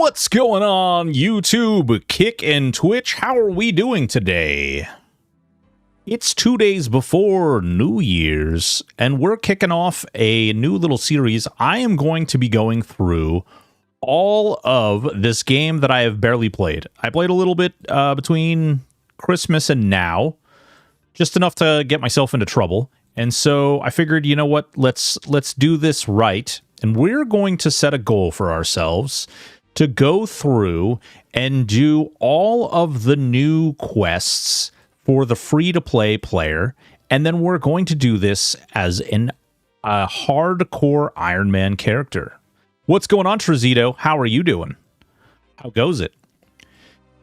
What's going on, YouTube, Kick, and Twitch? How are we doing today? It's 2 days before New Year's, and we're kicking off a new little series. I am going to be going through all of this game that I have barely played. I played a little bit between Christmas and now, just enough to get myself into trouble. And so I figured, you know what, let's do this right. And we're going to set a goal for ourselves to go through and do all of the new quests for the free-to-play player. And then we're going to do this as a hardcore Iron Man character. What's going on, Trezito? How are you doing? How goes it?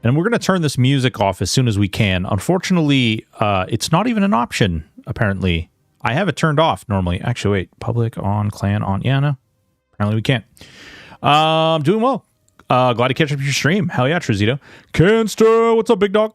And we're going to turn this music off as soon as we can. Unfortunately, it's not even an option, apparently. I have it turned off normally. Actually, wait. Public on, clan on. Yeah, no. Apparently we can't. Doing well. Glad to catch up your stream. Hell yeah, Trezito. Canster, what's up, big dog?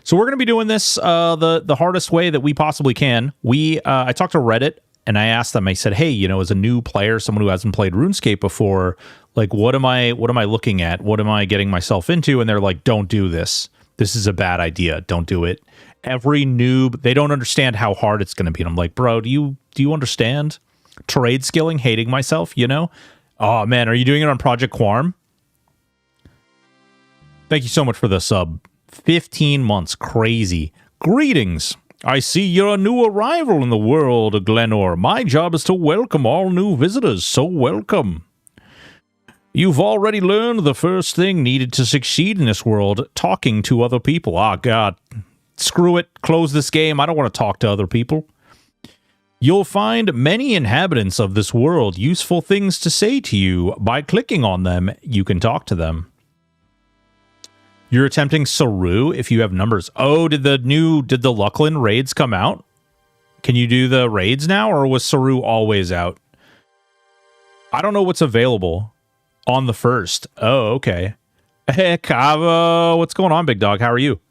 So we're going to be doing this the hardest way that we possibly can. I talked to Reddit, and I asked them, I said, hey, you know, as a new player, someone who hasn't played RuneScape before, like, what am I looking at? What am I getting myself into? And they're like, don't do this. This is a bad idea. Don't do it. Every noob, they don't understand how hard it's going to be. And I'm like, bro, do you understand? Trade skilling, hating myself, you know? Oh, man, are you doing it on Project Quarm? Thank you so much for the sub. 15 months. Crazy. Greetings. I see you're a new arrival in the world, Glenor. My job is to welcome all new visitors, so welcome. You've already learned the first thing needed to succeed in this world, talking to other people. Ah, God. Screw it. Close this game. I don't want to talk to other people. You'll find many inhabitants of this world useful things to say to you. By clicking on them, you can talk to them. You're attempting Saru if you have numbers. Oh, did the Lucklin raids come out? Can you do the raids now, or was Saru always out? I don't know what's available on the 1st. Oh, okay. Hey, Kava, what's going on, big dog? How are you?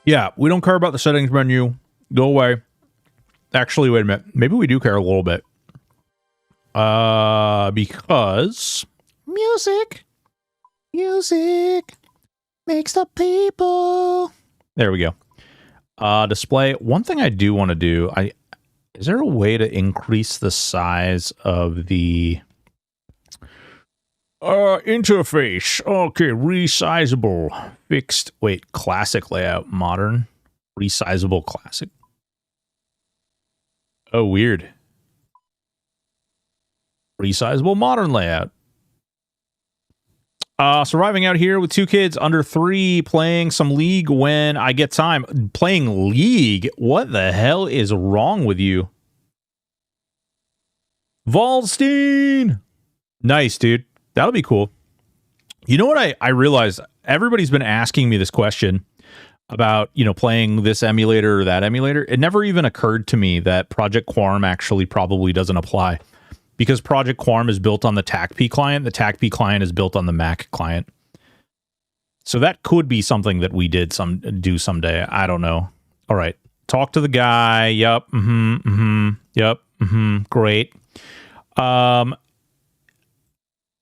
Yeah, we don't care about the settings menu. Go away. Actually, wait a minute. Maybe we do care a little bit. Because music makes the people. There we go. Display. One thing I do want to do, is there a way to increase the size of the interface? Okay, resizable, fixed. Wait, classic layout, modern, resizable, classic. Oh, weird. Resizable modern layout. Surviving out here with 2 kids under 3, playing some League when I get time. Playing League? What the hell is wrong with you? Volstein! Nice, dude. That'll be cool. You know what I realized? Everybody's been asking me this question about, you know, playing this emulator or that emulator. It never even occurred to me that Project Quarm actually probably doesn't apply. Because Project Quarm is built on the TACP client. The TACP client is built on the Mac client. So that could be something that we do someday. I don't know. All right. Talk to the guy. Yep. Yep. Great.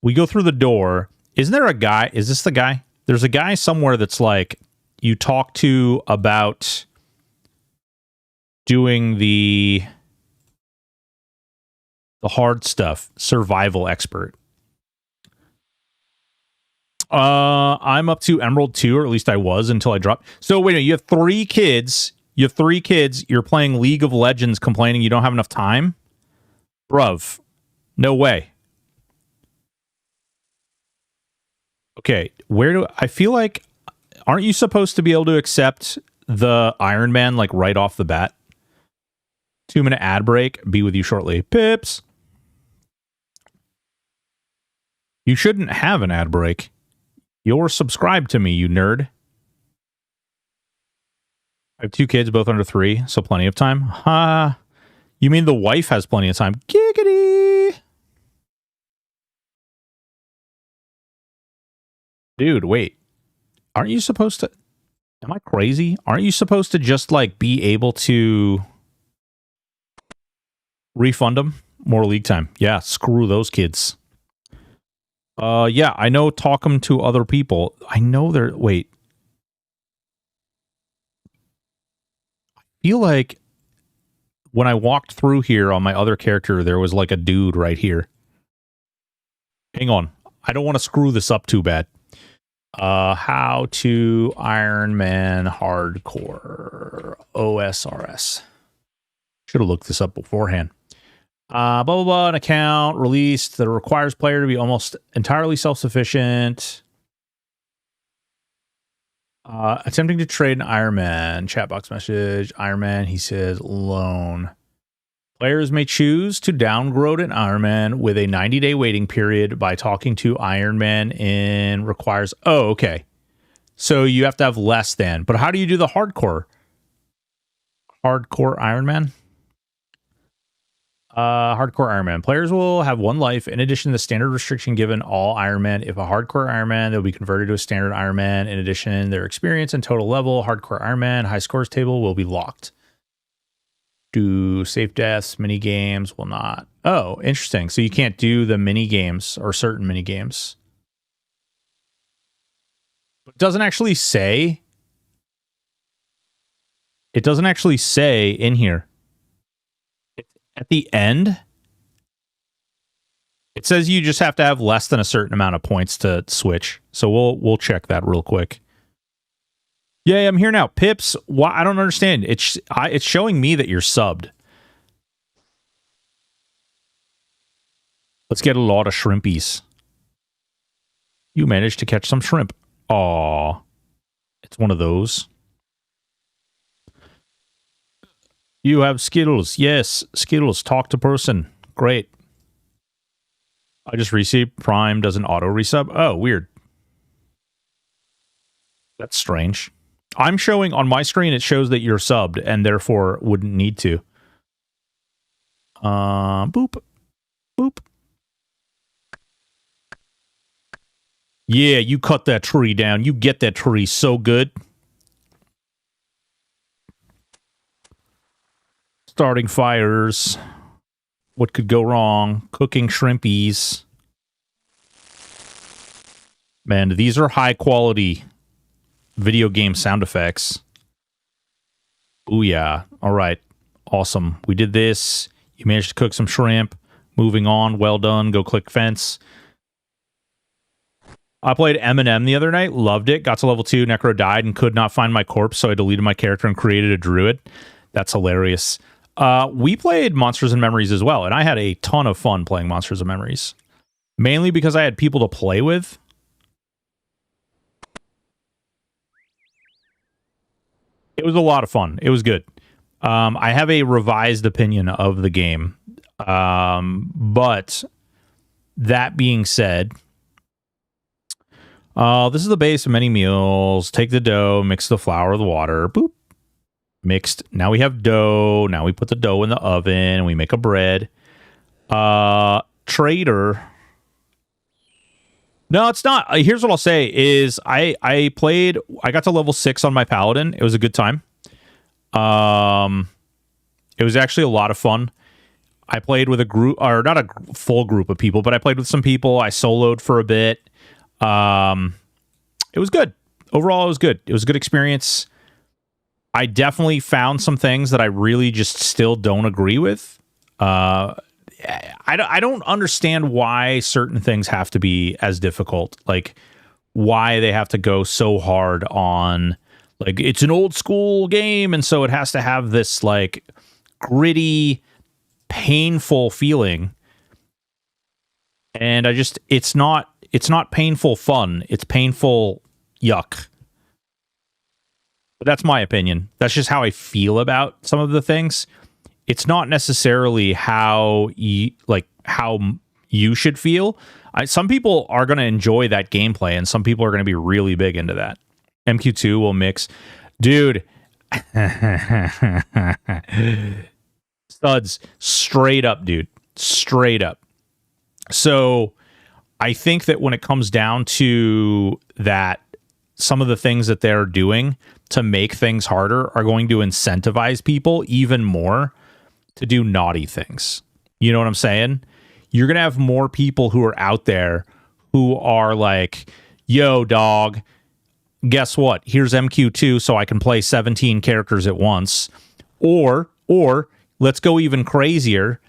We go through the door. Isn't there a guy? Is this the guy? There's a guy somewhere that's like, you talk to about doing the hard stuff. Survival expert. I'm up to Emerald 2, or at least I was until I dropped. So wait a minute, you have 3 kids. You're playing League of Legends complaining you don't have enough time? Bruv. No way. Okay, I feel like, aren't you supposed to be able to accept the Iron Man, like, right off the bat? 2-minute ad break. Be with you shortly. Pips. You shouldn't have an ad break. You're subscribed to me, you nerd. I have 2 kids, both under 3, so plenty of time. Ha! You mean the wife has plenty of time? Giggity! Dude, wait. Aren't you supposed to... Am I crazy? Aren't you supposed to just, like, be able to... Refund them. More league time. Yeah, screw those kids. Yeah, I know talk them to other people. I know they're... Wait. I feel like when I walked through here on my other character, there was like a dude right here. Hang on. I don't want to screw this up too bad. How to Iron Man Hardcore OSRS. Should have looked this up beforehand. Blah, blah, blah, an account released that requires player to be almost entirely self-sufficient. Attempting to trade an Iron Man. Chat box message. Iron Man, he says, loan. Players may choose to downgrade an Iron Man with a 90-day waiting period by talking to Iron Man in requires... Oh, okay. So you have to have less than. But how do you do the hardcore? Hardcore Iron Man? Hardcore Iron Man. Players will have one life. In addition to the standard restriction given all Iron Man. If a hardcore Iron Man, they'll be converted to a standard Iron Man. In addition, their experience and total level, hardcore Iron Man, high scores table will be locked. Do safe deaths, mini games will not. Oh, interesting. So you can't do the mini games or certain mini games. It doesn't actually say. It doesn't actually say in here. At the end, it says you just have to have less than a certain amount of points to switch. So we'll check that real quick. Yeah, I'm here now. Pips, why? I don't understand. It's showing me that you're subbed. Let's get a lot of shrimpies. You managed to catch some shrimp. Aw. It's one of those. You have Skittles. Yes, Skittles. Talk to person. Great. I just received Prime doesn't auto resub. Oh, weird. That's strange. I'm showing on my screen, it shows that you're subbed and therefore wouldn't need to. Boop. Boop. Yeah, you cut that tree down. You get that tree so good. Starting fires. What could go wrong? Cooking shrimpies. Man, these are high quality video game sound effects. Booyah. All right. Awesome. We did this. You managed to cook some shrimp. Moving on. Well done. Go click fence. I played Eminem the other night. Loved it. Got to level 2. Necro died and could not find my corpse, so I deleted my character and created a druid. That's hilarious. We played Monsters and Memories as well, and I had a ton of fun playing Monsters and Memories. Mainly because I had people to play with. It was a lot of fun. It was good. I have a revised opinion of the game. But that being said, this is the base of many meals. Take the dough, mix the flour with water. Boop. Mixed. Now we have dough. Now we put the dough in the oven and we make a bread. Trader. No, it's not. Here's what I'll say is I got to level 6 on my paladin. It was a good time. It was actually a lot of fun. I played with a group, or not a full group of people, but I played with some people. I soloed for a bit. It was good. Overall, it was good. It was a good experience. I definitely found some things that I really just still don't agree with. I don't understand why certain things have to be as difficult. Like, why they have to go so hard on, like, it's an old school game, and so it has to have this, like, gritty, painful feeling. And it's not painful fun. It's painful yuck. But that's my opinion. That's just how I feel about some of the things. It's not necessarily how you should feel. Some people are going to enjoy that gameplay, and some people are going to be really big into that. MQ2 will mix. Dude. Studs. Straight up, dude. Straight up. So I think that when it comes down to that, some of the things that they're doing to make things harder are going to incentivize people even more to do naughty things. You know what I'm saying? You're going to have more people who are out there who are like, yo, dog, guess what? Here's MQ2 so I can play 17 characters at once. Or let's go even crazier.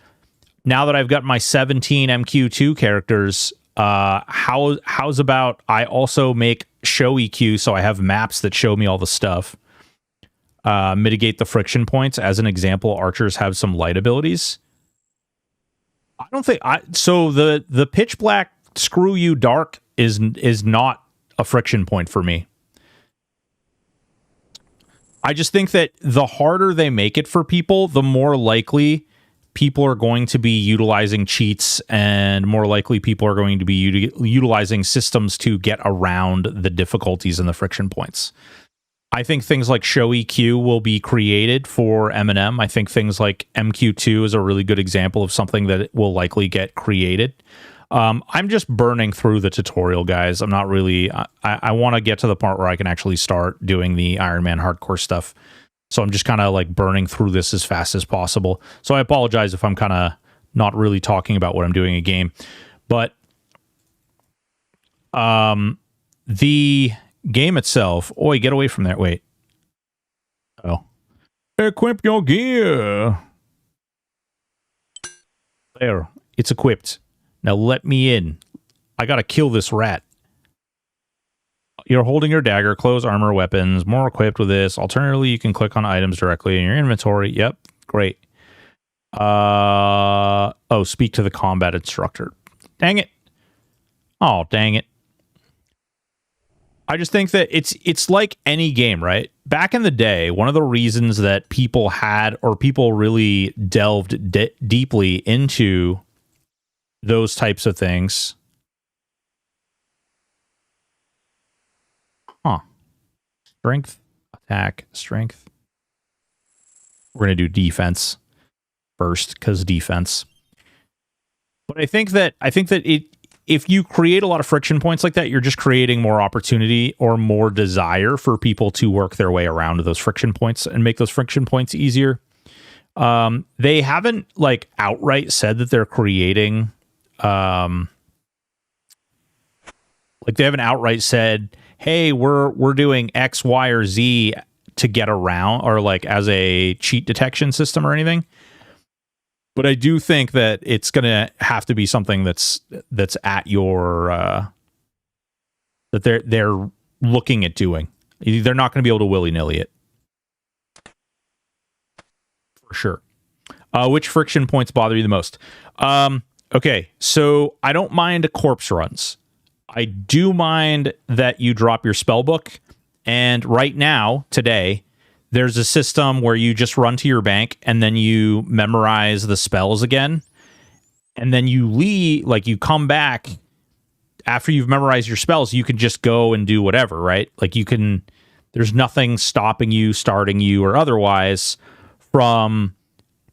Now that I've got my 17 MQ2 characters, how's about I also make show EQ so I have maps that show me all the stuff. Mitigate the friction points. As an example, archers have some light abilities. I don't think so the pitch black screw you dark is not a friction point for me. I just think that the harder they make it for people, the more likely people are going to be utilizing cheats, and more likely people are going to be utilizing systems to get around the difficulties and the friction points. I think things like show EQ will be created for M&M. I think things like MQ2 is a really good example of something that will likely get created. I'm just burning through the tutorial, guys. I'm not really... I want to get to the part where I can actually start doing the Iron Man hardcore stuff. So I'm just kind of like burning through this as fast as possible. So I apologize if I'm kind of not really talking about what I'm doing in game. But the game itself... Oi, get away from there. Wait. Oh. Equip your gear. There. It's equipped. Now let me in. I gotta kill this rat. You're holding your dagger, clothes, armor, weapons, more equipped with this. Alternatively, you can click on items directly in your inventory. Yep, great. Oh, speak to the combat instructor. Dang it. Oh, dang it. I just think that it's like any game, right? Back in the day, one of the reasons that people had, or people really delved deeply into those types of things. Huh. Strength, attack, strength. We're going to do defense first, because defense. But I think that if you create a lot of friction points like that, you're just creating more opportunity or more desire for people to work their way around those friction points and make those friction points easier. They haven't like outright said that they're creating like they haven't outright said, hey, we're doing X, Y, or Z to get around, or like as a cheat detection system or anything. But I do think that it's going to have to be something that's at your that they're looking at doing. They're not going to be able to willy-nilly it. For sure. Which friction points bother you the most? Okay, so I don't mind corpse runs. I do mind that you drop your spell book. And right now, today, there's a system where you just run to your bank and then you memorize the spells again. And then you leave, like you come back after you've memorized your spells, you can just go and do whatever, right? Like you can, there's nothing stopping you, starting you, or otherwise from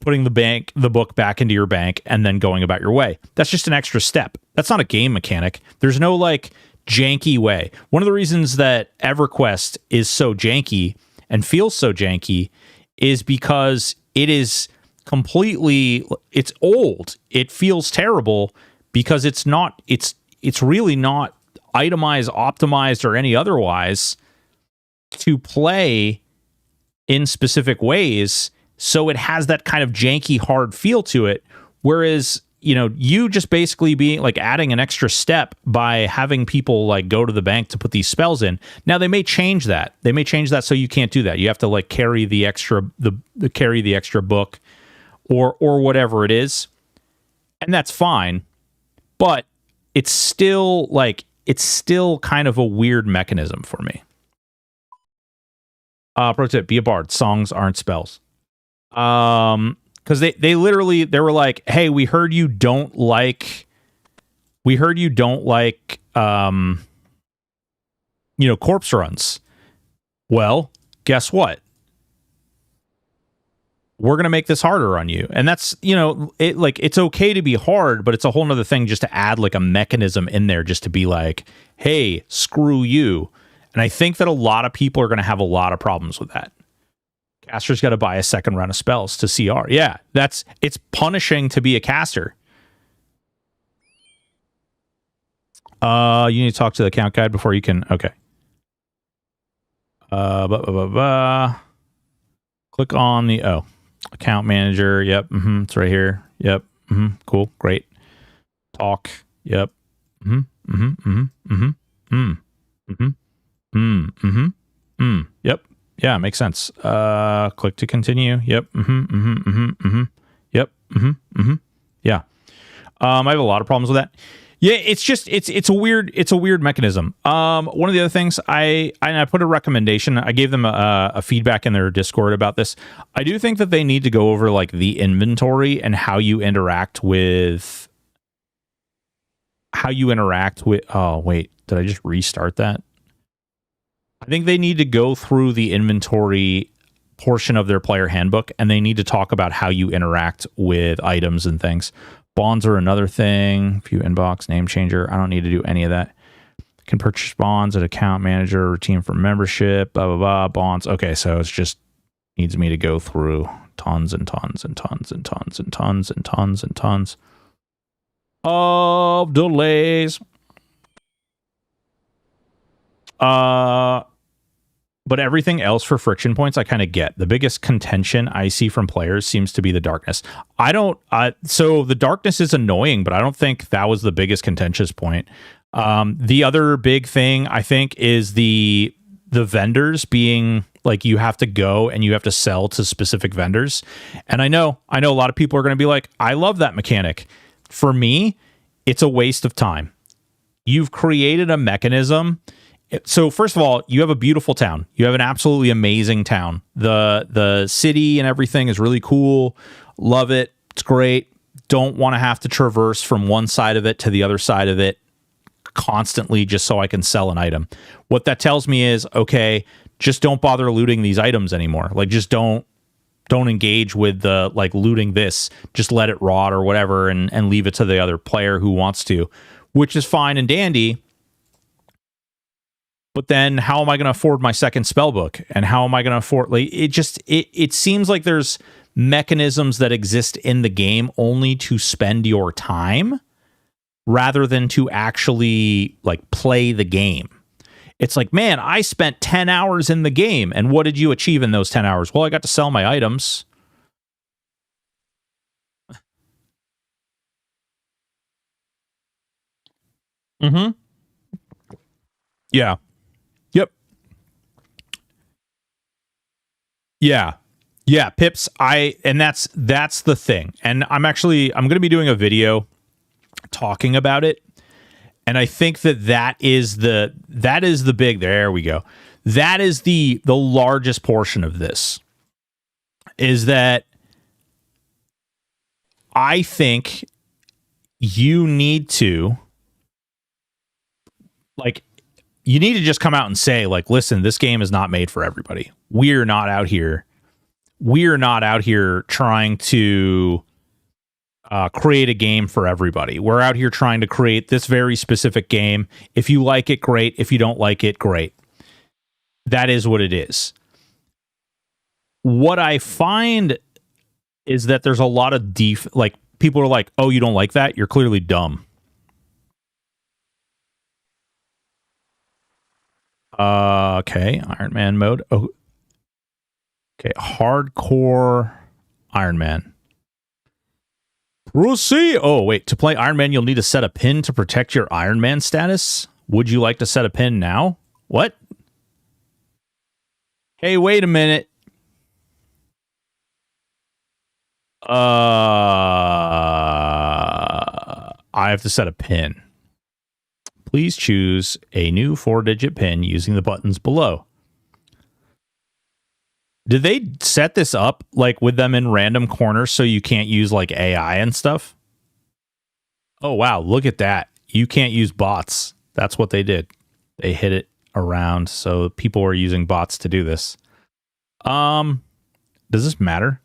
putting the book back into your bank and then going about your way. That's just an extra step. That's not a game mechanic. There's no like janky way. One of the reasons that EverQuest is so janky and feels so janky is because it is completely, it's old. It feels terrible because it's really not itemized, optimized, or any otherwise to play in specific ways. So it has that kind of janky, hard feel to it. Whereas, you know, you just basically being like adding an extra step by having people like go to the bank to put these spells in. Now they may change that. They may change that so you can't do that. You have to like carry the extra carry the extra book or whatever it is. And that's fine. But it's still kind of a weird mechanism for me. Pro tip, be a bard. Songs aren't spells. Because they were like, hey, we heard you don't like corpse runs. Well, guess what? We're gonna make this harder on you. And that's, it's okay to be hard, but it's a whole nother thing just to add like a mechanism in there just to be like, hey, screw you. And I think that a lot of people are gonna have a lot of problems with that. Caster's got to buy a second round of spells to CR. Yeah, it's punishing to be a caster. You need to talk to the account guide before you can. Okay. Click on the account manager. Yep. It's right here. Yep. Cool. Great. Talk. Yep. Yep. Yeah, makes sense. Click to continue. Yep. Yep. Yeah. I have a lot of problems with that. Yeah, it's just it's a weird mechanism. One of the other things I put a recommendation. I gave them a feedback in their Discord about this. I do think that they need to go over like the inventory and how you interact with. Oh wait, did I just restart that? I think they need to go through the inventory portion of their player handbook, and they need to talk about how you interact with items and things. Bonds are another thing. View inbox, name changer. I don't need to do any of that. Can purchase bonds at account manager, routine for membership, blah, blah, blah, bonds. Okay, so it's just needs me to go through tons and tons and tons and tons and tons and tons and tons of delays. But everything else for friction points, I kind of get. The biggest contention I see from players seems to be the darkness. So the darkness is annoying, but I don't think that was the biggest contentious point. The other big thing I think is the vendors being like, you have to go and you have to sell to specific vendors. And I know a lot of people are going to be like, I love that mechanic. For me, it's a waste of time. You've created a mechanism. So first of all, you have a beautiful town. You have an absolutely amazing town. The city and everything is really cool. Love it. It's great. Don't want to have to traverse from one side of it to the other side of it constantly just so I can sell an item. What that tells me is, okay, just don't bother looting these items anymore. Like, just don't engage with the like looting this. Just let it rot or whatever and leave it to the other player who wants to, which is fine and dandy. But then how am I going to afford my second spell book? And how am I going to afford, like, it seems like there's mechanisms that exist in the game only to spend your time rather than to actually like play the game. It's like, man, I spent 10 hours in the game. And what did you achieve in those 10 hours? Well, I got to sell my items. Yeah. Yep. Yeah. Yeah, pips. And that's the thing. And I'm going to be doing a video talking about it. And I think that is the big, there we go. That is the largest portion of this, is that I think you need to just come out and say, like, listen, this game is not made for everybody. We're not out here trying to create a game for everybody. We're out here trying to create this very specific game. If you like it, great. If you don't like it, great. That is what it is. What I find is that there's a lot of like, people are like, oh, you don't like that? You're clearly dumb. Okay, Iron Man mode. Oh, okay, hardcore Iron Man. Proceed. Oh, wait, to play Iron Man, you'll need to set a pin to protect your Iron Man status. Would you like to set a pin now? What? Hey, wait a minute. I have to set a pin. Please choose a new 4-digit pin using the buttons below. Did they set this up like with them in random corners so you can't use like AI and stuff? Oh, wow. Look at that. You can't use bots. That's what they did. They hid it around. So people were using bots to do this. Does this matter?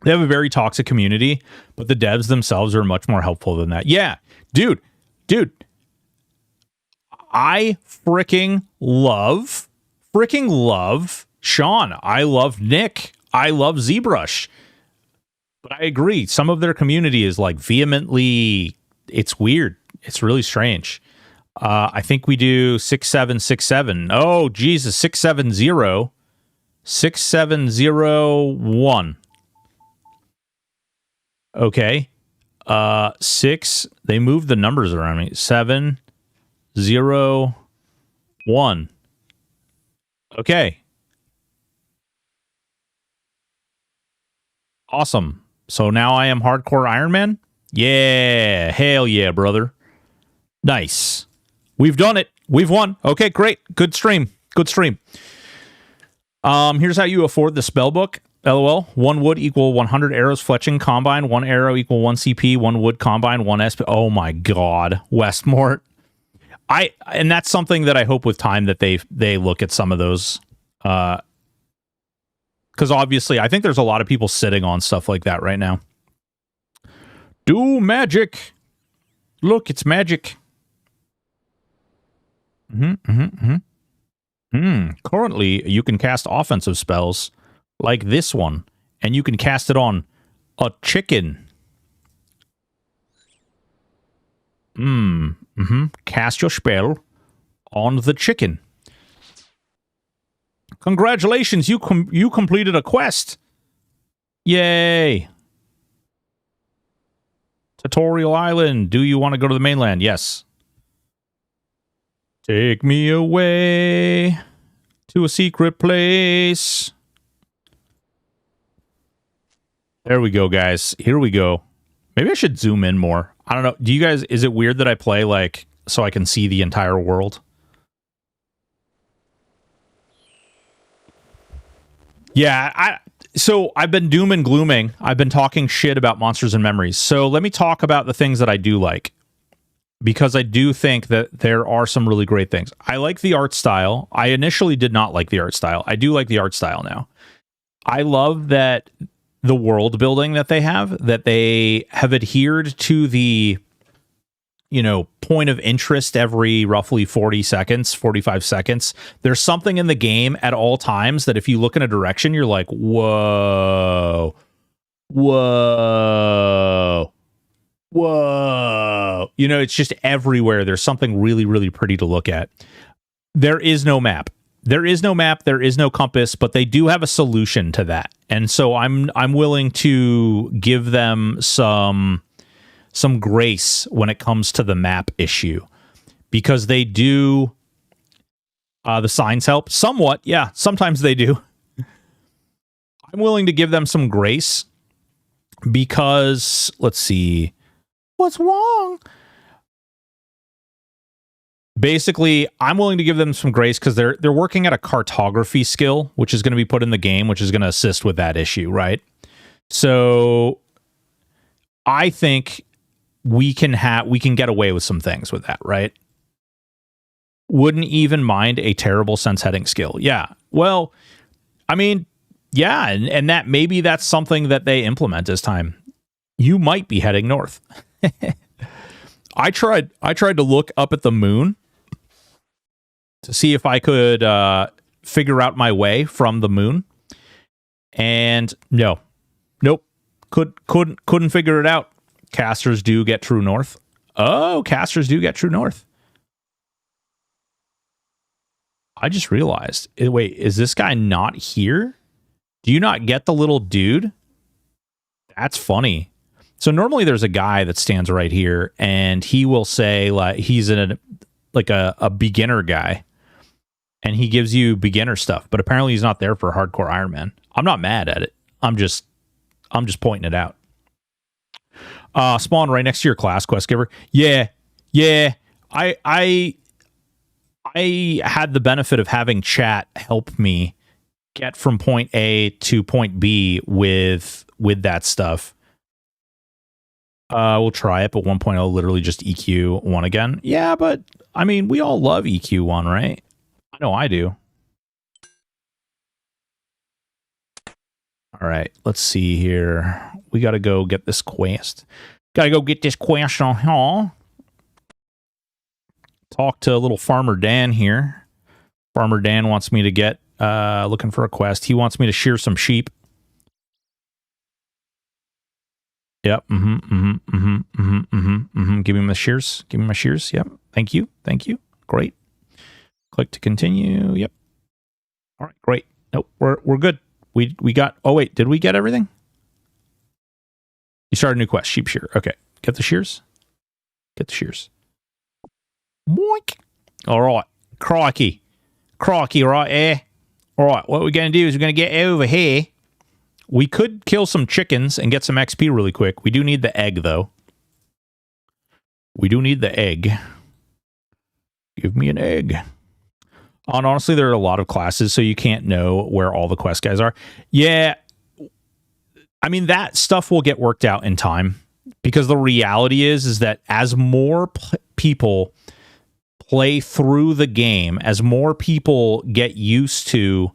They have a very toxic community, but the devs themselves are much more helpful than that. Yeah, dude. I freaking love Sean, I love Nick. I love ZBrush. But I agree. Some of their community is like vehemently, it's weird. It's really strange. I think we do 6767. Oh, Jesus, 670. 6701. Okay. 6. They moved the numbers around me. 701. Okay. Awesome. So now I am hardcore Iron Man? Yeah. Hell yeah, brother. Nice. We've done it. We've won. Okay, great. Good stream. Good stream. Here's how you afford the spell book. LOL. 1 wood equal 100 arrows fletching combine. 1 arrow equal 1 CP. 1 wood combine. 1 SP. Oh my god. Westmort. And that's something that I hope with time that they look at some of those. Because obviously, I think there's a lot of people sitting on stuff like that right now. Do magic. Look, it's magic. Currently, you can cast offensive spells like this one, and you can cast it on a chicken. Cast your spell on the chicken. Congratulations, you completed a quest. Yay. Tutorial Island. Do you want to go to the mainland? Yes. Take me away to a secret place. There we go, guys. Here we go. Maybe I should zoom in more. I don't know. Do you guys, is it weird that I play like so I can see the entire world? Yeah, so I've been doom and glooming. I've been talking shit about Monsters and Memories. So let me talk about the things that I do like. Because I do think that there are some really great things. I like the art style. I initially did not like the art style. I do like the art style now. I love that the world building that they have adhered to the, point of interest every roughly 45 seconds. There's something in the game at all times that if you look in a direction, you're like, whoa, whoa. Whoa. It's just everywhere. There's something really, really pretty to look at. There is no map. There is no map. There is no compass, but they do have a solution to that. And so I'm willing to give them some grace when it comes to the map issue, because they do. The signs help somewhat. Yeah, sometimes they do. I'm willing to give them some grace because, let's see. What's wrong? Basically, I'm willing to give them some grace because they're working at a cartography skill, which is going to be put in the game, which is going to assist with that issue, right? So I think we can get away with some things with that, right? Wouldn't even mind a terrible sense heading skill. Yeah. Well, I mean, yeah, and that maybe that's something that they implement as time. You might be heading north. I tried to look up at the moon to see if I could figure out my way from the moon, and nope, couldn't figure it out. Casters do get true north. Oh, casters do get true north. I just realized. Wait, is this guy not here? Do you not get the little dude? That's funny. So normally there's a guy that stands right here, and he will say like he's a beginner guy, and he gives you beginner stuff. But apparently he's not there for hardcore Iron Man. I'm not mad at it. I'm just pointing it out. Spawn right next to your class quest giver. Yeah. I had the benefit of having chat help me get from point A to point B with that stuff. We'll try it, but 1.0 literally just EQ 1 again. Yeah, but I mean, we all love EQ 1, right? I know I do. All right, let's see here. We got to go get this quest. Got to go get this quest on, huh? Talk to little Farmer Dan here. Farmer Dan wants me to get Looking for a quest. He wants me to shear some sheep. Yep. Give me my shears. Give me my shears. Yep. Thank you. Thank you. Great. Click to continue. Yep. All right. Great. Nope. We're good. We got. Oh wait. Did we get everything? You start a new quest. Sheep shear. Okay. Get the shears. Get the shears. Moink. All right. Crikey. Crikey right there. All right. What we're going to do is we're going to get over here. We could kill some chickens and get some XP really quick. We do need the egg, though. We do need the egg. Give me an egg. And honestly, there are a lot of classes, so you can't know where all the quest guys are. Yeah. I mean, that stuff will get worked out in time. Because the reality is that as more people play through the game, as more people get used to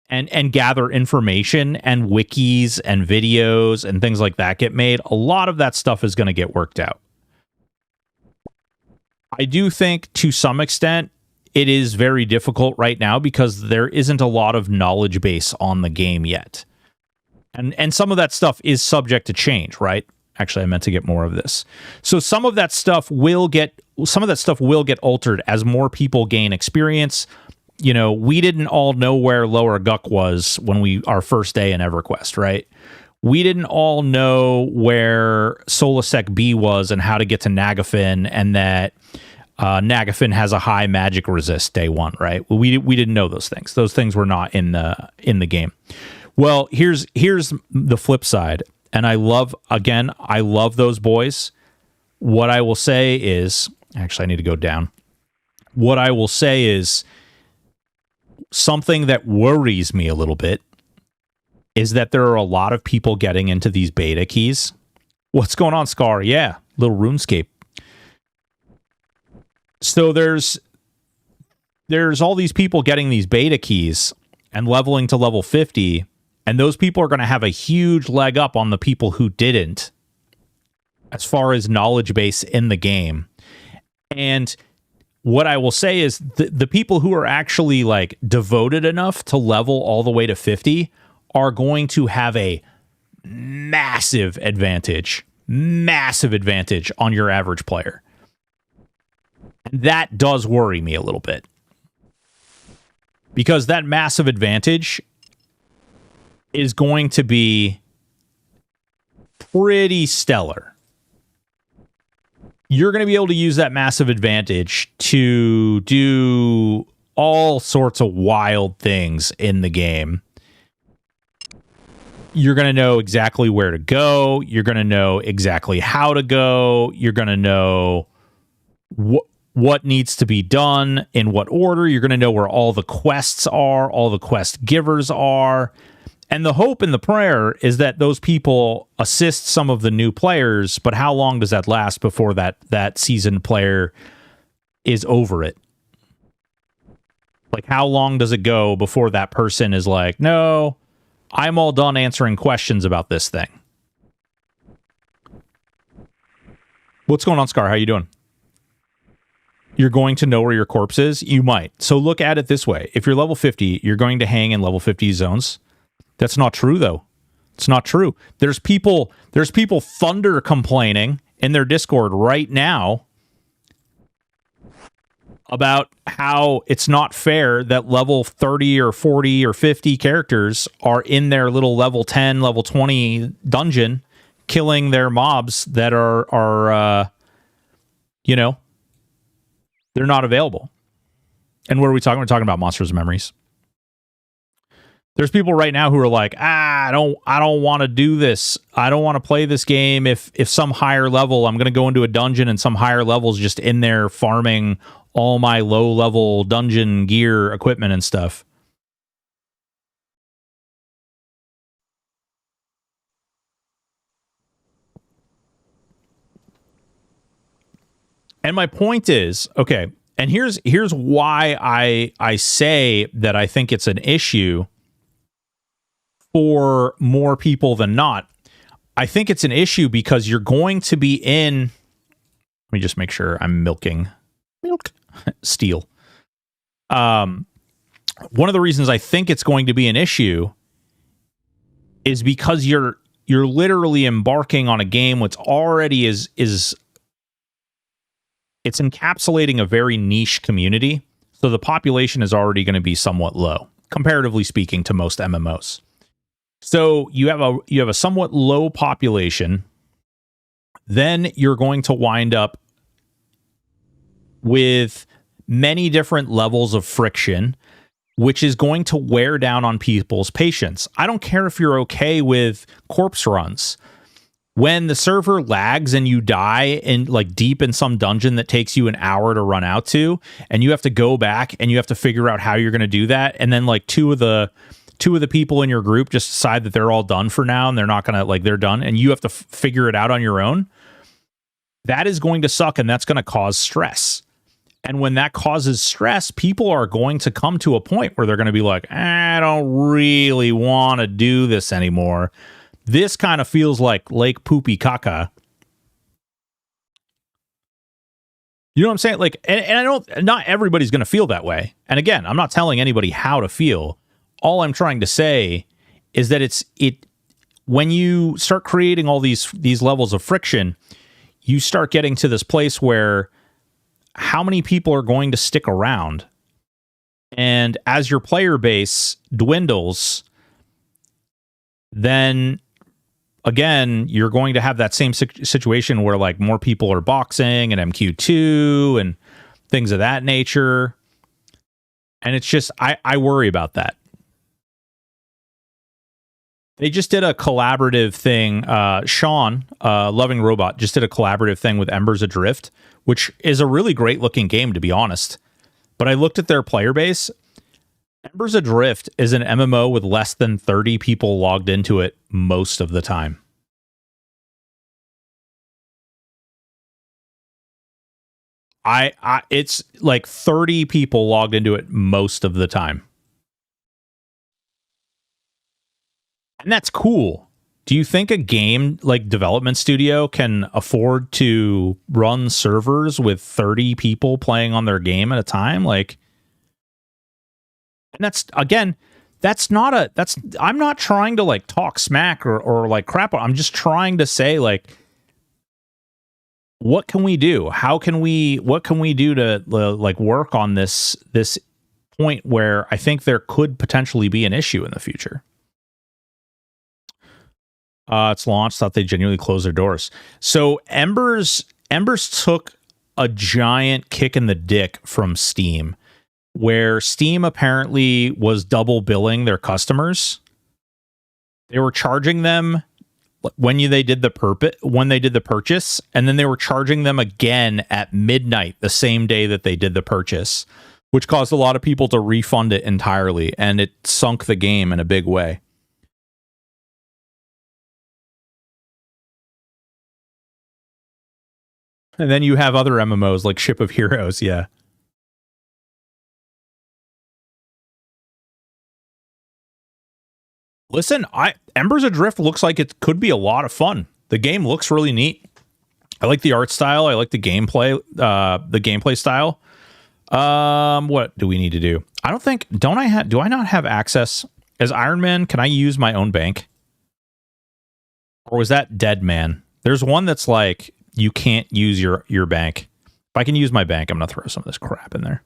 and gather information and wikis and videos and things like that get made, a lot of that stuff is going to get worked out. I do think to some extent it is very difficult right now because there isn't a lot of knowledge base on the game yet. And some of that stuff is subject to change, right? Actually, I meant to get more of this. So some of that stuff will get altered as more people gain experience. You know, we didn't all know where Lower Guck was when our first day in EverQuest, right? We didn't all know where Solasec B was and how to get to Nagafin, and that Nagafin has a high magic resist day one, right? We didn't know those things. Those things were not in the game. Well, here's the flip side, and I love those boys. What I will say is, actually, I need to go down. What I will say is, something that worries me a little bit is that there are a lot of people getting into these beta keys. What's going on, Scar? Yeah, little RuneScape. So there's all these people getting these beta keys and leveling to level 50, and those people are going to have a huge leg up on the people who didn't as far as knowledge base in the game. And what I will say is the people who are actually like devoted enough to level all the way to 50 are going to have a massive advantage on your average player. And that does worry me a little bit. Because that massive advantage is going to be pretty stellar. You're going to be able to use that massive advantage to do all sorts of wild things in the game. You're going to know exactly where to go. You're going to know exactly how to go. You're going to know what needs to be done, in what order. You're going to know where all the quests are, all the quest givers are. And the hope and the prayer is that those people assist some of the new players, but how long does that last before that seasoned player is over it? Like, how long does it go before that person is like, no, I'm all done answering questions about this thing? What's going on, Scar? How you doing? You're going to know where your corpse is? You might. So look at it this way. If you're level 50, you're going to hang in level 50 zones. That's not true, though. It's not true. There's people thunder complaining in their Discord right now about how it's not fair that level 30 or 40 or 50 characters are in their little level 10, level 20 dungeon killing their mobs that are they're not available. And what are we talking? We're talking about Monsters and Memories. There's people right now who are like, I don't want to do this. I don't want to play this game if some higher level, I'm going to go into a dungeon and some higher level's just in there farming all my low level dungeon gear, equipment and stuff. And my point is, okay, and here's why I say that I think it's an issue for more people than not. I think it's an issue because you're going to be in... Let me just make sure I'm milking steel. one of the reasons I think it's going to be an issue is because you're literally embarking on a game which already is it's encapsulating a very niche community. So the population is already going to be somewhat low, comparatively speaking, to most MMOs. So you have a somewhat low population. Then you're going to wind up with many different levels of friction, which is going to wear down on people's patience. I don't care if you're okay with corpse runs. When the server lags and you die in like deep in some dungeon that takes you an hour to run out to, and you have to go back and you have to figure out how you're going to do that, and then like two of the people in your group just decide that they're all done for now and they're not going to, like, they're done, and you have to figure it out on your own. That is going to suck, and that's going to cause stress. And when that causes stress, people are going to come to a point where they're going to be like, I don't really want to do this anymore. This kind of feels like Lake Poopy Caca. You know what I'm saying? Like, and I don't, not everybody's going to feel that way. And again, I'm not telling anybody how to feel. All I'm trying to say is that when you start creating all these levels of friction, you start getting to this place where how many people are going to stick around? And as your player base dwindles, then again, you're going to have that same situation where like more people are boxing and MQ2 and things of that nature. And it's just, I worry about that. They just did a collaborative thing. Sean, Loving Robot, just did a collaborative thing with Embers Adrift, which is a really great looking game, to be honest. But I looked at their player base. Embers Adrift is an MMO with less than 30 people logged into it most of the time. It's like 30 people logged into it most of the time. And that's cool. Do you think a game like development studio can afford to run servers with 30 people playing on their game at a time? Like, and that's, again, I'm not trying to like talk smack or like crap. I'm just trying to say, like, what can we do? What can we do to like work on this point where I think there could potentially be an issue in the future? It's launched. Thought they genuinely closed their doors. So Embers took a giant kick in the dick from Steam, where Steam apparently was double billing their customers. They were charging them when they did the purchase, and then they were charging them again at midnight the same day that they did the purchase, which caused a lot of people to refund it entirely, and it sunk the game in a big way. And then you have other MMOs like Ship of Heroes, yeah. Listen, Embers Adrift looks like it could be a lot of fun. The game looks really neat. I like the art style. I like the gameplay. The gameplay style. What do we need to do? I don't think. Do I not have access as Iron Man? Can I use my own bank? Or was that Dead Man? There's one that's like you can't use your bank. If I can use my bank, I'm gonna throw some of this crap in there.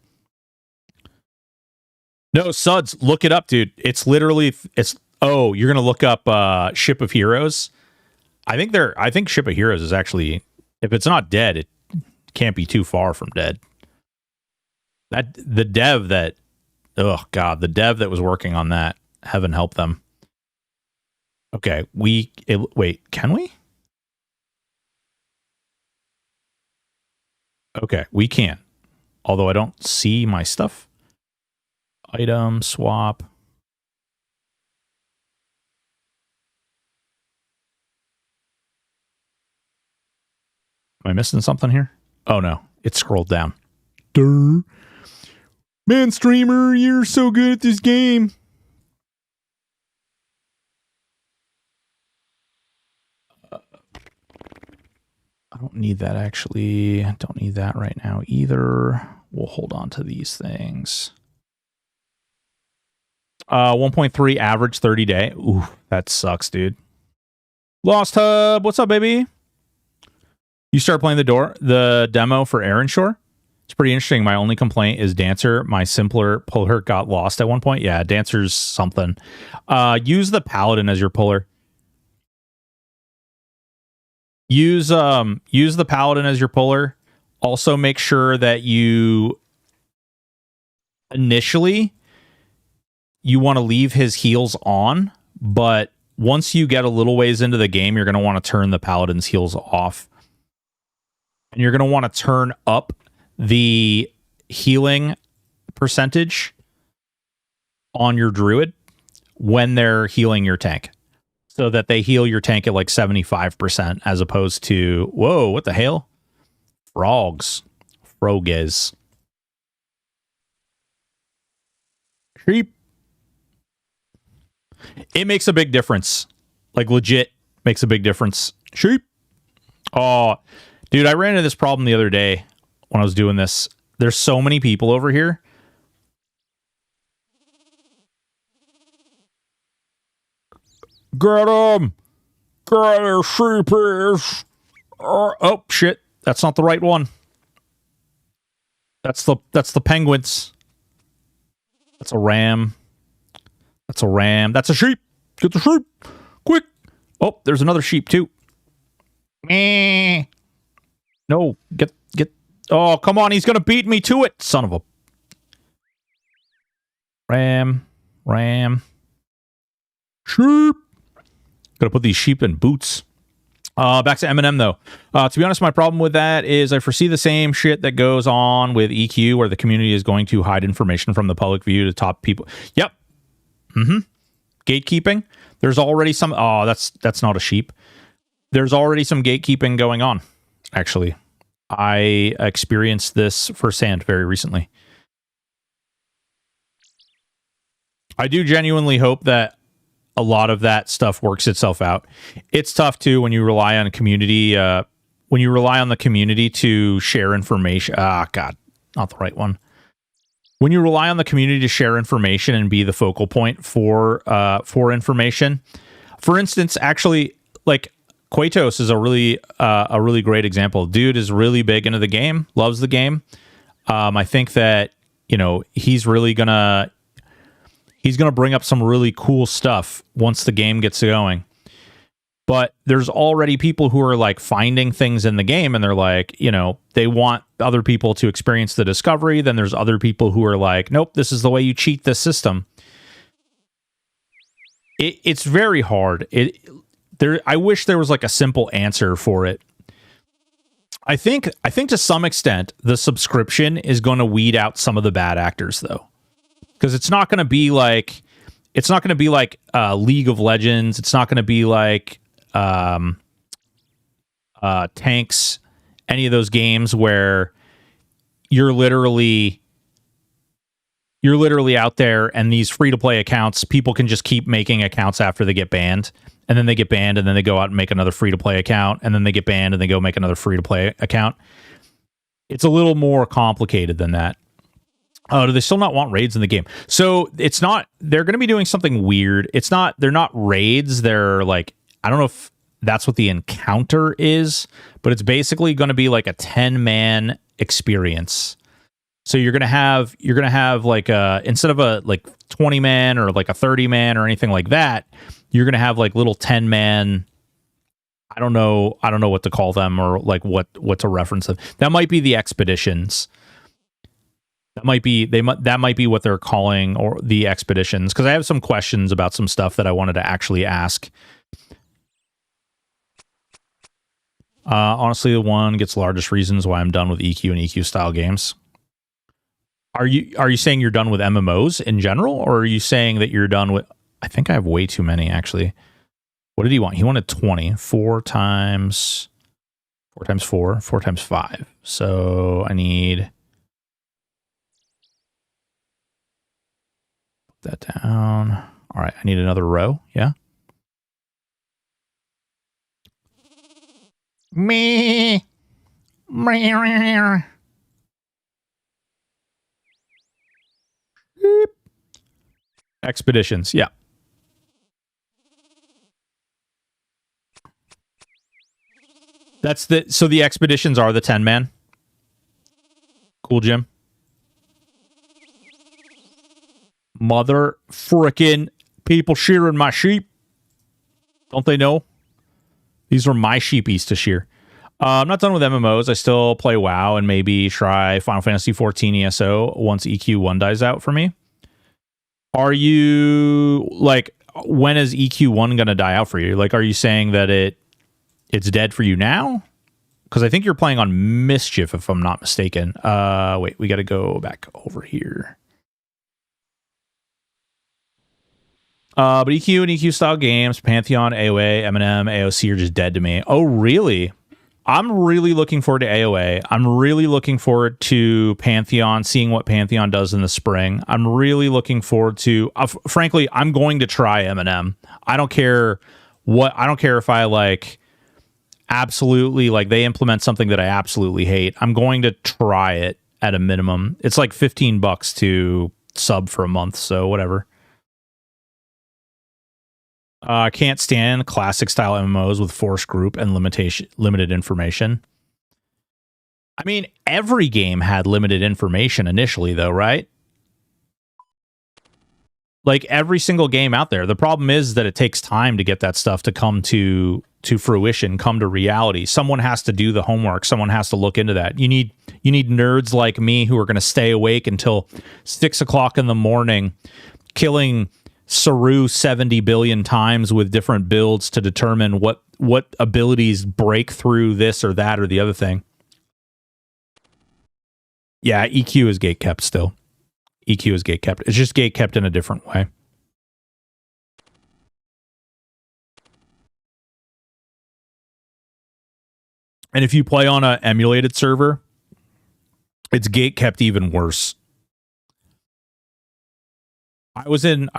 No, Suds, look it up, dude. It's literally oh, you're gonna look up Ship of Heroes. I think Ship of Heroes is actually, if it's not dead, it can't be too far from dead. The dev that was working on that, heaven help them. Okay, wait, can we? Okay, we can. Although I don't see my stuff. Item, swap. Am I missing something here? Oh no, it scrolled down. Durr. Man, streamer, you're so good at this game. I don't need that, actually. I don't need that right now either. We'll hold on to these things. 1.3 average 30 day. Ooh, that sucks, dude. Lost Hub, what's up, baby? You start playing the demo for Aaron Shore? It's pretty interesting. My only complaint is Dancer. My simpler puller got lost at one point. Yeah, Dancer's something. Use the Paladin as your puller. Use the Paladin as your puller. Also make sure that you initially you want to leave his heals on, but once you get a little ways into the game, you're going to want to turn the Paladin's heals off. And you're going to want to turn up the healing percentage on your Druid when they're healing your tank, so that they heal your tank at like 75% as opposed to, whoa, what the hell? Frogs. Froges. Sheep. It makes a big difference. Like, legit makes a big difference. Sheep. Oh, dude, I ran into this problem the other day when I was doing this. There's so many people over here. Get him! Get your sheepies! Oh, shit. That's not the right one. That's the penguins. That's a ram. That's a ram. That's a sheep. Get the sheep. Quick. Oh, there's another sheep too. No, get. Oh, come on. He's going to beat me to it. Son of a. Ram. Sheep. Gotta put these sheep in boots. Back to Eminem, though. To be honest, my problem with that is I foresee the same shit that goes on with EQ, where the community is going to hide information from the public view to top people. Yep. Gatekeeping. There's already some... Oh, that's not a sheep. There's already some gatekeeping going on, actually. I experienced this firsthand very recently. I do genuinely hope that a lot of that stuff works itself out. It's tough too when you rely on a community, when you rely on the community to share information. God, not the right one. When you rely on the community to share information and be the focal point for information. For instance, actually, like Quatos is a really great example. Dude is really big into the game, loves the game. I think that, you know, he's gonna bring up some really cool stuff once the game gets going. But there's already people who are like finding things in the game and they're like, you know, they want other people to experience the discovery. Then there's other people who are like, nope, this is the way you cheat this system. It's very hard. I wish there was like a simple answer for it. I think to some extent the subscription is going to weed out some of the bad actors, though. Because it's not going to be like League of Legends. It's not going to be like Tanks, any of those games where you're literally out there and these free-to-play accounts, people can just keep making accounts after they get banned, and then they get banned, and then they go out and make another free-to-play account, and then they get banned, and they go make another free-to-play account. It's a little more complicated than that. Do they still not want raids in the game? So it's not, they're going to be doing something weird. They're not raids. They're like, I don't know if that's what the encounter is, but it's basically going to be like a 10-man experience. So you're going to have like instead of a like 20-man or like a 30-man or anything like that, you're going to have like little 10-man. I don't know what to call them or like what to reference them. That might be the expeditions. That might be what they're calling or the expeditions, because I have some questions about some stuff that I wanted to actually ask. Honestly, the one gets largest reasons why I'm done with EQ and EQ style games. Are you saying you're done with MMOs in general, or are you saying that you're done with? I think I have way too many actually. What did he want? He wanted 20. 4 times 4, 4 times 5. So I need. That down. All right, I need another row. Yeah. Me. Expeditions, yeah. So the expeditions are the 10-man. Cool, Jim. Mother frickin' people shearing my sheep. Don't they know? These are my sheepies to shear. I'm not done with MMOs. I still play WoW and maybe try Final Fantasy 14 ESO once EQ1 dies out for me. Are you, like, when is EQ1 going to die out for you? Like, are you saying that it's dead for you now? Because I think you're playing on Mischief, if I'm not mistaken. Wait, we got to go back over here. But EQ and EQ style games, Pantheon, AOA, M&M, AOC are just dead to me. Oh, really? I'm really looking forward to AOA. I'm really looking forward to Pantheon, seeing what Pantheon does in the spring. I'm really looking forward to, frankly, I'm going to try M&M. I don't care if I like absolutely, like, they implement something that I absolutely hate. I'm going to try it at a minimum. It's like $15 to sub for a month, so whatever. I can't stand classic style MMOs with forced group and limited information. I mean, every game had limited information initially, though, right? Like, every single game out there. The problem is that it takes time to get that stuff to come to fruition, come to reality. Someone has to do the homework. Someone has to look into that. You need nerds like me who are going to stay awake until 6 o'clock in the morning, killing Saru 70 billion times with different builds to determine what abilities break through this or that or the other thing. Yeah, EQ is gatekept still. EQ is gatekept. It's just gatekept in a different way. And if you play on an emulated server, it's gatekept even worse. I was in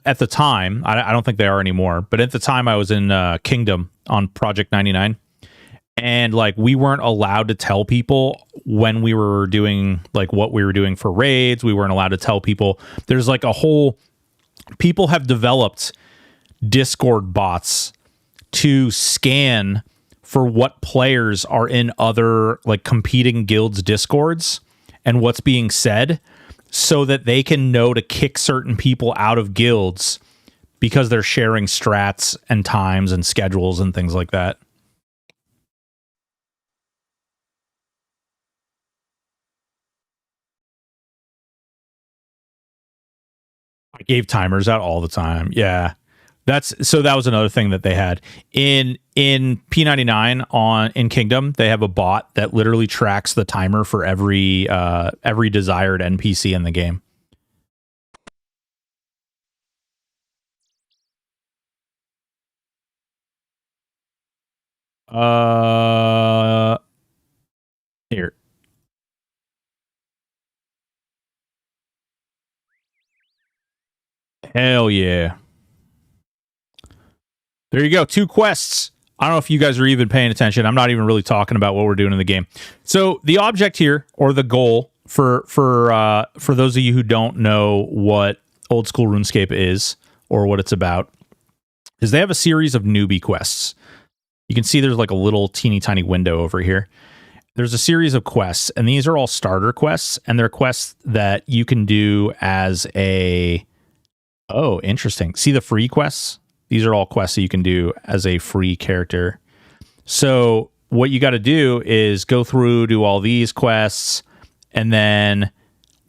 at the time, I don't think they are anymore, but at the time I was in Kingdom on Project 99, and like we weren't allowed to tell people when we were doing like what we were doing for raids. We weren't allowed to tell people. There's like a whole, people have developed Discord bots to scan for what players are in other like competing guilds' Discords and what's being said, so that they can know to kick certain people out of guilds because they're sharing strats and times and schedules and things like that. I gave timers out all the time. Yeah. That was another thing that they had in P99 in Kingdom. They have a bot that literally tracks the timer for every desired NPC in the game. Here. Hell yeah. There you go. 2 quests. I don't know if you guys are even paying attention. I'm not even really talking about what we're doing in the game. So the object here, or the goal for those of you who don't know what old school RuneScape is or what it's about, is they have a series of newbie quests. You can see there's like a little teeny tiny window over here. There's a series of quests, and these are all starter quests, and they're quests that you can do as a... Oh, interesting. See the free quests? These are all quests that you can do as a free character. So what you got to do is go through, do all these quests, and then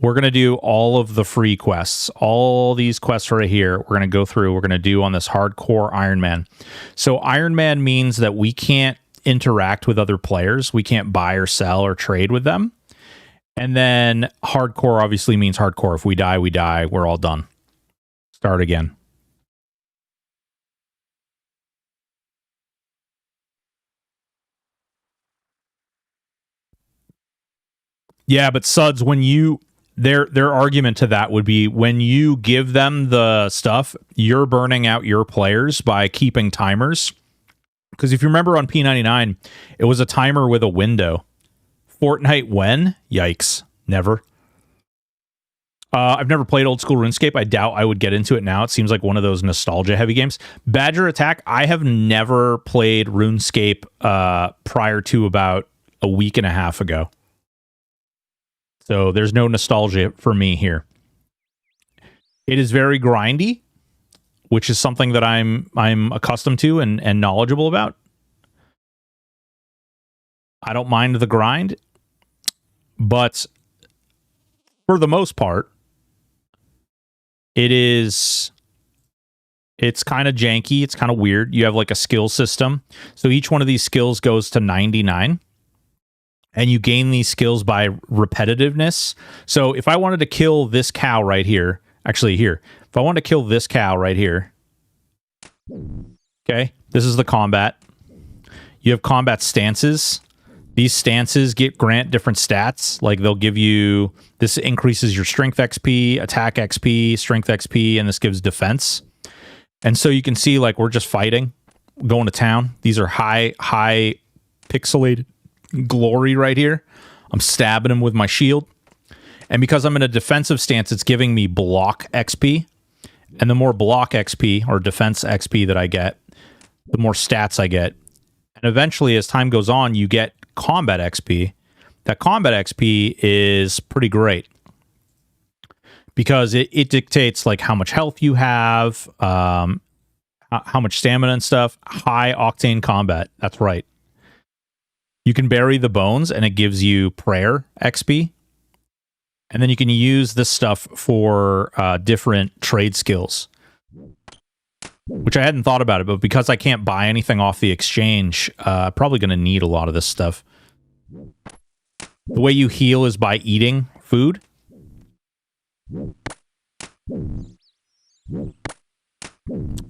we're going to do all of the free quests. All these quests right here, we're going to go through, we're going to do on this hardcore Iron Man. So Iron Man means that we can't interact with other players. We can't buy or sell or trade with them. And then hardcore obviously means hardcore. If we die, we die. We're all done. Start again. Yeah, but Suds, when you... Their argument to that would be when you give them the stuff, you're burning out your players by keeping timers. Because if you remember on P99, it was a timer with a window. Fortnite when? Yikes. Never. I've never played old school RuneScape. I doubt I would get into it now. It seems like one of those nostalgia heavy games. Badger Attack, I have never played RuneScape prior to about a week and a half ago. So there's no nostalgia for me here. It is very grindy, which is something that I'm accustomed to and knowledgeable about. I don't mind the grind, but for the most part, it's kind of janky. It's kind of weird. You have like a skill system. So each one of these skills goes to 99. And you gain these skills by repetitiveness. So if I wanted to kill this cow right here, actually here, if I wanted to kill this cow right here, okay, this is the combat. You have combat stances. These stances grant different stats. Like they'll give you, this increases your strength XP, attack XP, strength XP, and this gives defense. And so you can see like we're just fighting, going to town. These are high pixelated glory right here. I'm stabbing him with my shield. And because I'm in a defensive stance, it's giving me block XP. And the more block XP or defense XP that I get, the more stats I get. And eventually, as time goes on, you get combat XP. That combat XP is pretty great because it dictates like how much health you have, how much stamina and stuff. High octane combat. That's right. You can bury the bones and it gives you prayer XP. And then you can use this stuff for different trade skills, which I hadn't thought about it, but because I can't buy anything off the exchange, probably going to need a lot of this stuff. The way you heal is by eating food.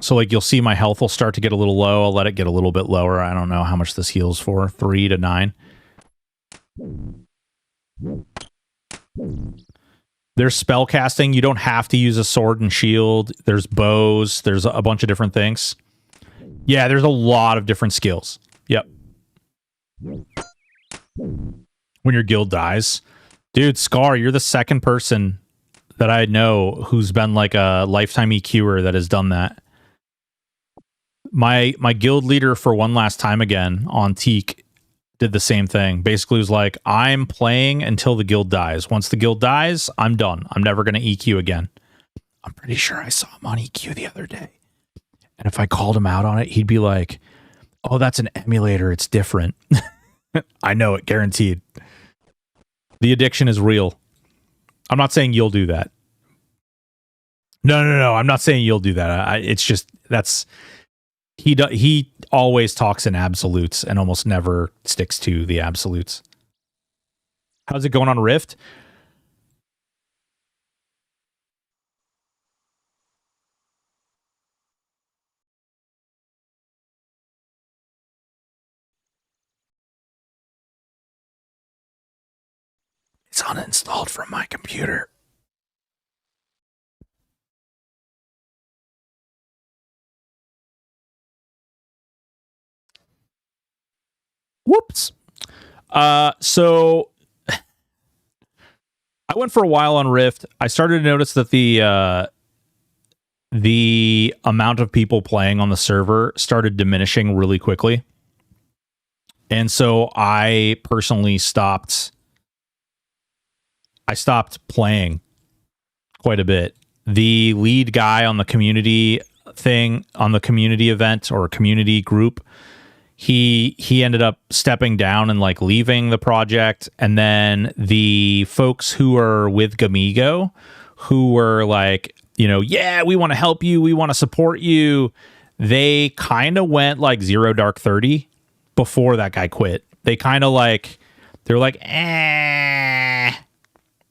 So like you'll see my health will start to get a little low. I'll let it get a little bit lower. I don't know how much this heals for. 3 to 9. There's spell casting. You don't have to use a sword and shield. There's bows. There's a bunch of different things. Yeah, there's a lot of different skills. Yep. When your guild dies. Dude, Scar, you're the second person that I know who's been like a lifetime EQer that has done that. My guild leader for One Last Time Again on Teak did the same thing. Basically was like, I'm playing until the guild dies. Once the guild dies, I'm done. I'm never going to EQ again. I'm pretty sure I saw him on EQ the other day. And if I called him out on it, he'd be like, oh, that's an emulator. It's different. I know it, guaranteed. The addiction is real. I'm not saying you'll do that. No. I'm not saying you'll do that. It's just, that's... He always talks in absolutes and almost never sticks to the absolutes. How's it going on Rift? It's uninstalled from my computer. Whoops. So I went for a while on Rift. I started to notice that the amount of people playing on the server started diminishing really quickly. And so I personally stopped playing quite a bit. The lead guy on the community thing, on the community event or community group, he ended up stepping down and like leaving the project. And then the folks who are with Gamigo, who were like, you know, yeah, we want to help you, we want to support you, they kind of went like Zero Dark 30 before that guy quit. They kind of like, they're like,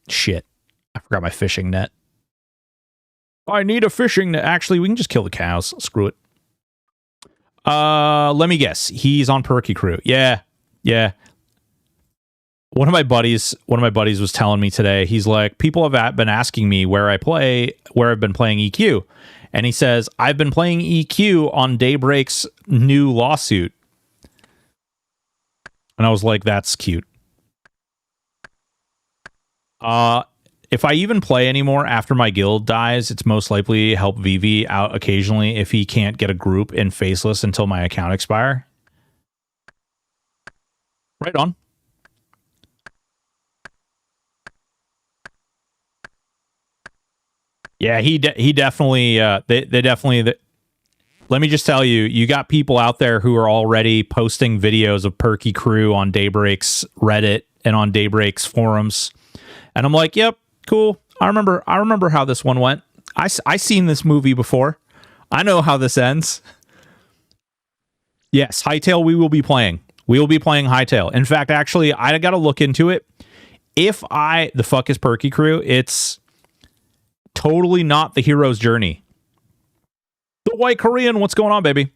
shit, I forgot my fishing net. I need a fishing net. Actually, we can just kill the cows. Screw it. Let me guess. He's on Perky Crew. Yeah. One of my buddies was telling me today, he's like, people have been asking me where I've been playing EQ. And he says, I've been playing EQ on Daybreak's new lawsuit. And I was like, that's cute. if I even play anymore after my guild dies, it's most likely help Vivi out occasionally if he can't get a group in Faceless until my account expire. Right on. Yeah, he definitely, they definitely, let me just tell you, you got people out there who are already posting videos of Perky Crew on Daybreak's Reddit and on Daybreak's forums. And I'm like, yep, cool. I remember how this one went. I seen this movie before. I know how this ends. Yes, Hytale we will be playing. We will be playing Hytale. In fact, actually, I got to look into it. The fuck is Perky Crew? It's totally not the hero's journey. The White Korean, what's going on, baby?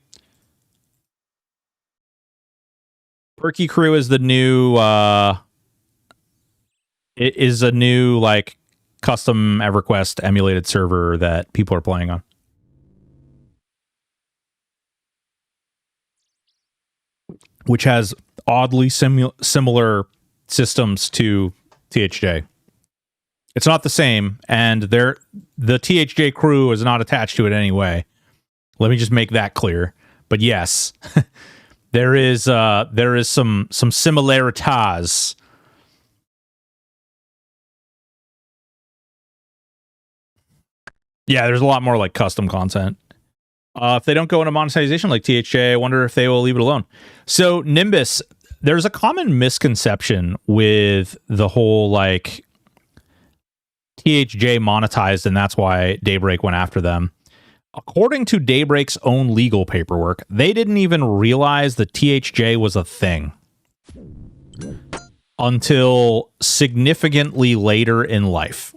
Perky Crew is the new it is a new like custom EverQuest emulated server that people are playing on. Which has oddly similar systems to THJ. It's not the same, and the THJ crew is not attached to it anyway. Let me just make that clear. But yes, there is some similarities. Yeah, there's a lot more like custom content. If they don't go into monetization like THJ, I wonder if they will leave it alone. So Nimbus, there's a common misconception with the whole like THJ monetized, and that's why Daybreak went after them. According to Daybreak's own legal paperwork, they didn't even realize that THJ was a thing until significantly later in life.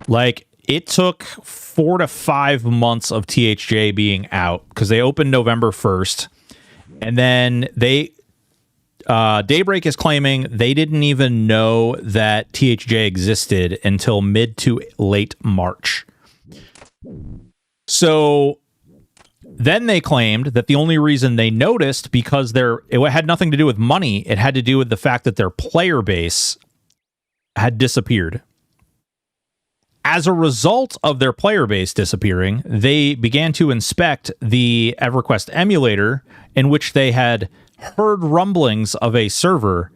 Like, it took 4 to 5 months of THJ being out because they opened November 1st, and then Daybreak is claiming they didn't even know that THJ existed until mid to late March. So then they claimed that the only reason they noticed because it had nothing to do with money, it had to do with the fact that their player base had disappeared. As a result of their player base disappearing, they began to inspect the EverQuest emulator in which they had heard rumblings of a server.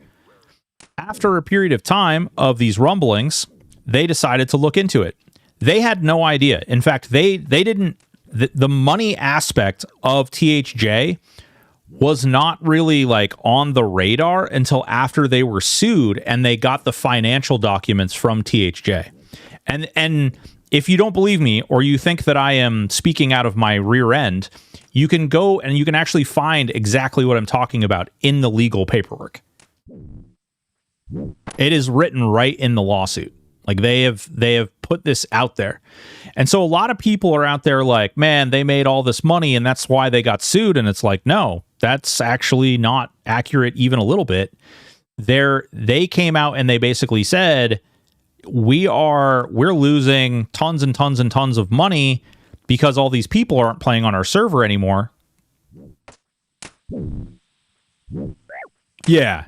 After a period of time of these rumblings, they decided to look into it. They had no idea. In fact, they didn't. The money aspect of THJ was not really like on the radar until after they were sued and they got the financial documents from THJ. And if you don't believe me, or you think that I am speaking out of my rear end, you can go and you can actually find exactly what I'm talking about in the legal paperwork. It is written right in the lawsuit. Like they have put this out there. And so a lot of people are out there like, man, they made all this money and that's why they got sued. And it's like, no, that's actually not accurate even a little bit. They came out and they basically said, we're losing tons and tons and tons of money because all these people aren't playing on our server anymore. Yeah.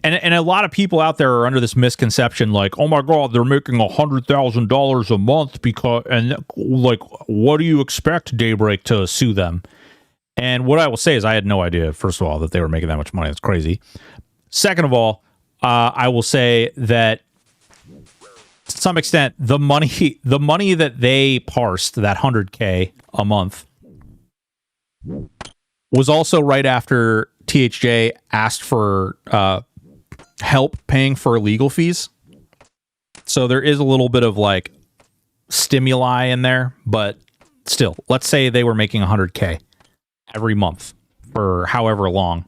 And a lot of people out there are under this misconception, like, oh my God, they're making $100,000 a month because, and like, what do you expect Daybreak to sue them? And what I will say is I had no idea, first of all, that they were making that much money. That's crazy. Second of all, I will say that to some extent, the money that they parsed, that $100K a month, was also right after THJ asked for help paying for legal fees. So there is a little bit of like stimuli in there, but still, let's say they were making $100K every month for however long.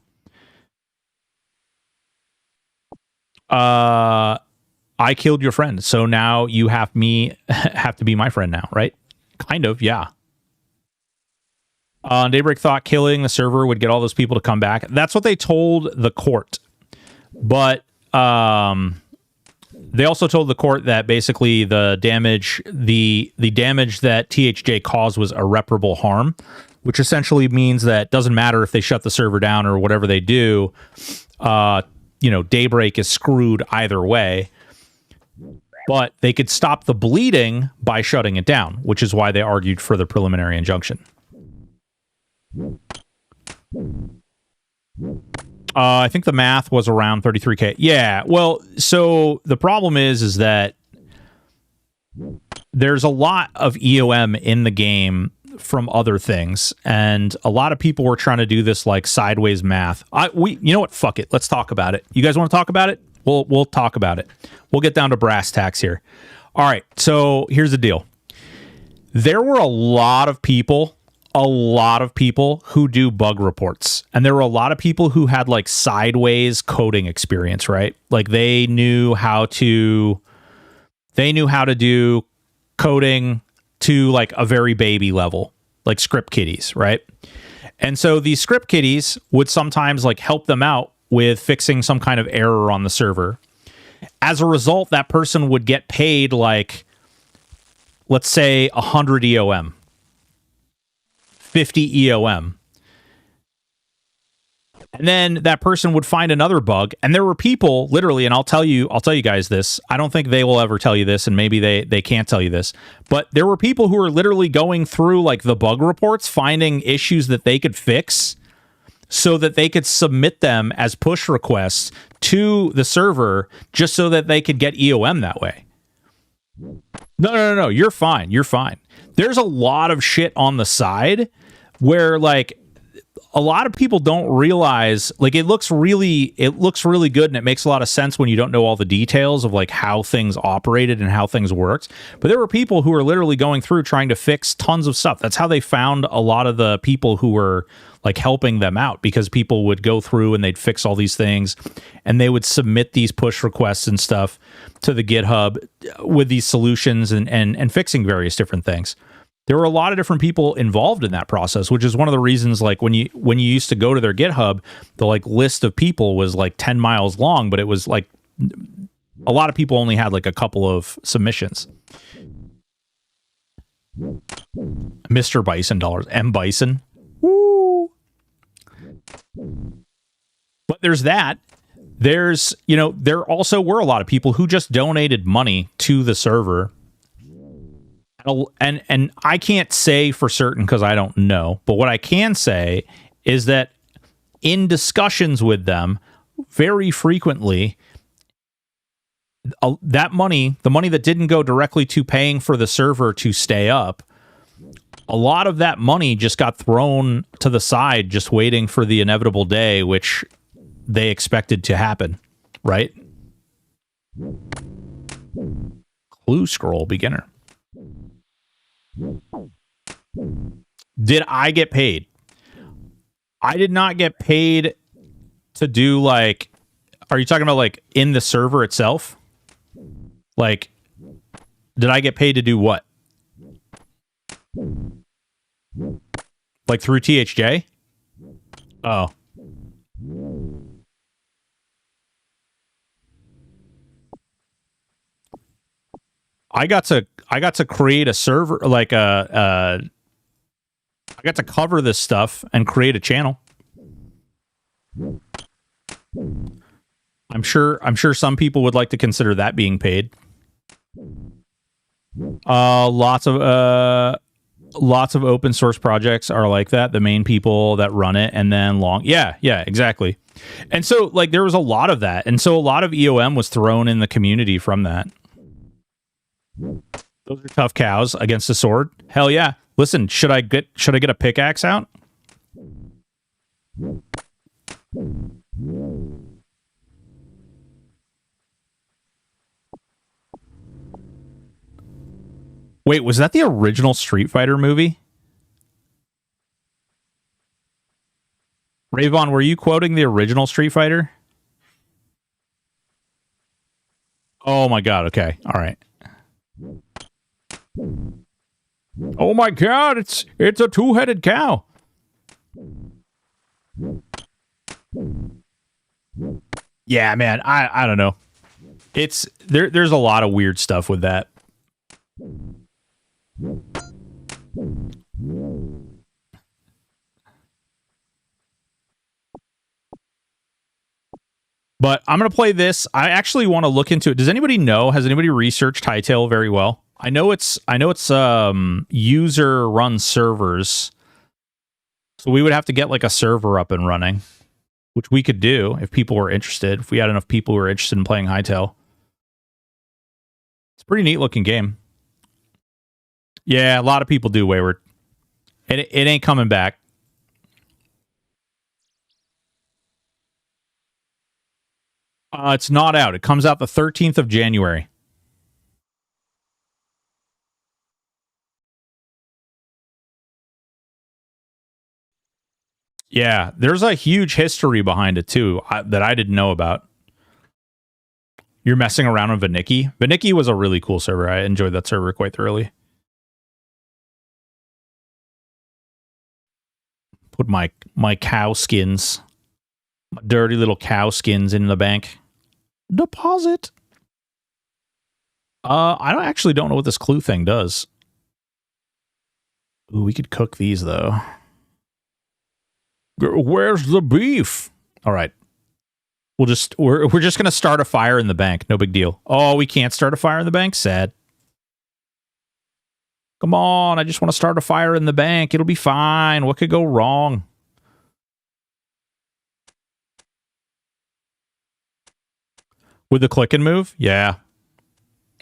I killed your friend, so now you have to be my friend now, right? Kind of, yeah. Daybreak thought killing the server would get all those people to come back. That's what they told the court. But they also told the court that basically the damage that THJ caused was irreparable harm, which essentially means that doesn't matter if they shut the server down or whatever they do. Daybreak is screwed either way. but they could stop the bleeding by shutting it down, which is why they argued for the preliminary injunction. I think the math was around 33K. Yeah, well, so the problem is that there's a lot of EOM in the game from other things, and a lot of people were trying to do this like sideways math. You know what? Fuck it. Let's talk about it. You guys want to talk about it? We'll talk about it. We'll get down to brass tacks here. All right. So here's the deal. There were a lot of people who do bug reports, and there were a lot of people who had like sideways coding experience, right? Like they knew how to do coding to like a very baby level, like script kiddies, right? And so these script kiddies would sometimes like help them out with fixing some kind of error on the server. As a result, that person would get paid like, let's say 100 EOM, 50 EOM. And then that person would find another bug. And there were people literally, and I'll tell you guys this. I don't think they will ever tell you this, and maybe they can't tell you this. But there were people who were literally going through like the bug reports, finding issues that they could fix so that they could submit them as push requests to the server just so that they could get EOM that way. No. You're fine. There's a lot of shit on the side where like a lot of people don't realize, like it looks really good and it makes a lot of sense when you don't know all the details of like how things operated and how things worked. But there were people who were literally going through trying to fix tons of stuff. That's how they found a lot of the people who were like helping them out, because people would go through and they'd fix all these things and they would submit these push requests and stuff to the GitHub with these solutions and fixing various different things. There were a lot of different people involved in that process, which is one of the reasons, like when you used to go to their GitHub, the like list of people was like 10 miles long, but it was like a lot of people only had like a couple of submissions. Mr. Bison dollars, M Bison. Woo! But there's that. There's, there also were a lot of people who just donated money to the server. And I can't say for certain because I don't know, but what I can say is that in discussions with them, very frequently, that money, the money that didn't go directly to paying for the server to stay up, a lot of that money just got thrown to the side, just waiting for the inevitable day, which they expected to happen, right? Clue scroll beginner. Did I get paid? I did not get paid to do like, are you talking about like in the server itself? Like, did I get paid to do what? Like through THJ? Oh. I got to create a server, like I got to cover this stuff and create a channel. I'm sure some people would like to consider that being paid. Lots of open source projects are like that. The main people that run it, and then yeah, exactly. And so like there was a lot of that, and so a lot of EOM was thrown in the community from that. Those are tough cows against a sword. Hell yeah. Listen, should I get a pickaxe out? Wait, was that the original Street Fighter movie? Rayvon, were you quoting the original Street Fighter? Oh my god, okay. All right. Oh my god, it's a two-headed cow. Yeah, man, I don't know. It's there's a lot of weird stuff with that. But I'm going to play this. I actually want to look into it. Does anybody know? Has anybody researched Hightail very well? I know it's user run servers. So we would have to get like a server up and running, which we could do if people were interested. If we had enough people who were interested in playing Hightail. It's a pretty neat looking game. Yeah, a lot of people do Wayward. It ain't coming back. It's not out. It comes out the 13th of January. Yeah, there's a huge history behind it, too, that I didn't know about. You're messing around with Vanicki. Vanicki was a really cool server. I enjoyed that server quite thoroughly. Put my cow skins, my dirty little cow skins in the bank. Deposit. I don't know what this clue thing does. Ooh, we could cook these though. Where's the beef? All right. We're just gonna start a fire in the bank. No big deal. Oh, we can't start a fire in the bank? Sad. Come on, I just want to start a fire in the bank. It'll be fine. What could go wrong? With the click and move? Yeah.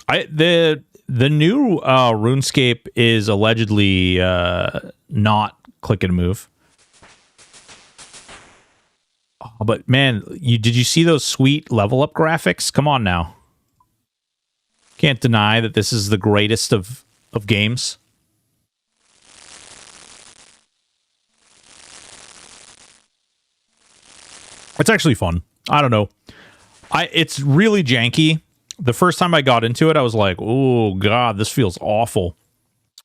The new RuneScape is allegedly not click and move. Oh, but man, did you see those sweet level up graphics? Come on now. Can't deny that this is the greatest of games. It's actually fun. I don't know. It's really janky. The first time I got into it, I was like, "Oh God, this feels awful."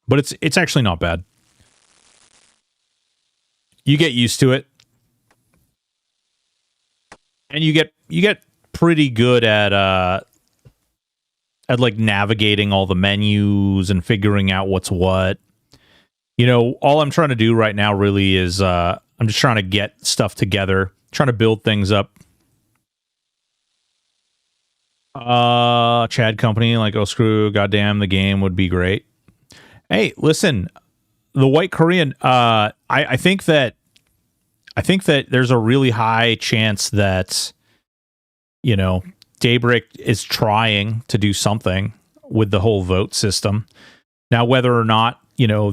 But it's actually not bad. You get used to it, and you get pretty good at like navigating all the menus and figuring out what's what. You know, all I'm trying to do right now really is I'm just trying to get stuff together, trying to build things up. Chad Company, like, oh screw, goddamn, the game would be great. Hey, listen, the White Korean, I think that there's a really high chance that, you know, Daybreak is trying to do something with the whole vote system. Now, whether or not, you know,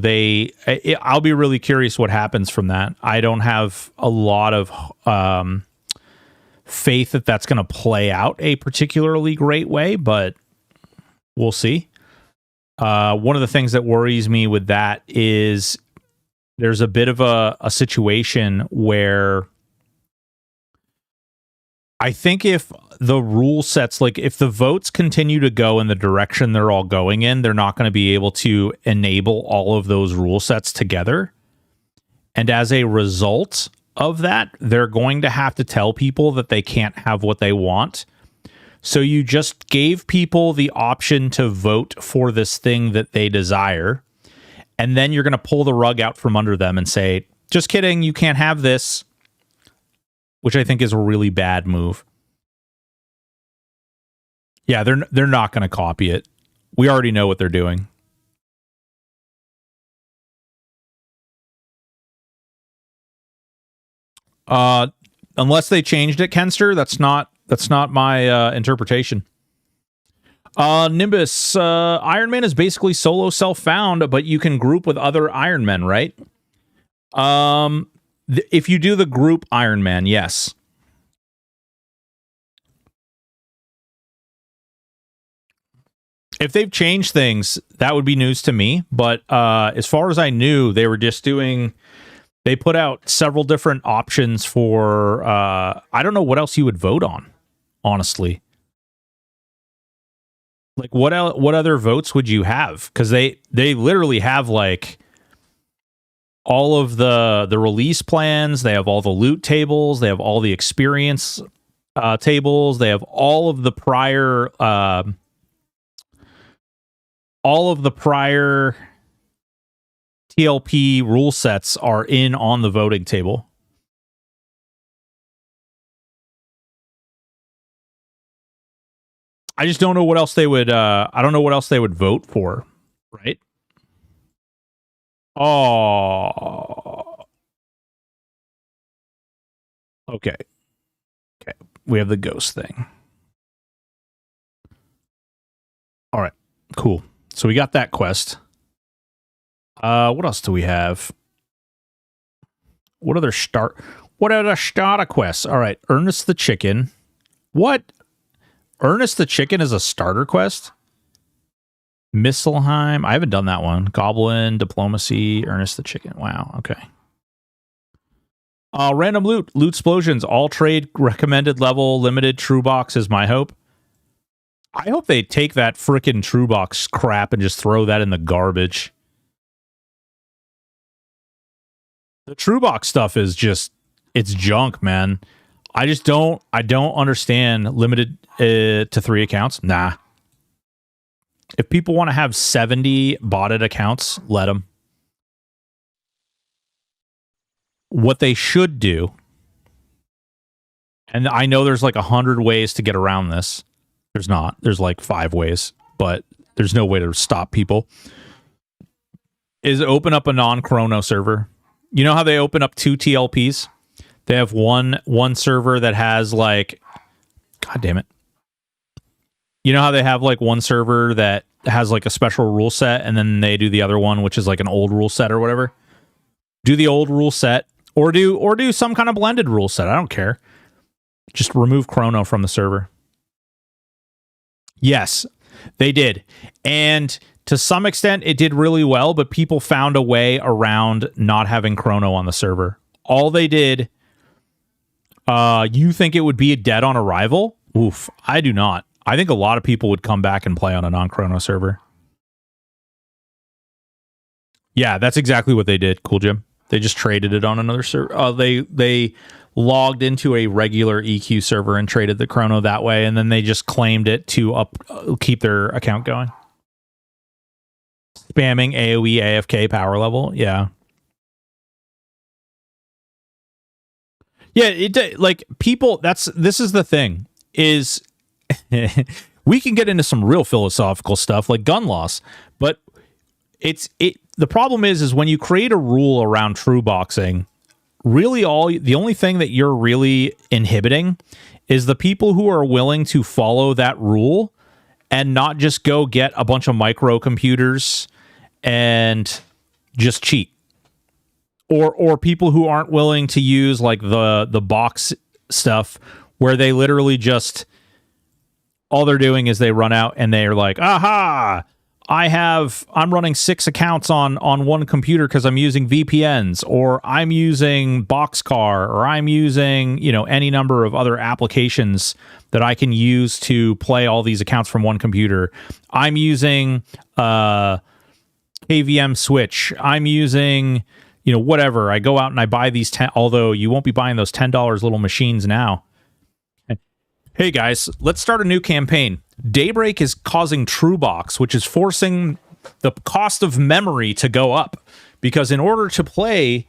I'll be really curious what happens from that. I don't have a lot of faith that that's going to play out a particularly great way, but we'll see. One of the things that worries me with that is there's a bit of a situation where I think if the rule sets, like if the votes continue to go in the direction they're all going in, they're not going to be able to enable all of those rule sets together. And as a result of that, they're going to have to tell people that they can't have what they want. So you just gave people the option to vote for this thing that they desire. And then you're going to pull the rug out from under them and say, just kidding, you can't have this. Which I think is a really bad move. Yeah, they're not going to copy it. We already know what they're doing. Unless they changed it, Kenster, that's not my interpretation. Nimbus, Iron Man is basically solo self-found, but you can group with other Iron Men, right? If you do the group Iron Man, yes. If they've changed things, that would be news to me. But as far as I knew, they were just doing... They put out several different options for... I don't know what else you would vote on, honestly. Like, what other votes would you have? Because they literally have, like... all of the release plans, they have all the loot tables, they have all the experience tables, they have all of the prior TLP rule sets are on the voting table. I just don't know what else they would. I don't know what else they would vote for, right? Oh, okay. Okay, we have the ghost thing. All right, cool. So we got that quest. What else do we have? What other starter quests? All right, Ernest the Chicken. What? Ernest the Chicken is a starter quest? Misselheim. I haven't done that one. Goblin, Diplomacy, Ernest the Chicken. Wow, okay. Random loot. Loot explosions. All trade recommended level. Limited true box is my hope. I hope they take that frickin' true box crap and just throw that in the garbage. The true box stuff is just, it's junk, man. I don't understand limited to 3 accounts. Nah. If people want to have 70 botted accounts, let them. What they should do, and I know there's like 100 ways to get around this. There's not. There's like 5 ways, but there's no way to stop people. Is open up a non-chrono server. You know how they open up 2 TLPs? They have one server that has like, God damn it. You know how they have like one server that has like a special rule set, and then they do the other one, which is like an old rule set or whatever? Do the old rule set, or do some kind of blended rule set. I don't care. Just remove chrono from the server. Yes, they did. And to some extent, it did really well, but people found a way around not having chrono on the server. All they did, you think it would be dead on arrival? Oof, I do not. I think a lot of people would come back and play on a non-chrono server. Yeah, that's exactly what they did, Cool Jim. They just traded it on another server. They logged into a regular EQ server and traded the chrono that way, and then they just claimed it to keep their account going. Spamming AoE AFK power level, yeah. Yeah, like people, this is the thing, is we can get into some real philosophical stuff like gun loss, but the problem is when you create a rule around true boxing, really the only thing that you're really inhibiting is the people who are willing to follow that rule and not just go get a bunch of microcomputers and just cheat. Or people who aren't willing to use like the box stuff where they literally just, all they're doing is they run out and they're like, aha, I'm running 6 accounts on one computer because I'm using VPNs, or I'm using Boxcar, or I'm using, any number of other applications that I can use to play all these accounts from one computer. I'm using KVM Switch. I'm using, whatever. I go out and I buy these although you won't be buying those $10 little machines now. Hey guys, let's start a new campaign. Daybreak is causing TrueBox, which is forcing the cost of memory to go up. Because in order to play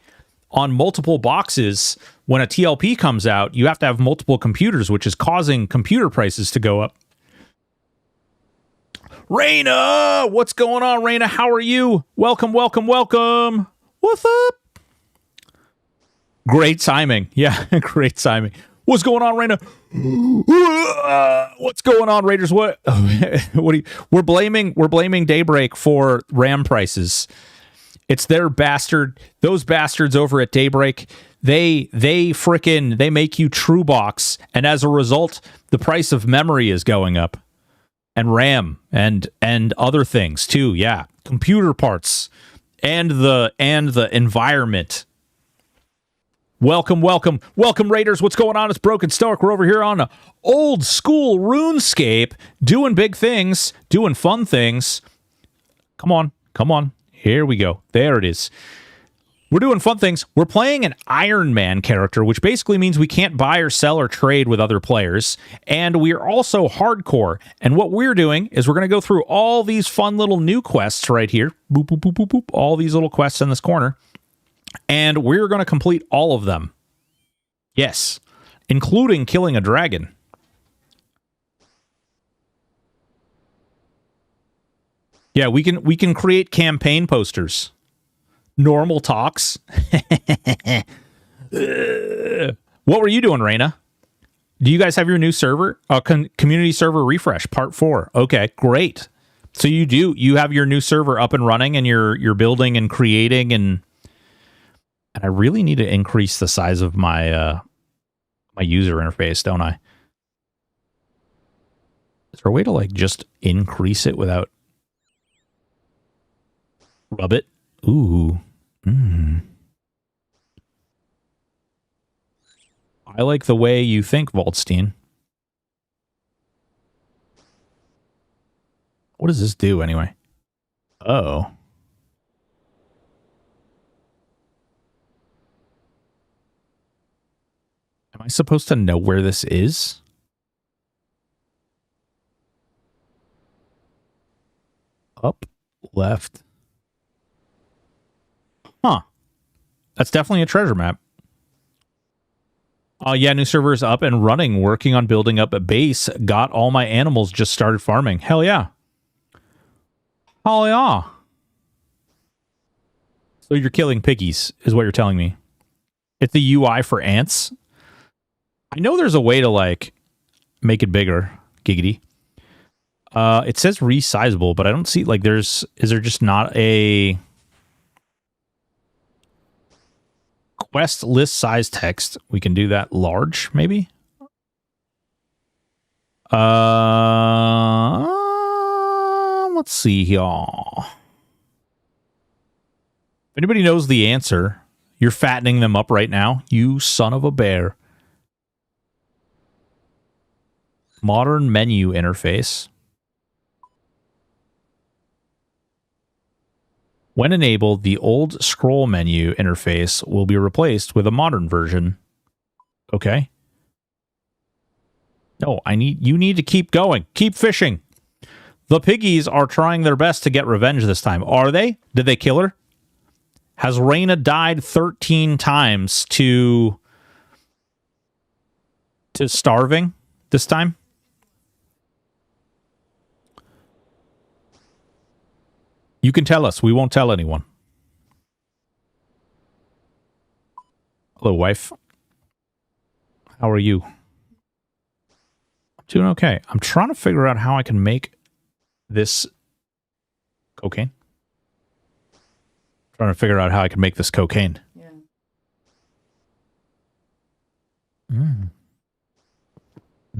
on multiple boxes, when a TLP comes out, you have to have multiple computers, which is causing computer prices to go up. Raina! What's going on, Raina? How are you? Welcome, welcome, welcome. What's up? Great timing. Yeah, great timing. What's going on, Raina? What's going on, Raiders? What we're blaming Daybreak for RAM prices. It's their those bastards over at Daybreak. They make you true box, and as a result, the price of memory is going up. And RAM and other things too. Yeah. Computer parts and the environment. Welcome, Raiders. What's going on? It's Broken Stoic. We're over here on old school RuneScape, doing big things, doing fun things. Come on. Here we go. There it is. We're doing fun things. We're playing an Iron Man character, which basically means we can't buy or sell or trade with other players. And we're also hardcore. And what we're doing is we're going to go through all these fun little new quests right here. Boop, boop, boop, boop, boop. All these little quests in this corner. And we're going to complete all of them. Yes. Including killing a dragon. Yeah, we can create campaign posters. Normal talks. What were you doing, Raina? Do you guys have your new server? Community server refresh, part 4. Okay, great. So you have your new server up and running, and you're building and creating, and I really need to increase the size of my my user interface, don't I? Is there a way to like just increase it without rub it? Ooh. I like the way you think, Waldstein. What does this do anyway? Oh. Am I supposed to know where this is? Up, left. Huh. That's definitely a treasure map. Oh, yeah, new server is up and running, working on building up a base. Got all my animals, just started farming. Hell yeah. Hell yeah. So you're killing piggies, is what you're telling me. It's the UI for ants. I know there's a way to, like, make it bigger. Giggity. It says resizable, but I don't see, like, is there just not a quest list size text? We can do that large, maybe? Let's see here. If anybody knows the answer, you're fattening them up right now. You son of a bear. Modern menu interface. When enabled, the old scroll menu interface will be replaced with a modern version. Okay. No, you need to keep going. Keep fishing. The piggies are trying their best to get revenge this time. Are they? Did they kill her? Has Raina died 13 times to starving this time? You can tell us. We won't tell anyone. Hello, wife. How are you? I'm doing okay. I'm trying to figure out how I can make this cocaine. Trying to figure out how I can make this cocaine. Yeah.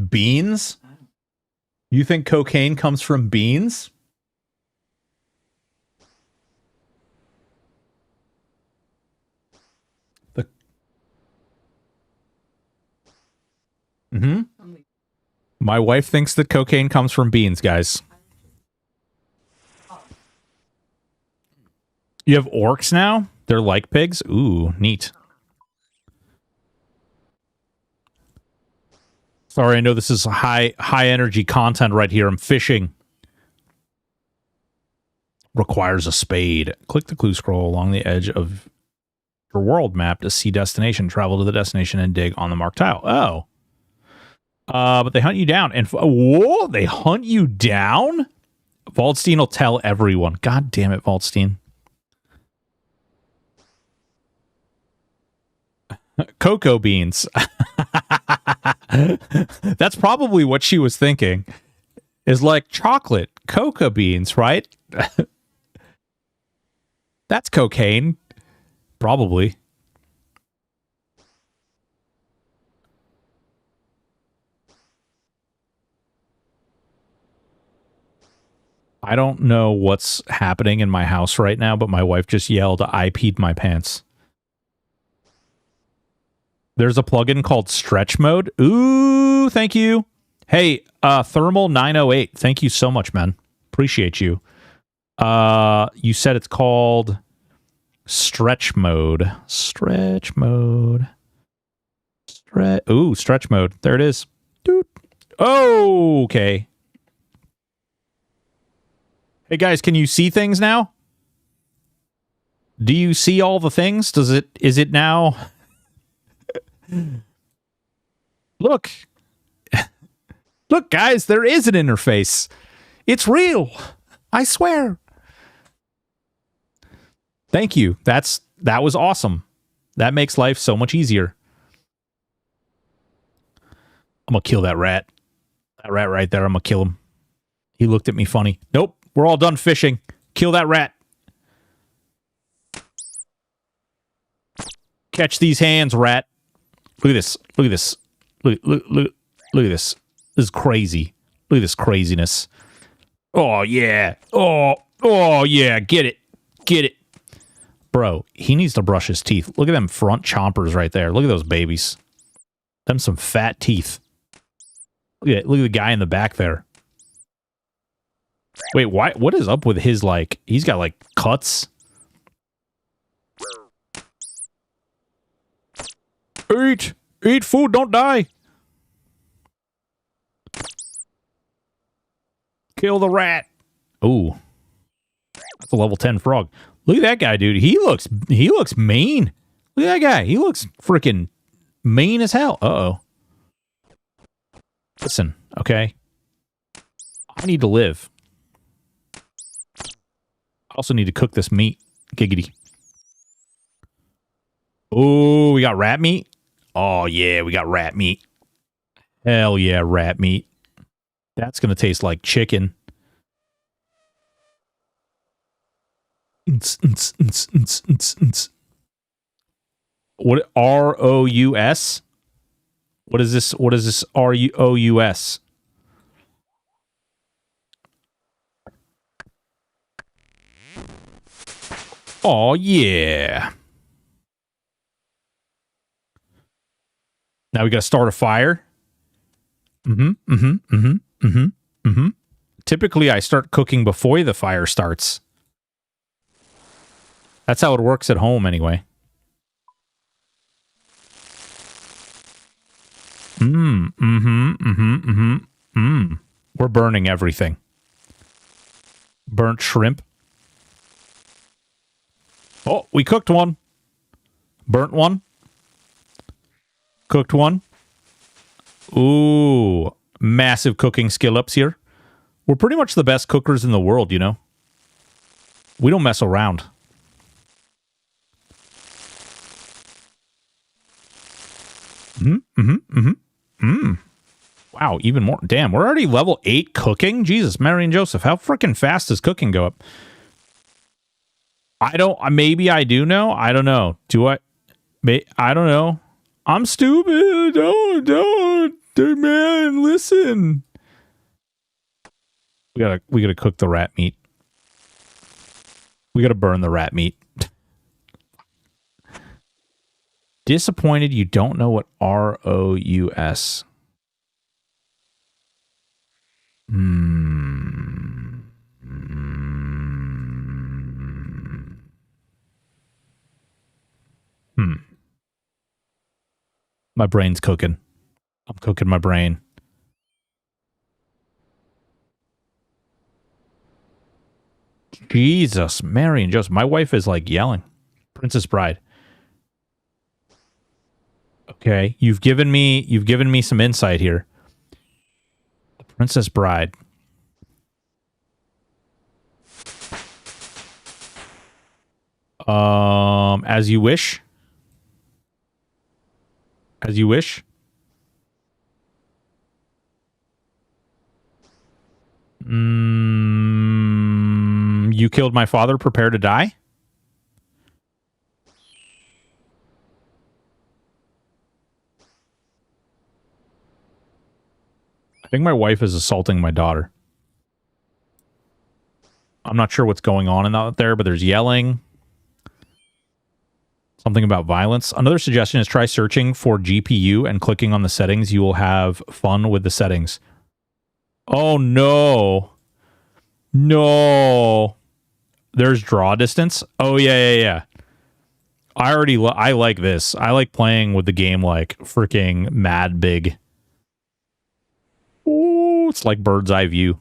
Beans? You think cocaine comes from beans? My wife thinks that cocaine comes from beans, guys. You have orcs now? They're like pigs? Ooh, neat. Sorry, I know this is high energy content right here. I'm fishing. Requires a spade. Click the clue scroll along the edge of your world map to see destination. Travel to the destination and dig on the marked tile. Oh. But they hunt you down. And whoa, they hunt you down? Waldstein will tell everyone. God damn it, Waldstein. Cocoa beans. That's probably what she was thinking. Is like chocolate. Cocoa beans, right? That's cocaine. Probably. I don't know what's happening in my house right now, but my wife just yelled, I peed my pants. There's a plugin called Stretch Mode. Ooh, thank you. Hey, Thermal 908. Thank you so much, man. Appreciate you. You said it's called Stretch Mode. Stretch Mode. Stretch Mode. There it is. Doot. Oh, okay. Hey guys, can you see things now? Do you see all the things? Is it now? Look. Look, guys, there is an interface. It's real. I swear. Thank you. That was awesome. That makes life so much easier. I'm gonna kill that rat. That rat right there, I'm gonna kill him. He looked at me funny. Nope, we're all done fishing. Kill that rat. Catch these hands, rat. Look at this. Look at this. Look at this. This is crazy. Look at this craziness. Oh, yeah. Oh, yeah. Get it. Get it. Bro, he needs to brush his teeth. Look at them front chompers right there. Look at those babies. Them some fat teeth. Look at the guy in the back there. Wait, why? What is up with his, like, he's got, like, cuts? Eat! Eat food, don't die! Kill the rat! Ooh. That's a level 10 frog. Look at that guy, dude. He looks mean. Look at that guy. He looks freaking mean as hell. Uh-oh. Listen, okay? I need to live. I also need to cook this meat. Giggity. Oh, we got rat meat? Oh, yeah, we got rat meat. Hell yeah, rat meat. That's going to taste like chicken. What? R-O-U-S? What is this? What is this R-O-U-S? Oh, yeah. Now we got to start a fire. Typically, I start cooking before the fire starts. That's how it works at home, anyway. We're burning everything. Burnt shrimp. Oh, we cooked one. Burnt one. Cooked one. Ooh, massive cooking skill ups here. We're pretty much the best cookers in the world, you know. We don't mess around. Wow, even more. Damn, we're already level 8 cooking? Jesus, Mary and Joseph, how freaking fast does cooking go up? I don't, maybe I do know. I don't know. Do I? I don't know. I'm stupid. Don't, man, listen. We gotta cook the rat meat. We gotta burn the rat meat. Disappointed you don't know what R-O-U-S. My brain's cooking. I'm cooking my brain. Jesus, Mary and Joseph. My wife is like yelling. Princess Bride. Okay, you've given me some insight here. Princess Bride. As you wish. As you wish. You killed my father. Prepare to die. I think my wife is assaulting my daughter. I'm not sure what's going on out there, but there's yelling. Something about violence. Another suggestion is try searching for GPU and clicking on the settings. You will have fun with the settings. Oh, no. No. There's draw distance. Oh, yeah. I like this. I like playing with the game like freaking mad big. Ooh, it's like bird's eye view.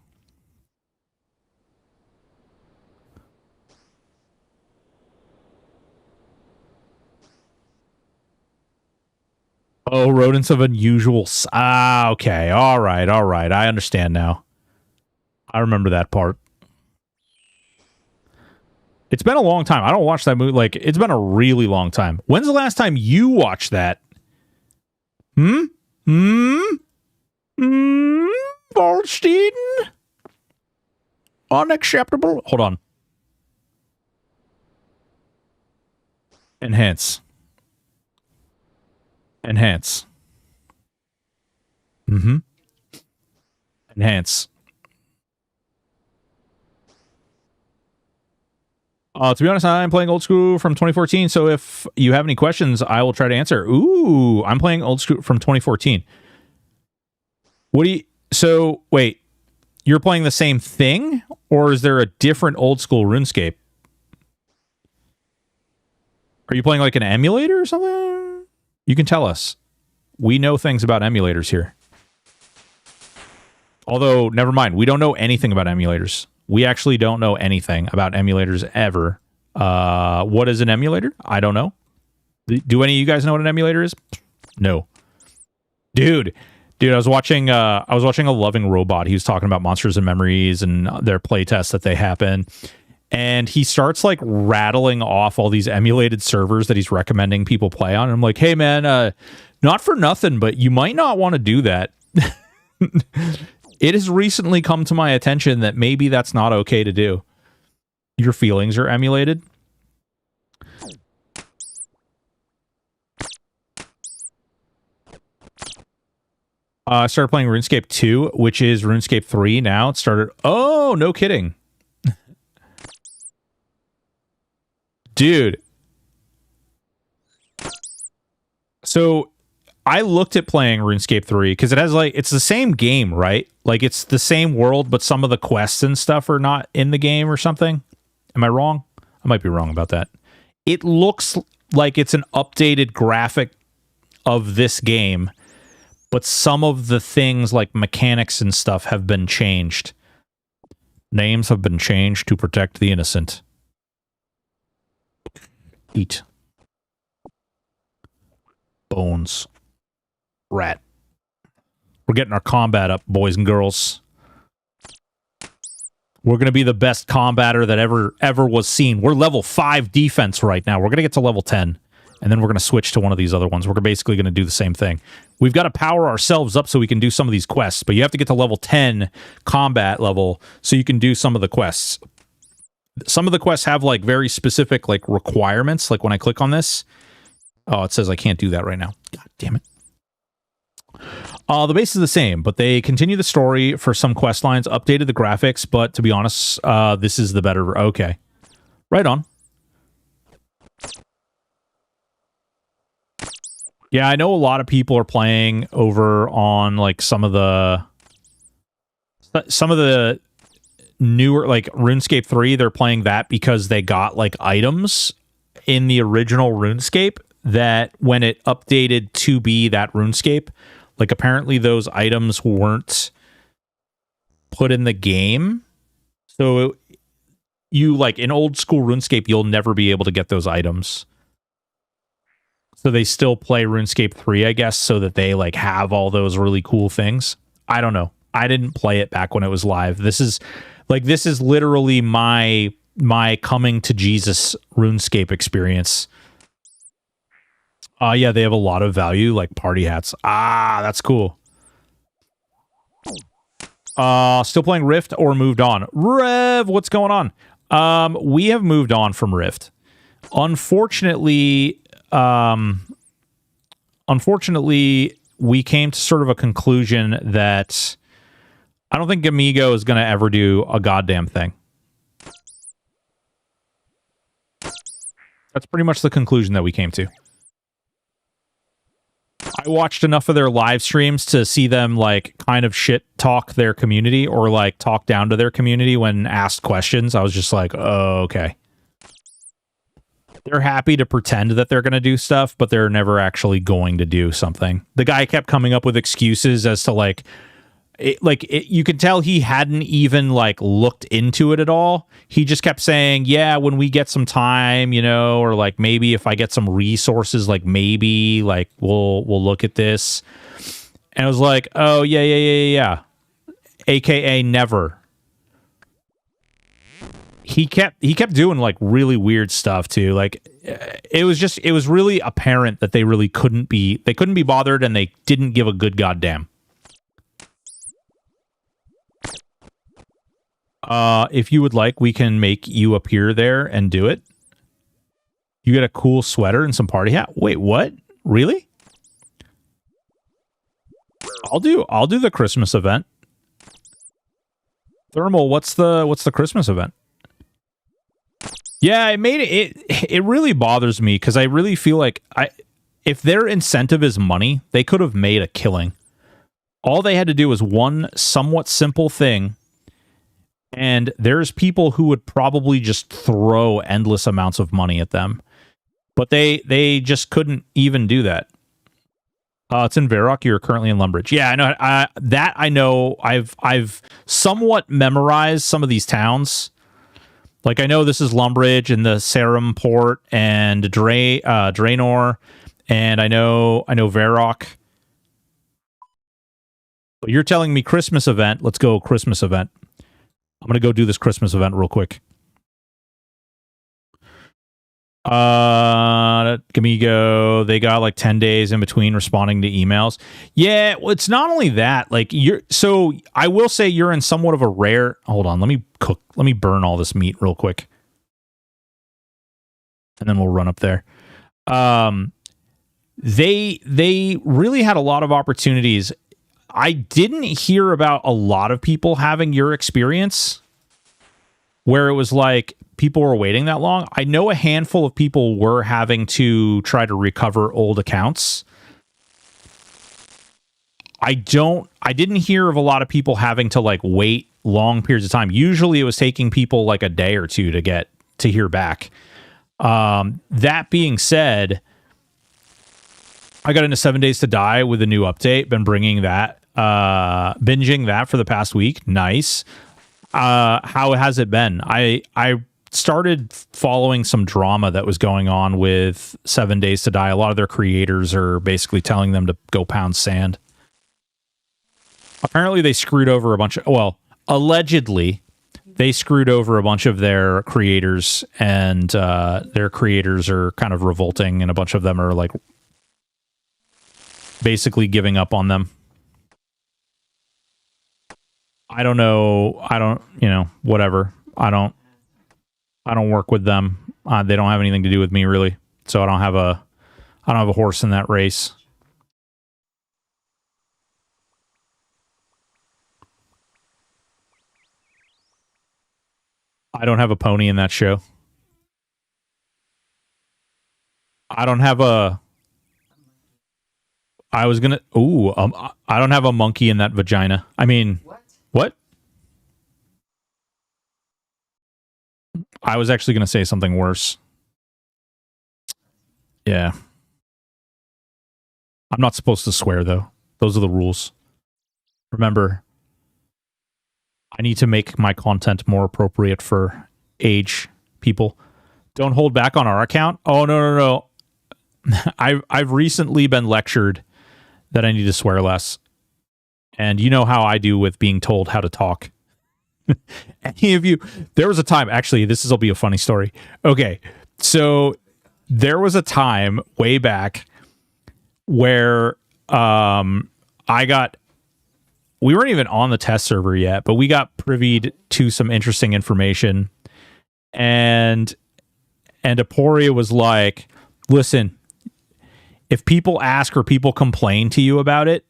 Oh, rodents of unusual... okay. All right. I understand now. I remember that part. It's been a long time. I don't watch that movie. Like, it's been a really long time. When's the last time you watched that? Goldstein? Unacceptable. Hold on. Enhance. Enhance. Enhance. To be honest, I'm playing old school from 2014, so if you have any questions, I will try to answer. Ooh, I'm playing old school from 2014. What do you... So, wait. You're playing the same thing? Or is there a different old school RuneScape? Are you playing like an emulator or something? You can tell us. We know things about emulators here. Although, never mind. We don't know anything about emulators. We actually don't know anything about emulators ever. What is an emulator? I don't know. Do any of you guys know what an emulator is? No. Dude, I was watching a Loving Robot. He was talking about Monsters and Memories and their playtests that they happen. And he starts like rattling off all these emulated servers that he's recommending people play on. And I'm like, hey man, not for nothing, but you might not want to do that. It has recently come to my attention that maybe that's not okay to do. Your feelings are emulated. I started playing RuneScape 2, which is RuneScape 3 now. It started... Oh, no kidding. Dude. So... I looked at playing RuneScape 3 because it has like, it's the same game, right? Like it's the same world, but some of the quests and stuff are not in the game or something. Am I wrong? I might be wrong about that. It looks like it's an updated graphic of this game, but some of the things like mechanics and stuff have been changed. Names have been changed to protect the innocent. Eat. Bones. Rat. We're getting our combat up, boys and girls. We're going to be the best combatter that ever was seen. We're level 5 defense right now. We're going to get to level 10, and then we're going to switch to one of these other ones. We're basically going to do the same thing. We've got to power ourselves up so we can do some of these quests, but you have to get to level 10 combat level so you can do some of the quests. Some of the quests have like very specific like requirements. Like when I click on this, oh, it says I can't do that right now. God damn it. The base is the same, but they continue the story for some quest lines, updated the graphics, but to be honest, this is the better... Okay. Right on. Yeah, I know a lot of people are playing over on, like, some of the newer, like, RuneScape 3, they're playing that because they got, like, items in the original RuneScape that when it updated to be that RuneScape... Like, apparently those items weren't put in the game. So, you, like, in old school RuneScape, you'll never be able to get those items. So, they still play RuneScape 3, I guess, so that they, like, have all those really cool things. I don't know. I didn't play it back when it was live. This is literally my coming to Jesus RuneScape experience. Yeah, they have a lot of value, like party hats. Ah, that's cool. Still playing Rift or moved on? Rev, what's going on? We have moved on from Rift. Unfortunately, we came to sort of a conclusion that I don't think Amigo is going to ever do a goddamn thing. That's pretty much the conclusion that we came to. I watched enough of their live streams to see them, like, kind of shit talk their community or, like, talk down to their community when asked questions. I was just like, oh, okay. They're happy to pretend that they're going to do stuff, but they're never actually going to do something. The guy kept coming up with excuses as to, like, you could tell he hadn't even, like, looked into it at all. He just kept saying, yeah, when we get some time, you know, or, like, maybe if I get some resources, like, maybe, like, we'll look at this. And I was like, oh, yeah. AKA never. he kept doing like really weird stuff too. Like it was really apparent that they really couldn't be bothered, and they didn't give a good goddamn. If you would like, we can make you appear there and do it. You get a cool sweater and some party hat. Wait, what? Really? I'll do the Christmas event. Thermal, what's the Christmas event? Yeah, it really bothers me because I really feel like if their incentive is money, they could have made a killing. All they had to do was one somewhat simple thing, and there's people who would probably just throw endless amounts of money at them. But they just couldn't even do that. It's in Varrock. You're currently in Lumbridge. Yeah, I know. I know. I've somewhat memorized some of these towns. Like I know this is Lumbridge and the Sarum Port and Draenor, and I know Varrock. But you're telling me Christmas event. Let's go Christmas event. I'm gonna go do this Christmas event real quick. Gamigo, they got like 10 days in between responding to emails. Yeah, well, it's not only that, like so I will say you're in somewhat of a rare, hold on, let me burn all this meat real quick. And then we'll run up there. They really had a lot of opportunities. I didn't hear about a lot of people having your experience where it was like people were waiting that long. I know a handful of people were having to try to recover old accounts. I didn't hear of a lot of people having to like wait long periods of time. Usually it was taking people like a day or two to hear back. That being said, I got into 7 Days to Die with a new update. Been bringing that, binging that for the past week. Nice. How has it been? I started following some drama that was going on with 7 Days to Die. A lot of their creators are basically telling them to go pound sand. Apparently they screwed over a bunch of, well, allegedly they screwed over a bunch of their creators, and their creators are kind of revolting, and a bunch of them are like basically giving up on them. I don't know. Whatever. I don't work with them. They don't have anything to do with me, really. So I don't have a horse in that race. I don't have a pony in that show. I don't have a... I was gonna... Ooh, I don't have a monkey in that vagina. I mean... What? I was actually going to say something worse. Yeah. I'm not supposed to swear, though. Those are the rules. Remember, I need to make my content more appropriate for age people. Don't hold back on our account. Oh, no. I've recently been lectured that I need to swear less. And you know how I do with being told how to talk. Any of you, there was a time, actually, will be a funny story. Okay, so there was a time way back where we weren't even on the test server yet, but we got privied to some interesting information. And Aporia was like, listen, if people ask or people complain to you about it,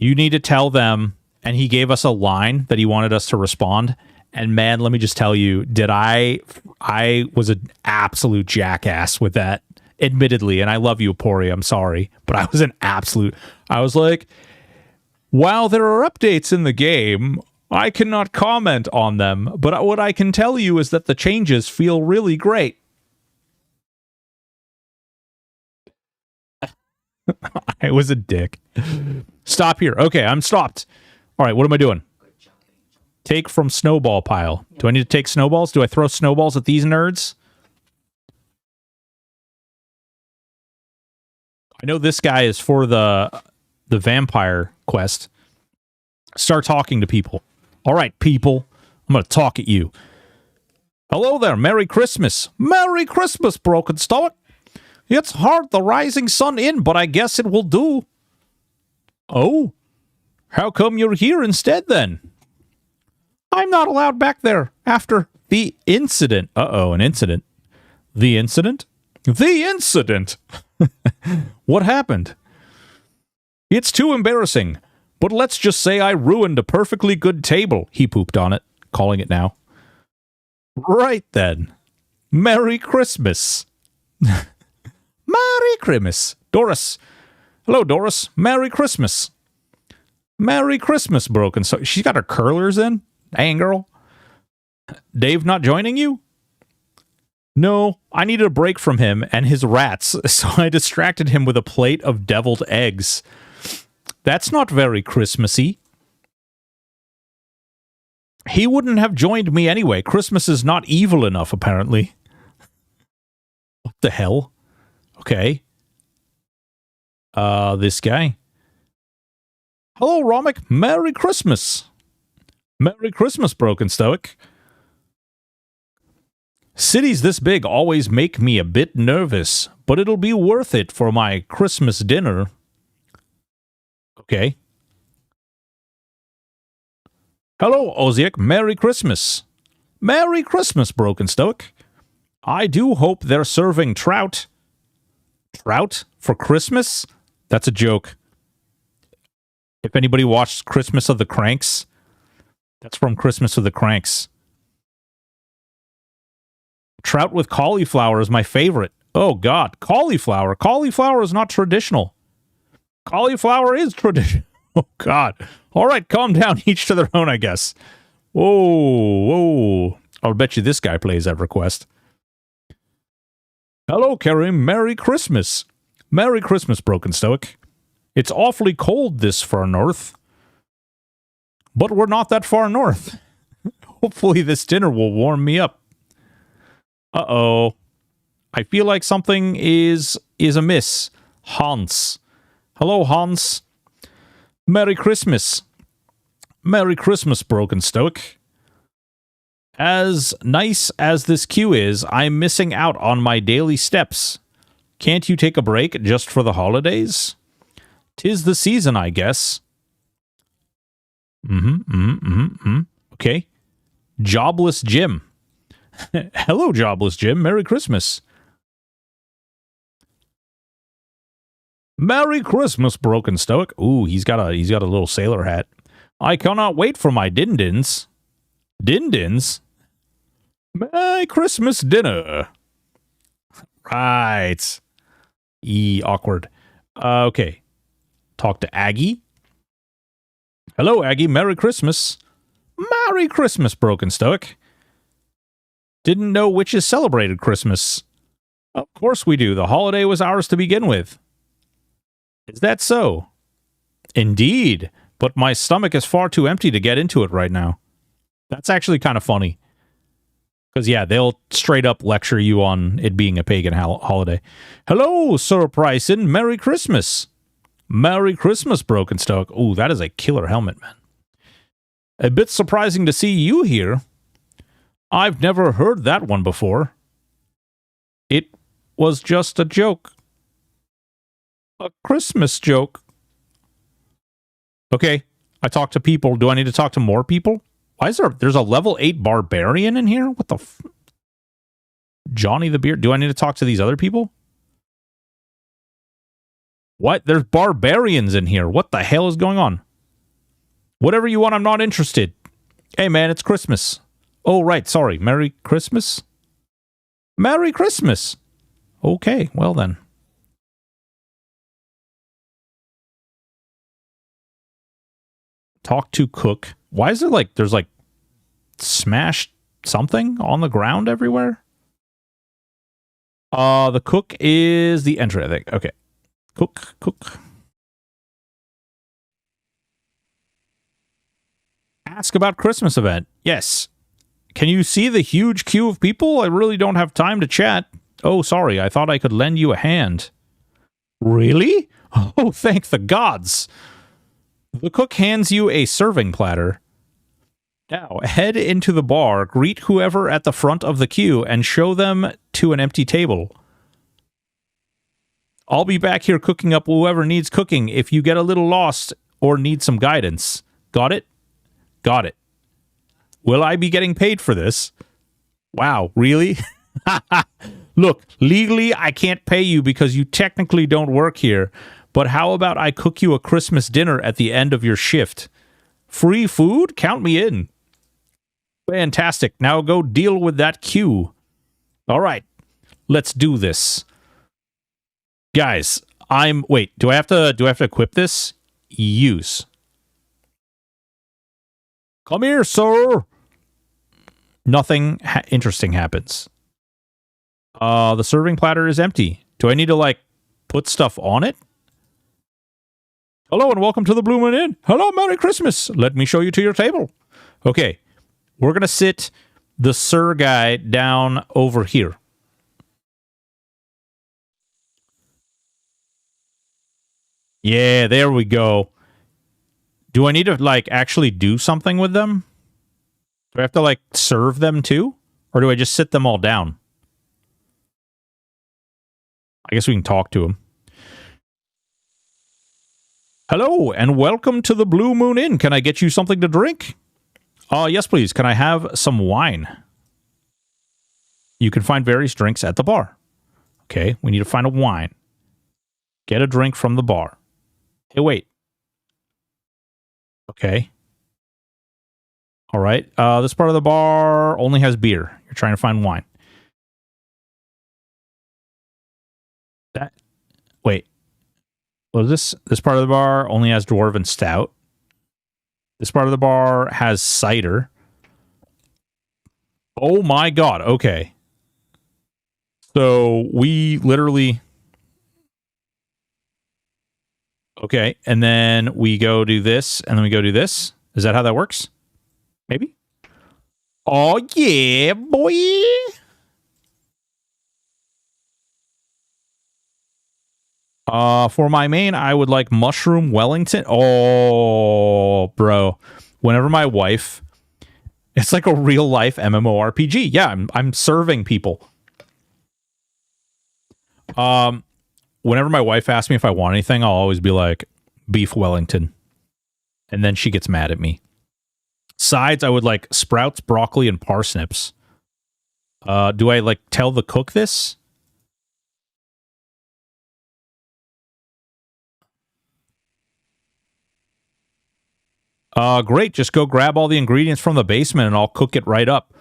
you need to tell them. And he gave us a line that he wanted us to respond. And man, let me just tell you, I was an absolute jackass with that, admittedly. And I love you, Aporia. I'm sorry. But I was like, while there are updates in the game, I cannot comment on them. But what I can tell you is that the changes feel really great. I was a dick. Stop here. Okay, I'm stopped. All right, what am I doing? Take from snowball pile. Do I need to take snowballs? Do I throw snowballs at these nerds? I know this guy is for the vampire quest. Start talking to people. All right, people. I'm going to talk at you. Hello there, Merry Christmas. Merry Christmas, Broken Stoic. It's hard the rising sun in, but I guess it will do. Oh, how come you're here instead then? I'm not allowed back there after the incident. Uh-oh, an incident. The incident? The incident! What happened? It's too embarrassing, but let's just say I ruined a perfectly good table. He pooped on it, calling it now. Right then. Merry Christmas. Merry Christmas. Doris. Hello, Doris. Merry Christmas. Merry Christmas, Broken. So she's got her curlers in? Dang, girl. Dave not joining you? No, I needed a break from him and his rats, so I distracted him with a plate of deviled eggs. That's not very Christmassy. He wouldn't have joined me anyway. Christmas is not evil enough, apparently. What the hell? Okay. This guy. Hello, Romic. Merry Christmas. Merry Christmas, Broken Stoic. Cities this big always make me a bit nervous, but it'll be worth it for my Christmas dinner. Okay. Hello, Oziak. Merry Christmas. Merry Christmas, Broken Stoic. I do hope they're serving trout. Trout for Christmas? That's a joke. If anybody watched Christmas of the Cranks, that's from Christmas of the Cranks. Trout with cauliflower is my favorite. Oh, God. Cauliflower. Cauliflower is not traditional. Cauliflower is traditional. Oh, God. All right, calm down. Each to their own, I guess. Whoa, whoa. I'll bet you this guy plays EverQuest. Hello, Karim. Merry Christmas. Merry Christmas, Broken Stoic. It's awfully cold this far north. But we're not that far north. Hopefully this dinner will warm me up. Uh-oh. I feel like something is amiss. Hans. Hello, Hans. Merry Christmas. Merry Christmas, Broken Stoic. As nice as this queue is, I'm missing out on my daily steps. Can't you take a break just for the holidays? 'Tis the season, I guess. Okay. Jobless Jim. Hello, Jobless Jim. Merry Christmas. Merry Christmas, Broken Stoic. Ooh, he's got a little sailor hat. I cannot wait for my din-dins. Din-dins? My Christmas dinner. Right. Awkward. Okay. Talk to Aggie. Hello, Aggie. Merry Christmas. Merry Christmas, Broken Stoic. Didn't know witches celebrated Christmas. Of course we do. The holiday was ours to begin with. Is that so? Indeed. But my stomach is far too empty to get into it right now. That's actually kind of funny. Because, yeah, they'll straight up lecture you on it being a pagan holiday. Hello, Sir Bryson. Merry Christmas. Merry Christmas, Broken Stoic. Ooh, that is a killer helmet, man. A bit surprising to see you here. I've never heard that one before. It was just a joke. A Christmas joke. Okay, I talked to people. Do I need to talk to more people? Why is there's a level 8 barbarian in here? What the Johnny the Beard. Do I need to talk to these other people? What? There's barbarians in here. What the hell is going on? Whatever you want, I'm not interested. Hey, man, it's Christmas. Oh, right, sorry. Merry Christmas? Merry Christmas! Okay, well then. Talk to cook. Why is there there's smashed something on the ground everywhere? The cook is the entry, I think. Okay. Cook. Ask about Christmas event. Yes. Can you see the huge queue of people? I really don't have time to chat. Oh, sorry. I thought I could lend you a hand. Really? Oh, thank the gods. The cook hands you a serving platter. Now, head into the bar, greet whoever at the front of the queue, and show them to an empty table. I'll be back here cooking up whoever needs cooking if you get a little lost or need some guidance. Got it? Got it. Will I be getting paid for this? Wow, really? Look, legally, I can't pay you because you technically don't work here, but how about I cook you a Christmas dinner at the end of your shift? Free food? Count me in. Fantastic. Now go deal with that queue. All right, let's do this. Guys, wait, do I have to equip this? Use. Come here, sir. Nothing interesting happens. The serving platter is empty. Do I need to, like, put stuff on it? Hello and welcome to the Blue Moon Inn. Hello, Merry Christmas. Let me show you to your table. Okay, we're going to sit the sir guy down over here. Yeah, there we go. Do I need to, like, actually do something with them? Do I have to, like, serve them too? Or do I just sit them all down? I guess we can talk to them. Hello, and welcome to the Blue Moon Inn. Can I get you something to drink? Yes, please. Can I have some wine? You can find various drinks at the bar. Okay, we need to find a wine. Get a drink from the bar. Hey, wait. Okay. All right. This part of the bar only has beer. You're trying to find wine. Wait. What is this? This part of the bar only has Dwarven Stout. This part of the bar has cider. Oh my god. Okay. So we literally... Okay, and then we go do this, and then we go do this. Is that how that works? Maybe? Oh, yeah, boy! For my main, I would like Mushroom Wellington. Oh, bro. Whenever my wife... It's like a real-life MMORPG. Yeah, I'm serving people. Whenever my wife asks me if I want anything, I'll always be like, beef Wellington. And then she gets mad at me. Sides, I would like sprouts, broccoli, and parsnips. Do I, like, tell the cook this? Great. Just go grab all the ingredients from the basement and I'll cook it right up.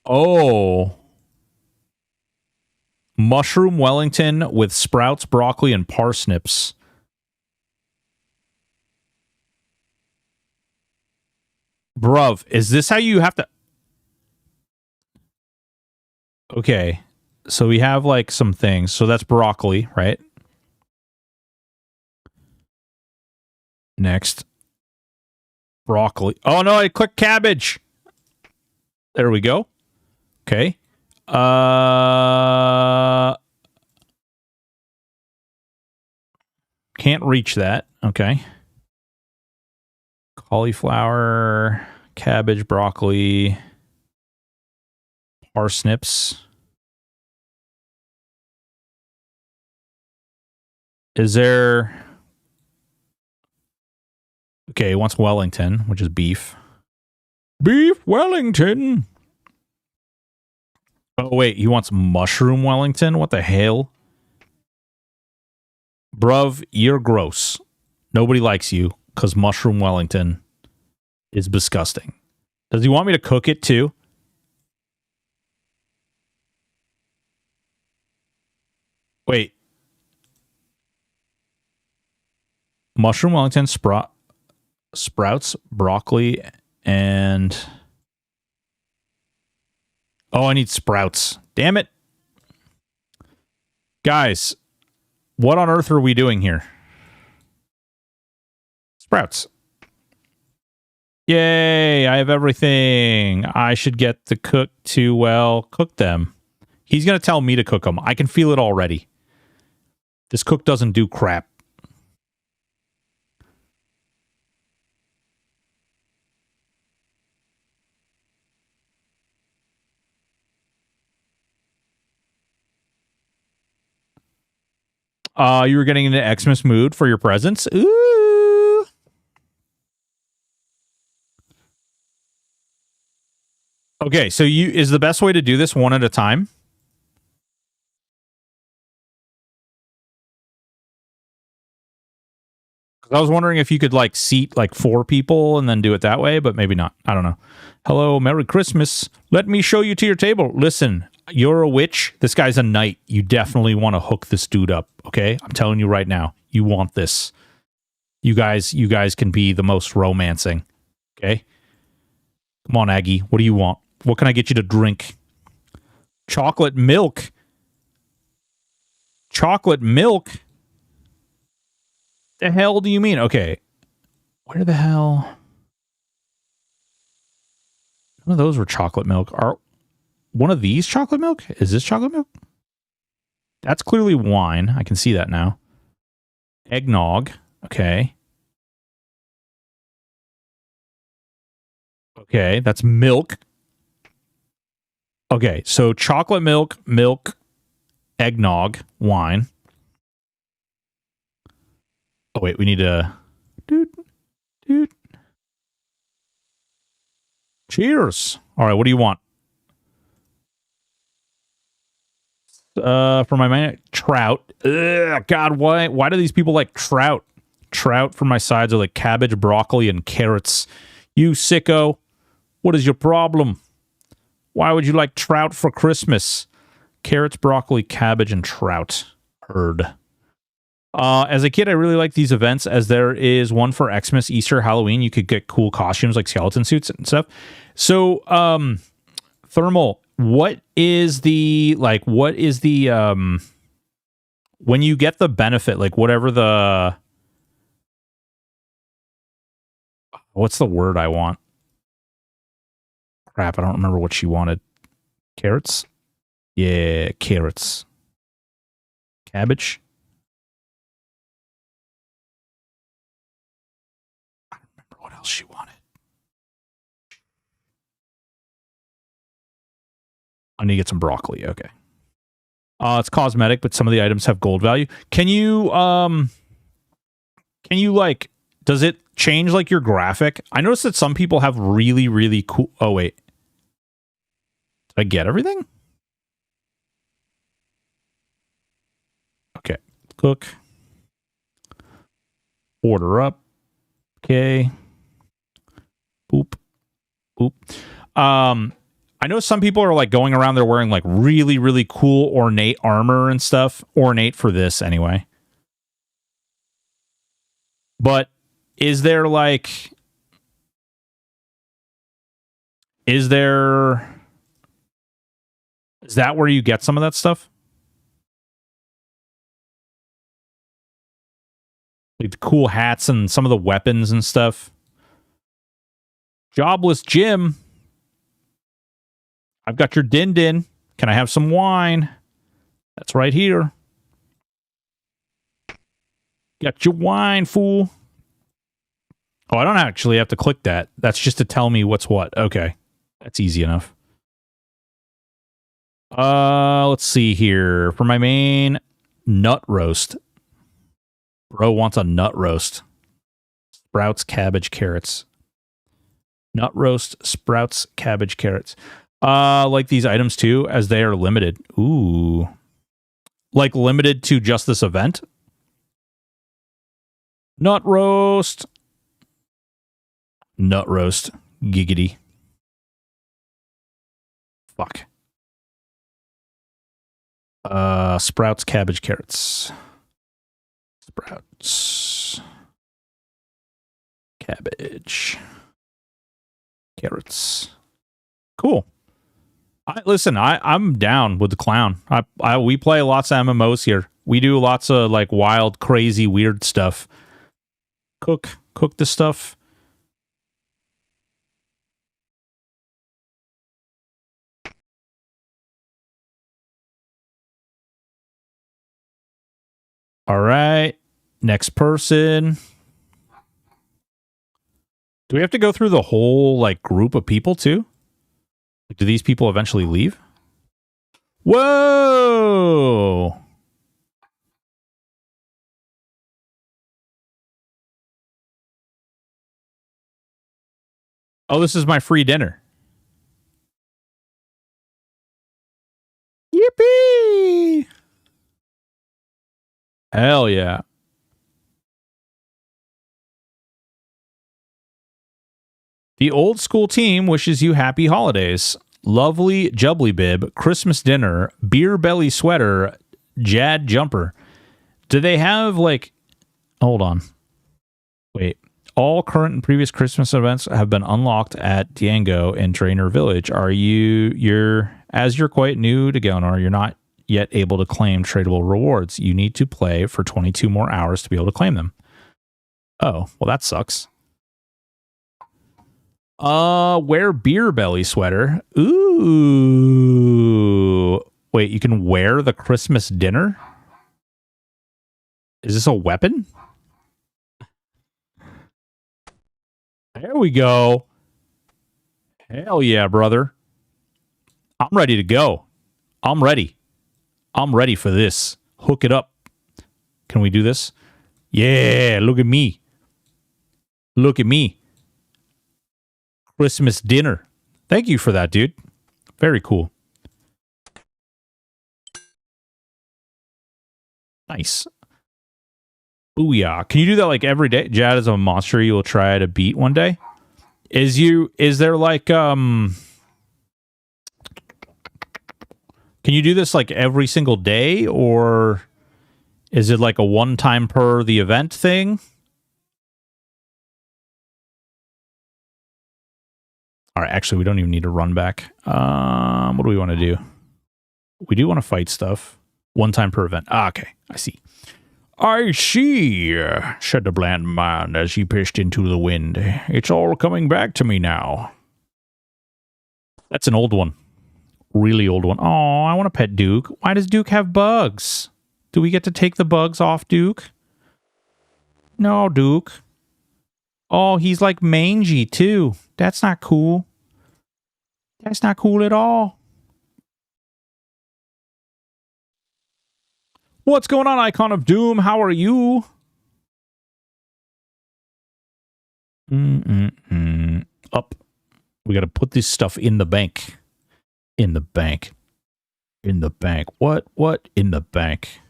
Oh. Mushroom Wellington with sprouts, broccoli, and parsnips. Bruv, is this how you have to... Okay. So we have, like, some things. So that's broccoli, right? Next. Broccoli. Oh, no, I clicked cabbage. There we go. Okay. Can't reach that. Okay. Cauliflower, cabbage, broccoli, parsnips. Is there... Okay, he wants Wellington, which is beef. Beef Wellington! Oh, wait, he wants Mushroom Wellington? What the hell? Bruv, you're gross. Nobody likes you, because Mushroom Wellington is disgusting. Does he want me to cook it, too? Wait. Mushroom Wellington, sprouts, broccoli, and... Oh, I need sprouts. Damn it. Guys, what on earth are we doing here? Sprouts. Yay, I have everything. I should get the cook to, well, cook them. He's going to tell me to cook them. I can feel it already. This cook doesn't do crap. You were getting into Xmas mood for your presents. Ooh. Okay, so is the best way to do this one at a time? I was wondering if you could like seat like 4 people and then do it that way, but maybe not. I don't know. Hello, Merry Christmas. Let me show you to your table. Listen, you're a witch. This guy's a knight. You definitely want to hook this dude up, okay? I'm telling you right now. You want this. You guys can be the most romancing, okay? Come on, Aggie. What do you want? What can I get you to drink? Chocolate milk. Chocolate milk? The hell do you mean? Okay. Where the hell? None of those were chocolate milk. Are one of these chocolate milk? Is this chocolate milk? That's clearly wine. I can see that now. Eggnog. Okay. Okay, that's milk. Okay, so chocolate milk, eggnog, wine. Oh, wait, we need to... Dude. Cheers. All right, what do you want? For my man, trout. Ugh, God, why do these people like trout? Trout for my sides are like cabbage, broccoli, and carrots. You sicko. What is your problem? Why would you like trout for Christmas? Carrots, broccoli, cabbage, and trout. Heard. As a kid, I really liked these events, as there is one for Xmas, Easter, Halloween. You could get cool costumes like skeleton suits and stuff. So, Thermal, what is the when you get the benefit, like whatever the, what's the word I want? Crap, I don't remember what she wanted. Carrots? Yeah, carrots. Cabbage? I don't remember what else she wanted. I need to get some broccoli. Okay. It's cosmetic, but some of the items have gold value. Can you like, does it change like your graphic? I noticed that some people have really, really cool. Oh, wait. Did I get everything? Okay. Cook. Order up. Okay. Boop. Boop. I know some people are like going around there wearing like really, really cool ornate armor and stuff. Ornate for this anyway. But is there like... Is that where you get some of that stuff? Like the cool hats and some of the weapons and stuff. Jobless Jim. I've got your din-din. Can I have some wine? That's right here. Got your wine, fool. Oh, I don't actually have to click that. That's just to tell me what's what. Okay. That's easy enough. Let's see here. For my main, nut roast. Bro wants a nut roast. Sprouts, cabbage, carrots. Nut roast, sprouts, cabbage, carrots. Like these items too, as they are limited. Ooh. Like limited to just this event? Nut roast. Nut roast. Giggity. Fuck. Sprouts, cabbage, carrots. Sprouts. Cabbage. Carrots. Cool. I'm down with the clown. We play lots of MMOs here. We do lots of like wild, crazy, weird stuff. Cook the stuff. All right. Next person. Do we have to go through the whole like group of people too? Like, do these people eventually leave? Whoa! Oh, this is my free dinner. Yippee! Hell yeah. The old school team wishes you happy holidays. Lovely jubbly bib, Christmas dinner, beer belly sweater, Jad jumper. Do they have like... Hold on. Wait. All current and previous Christmas events have been unlocked at Diango and Drainer Village. As you're quite new to Gelnor, you're not yet able to claim tradable rewards. You need to play for 22 more hours to be able to claim them. Oh, well that sucks. Wear beer belly sweater. Ooh. Wait, you can wear the Christmas dinner? Is this a weapon? There we go. Hell yeah, brother. I'm ready to go. I'm ready. I'm ready for this. Hook it up. Can we do this? Yeah, look at me. Look at me. Christmas dinner. Thank you for that, dude. Very cool. Nice. Booyah. Can you do that like every day? Jad is a monster you will try to beat one day. Is there like can you do this like every single day, or is it like a one time per the event thing? All right, actually we don't even need to run back. What do we want to do? We do want to fight stuff. One time per event. Ah, okay. I see. I see, said the bland man as he pitched into the wind. It's all coming back to me now. That's an old one. Really old one. Oh, I want to pet Duke. Why does Duke have bugs? Do we get to take the bugs off Duke? No, Duke. Oh, he's like mangy too. That's not cool. That's not cool at all. What's going on, Icon of Doom? How are you? Up. We got to put this stuff in the bank. In the bank. In the bank. What? In the bank.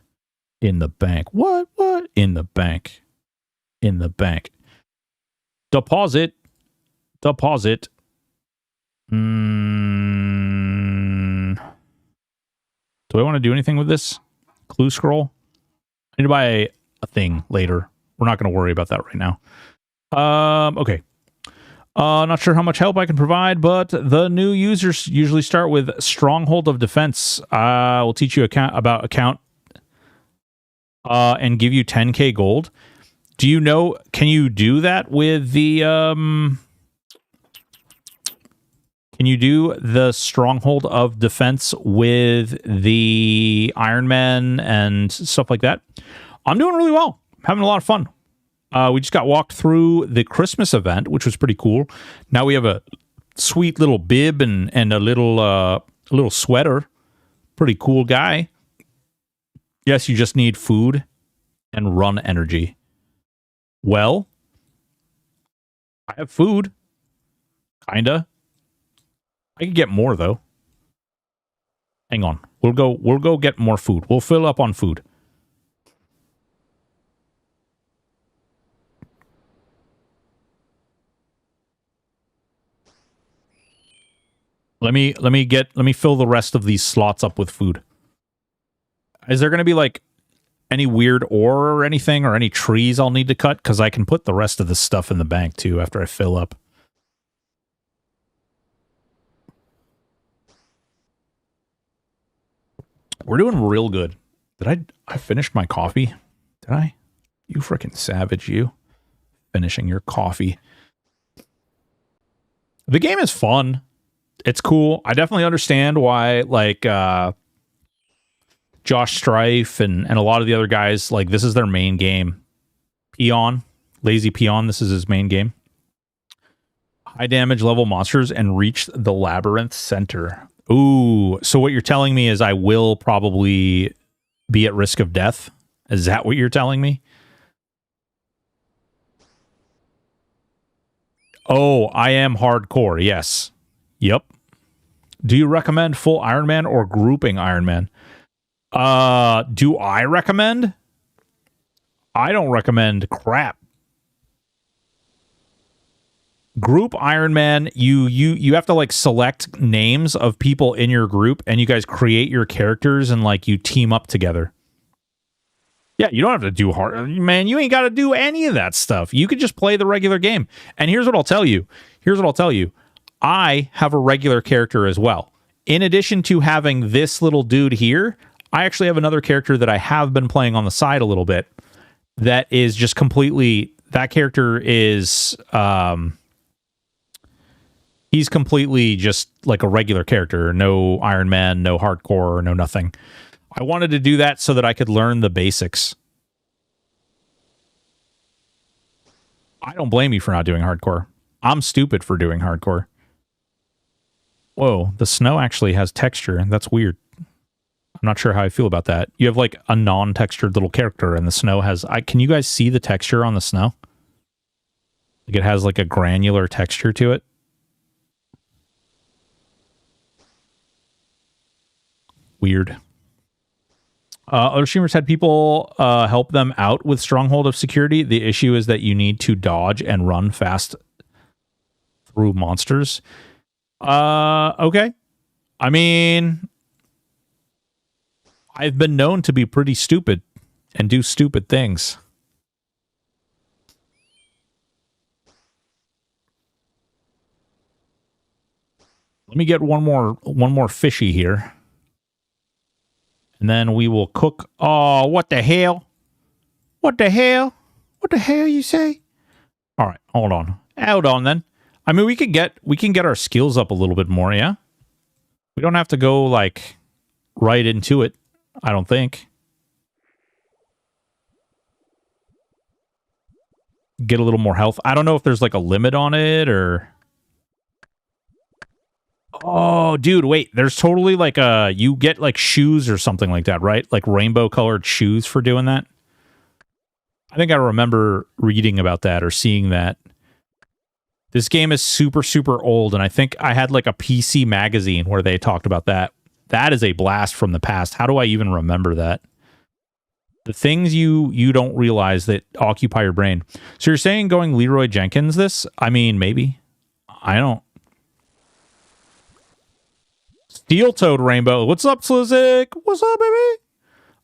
In the bank. What? In the bank. In the bank. Deposit. Deposit. Do I want to do anything with this? Clue scroll? I need to buy a thing later. We're not going to worry about that right now. Okay. Not sure how much help I can provide, but the new users usually start with Stronghold of Defense. We'll teach you about account and give you 10k gold. Do you know, can you do that with the, can you do the Stronghold of Defense with the Iron Man and stuff like that? I'm doing really well. I'm having a lot of fun. We just got walked through the Christmas event, which was pretty cool. Now we have a sweet little bib and a little sweater. Pretty cool guy. Yes, you just need food and run energy. Well, I have food. Kinda. I could get more though. Hang on. We'll go get more food. We'll fill up on food. Let me fill the rest of these slots up with food. Is there going to be like any weird ore or anything, or any trees I'll need to cut? Because I can put the rest of this stuff in the bank too after I fill up. We're doing real good. Did I finished my coffee? Did I? You freaking savage, you. Finishing your coffee. The game is fun. It's cool. I definitely understand why, like, Josh Strife and a lot of the other guys, like, this is their main game. Peon. Lazy Peon, this is his main game. High damage level monsters and reach the labyrinth center. Ooh, so what you're telling me is I will probably be at risk of death? Is that what you're telling me? Oh, I am hardcore. Yes. Yep. Do you recommend full Iron Man or grouping Iron Man? Do I recommend? I don't recommend crap. Group Iron Man, you have to like select names of people in your group and you guys create your characters and like you team up together. Yeah, you don't have to do hard, man. You ain't got to do any of that stuff. You could just play the regular game. And here's what I'll tell you. I have a regular character as well. In addition to having this little dude here, I actually have another character that I have been playing on the side a little bit. That is just completely. That character is. He's completely just like a regular character. No Iron Man, no hardcore, no nothing. I wanted to do that so that I could learn the basics. I don't blame you for not doing hardcore. I'm stupid for doing hardcore. Whoa, the snow actually has texture. That's weird. I'm not sure how I feel about that. You have like a non-textured little character and the snow has... can you guys see the texture on the snow? Like it has like a granular texture to it. Weird. Other streamers had people help them out with Stronghold of Security. The issue is that you need to dodge and run fast through monsters. Okay. I mean, I've been known to be pretty stupid and do stupid things. Let me get one more fishy here. And then we will cook. Oh, what the hell? What the hell? What the hell you say? All right, hold on. Hold on then. I mean, we can get our skills up a little bit more, yeah? We don't have to go like right into it, I don't think. Get a little more health. I don't know if there's like a limit on it or... Oh, dude, wait. There's totally like you get like shoes or something like that, right? Like rainbow colored shoes for doing that. I think I remember reading about that or seeing that. This game is super, super old, and I think I had like a PC magazine where they talked about that. That is a blast from the past. How do I even remember that? The things you don't realize that occupy your brain. So you're saying going Leroy Jenkins this? I mean, maybe. I don't. Steel Toed Rainbow. What's up, Slizik? What's up, baby?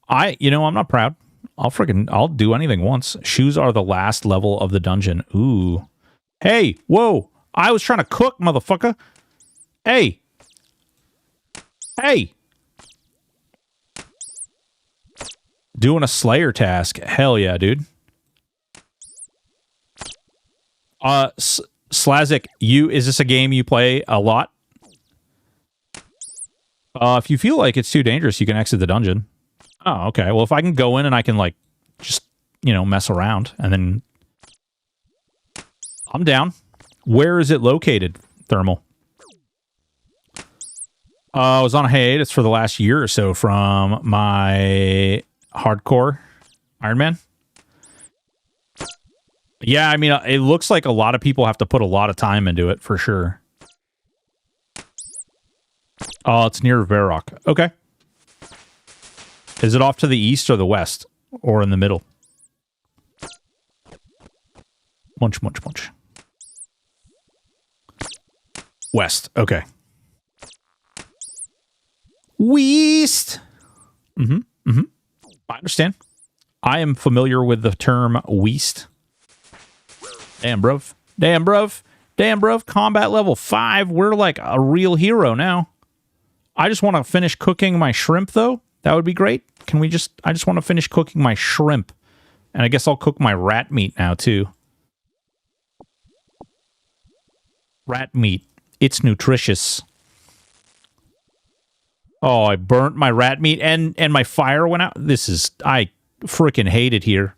I'm not proud. I'll do anything once. Shoes are the last level of the dungeon. Ooh. Hey, whoa. I was trying to cook, motherfucker. Hey. Hey. Doing a Slayer task. Hell yeah, dude. Slazik, is this a game you play a lot? If you feel like it's too dangerous, you can exit the dungeon. Oh, okay. Well, if I can go in and I can, like, just, mess around, and then... I'm down. Where is it located, Thermal? I was on a hiatus for the last year or so from my hardcore Iron Man. Yeah, I mean, it looks like a lot of people have to put a lot of time into it, for sure. Oh, it's near Varrock. Okay. Is it off to the east or the west? Or in the middle? Munch, munch, munch. West. Okay. West. Mm-hmm. Mm-hmm. I understand. I am familiar with the term west. Damn, bruv. Damn, bruv. Damn, bruv. Combat level 5. We're like a real hero now. I just want to finish cooking my shrimp, though. That would be great. I just want to finish cooking my shrimp. And I guess I'll cook my rat meat now, too. Rat meat. It's nutritious. Oh, I burnt my rat meat and my fire went out. I freaking hate it here.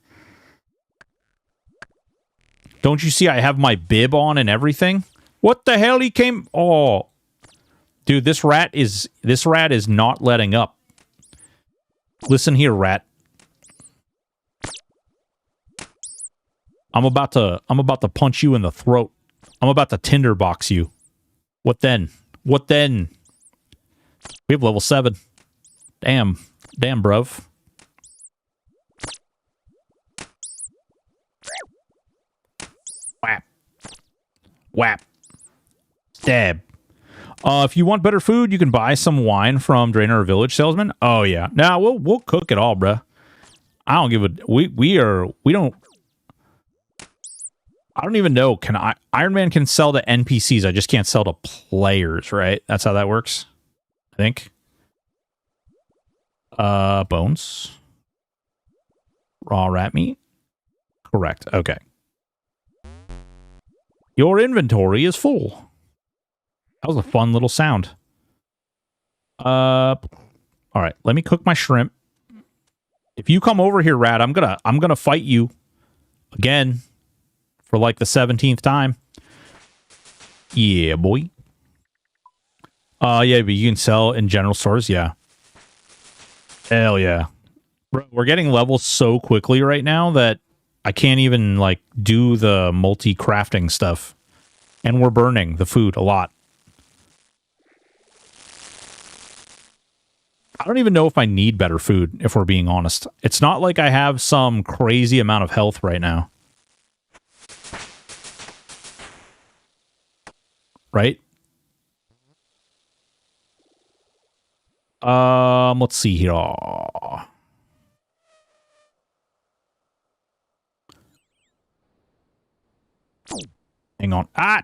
Don't you see I have my bib on and everything? What the hell he came... Oh... Dude, this rat is not letting up. Listen here, rat. I'm about to punch you in the throat. I'm about to tinderbox you. What then? What then? We have level 7. Damn. Damn, bruv. Whap. Whap. Stab. If you want better food, you can buy some wine from Draenor Village Salesman. Oh, yeah. Nah, we'll cook it all, bruh. I don't give a... We don't... I don't even know. Iron Man can sell to NPCs. I just can't sell to players, right? That's how that works, I think. Bones. Raw rat meat. Correct. Okay. Your inventory is full. That was a fun little sound. All right. Let me cook my shrimp. If you come over here, Rat, I'm gonna fight you again for like the 17th time. Yeah, boy. Yeah, but you can sell in general stores. Yeah. Hell yeah. Bro, we're getting levels so quickly right now that I can't even like do the multi-crafting stuff. And we're burning the food a lot. I don't even know if I need better food, if we're being honest. It's not like I have some crazy amount of health right now. Right? Let's see here. Hang on. Ah!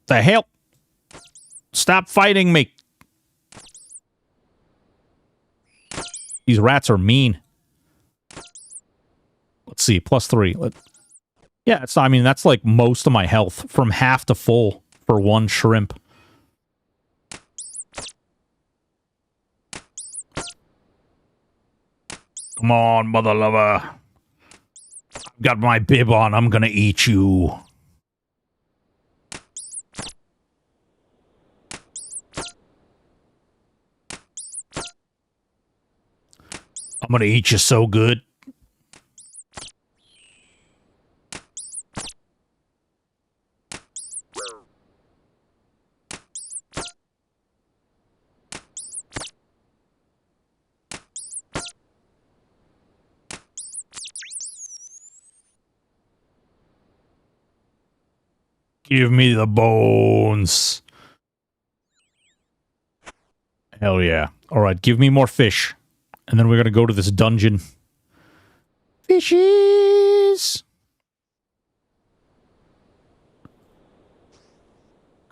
The hell? Stop fighting me. These rats are mean. Let's see. +3. Yeah, I mean, that's like most of my health. From half to full for one shrimp. Come on, mother lover. I've got my bib on. I'm gonna eat you. I'm gonna eat you so good. Give me the bones. Hell yeah. All right, give me more fish. And then we're going to go to this dungeon. Fishies!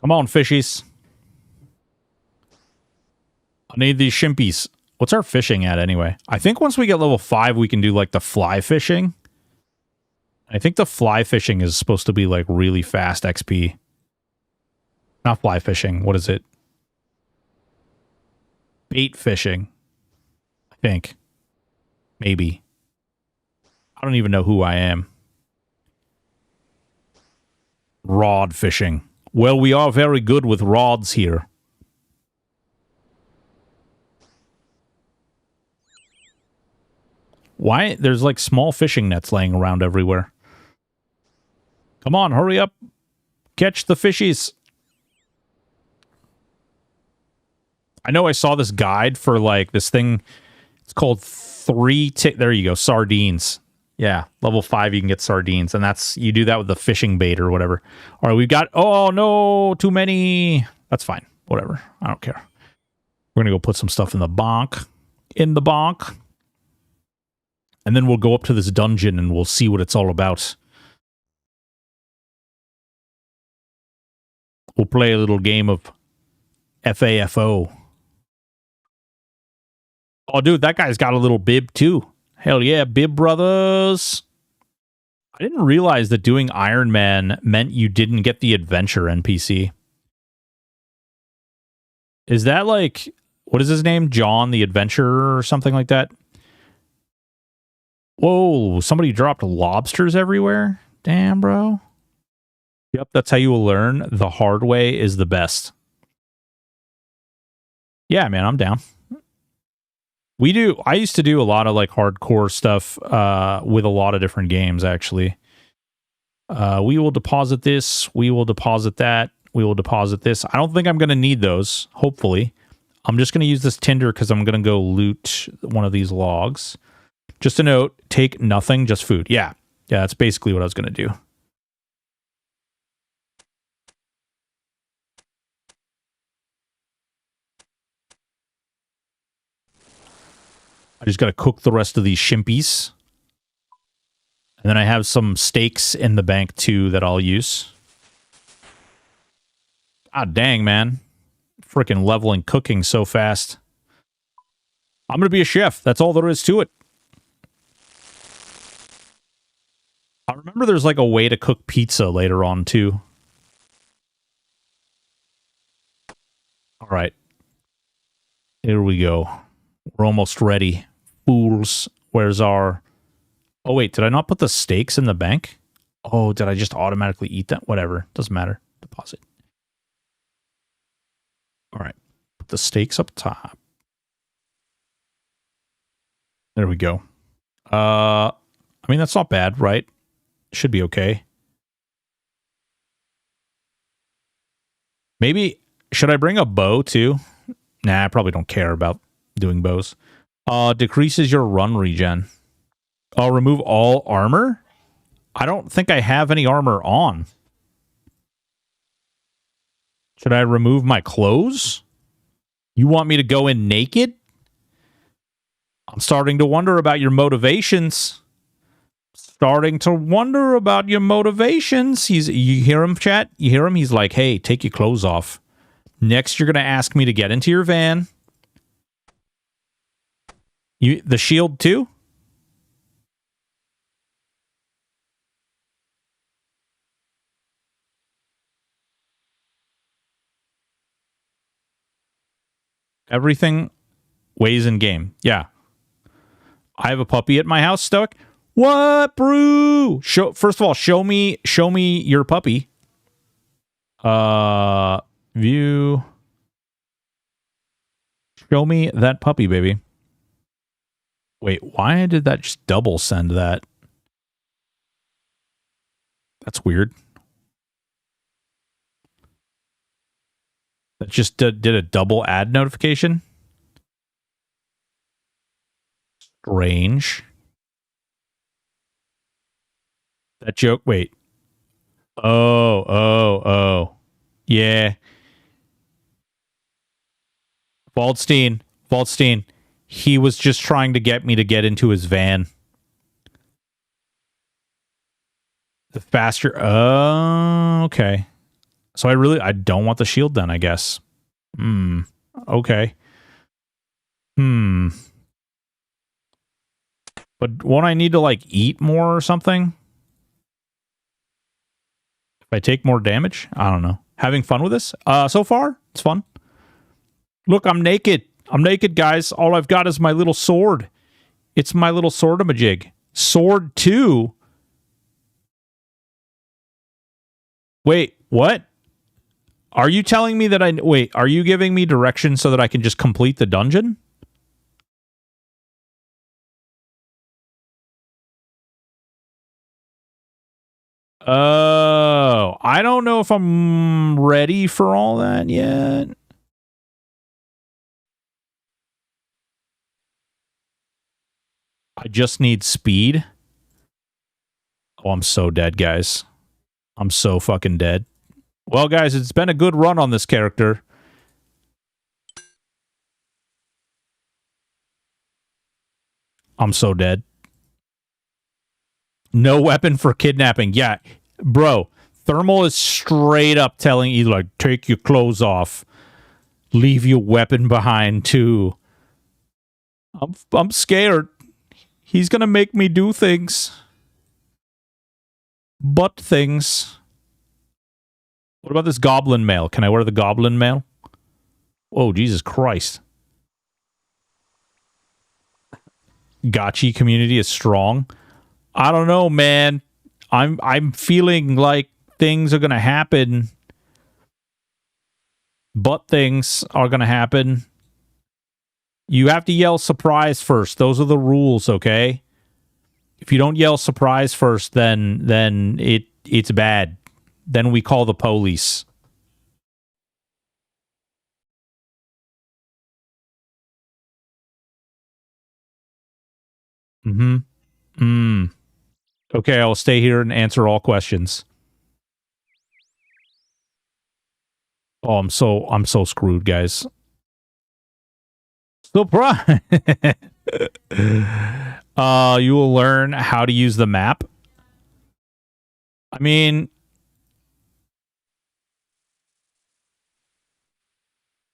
Come on, fishies. I need these shimpies. What's our fishing at, anyway? I think once we get level 5, we can do, like, the fly fishing. I think the fly fishing is supposed to be, like, really fast XP. Not fly fishing. What is it? Bait fishing. I think. Maybe. I don't even know who I am. Rod fishing. Well, we are very good with rods here. Why? There's like small fishing nets laying around everywhere. Come on, hurry up. Catch the fishies. I know I saw this guide for like this thing. It's called there you go, sardines. Yeah, level 5 you can get sardines, and that's you do that with the fishing bait or whatever. All right, we've got oh no, too many. That's fine. Whatever. I don't care. We're gonna go put some stuff in the bonk. And then we'll go up to this dungeon and we'll see what it's all about. We'll play a little game of FAFO. Oh, dude, that guy's got a little bib, too. Hell yeah, bib brothers. I didn't realize that doing Iron Man meant you didn't get the adventure NPC. Is that like, what is his name? John the Adventurer or something like that? Whoa, somebody dropped lobsters everywhere? Damn, bro. Yep, that's how you will learn. The hard way is the best. Yeah, man, I'm down. I used to do a lot of like hardcore stuff with a lot of different games, actually. We will deposit this. We will deposit that. We will deposit this. I don't think I'm going to need those, hopefully. I'm just going to use this tinder because I'm going to go loot one of these logs. Just a note, take nothing, just food. Yeah, that's basically what I was going to do. I just got to cook the rest of these shimpies. And then I have some steaks in the bank, too, that I'll use. God dang, man. Freaking leveling cooking so fast. I'm going to be a chef. That's all there is to it. I remember there's like a way to cook pizza later on, too. All right. Here we go. We're almost ready. Fools. Where's our... Oh, wait. Did I not put the steaks in the bank? Oh, did I just automatically eat that? Whatever. Doesn't matter. Deposit. All right. Put the steaks up top. There we go. I mean, that's not bad, right? Should be okay. Maybe... Should I bring a bow, too? Nah, I probably don't care about doing bows. Decreases your run regen. Remove all armor? I don't think I have any armor on. Should I remove my clothes? You want me to go in naked? I'm starting to wonder about your motivations. Starting to wonder about your motivations. You hear him, chat? You hear him? He's like, hey, take your clothes off. Next, you're going to ask me to get into your van. The shield, too? Everything weighs in game. Yeah. I have a puppy at my house, Stoic. What, brew? First of all, show me your puppy. View. Show me that puppy, baby. Wait, why did that just double send that? That's weird. That just did a double ad notification. Strange. That joke, wait. Oh. Yeah. Waldstein. He was just trying to get me to get into his van. The faster... Oh, okay. So I don't want the shield then, I guess. Okay. But won't I need to, like, eat more or something? If I take more damage? I don't know. Having fun with this? So far, it's fun. Look, I'm naked. I'm naked, guys. All I've got is my little sword. It's my little sword-a-majig. Sword 2? Wait, what? Are you telling me that Wait, are you giving me directions so that I can just complete the dungeon? Oh, I don't know if I'm ready for all that yet. I just need speed. Oh, I'm so dead, guys. I'm so fucking dead. Well, guys, it's been a good run on this character. I'm so dead. No weapon for kidnapping. Yeah, bro. Thermal is straight up telling you, like, take your clothes off. Leave your weapon behind, too. I'm scared. He's gonna make me do things. Butt things. What about this goblin mail? Can I wear the goblin mail? Oh, Jesus Christ. Gotchi community is strong. I don't know, man. I'm feeling like things are gonna happen. Butt things are gonna happen. You have to yell surprise first. Those are the rules, okay? If you don't yell surprise first, then it's bad. Then we call the police. Okay, I'll stay here and answer all questions. Oh, I'm so screwed, guys. Surprise! You will learn how to use the map. I mean,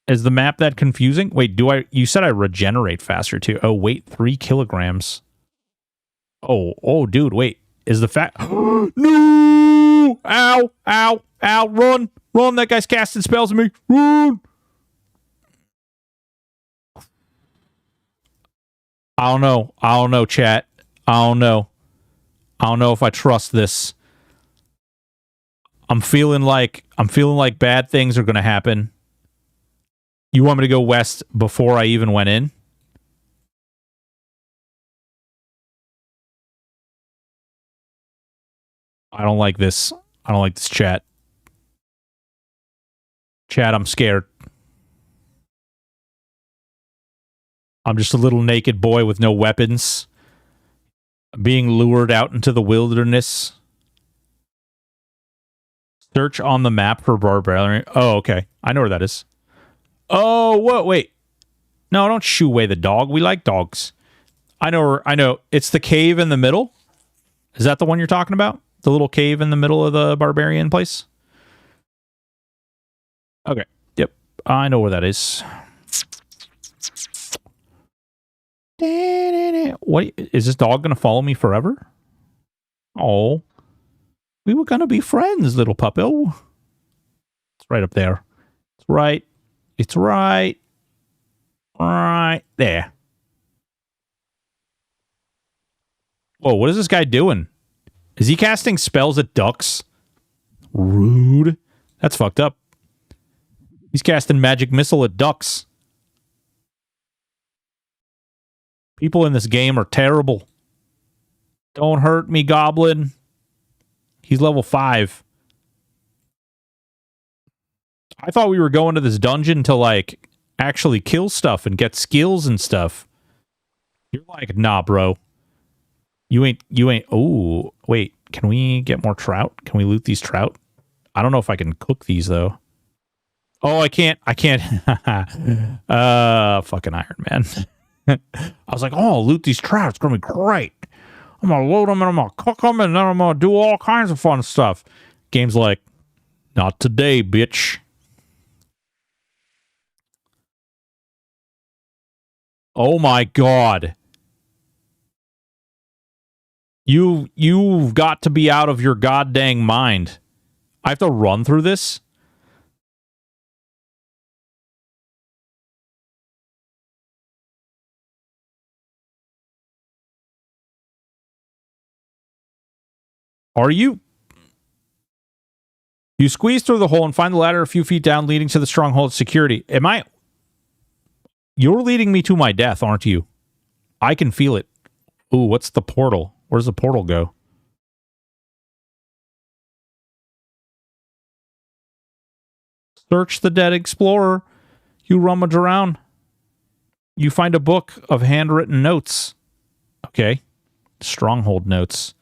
is the map that confusing? Wait, you said I regenerate faster too. Oh, wait, 3 kilograms. Oh, dude, wait. Is the fact... No! Ow! Ow! Ow! Run! Run! That guy's casting spells at me! Run! I don't know, chat. I don't know if I trust this. I'm feeling like bad things are gonna happen. You want me to go west before I even went in? I don't like this. I don't like this, chat. Chat, I'm scared. I'm just a little naked boy with no weapons. Being lured out into the wilderness. Search on the map for barbarian. Oh, okay. I know where that is. Oh, what? Wait. No, don't shoo away the dog. We like dogs. I know. It's the cave in the middle. Is that the one you're talking about? The little cave in the middle of the barbarian place? Okay. Yep. I know where that is. What? Is this dog going to follow me forever? Oh. We were going to be friends, little puppo. It's right up there. It's right. It's right. Right there. Whoa, what is this guy doing? Is he casting spells at ducks? Rude. That's fucked up. He's casting magic missile at ducks. People in this game are terrible. Don't hurt me, goblin. He's level 5. I thought we were going to this dungeon to, like, actually kill stuff and get skills and stuff. You're like, nah, bro. You ain't. Oh, wait. Can we get more trout? Can we loot these trout? I don't know if I can cook these, though. Oh, I can't. Fucking Iron Man. I was like, oh, loot these trout. It's going to be great. I'm going to load them and I'm going to cook them and then I'm going to do all kinds of fun stuff. Game's like, not today, bitch. Oh my god. You've got to be out of your goddamn mind. I have to run through this? Are you? You squeeze through the hole and find the ladder a few feet down leading to the stronghold security. Am I... You're leading me to my death, aren't you? I can feel it. Ooh, what's the portal? Where's the portal go? Search the dead explorer. You rummage around. You find a book of handwritten notes. Okay. Stronghold notes.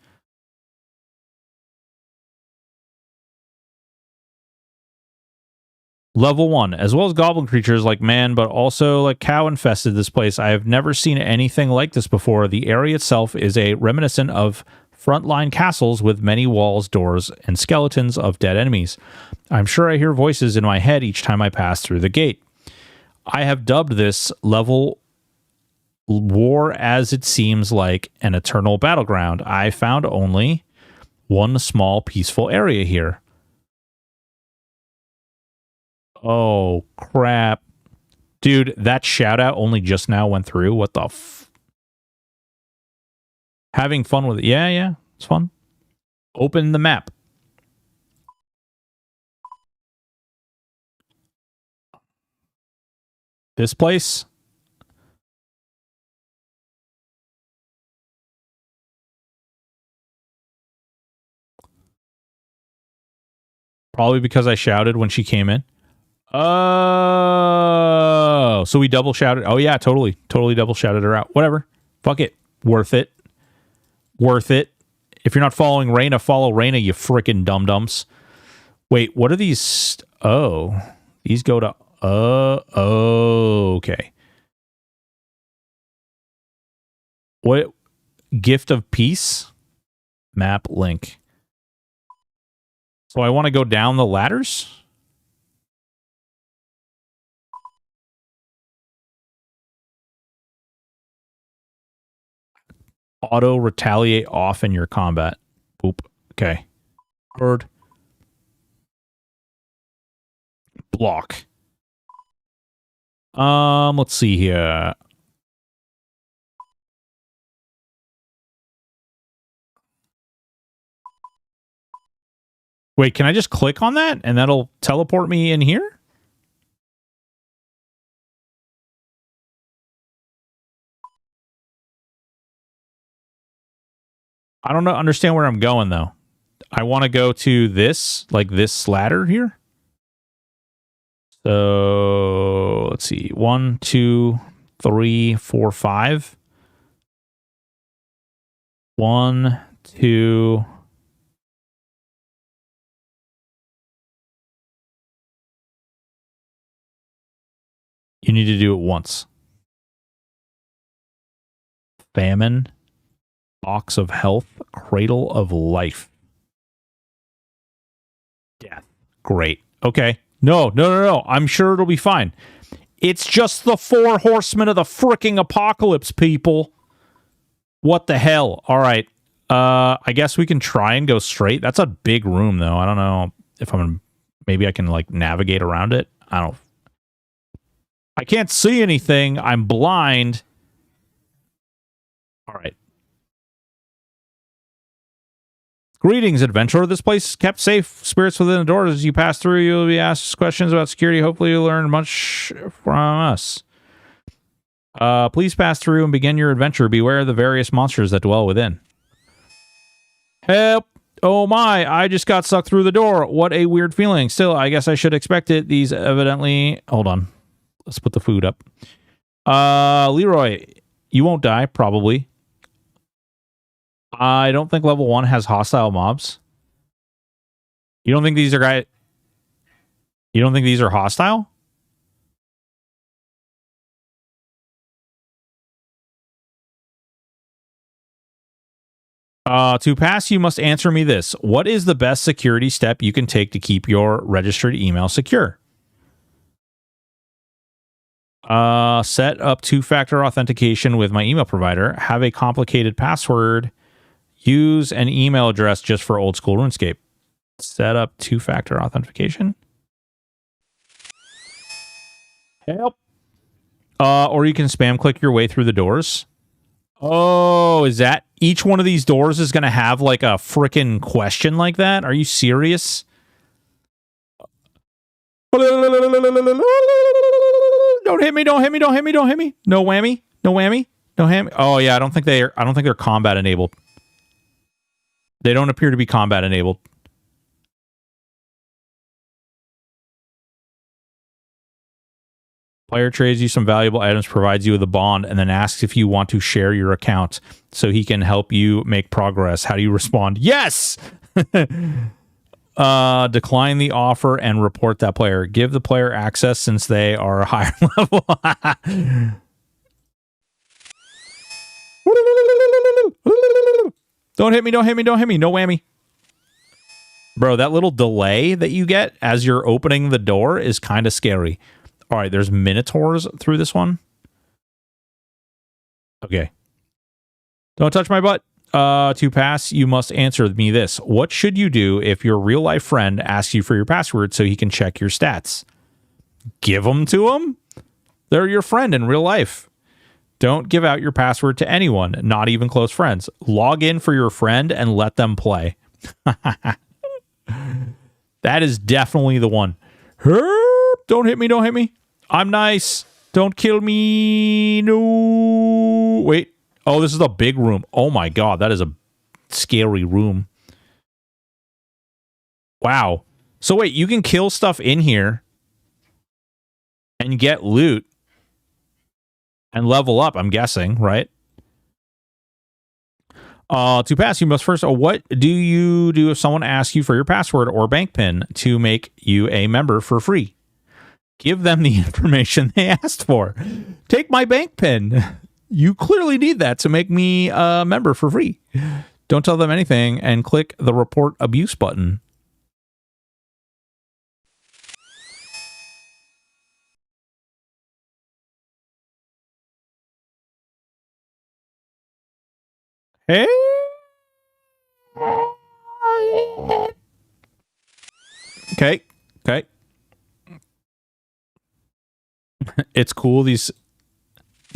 Level 1. As well as goblin creatures like man, but also like cow infested this place. I have never seen anything like this before. The area itself is a reminiscent of frontline castles with many walls, doors, and skeletons of dead enemies. I'm sure I hear voices in my head each time I pass through the gate. I have dubbed this level war as it seems like an eternal battleground. I found only one small peaceful area here. Oh, crap. Dude, that shout out only just now went through. What the f... Having fun with it. Yeah, it's fun. Open the map. This place? Probably because I shouted when she came in. Oh, so we double shouted. Oh yeah, totally double shouted her out. Whatever. Fuck it. Worth it. Worth it. If you're not following Raina, follow Raina, you frickin' dum-dums. Wait, what are these? Oh, these go to... okay. What? Gift of Peace? Map link. So I want to go down the ladders? Auto retaliate off in your combat. Oop. Okay. Bird. Block. Let's see here. Wait, can I just click on that and that'll teleport me in here? I don't understand where I'm going though. I want to go to this, like this ladder here. So let's see. 1, 2, 3, 4, 5. 1, 2. You need to do it once. Famine. Box of Health. Cradle of Life. Death. Great. Okay. No. I'm sure it'll be fine. It's just the 4 horsemen of the fricking apocalypse, people. What the hell? All right. I guess we can try and go straight. That's a big room, though. I don't know if I'm gonna... Maybe I can, like, navigate around it. I can't see anything. I'm blind. All right. Greetings, adventurer. This place is kept safe. Spirits within the doors. As you pass through, you'll be asked questions about security. Hopefully, you'll learn much from us. Please pass through and begin your adventure. Beware of the various monsters that dwell within. Help! Oh my, I just got sucked through the door. What a weird feeling. Still, I guess I should expect it. These evidently... Hold on. Let's put the food up. Leroy, you won't die, probably. I don't think level 1 has hostile mobs. You don't think these are You don't think these are hostile? To pass, you must answer me this. What is the best security step you can take to keep your registered email secure? Set up 2-factor authentication with my email provider. Have a complicated password. Use an email address just for old school RuneScape. Set up 2-factor authentication. Help. Or you can spam click your way through the doors. Oh, is that each one of these doors is going to have like a frickin' question like that? Are you serious? Don't hit me, don't hit me, don't hit me, don't hit me. No whammy, no whammy, no hammy. Oh yeah, I don't think they're combat enabled. They don't appear to be combat enabled. Player trades you some valuable items, provides you with a bond, and then asks if you want to share your account so he can help you make progress. How do you respond? Yes! Decline the offer and report that player. Give the player access since they are a higher level. Don't hit me, don't hit me, don't hit me. No whammy. Bro, that little delay that you get as you're opening the door is kind of scary. All right, there's minotaurs through this one. Okay. Don't touch my butt. To pass, you must answer me this. What should you do if your real-life friend asks you for your password so he can check your stats? Give them to him? They're your friend in real life. Don't give out your password to anyone, not even close friends. Log in for your friend and let them play. That is definitely the one. Herp! Don't hit me, don't hit me. I'm nice. Don't kill me. No. Wait. Oh, this is a big room. Oh my god, that is a scary room. Wow. So wait, you can kill stuff in here and get loot and level up, I'm guessing, right? To pass, you must first... what do you do if someone asks you for your password or bank PIN to make you a member for free? Give them the information they asked for. Take my bank PIN. You clearly need that to make me a member for free. Don't tell them anything and click the report abuse button. Hey. Okay. Okay. It's cool. These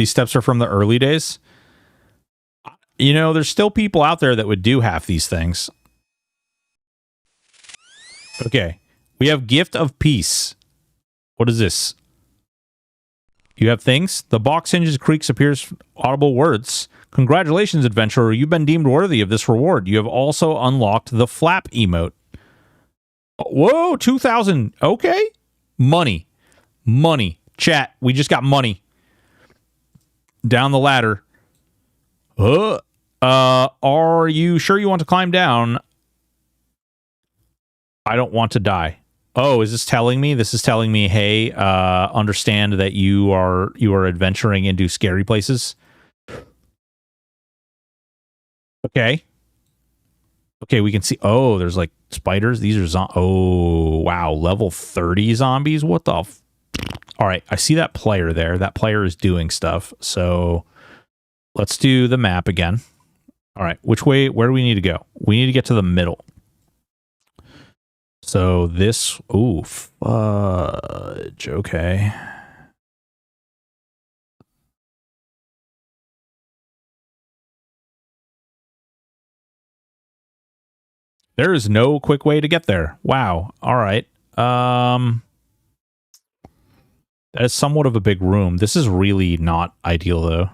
steps are from the early days. You know, there's still people out there that would do half these things. Okay. We have Gift of Peace. What is this? You have things. The box hinges, creaks, appears audible words. Congratulations, adventurer. You've been deemed worthy of this reward. You have also unlocked the flap emote. Whoa, 2,000. Okay. Money. Money. Chat, we just got money. Down the ladder. Are you sure you want to climb down? I don't want to die. Oh, is this telling me? This is telling me, hey, understand that you are adventuring into scary places. Okay. Okay, we can see. Oh, there's like spiders. These are oh, wow, level 30 zombies. What the? All right, I see that player there. That player is doing stuff. So let's do the map again. All right, which way? Where do we need to go? We need to get to the middle. So this, ooh, fudge, okay. There is no quick way to get there. Wow. All right. That is somewhat of a big room. This is really not ideal, though.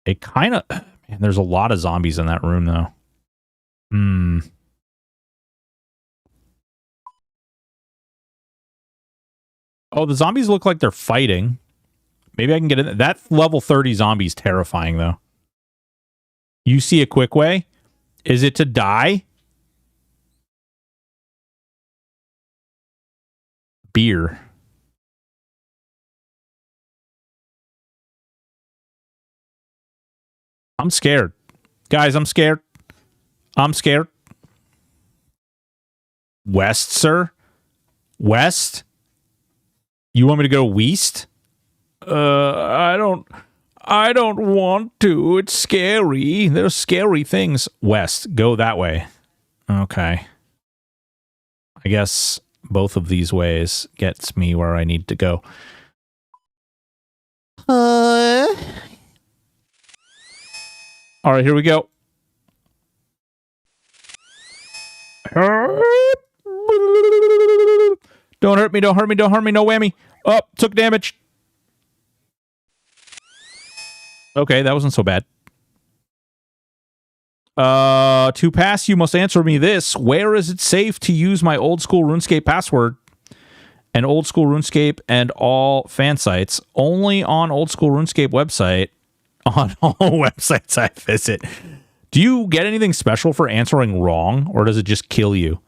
It kind of, man, there's a lot of zombies in that room, though. Oh, the zombies look like they're fighting. Maybe I can get in. That level 30 zombie is terrifying, though. You see a quick way? Is it to die? Beer. I'm scared. Guys, I'm scared. I'm scared. West, sir? West? You want me to go west? I don't want to. It's scary. There's scary things. West. Go that way. Okay. I guess both of these ways gets me where I need to go. All right, here we go. Don't hurt me, don't hurt me, don't hurt me, no whammy. Oh, took damage. Okay, that wasn't so bad. To pass, you must answer me this. Where is it safe to use my old school RuneScape password? And old school RuneScape and all fan sites. Only on old school RuneScape website. On all websites I visit. Do you get anything special for answering wrong, or does it just kill you?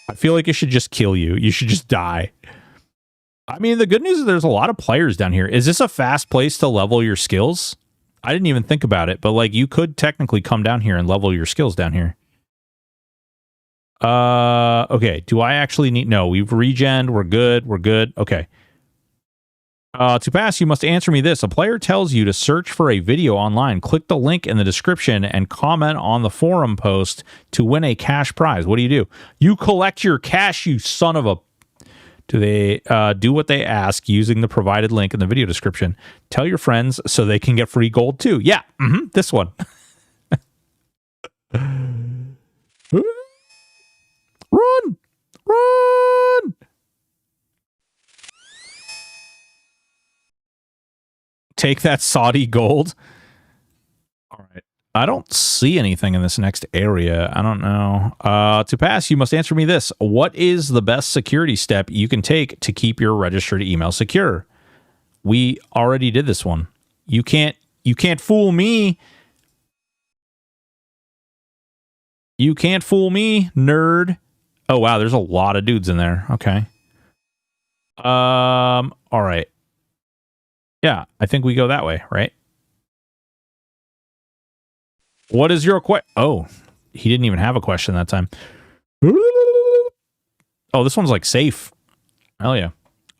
I feel like it should just kill you. You should just die. I mean, the good news is there's a lot of players down here. Is this a fast place to level your skills? I didn't even think about it, but like you could technically come down here and level your skills down here. Okay. Do I actually need... No, we've regened. We're good. We're good. Okay. To pass, you must answer me this. A player tells you to search for a video online. Click the link in the description and comment on the forum post to win a cash prize. What do? You collect your cash, you son of a... Do they do what they ask using the provided link in the video description? Tell your friends so they can get free gold too. Yeah, this one. Run! Run! Take that Saudi gold. All right. I don't see anything in this next area. I don't know. To pass, you must answer me this. What is the best security step you can take to keep your registered email secure? We already did this one. You can't fool me. You can't fool me, nerd. Oh, wow, there's a lot of dudes in there. Okay. All right. Yeah, I think we go that way, right? What is your question? Oh, he didn't even have a question that time. Oh, this one's like safe. Hell yeah.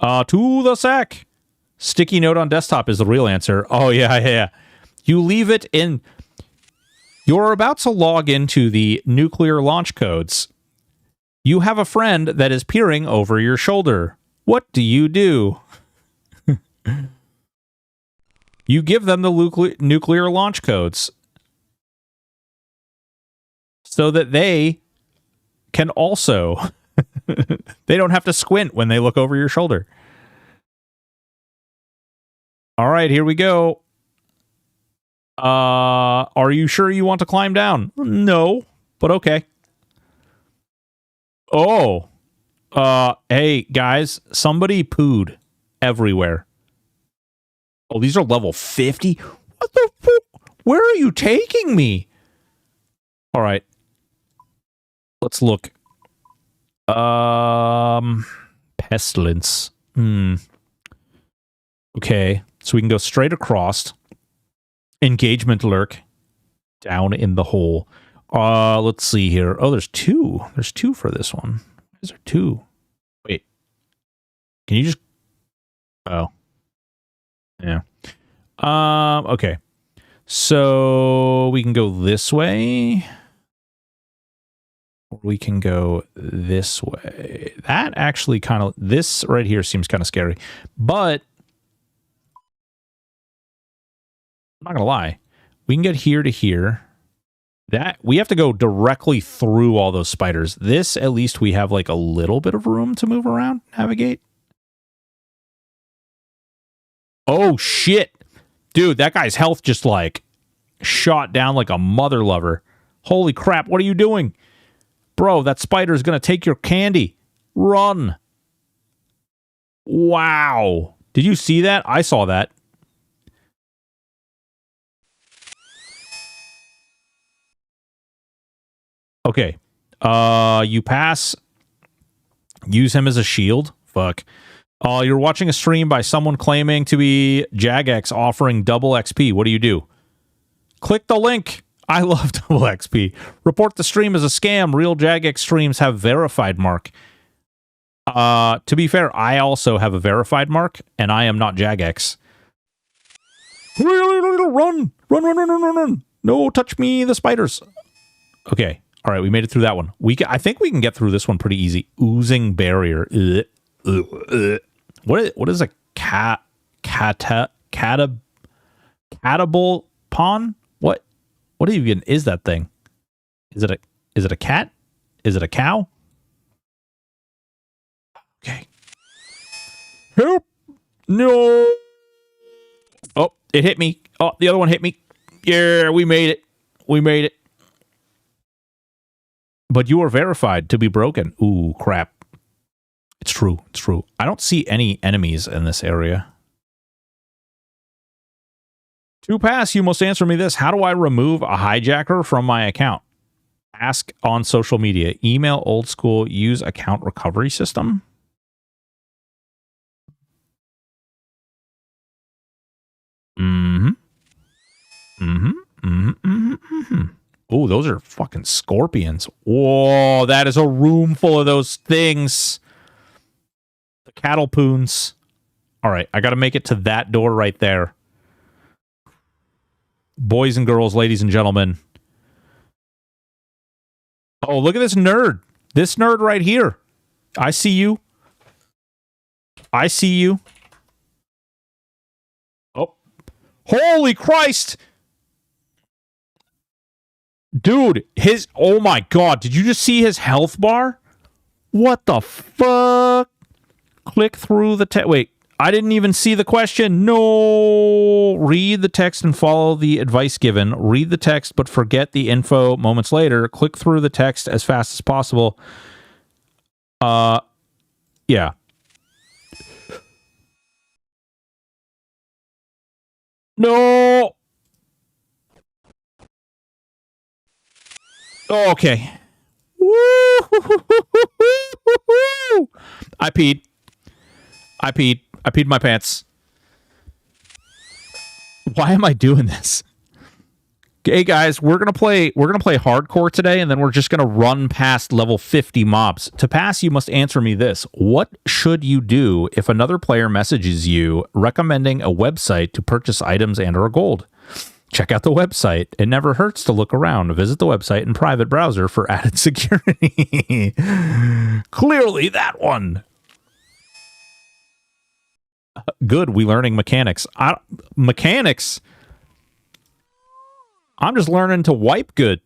To the sack. Sticky note on desktop is the real answer. Oh, yeah. You leave it in. You're about to log into the nuclear launch codes. You have a friend that is peering over your shoulder. What do? You give them the nuclear launch codes so that they can also... they don't have to squint when they look over your shoulder. All right, here we go. Are you sure you want to climb down? No, but okay. Oh. Hey, guys, somebody pooed everywhere. Oh, these are level 50? What the fuck? Where are you taking me? All right. Let's look. Pestilence. Okay, so we can go straight across. Engagement lurk. Down in the hole. Let's see here. Oh, there's two. There's two for this one. Is there two? Wait. Can you just... Oh. Yeah. Okay. So we can go this way. Or we can go this way. That actually kind of... This right here seems kind of scary. But... I'm not going to lie. We can get here to here. That we have to go directly through all those spiders. This, at least we have like a little bit of room to move around, navigate. Oh, shit. Dude, that guy's health just like shot down like a mother lover. Holy crap, what are you doing? Bro, that spider's going to take your candy. Run. Wow. Did you see that? I saw that. Okay. You pass. Use him as a shield. Fuck. You're watching a stream by someone claiming to be Jagex offering double XP. What do? Click the link. I love double XP. Report the stream as a scam. Real Jagex streams have verified mark. To be fair, I also have a verified mark, and I am not Jagex. Run! Run! No, touch me, the spiders. Okay. All right, we made it through that one. I think we can get through this one pretty easy. Oozing barrier. What is a catable pawn? What even is that thing? Is it a cat? Is it a cow? Okay. Help! No! Oh, it hit me. Oh, the other one hit me. Yeah, we made it. We made it. But you are verified to be broken. Ooh, crap. It's true. It's true. I don't see any enemies in this area. To pass, you must answer me this. How do I remove a hijacker from my account? Ask on social media. Email old school. Use account recovery system. Oh, those are fucking scorpions. Whoa, that is a room full of those things. The cattle poons. All right, I got to make it to that door right there. Boys and girls, ladies and gentlemen. Oh, look at this nerd. This nerd right here. I see you. I see you. Oh. Holy Christ! Dude, oh my god, did you just see his health bar? What the fuck? Click through the wait, I didn't even see the question. No. Read the text and follow the advice given. Read the text, but forget the info moments later. Click through the text as fast as possible. Yeah. No. Oh, okay. I peed. I peed my pants. Why am I doing this? Hey guys, we're gonna play hardcore today, and then we're just gonna run past level 50 mobs. To pass, you must answer me this. What should you do if another player messages you recommending a website to purchase items and or gold? Check out the website. It never hurts to look around. Visit the website in private browser for added security. Clearly that one. Good, we learning mechanics. Mechanics? I'm just learning to wipe good.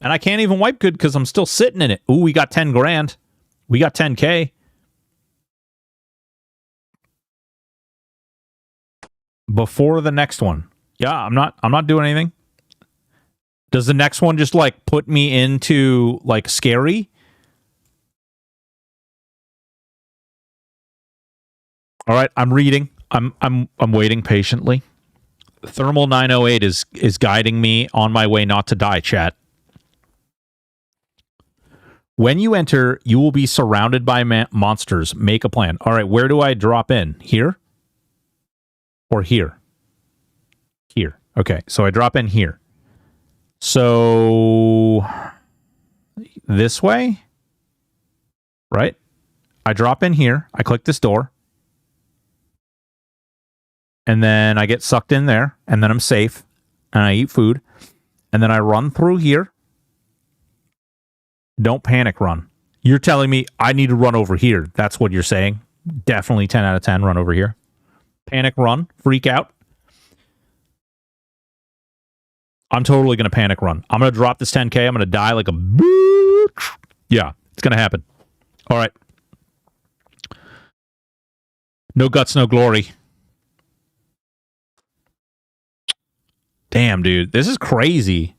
And I can't even wipe good because I'm still sitting in it. Ooh, we got 10 grand. We got 10K. Before the next one. Yeah, I'm not doing anything. Does the next one just like put me into like scary? All right, I'm reading. I'm waiting patiently. Thermal 908 is guiding me on my way not to die, chat. When you enter, you will be surrounded by monsters. Make a plan. All right, where do I drop in? Here? Or here? Here. Okay, so I drop in here. So this way? Right? I drop in here. I click this door. And then I get sucked in there, and then I'm safe, and I eat food, and then I run through here. Don't panic run. You're telling me I need to run over here. That's what you're saying. Definitely 10 out of 10, run over here. Panic run, freak out. I'm totally going to panic run. I'm going to drop this 10K. I'm going to die like a... Yeah, it's going to happen. All right. No guts, no glory. Damn, dude, this is crazy.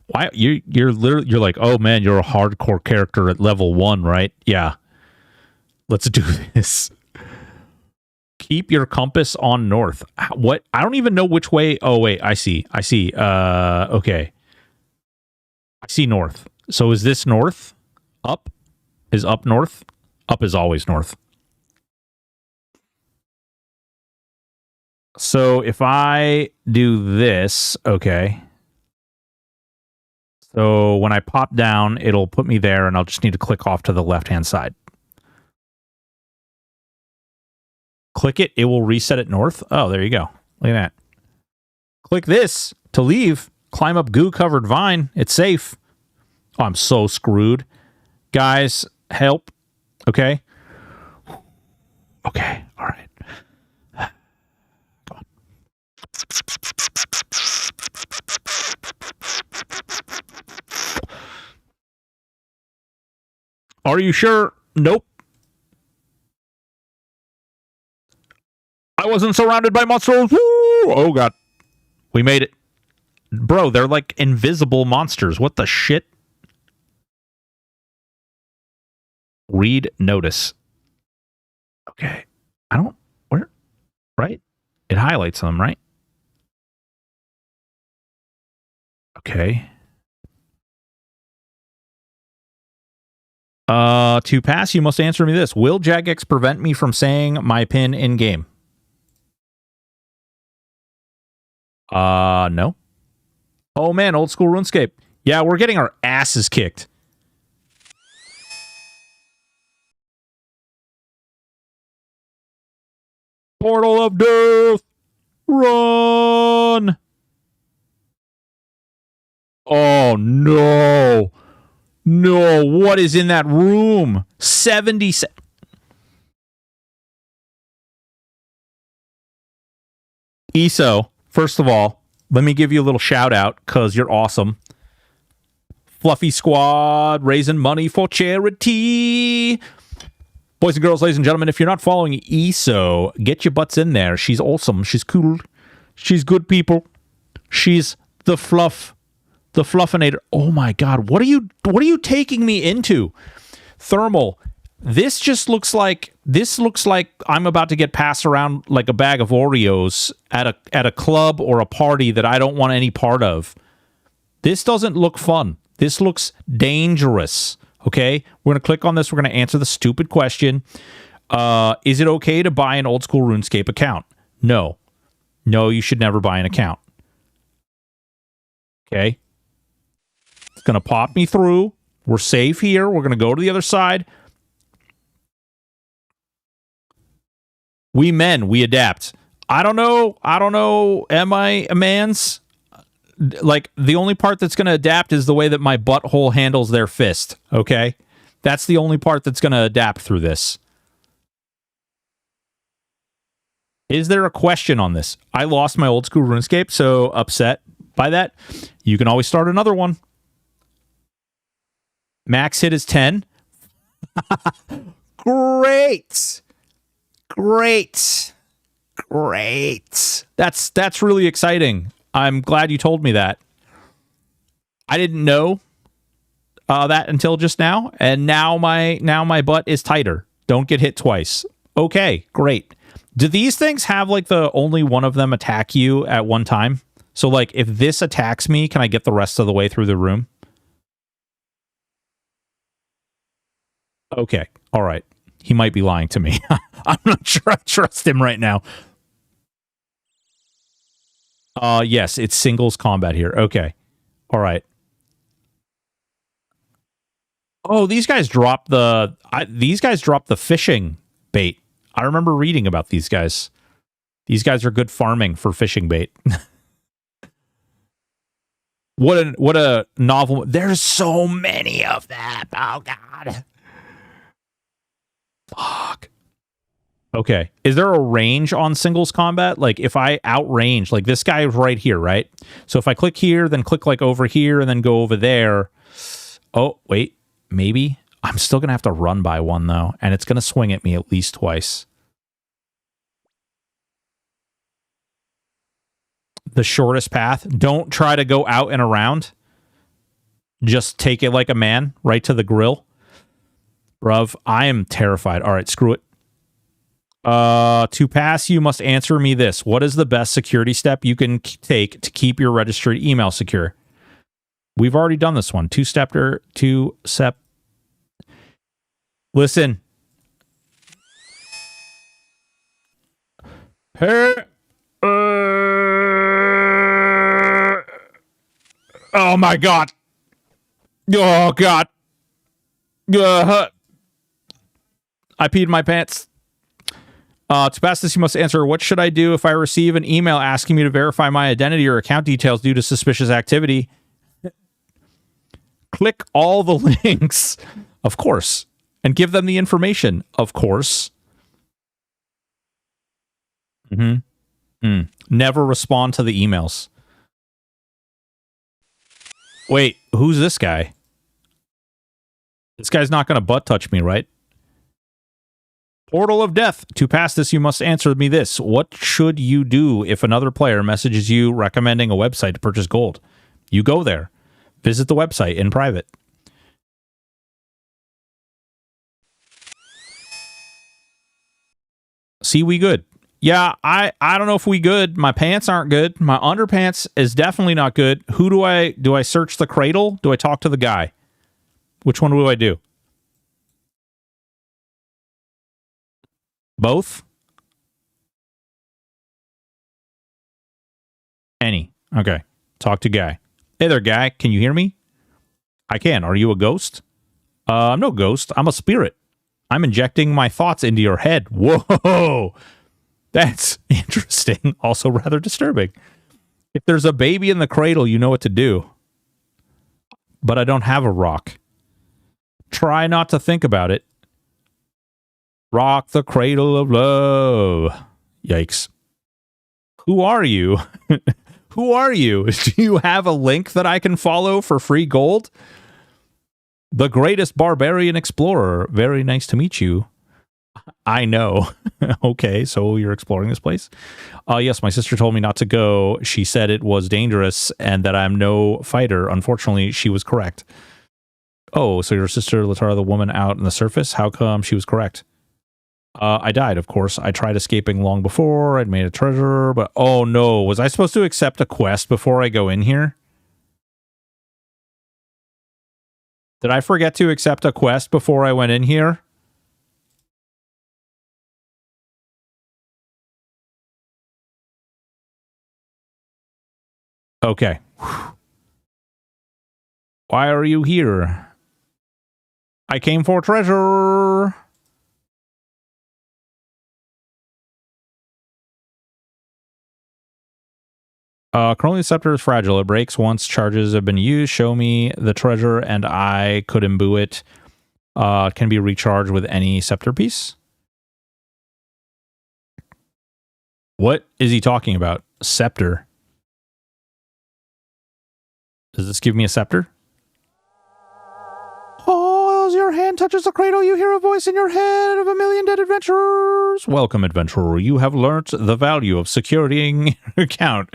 Why you're like, oh man, you're a hardcore character at level 1, right? Yeah. Let's do this. Keep your compass on north. What? I don't even know which way. Oh wait, I see. Okay. I see north. So is this north? Up? Is up north? Up is always north. So if I do this, okay. So when I pop down, it'll put me there, and I'll just need to click off to the left-hand side. Click it, it will reset it north. Oh, there you go. Look at that. Click this to leave. Climb up goo-covered vine. It's safe. Oh, I'm so screwed. Guys, help. Okay. Okay, all right. Are you sure? Nope. I wasn't surrounded by monsters. Woo! Oh, God. We made it. Bro, they're like invisible monsters. What the shit? Read notice. Okay. I don't... Where? Right? It highlights them, right? Okay. To pass, you must answer me this. Will Jagex prevent me from saying my pin in-game? No. Oh, man, old school RuneScape. Yeah, we're getting our asses kicked. Portal of Death! Run! Oh, no. No, what is in that room? 70... ESO, first of all, let me give you a little shout out, because you're awesome. Fluffy Squad, raising money for charity. Boys and girls, ladies and gentlemen, if you're not following ESO, get your butts in there. She's awesome. She's cool. She's good people. She's the fluff. The fluffinator. Oh my god, what are you taking me into? Thermal. This just looks like I'm about to get passed around like a bag of Oreos at a club or a party that I don't want any part of. This doesn't look fun. This looks dangerous. Okay? We're going to click on this. We're going to answer the stupid question. Is it okay to buy an old school RuneScape account? No. No, you should never buy an account. Okay? It's going to pop me through. We're safe here. We're going to go to the other side. We men, we adapt. I don't know. Am I a man's? Like, the only part that's going to adapt is the way that my butthole handles their fist, okay? That's the only part that's going to adapt through this. Is there a question on this? I lost my old school RuneScape, so upset by that. You can always start another one. Max hit is 10. Great! Great. Great. That's really exciting. I'm glad you told me that. I didn't know that until just now, and now my butt is tighter. Don't get hit twice. Okay, great. Do these things have like the only one of them attack you at one time? So like if this attacks me, can I get the rest of the way through the room? Okay. All right. He might be lying to me. I'm not sure I trust him right now. Yes, it's singles combat here. Okay. All right. Oh, these guys dropped the fishing bait. I remember reading about these guys. These guys are good farming for fishing bait. What a novel. There's so many of them. Oh god. Fuck. Okay. Is there a range on singles combat? Like if I outrange, like this guy is right here, right? So if I click here, then click like over here and then go over there. Oh, wait, maybe. I'm still going to have to run by one though. And it's going to swing at me at least twice. The shortest path. Don't try to go out and around. Just take it like a man right to the grill. Bruv, I am terrified. All right, screw it. To pass, you must answer me this. What is the best security step you can take to keep your registered email secure? We've already done this one. Two-step. Listen. Oh my god. Oh god. I peed my pants. To pass this, you must answer, what should I do if I receive an email asking me to verify my identity or account details due to suspicious activity? Click all the links, of course, and give them the information, of course. Never respond to the emails. Wait, who's this guy? This guy's not going to butt touch me, right? Portal of Death. To pass this, you must answer me this. What should you do if another player messages you recommending a website to purchase gold? You go there. Visit the website in private. See, we good. Yeah, I don't know if we good. My pants aren't good. My underpants is definitely not good. Who do I search the cradle? Do I talk to the guy? Which one do I do? Both? Any. Okay. Talk to guy. Hey there, guy. Can you hear me? I can. Are you a ghost? I'm no ghost. I'm a spirit. I'm injecting my thoughts into your head. Whoa! That's interesting. Also rather disturbing. If there's a baby in the cradle, you know what to do. But I don't have a rock. Try not to think about it. Rock the cradle of love. Yikes. Who are you? Who are you? Do you have a link that I can follow for free gold? The greatest barbarian explorer. Very nice to meet you. I know. Okay, so you're exploring this place? Yes, my sister told me not to go. She said it was dangerous and that I'm no fighter. Unfortunately, she was correct. Oh, so your sister, Latara, the woman out in the surface? How come she was correct? I died, of course. I tried escaping long before. I'd made a treasure, but oh no. Was I supposed to accept a quest before I go in here? Did I forget to accept a quest before I went in here? Okay. Why are you here? I came for treasure. Currently the scepter is fragile. It breaks once charges have been used. Show me the treasure and I could imbue it. It can be recharged with any scepter piece. What is he talking about? Scepter. Does this give me a scepter? Oh, as your hand touches the cradle, you hear a voice in your head of a million dead adventurers. Welcome, adventurer. You have learnt the value of securing your account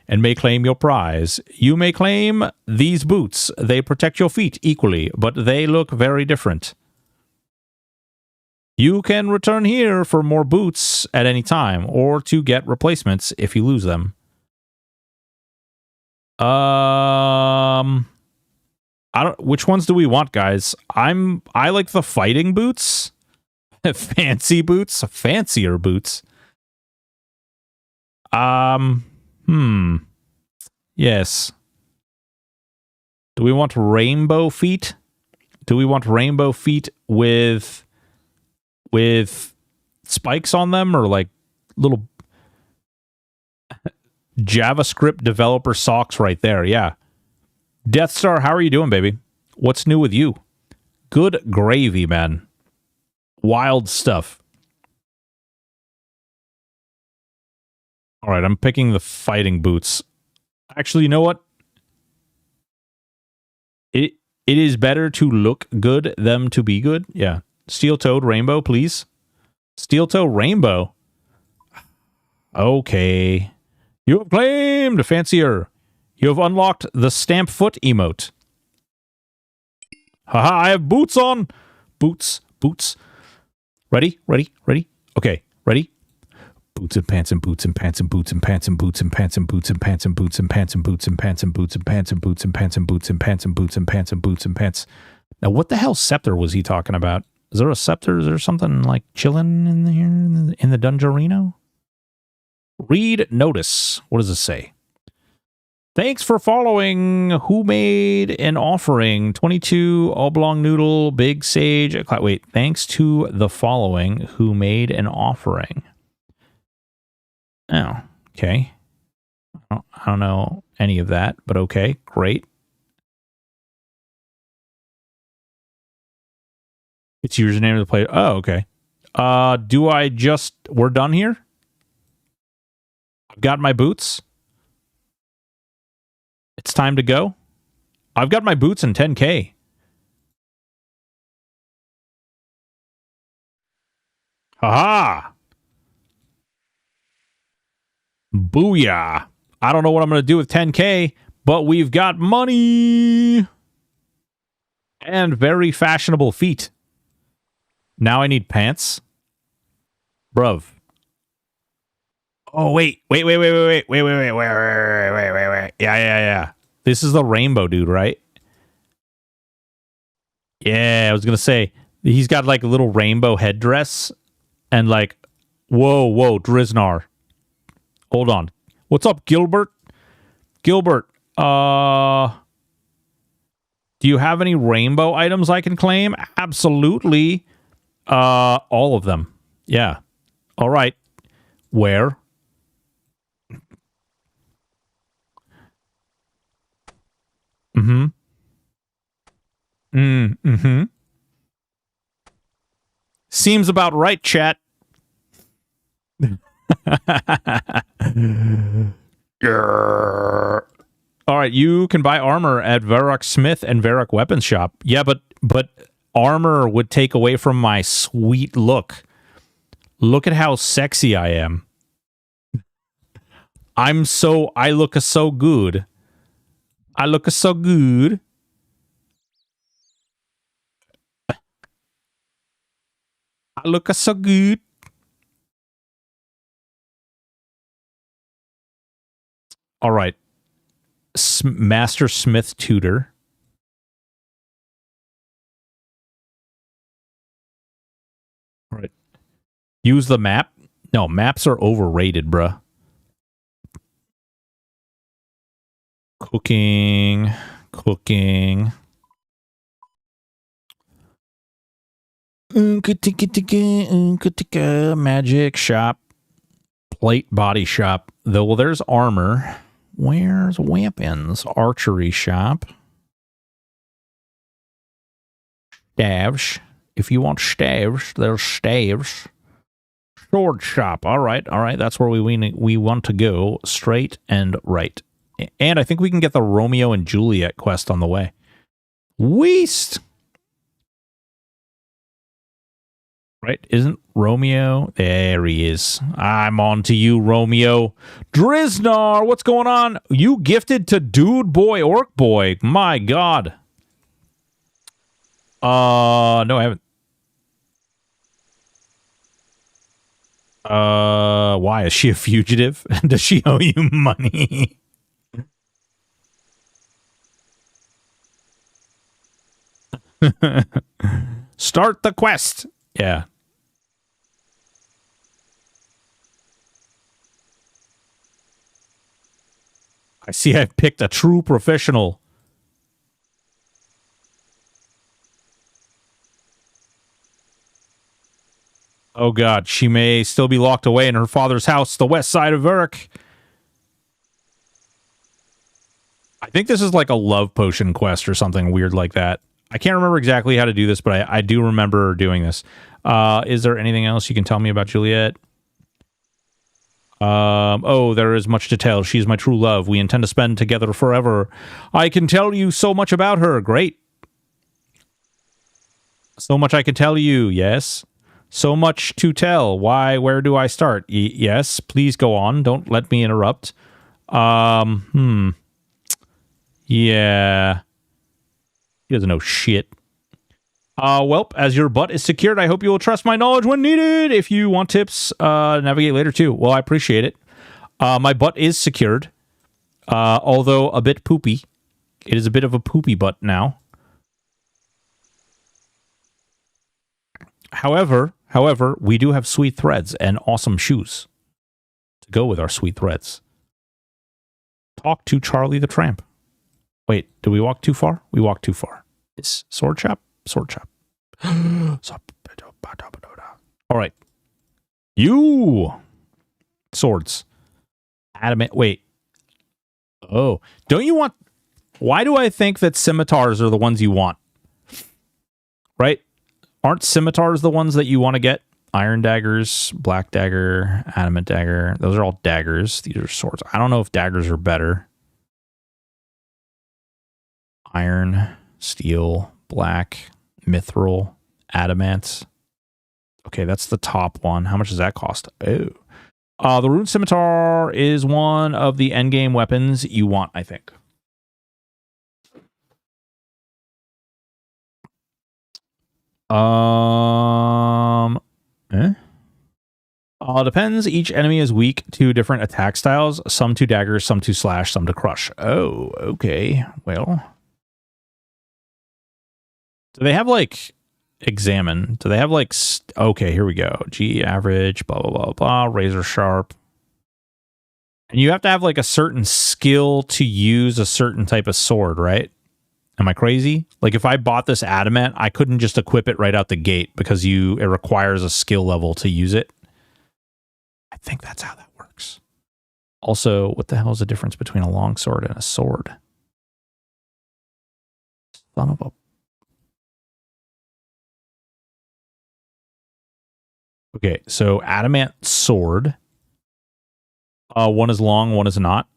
and may claim your prize. You may claim these boots. They protect your feet equally, but they look very different. You can return here for more boots at any time, or to get replacements if you lose them. Which ones do we want, guys? I like the fighting boots. Fancy boots, fancier boots. Yes. Do we want rainbow feet? Do we want rainbow feet with spikes on them, or like little JavaScript developer socks right there? Yeah. Death Star, how are you doing, baby? What's new with you? Good gravy, man. Wild stuff. All right, I'm picking the fighting boots. Actually, you know what? It is better to look good than to be good. Yeah. Steel-toed rainbow, please. Steel-toe rainbow. Okay. You have claimed a fancier. You have unlocked the stamp foot emote. Haha, I have boots on. Boots. Ready? Okay, ready? Boots and pants and boots and pants and boots and pants and boots and pants and boots and pants and boots and pants and boots and pants and boots and pants and boots and pants and boots and pants and boots and pants and boots and pants. Now, what the hell scepter was he talking about? Is there a scepter? Is there something like chilling in here in the Dungerino? Read notice. What does this say? Thanks for following. Who made an offering? 22 oblong noodle, big sage. Wait, thanks to the following who made an offering. Oh, okay. I don't know any of that, but okay, great. It's username of the player. Oh, okay. Do I just... We're done here? I've got my boots. It's time to go. I've got my boots in 10K. Haha! Booyah! I don't know what I'm going to do with 10K, but we've got money! And very fashionable feet. Now I need pants. Bruv. Oh, wait. Yeah. This is the rainbow dude, right? Yeah, I was going to say, he's got like a little rainbow headdress and like, whoa, Driznar. Hold on. What's up, Gilbert? Gilbert, do you have any rainbow items I can claim? Absolutely. All of them. Yeah. All right. Where? Seems about right, chat. All right, you can buy armor at Varrock Smith and Varrock Weapons Shop. Yeah, but armor would take away from my sweet look. Look at how sexy I am. I look so good. I look so good. I look so good. All right. Master Smith Tutor. All right. Use the map. No, maps are overrated, bruh. Cooking. Magic shop. Plate body shop. Though, well, there's armor. Where's weapons? Archery shop. Staves. If you want staves, there's staves. Sword shop. All right. That's where we want to go. Straight and right. And I think we can get the Romeo and Juliet quest on the way. Weast! Right? Isn't Romeo? There he is. I'm on to you, Romeo. Driznar, what's going on? You gifted to Dude Boy Orc Boy. My God. No, I haven't. Why? Is she a fugitive? Does she owe you money? Start the quest. Yeah. I see I've picked a true professional. Oh God, she may still be locked away in her father's house, the west side of Uruk. I think this is like a love potion quest or something weird like that. I can't remember exactly how to do this, but I do remember doing this. Is there anything else you can tell me about Juliet? Oh, there is much to tell. She's my true love. We intend to spend together forever. I can tell you so much about her. Great. So much I can tell you. Yes. So much to tell. Why? Where do I start? Yes. Please go on. Don't let me interrupt. Yeah. He doesn't know shit. Well, as your butt is secured, I hope you will trust my knowledge when needed. If you want tips, navigate later too. Well, I appreciate it. My butt is secured, although a bit poopy. It is a bit of a poopy butt now. However, we do have sweet threads and awesome shoes to go with our sweet threads. Talk to Charlie the Tramp. Wait, did we walk too far? We walked too far. Is sword chop? Sword chop. All right. You. Swords. Adamant. Wait. Oh. Don't you want... Why do I think that scimitars are the ones you want? Right? Aren't scimitars the ones that you want to get? Iron daggers, black dagger, adamant dagger. Those are all daggers. These are swords. I don't know if daggers are better. Iron, steel, black, mithril, adamant. Okay, that's the top one. How much does that cost? Oh. The rune scimitar is one of the endgame weapons you want, I think. Depends. Each enemy is weak to different attack styles. Some to daggers, some to slash, some to crush. Oh, okay. Well. Do they have, like, examine? Do they have, like, okay, here we go. G average, blah, blah, blah, blah, razor sharp. And you have to have, like, a certain skill to use a certain type of sword, right? Am I crazy? Like, if I bought this adamant, I couldn't just equip it right out the gate because it requires a skill level to use it. I think that's how that works. Also, what the hell is the difference between a longsword and a sword? Son of a... Okay, so adamant sword. One is long, one is not.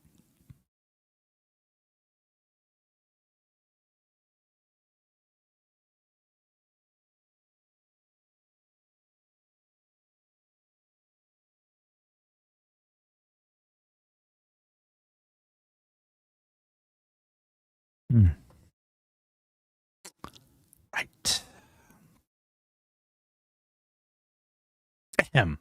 Right. Damn.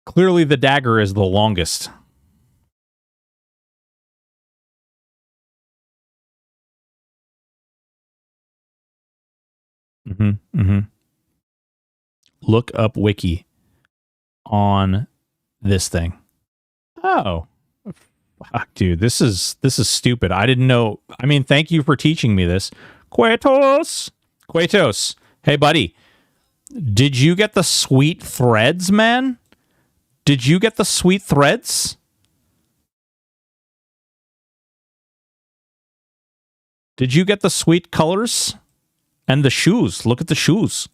Clearly the dagger is the longest. Look up wiki on this thing. Oh. Fuck, dude, this is stupid. I didn't know. I mean, thank you for teaching me this. Quatos. Hey, buddy. Did you get the sweet threads, man? Did you get the sweet threads? Did you get the sweet colors? And the shoes. Look at the shoes.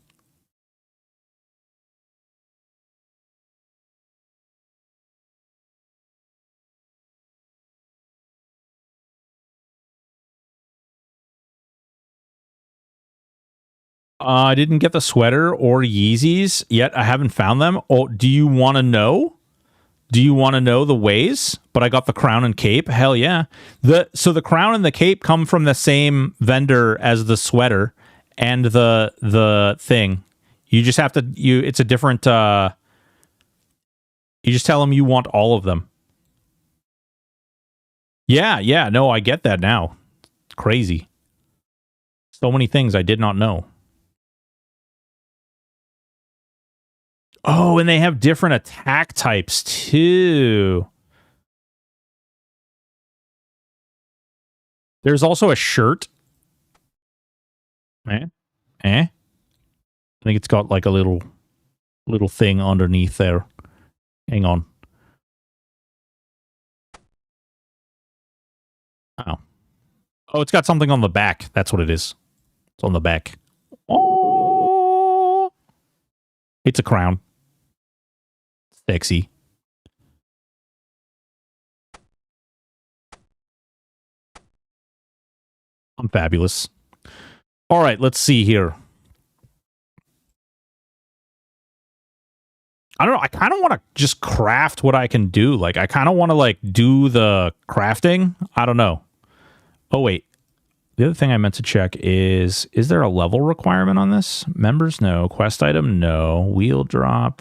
I didn't get the sweater or Yeezys yet. I haven't found them. Oh, do you want to know? Do you want to know the ways? But I got the crown and cape. Hell yeah. So the crown and the cape come from the same vendor as the sweater and the thing. You just have to it's a different you just tell them you want all of them. Yeah, no, I get that now. It's crazy. So many things I did not know. Oh, and they have different attack types too. There's also a shirt. I think it's got like a little thing underneath there. Hang on. Oh, it's got something on the back. That's what it is. It's on the back. Oh, it's a crown. Sexy. I'm fabulous. All right, let's see here. I don't know. I kind of want to just craft what I can do. Like, I kind of want to, like, do the crafting. I don't know. Oh, wait. The other thing I meant to check is there a level requirement on this? Members? No. Quest item? No. Wheel drop.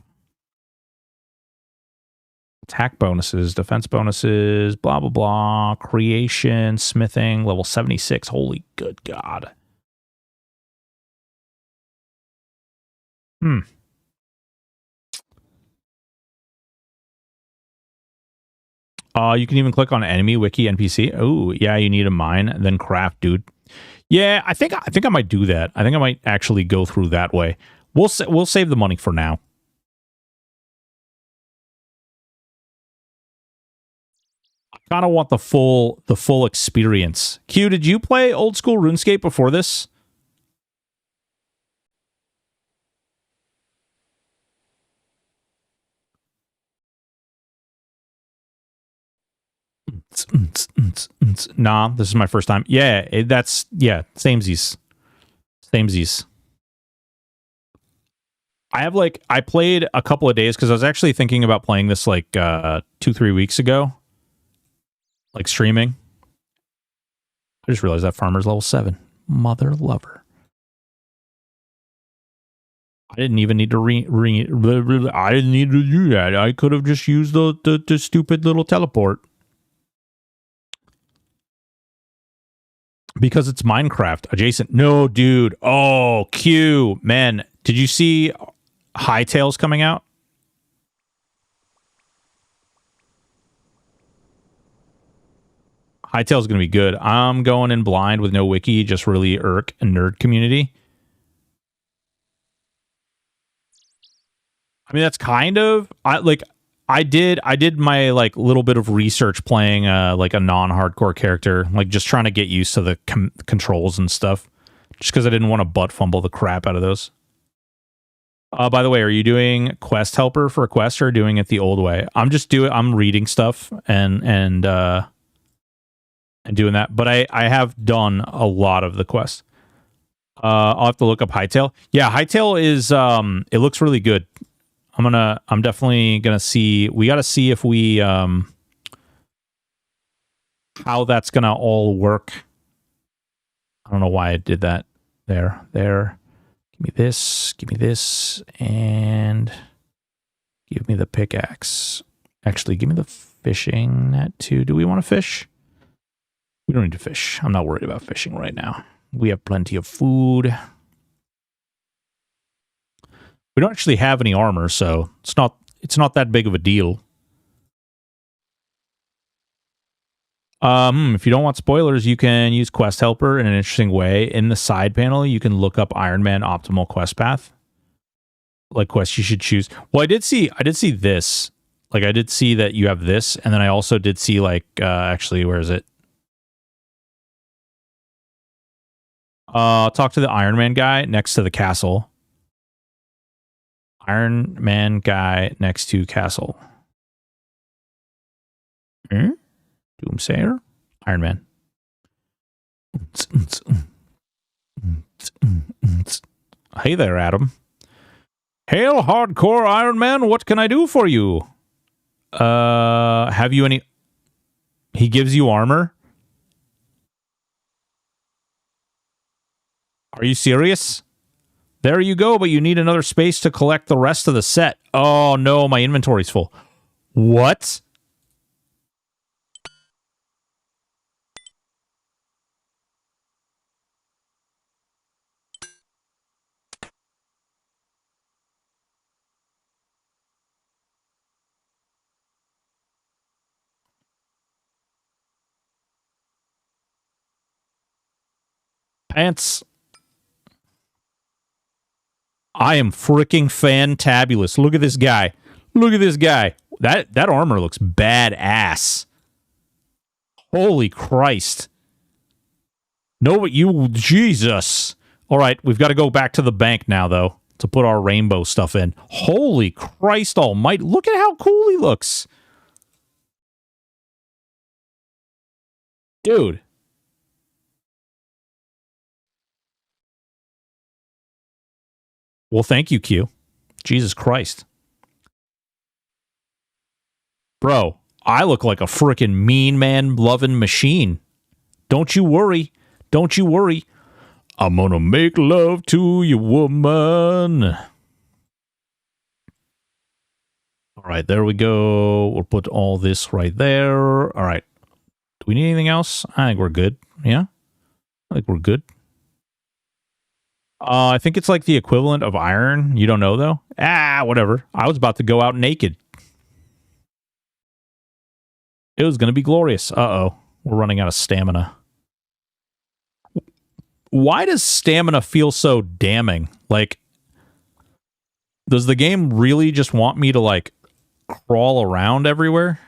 Attack bonuses, defense bonuses, blah, blah, blah. Creation, smithing, level 76. Holy good God. You can even click on enemy, wiki, NPC. Oh, yeah, you need a mine, then craft, dude. Yeah, I think I might do that. I think I might actually go through that way. We'll save the money for now. I kind of want the full experience. Q, did you play old school RuneScape before this? Nah, this is my first time. Yeah, samesies. I played a couple of days because I was actually thinking about playing this like 2-3 weeks ago. Like streaming. I just realized that farmer's level 7. Mother lover. I didn't even need to I didn't need to do that. I could have just used the stupid little teleport. Because it's Minecraft adjacent. No, dude. Oh, Q. Man, did you see Hightails coming out? Hightail's going to be good. I'm going in blind with no wiki, just really irk a nerd community. I mean, that's kind of... I did my like little bit of research playing like a non-hardcore character, like just trying to get used to the controls and stuff, just because I didn't want to butt fumble the crap out of those. By the way, are you doing quest helper for a quest or doing it the old way? I'm reading stuff and doing that, but I have done a lot of the quests. I'll have to look up Hightail. Yeah, Hightail is it looks really good. I'm definitely gonna see. We got to see if we how that's gonna all work. I don't know why I did that. There. Give me this, and give me the pickaxe. Actually, give me the fishing net too. Do we want to fish? We don't need to fish. I'm not worried about fishing right now. We have plenty of food. We don't actually have any armor, so it's not that big of a deal. If you don't want spoilers, you can use Quest Helper in an interesting way. In the side panel, you can look up Iron Man optimal quest path. Like quests you should choose. Well, I did see this. Like I did see that you have this, and then I also did see like actually, where is it? Talk to the Iron Man guy next to the castle. Iron Man guy next to castle. Doomsayer? Iron Man. Hey there, Adam. Hail, hardcore Iron Man, what can I do for you? Have you any... He gives you armor? Are you serious? There you go, but you need another space to collect the rest of the set. Oh no, my inventory's full. What? Pants. I am freaking fantabulous. Look at this guy. Look at this guy. That armor looks badass. Holy Christ. No, but you... Jesus. All right, we've got to go back to the bank now, though, to put our rainbow stuff in. Holy Christ almighty. Look at how cool he looks. Dude. Well, thank you, Q. Jesus Christ. Bro, I look like a freaking mean man loving machine. Don't you worry. Don't you worry. I'm gonna make love to you, woman. All right, there we go. We'll put all this right there. All right. Do we need anything else? I think we're good. Yeah? I think we're good. I think it's like the equivalent of iron. You don't know, though? Ah, whatever. I was about to go out naked. It was going to be glorious. Uh-oh. We're running out of stamina. Why does stamina feel so damning? Like, does the game really just want me to, like, crawl around everywhere?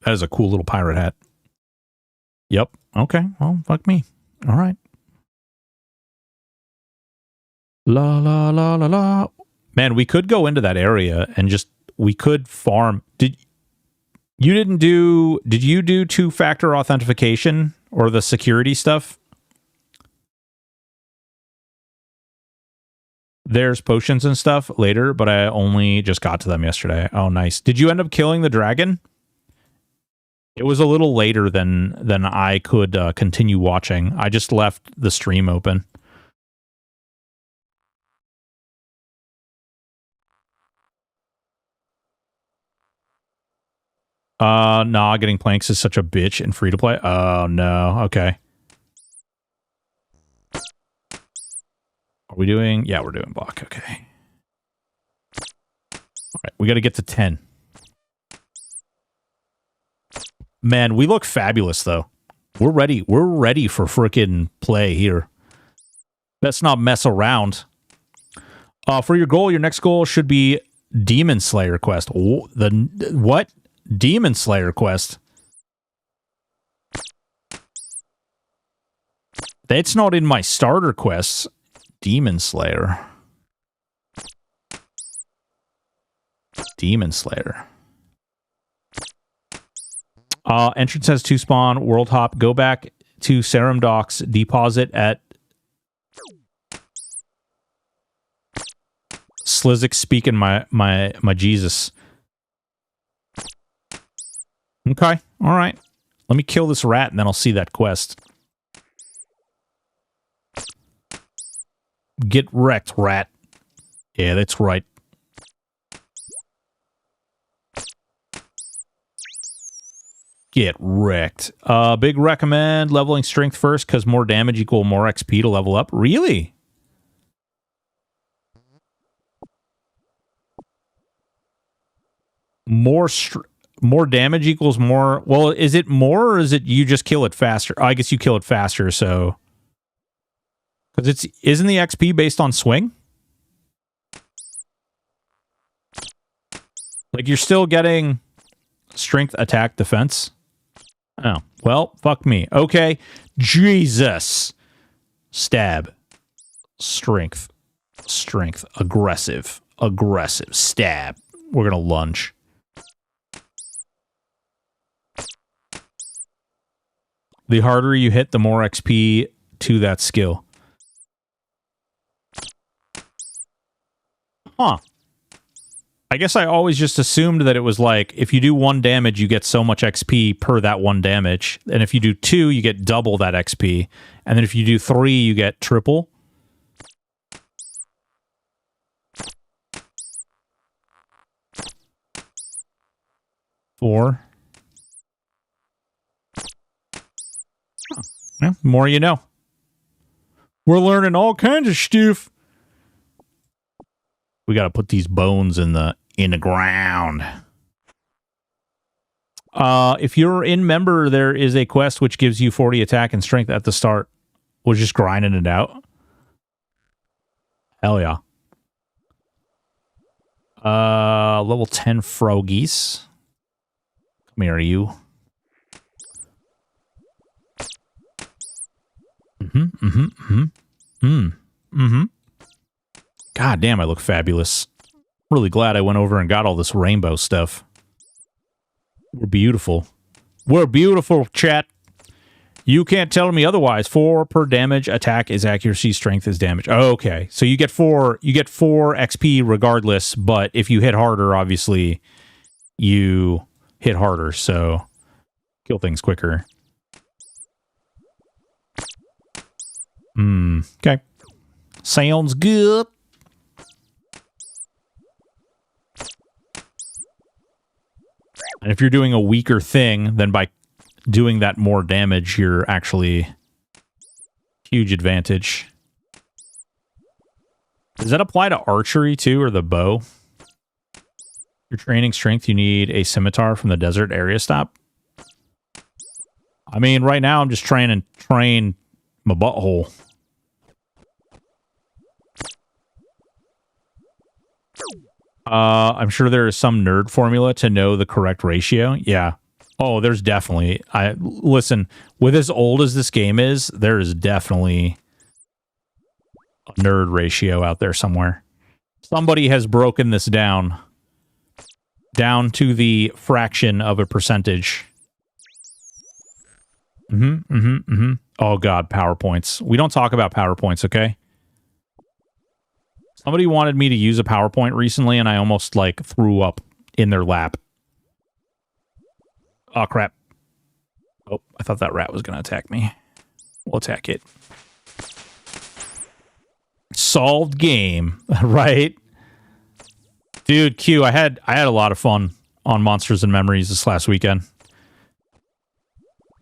That is a cool little pirate hat. Yep. Okay. Well, fuck me. All right. La, la, la, la, la. Man, we could go into that area and just... We could farm. Did you do two-factor authentication or the security stuff? There's potions and stuff later, but I only just got to them yesterday. Oh, nice. Did you end up killing the dragon? It was a little later than I could continue watching. I just left the stream open. Nah, getting planks is such a bitch in free to play. Oh no, okay. Are we doing? Yeah, we're doing block. Okay. All right, we got to get to 10. Man, we look fabulous though. We're ready. We're ready for frickin' play here. Let's not mess around. For your goal, your next goal should be Demon Slayer quest. Oh, what? Demon Slayer quest. That's not in my starter quests. Demon Slayer. Demon Slayer. Entrance has 2 spawn. World hop. Go back to Serum Docks. Deposit at Slizik speaking my Jesus. Okay, all right. Let me kill this rat, and then I'll see that quest. Get wrecked, rat. Yeah, that's right. Get wrecked. Big recommend leveling strength first, because more damage equal more XP to level up. Really? More damage equals more... Well, is it more, or is it you just kill it faster? I guess you kill it faster, so... Because isn't the XP based on swing? Like, you're still getting strength, attack, defense? Oh, well, fuck me. Okay. Jesus. Stab. Strength. Strength. Aggressive. Aggressive. Stab. We're gonna lunge. The harder you hit, the more XP to that skill. Huh. I guess I always just assumed that it was like, if you do 1 damage, you get so much XP per that 1 damage. And if you do 2, you get double that XP. And then if you do 3, you get triple. Four. Huh. Yeah, more you know. We're learning all kinds of stuff. We got to put these bones in the ground. If you're in member, there is a quest which gives you 40 attack and strength at the start. We're just grinding it out. Hell yeah. Level 10 Frogies. Come here, you. God damn, I look fabulous. Really glad I went over and got all this rainbow stuff. We're beautiful. We're beautiful, chat. You can't tell me otherwise. 4 per damage. Attack is accuracy. Strength is damage. Oh, okay. So you get 4 XP regardless, but if you hit harder, obviously you hit harder, so kill things quicker. Okay. Sounds good. And if you're doing a weaker thing, then by doing that more damage, you're actually huge advantage. Does that apply to archery too, or the bow? Your training strength, you need a scimitar from the desert area stop. I mean, right now I'm just trying to train my butthole. I'm sure there is some nerd formula to know the correct ratio. Yeah. Oh, there's definitely... Listen, with as old as this game is, there is definitely a nerd ratio out there somewhere. Somebody has broken this down to the fraction of a percentage. Oh, God, PowerPoints. We don't talk about PowerPoints, okay? Somebody wanted me to use a PowerPoint recently, and I almost, like, threw up in their lap. Oh, crap. Oh, I thought that rat was going to attack me. We'll attack it. Solved game, right? Dude, Q, I had a lot of fun on Monsters and Memories this last weekend.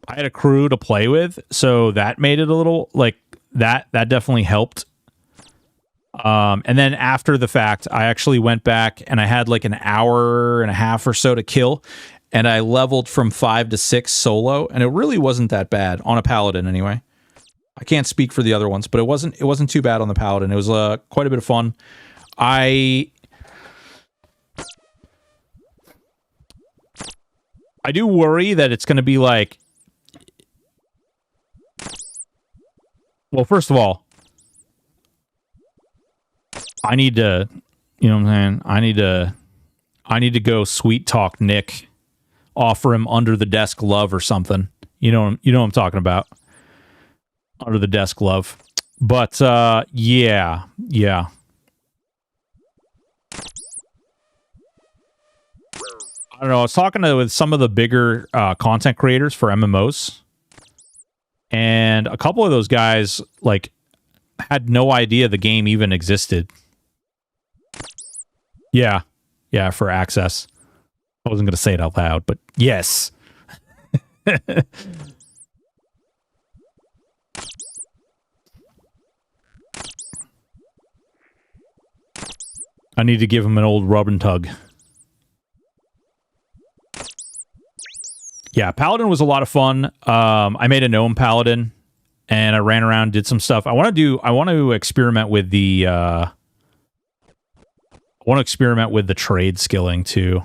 I had a crew to play with, so that made it a little, like, that definitely helped. And then after the fact, I actually went back and I had like an hour and a half or so to kill, and I leveled from 5 to 6 solo, and it really wasn't that bad on a paladin anyway. I can't speak for the other ones, but it wasn't too bad on the paladin. It was quite a bit of fun. I do worry that it's going to be like, well, first of all, I need to, you know what I'm saying? I need to go sweet talk Nick, offer him under the desk love or something. You know what I'm talking about. Under the desk love. But yeah. I don't know. I was talking with some of the bigger content creators for MMOs, and a couple of those guys like had no idea the game even existed. Yeah, for access. I wasn't going to say it out loud, but yes. I need to give him an old rub and tug. Yeah, Paladin was a lot of fun. I made a gnome Paladin, and I ran around, did some stuff. I want to experiment with the trade skilling too.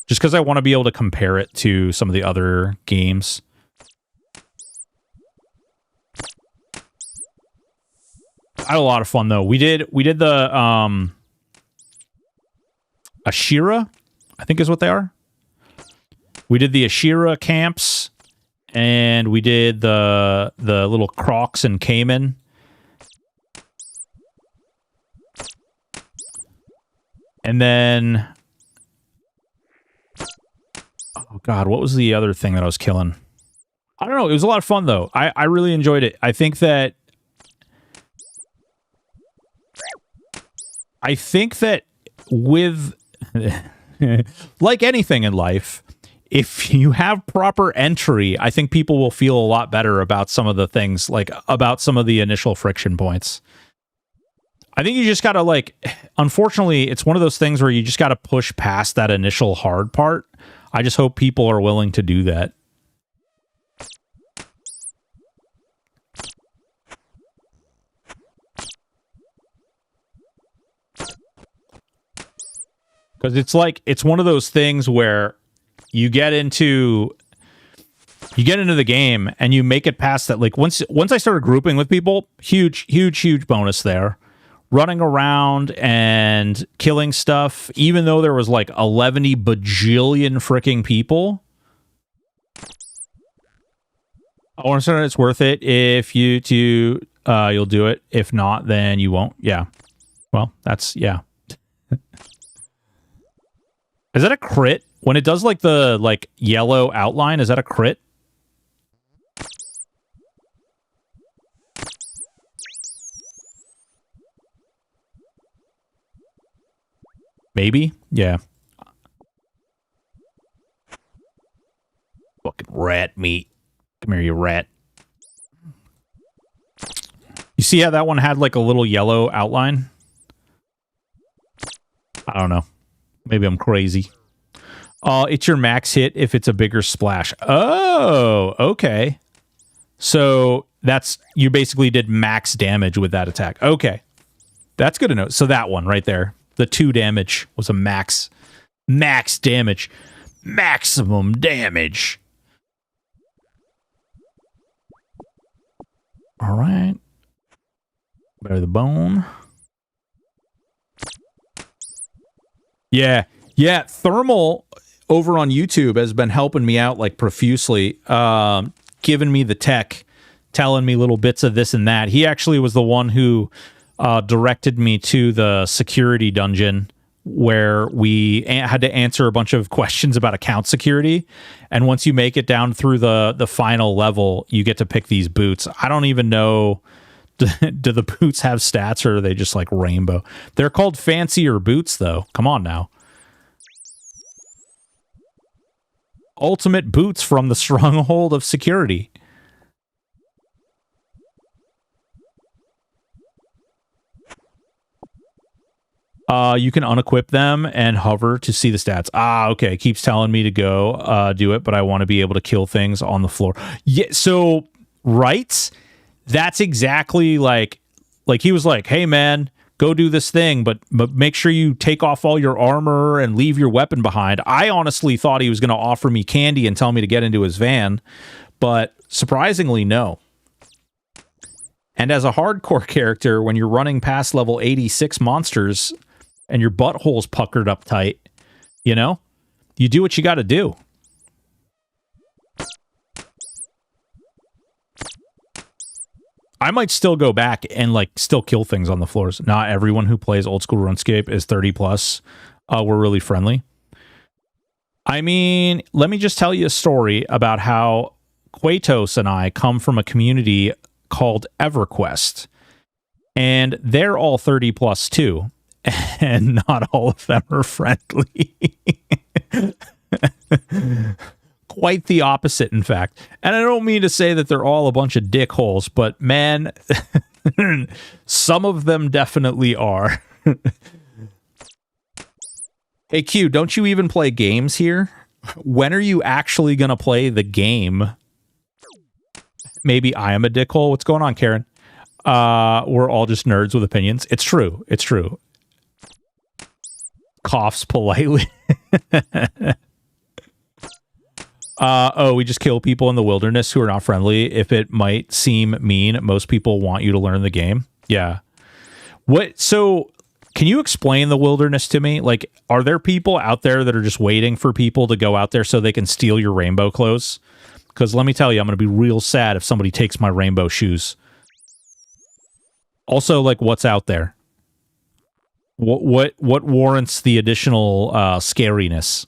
Just because I want to be able to compare it to some of the other games. I had a lot of fun though. We did the Ashira, I think is what they are. We did the Ashira camps, and we did the little crocs and caiman. And then, oh god, what was the other thing that I was killing? I don't know. It was a lot of fun though. I really enjoyed it. I think that with like anything in life, if you have proper entry, I think people will feel a lot better about some of the things, like about some of the initial friction points. I think you just gotta, like, unfortunately, it's one of those things where you just gotta push past that initial hard part. I just hope people are willing to do that. Because it's like, it's one of those things where you get into the game and you make it past that. Like once I started grouping with people, huge bonus there. Running around and killing stuff, even though there was like 11 bajillion freaking people. I want to say it's worth it if you'll do it. If not, then you won't. Yeah. Well, that's, yeah. Is that a crit? When it does like the yellow outline, is that a crit? Maybe? Yeah. Fucking rat meat. Come here, you rat. You see how that one had like a little yellow outline? I don't know. Maybe I'm crazy. It's your max hit if it's a bigger splash. Oh, okay. So that's, you basically did max damage with that attack. Okay. That's good to know. So that one right there, the 2 damage was a max damage. Maximum damage. All right. Bear the bone. Yeah. Thermal over on YouTube has been helping me out like profusely, giving me the tech, telling me little bits of this and that. He actually was the one who directed me to the security dungeon where we had to answer a bunch of questions about account security. And once you make it down through the final level, you get to pick these boots. I don't even know, do the boots have stats or are they just like rainbow? They're called fancier boots though. Come on now. Ultimate boots from the stronghold of security. You can unequip them and hover to see the stats. Ah, okay. It keeps telling me to go do it, but I want to be able to kill things on the floor. Yeah, so, right? That's exactly like he was like, hey, man, go do this thing, but make sure you take off all your armor and leave your weapon behind. I honestly thought he was going to offer me candy and tell me to get into his van, but surprisingly, no. And as a hardcore character, when you're running past level 86 monsters and your butthole's puckered up tight, you know, you do what you got to do. I might still go back and like still kill things on the floors. Not everyone who plays old school RuneScape is 30 plus. We're really friendly. I mean, let me just tell you a story about how Quatos and I come from a community called EverQuest. And they're all 30 plus too. And not all of them are friendly. Quite the opposite, in fact. And I don't mean to say that they're all a bunch of dickholes, but man, some of them definitely are. Hey, Q, don't you even play games here? When are you actually going to play the game? Maybe I am a dickhole. What's going on, Karen? We're all just nerds with opinions. It's true. It's true. Coughs politely. Oh, we just kill people in the wilderness who are not friendly. If it might seem mean, most people want you to learn the game. Yeah. What? So, can you explain the wilderness to me? Like, are there people out there that are just waiting for people to go out there so they can steal your rainbow clothes? Because let me tell you, I'm going to be real sad if somebody takes my rainbow shoes. Also, like, what's out there? What warrants the additional scariness?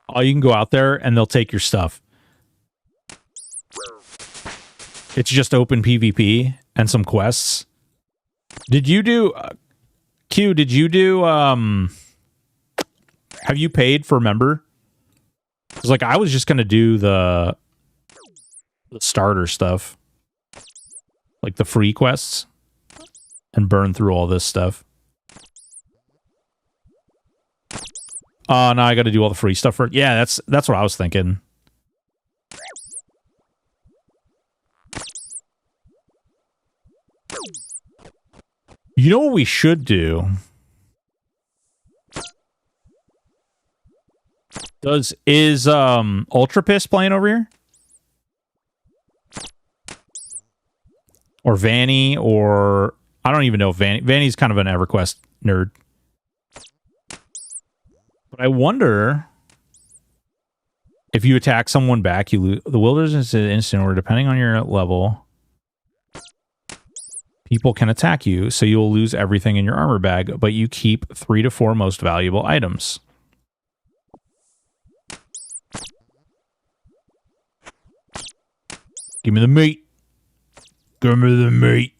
Oh, you can go out there and they'll take your stuff. It's just open PvP and some quests. Did you do... Q, did you do... have you paid for member? Because, like, I was just going to do the starter stuff. Like, the free quests. And burn through all this stuff. Oh, now I got to do all the free stuff for... Yeah, that's what I was thinking. You know what we should do? Is Ultra Piss playing over here? Or Vanny, or... I don't even know if Vanny's kind of an EverQuest nerd. But I wonder if you attack someone back, you lose. The wilderness is an instant, or depending on your level, people can attack you, so you'll lose everything in your armor bag, but you keep 3 to 4 most valuable items. Give me the meat. Give me the meat.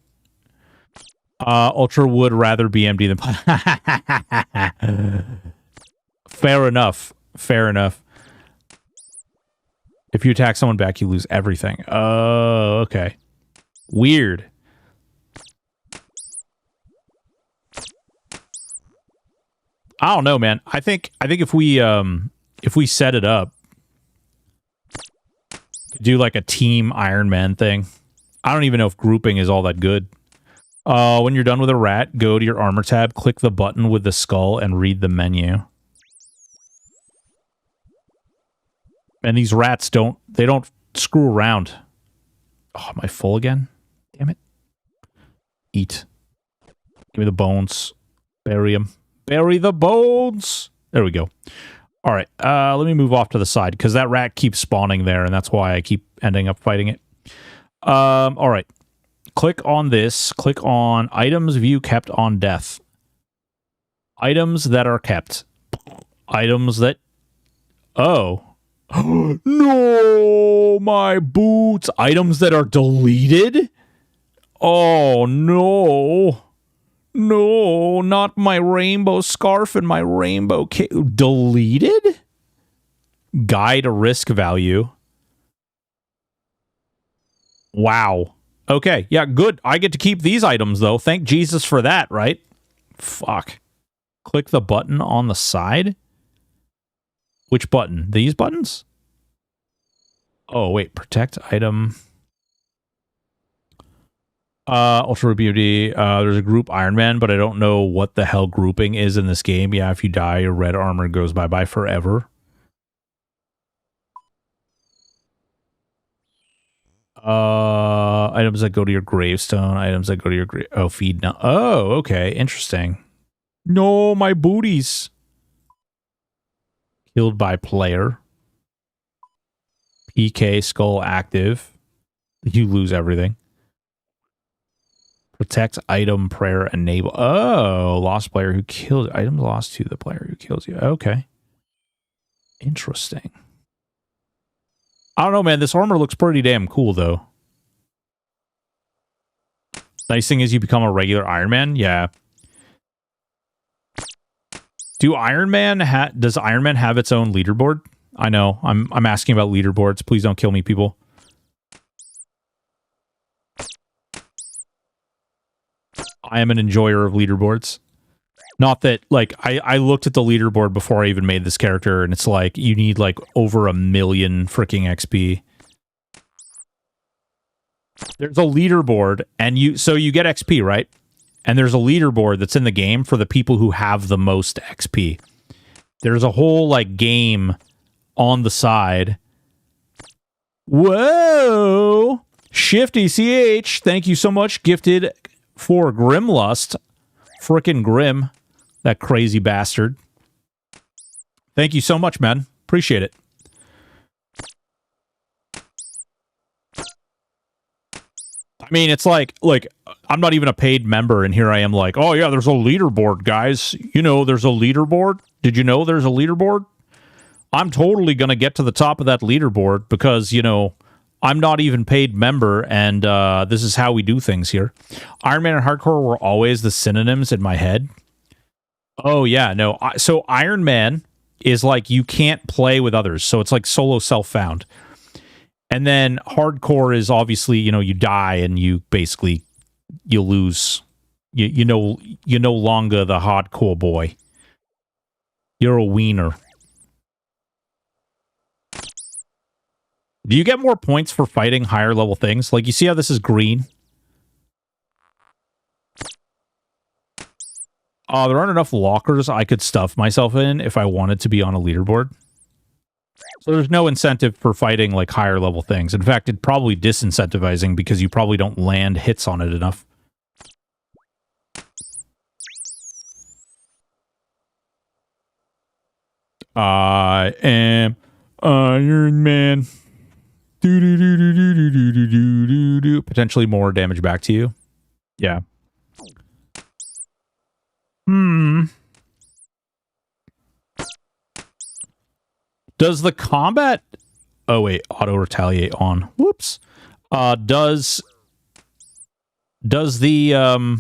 Ultra would rather be empty than... Fair enough. Fair enough. If you attack someone back, you lose everything. Oh, okay. Weird. I don't know, man. I think if we set it up, do like a team Iron Man thing. I don't even know if grouping is all that good. When you're done with a rat, go to your armor tab, click the button with the skull, and read the menu. And these rats don't screw around. Oh, am I full again? Damn it. Eat. Give me the bones. Bury them. Bury the bones. There we go. All right. Let me move off to the side because that rat keeps spawning there, and that's why I keep ending up fighting it. All right. Click on this. Click on items view kept on death. Items that are kept. Items that... Oh. No, my boots. Items that are deleted? Oh, no. No, not my rainbow scarf and my rainbow cape. Deleted? Guide risk value. Wow. Okay, yeah, good. I get to keep these items, though. Thank Jesus for that, right? Fuck. Click the button on the side? Which button? These buttons? Oh, wait. Protect item. Ultra Beauty. There's a group Iron Man, but I don't know what the hell grouping is in this game. Yeah, if you die, your red armor goes bye-bye forever. Items that go to your gravestone. Items that go to your feed now. Oh, okay. Interesting. No, my booties. Killed by player. PK skull active. You lose everything. Protect item, prayer, enable. Oh, lost player who killed. Items lost to the player who kills you. Okay. Interesting. I don't know, man. This armor looks pretty damn cool, though. Nice thing is you become a regular Iron Man. Yeah. Does Iron Man have its own leaderboard? I know. I'm asking about leaderboards. Please don't kill me, people. I am an enjoyer of leaderboards. Not that, like, I looked at the leaderboard before I even made this character, and it's like, you need, like, over 1 million freaking XP. There's a leaderboard, and so you get XP, right? And there's a leaderboard that's in the game for the people who have the most XP. There's a whole, like, game on the side. Whoa! Shifty CH, thank you so much. Gifted for Grimlust. Frickin' Grim. That crazy bastard. Thank you so much, man. Appreciate it. I mean, it's like, I'm not even a paid member, and here I am like, oh yeah, there's a leaderboard, guys. You know, there's a leaderboard. Did you know there's a leaderboard? I'm totally going to get to the top of that leaderboard because, you know, I'm not even paid member, and this is how we do things here. Iron Man and Hardcore were always the synonyms in my head. Oh, yeah, no. So Iron Man is like you can't play with others, so it's like solo self-found. And then Hardcore is obviously, you know, you die and you basically, you lose. You're no longer the hardcore boy. You're a wiener. Do you get more points for fighting higher level things? Like, you see how this is green? There aren't enough lockers I could stuff myself in if I wanted to be on a leaderboard. So there's no incentive for fighting, like, higher level things. In fact, it'd probably disincentivizing because you probably don't land hits on it enough. I am Iron Man. Do. Potentially more damage back to you. Yeah. Does the combat... Oh, wait. Auto-retaliate on. Whoops. Does the...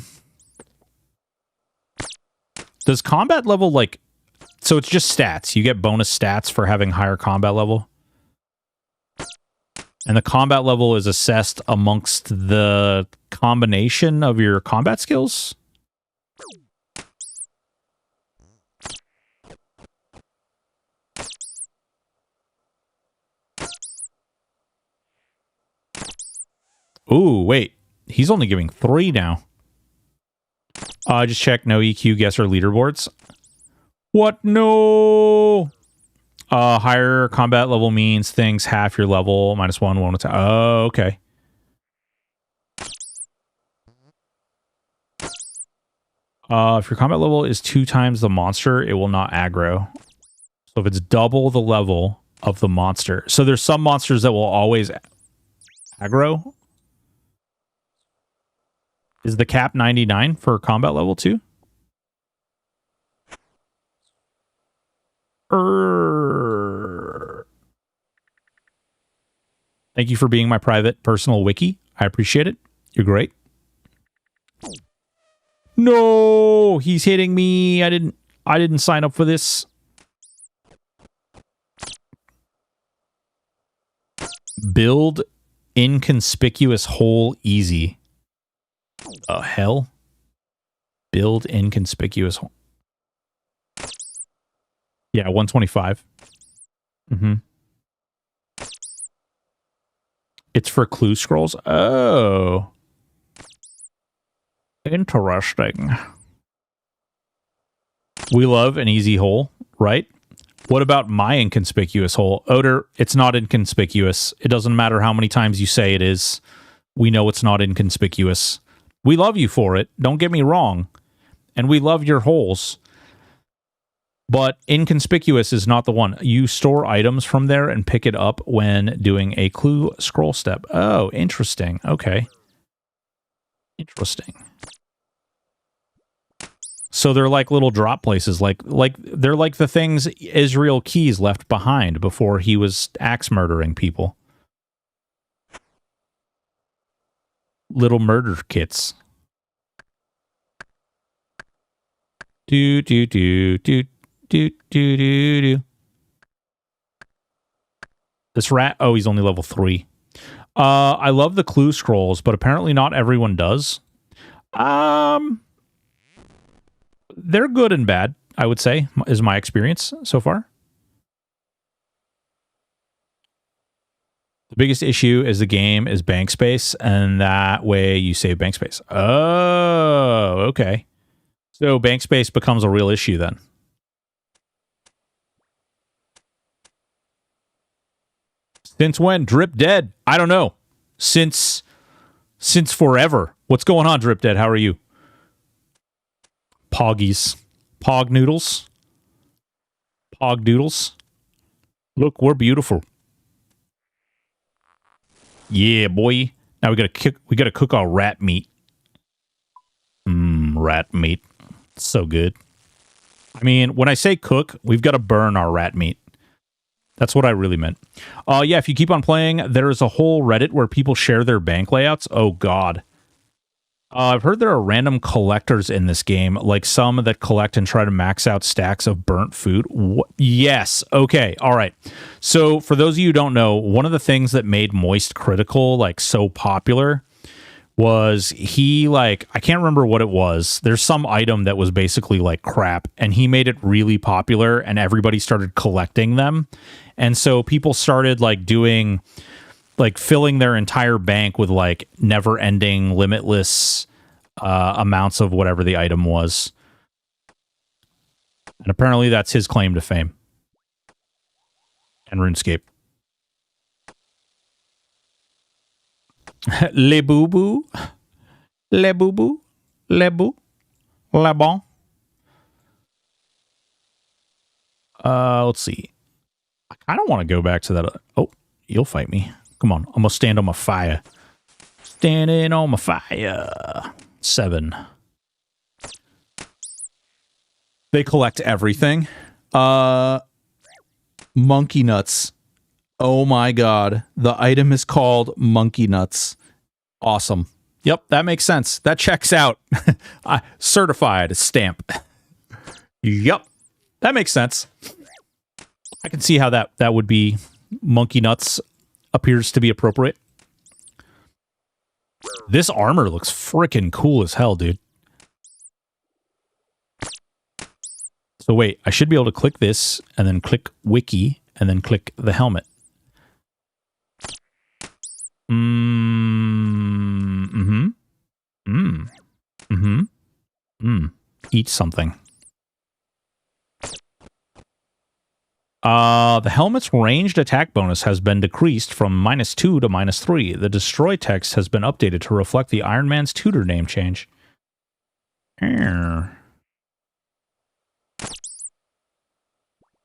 Does combat level, like... So it's just stats. You get bonus stats for having higher combat level. And the combat level is assessed amongst the combination of your combat skills? Ooh, wait. He's only giving 3 now. Just check no EQ, guess, or leaderboards. What? No! Higher combat level means things half your level, -1, 1 attack. Oh, okay. If your combat level is 2 times the monster, it will not aggro. So if it's double the level of the monster. So there's some monsters that will always aggro. Is the cap 99 for combat level 2? Thank you for being my private personal wiki. I appreciate it. You're great. No, he's hitting me. I didn't sign up for this. Build inconspicuous hole easy. Hell? Build inconspicuous hole. Yeah, 125. It's for clue scrolls? Oh. Interesting. We love an easy hole, right? What about my inconspicuous hole? Odor, it's not inconspicuous. It doesn't matter how many times you say it is. We know it's not inconspicuous. We love you for it. Don't get me wrong. And we love your holes. But inconspicuous is not the one. You store items from there and pick it up when doing a clue scroll step. Oh, interesting. Okay. Interesting. So they're like little drop places, like they're like the things Israel Keys left behind before he was axe murdering people. Little murder kits. Do do do do do do do do. This rat, oh, he's only level 3. I love the clue scrolls, but apparently not everyone does. They're good and bad, I would say, is my experience so far. The biggest issue is the game is bank space, and that way you save bank space. Oh, okay. So bank space becomes a real issue then. Since when? Drip Dead? I don't know. Since forever. What's going on, Drip Dead? How are you? Poggies. Pog noodles. Pog doodles. Look, we're beautiful. Yeah, boy. Now we gotta cook our rat meat. Rat meat. So good. I mean, when I say cook, we've got to burn our rat meat. That's what I really meant. Yeah, if you keep on playing, there is a whole Reddit where people share their bank layouts. Oh, God. I've heard there are random collectors in this game, like some that collect and try to max out stacks of burnt food. Yes. Okay. All right. So for those of you who don't know, one of the things that made Moist Critical like so popular was he like, I can't remember what it was. There's some item that was basically like crap, and he made it really popular and everybody started collecting them. And so people started like doing, like filling their entire bank with like never ending, limitless amounts of whatever the item was. And apparently that's his claim to fame. And RuneScape. Le boo-boo. Le boo-boo. Le boo. Le bon. Let's see. I kind of want to go back to that. Oh, you'll fight me. Come on. I'm going to stand on my fire. Standing on my fire. 7. They collect everything. Monkey nuts. Oh my God. The item is called monkey nuts. Awesome. Yep, that makes sense. That checks out. Certified stamp. Yep. That makes sense. I can see how that would be. Monkey nuts appears to be appropriate. This armor looks freaking cool as hell, dude. So wait, I should be able to click this and then click wiki and then click the helmet. Eat something. The helmet's ranged attack bonus has been decreased from -2 to -3. The destroy text has been updated to reflect the Iron Man's tutor name change.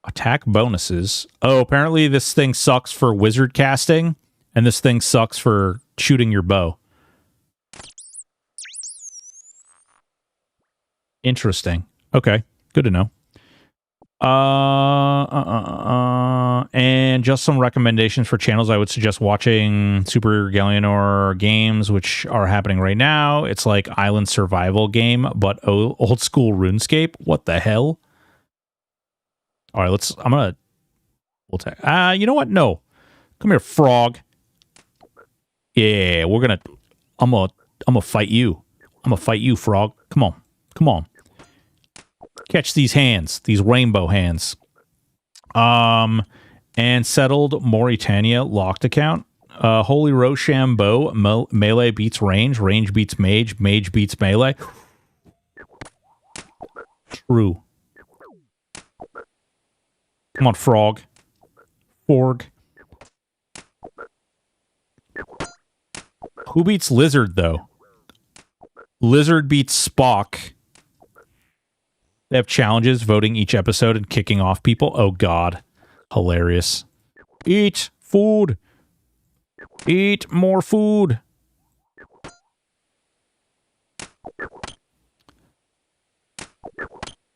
Attack bonuses. Oh, apparently this thing sucks for wizard casting, and this thing sucks for shooting your bow. Interesting. Okay, good to know. And just some recommendations for channels. I would suggest watching Super Galleonor games, which are happening right now. It's like island survival game, but old school RuneScape. What the hell? All right, we'll take, you know what? No. Come here, frog. Yeah, I'm gonna fight you. I'm gonna fight you, frog. Come on. Come on. Catch these hands, these rainbow hands. And settled Mauritania locked account. Holy Rochambeau, melee beats range, range beats mage, mage beats melee. True. Come on, frog. Forg. Who beats Lizard, though? Lizard beats Spock. They have challenges, voting each episode and kicking off people. Oh, God. Hilarious. Eat food. Eat more food.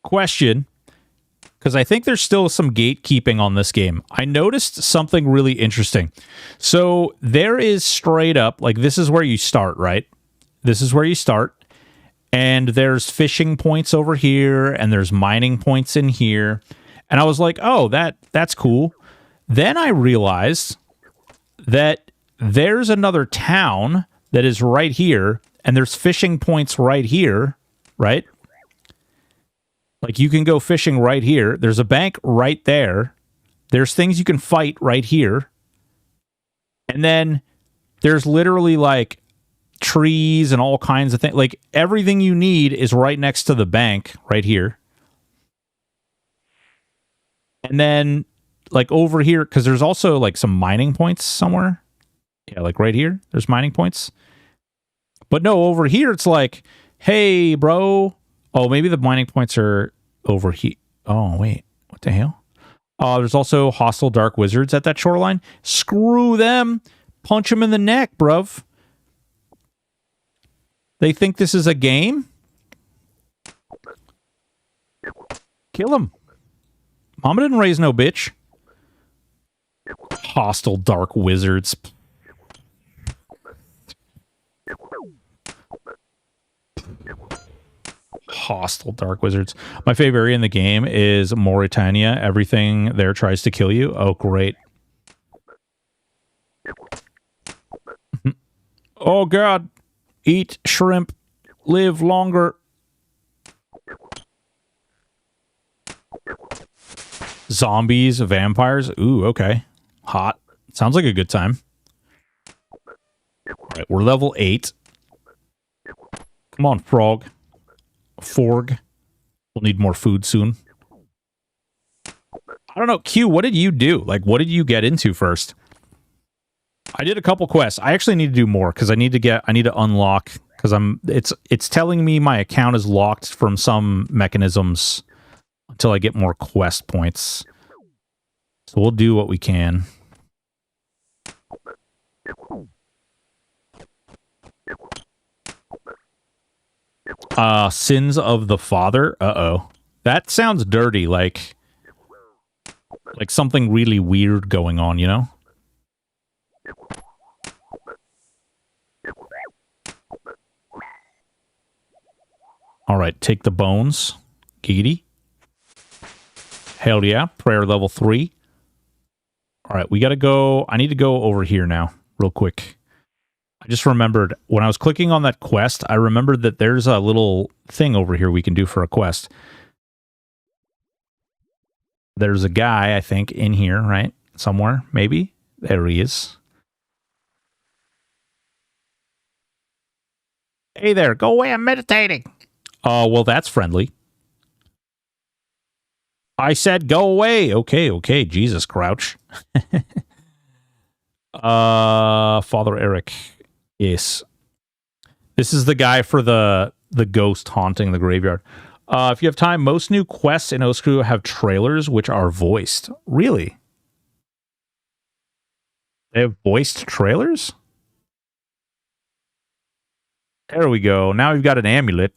question, because I think there's still some gatekeeping on this game. I noticed something really interesting. So there is straight up, like, this is where you start, right? This is where you start. And there's fishing points over here, and there's mining points in here. And I was like, oh, that's cool. Then I realized that there's another town that is right here, and there's fishing points right here, right? Like, you can go fishing right here. There's a bank right there. There's things you can fight right here. And then there's literally, like, trees and all kinds of things. Like, everything you need is right next to the bank right here. And then, like, over here, because there's also, like, some mining points somewhere. Yeah, like right here, there's mining points. But no, over here, it's like, hey, bro. Oh, maybe the mining points are over here. Oh, wait. What the hell? There's also hostile dark wizards at that shoreline. Screw them. Punch them in the neck, bruv. They think this is a game? Kill him. Mama didn't raise no bitch. Hostile dark wizards. Hostile dark wizards. My favorite area in the game is Mauritania. Everything there tries to kill you. Oh, great. Oh, God. Eat shrimp. Live longer. Zombies, vampires. Ooh, okay. Hot. Sounds like a good time. All right, we're level 8. Come on, frog. Forg. We'll need more food soon. I don't know. Q, what did you do? Like, what did you get into first? I did a couple quests. I actually need to do more because I need to unlock, because it's telling me my account is locked from some mechanisms until I get more quest points. So we'll do what we can. Sins of the Father. Uh-oh. That sounds dirty, like something really weird going on, you know? Alright, take the bones. Giggity. Hell yeah. Prayer level 3. Alright, we gotta go. I need to go over here now, real quick. I just remembered, when I was clicking on that quest, I remembered that there's a little thing over here we can do for a quest. There's a guy, I think, in here, right? Somewhere, maybe? There he is. Hey there, go away, I'm meditating. Well, that's friendly. I said go away. Okay, Jesus, Crouch. Father Eric. Yes. This is the guy for the ghost haunting the graveyard. If you have time, most new quests in OSRS have trailers which are voiced. Really? They have voiced trailers? There we go. Now we've got an amulet.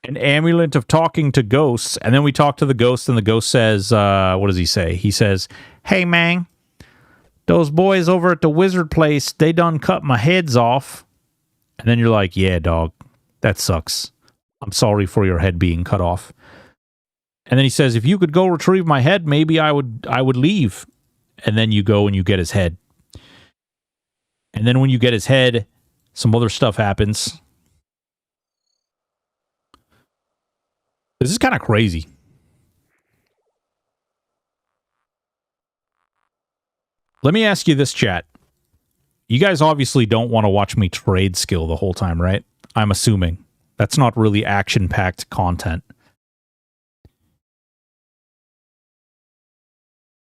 An amulet of talking to ghosts. And then we talk to the ghost, and the ghost says, what does he say? He says, hey, man. Those boys over at the wizard place, they done cut my heads off. And then you're like, yeah, dog, that sucks. I'm sorry for your head being cut off. And then he says, if you could go retrieve my head, maybe I would leave. And then you go and you get his head. And then when you get his head, some other stuff happens. This is kind of crazy. Let me ask you this, chat. You guys obviously don't want to watch me trade skill the whole time, right? I'm assuming. That's not really action-packed content.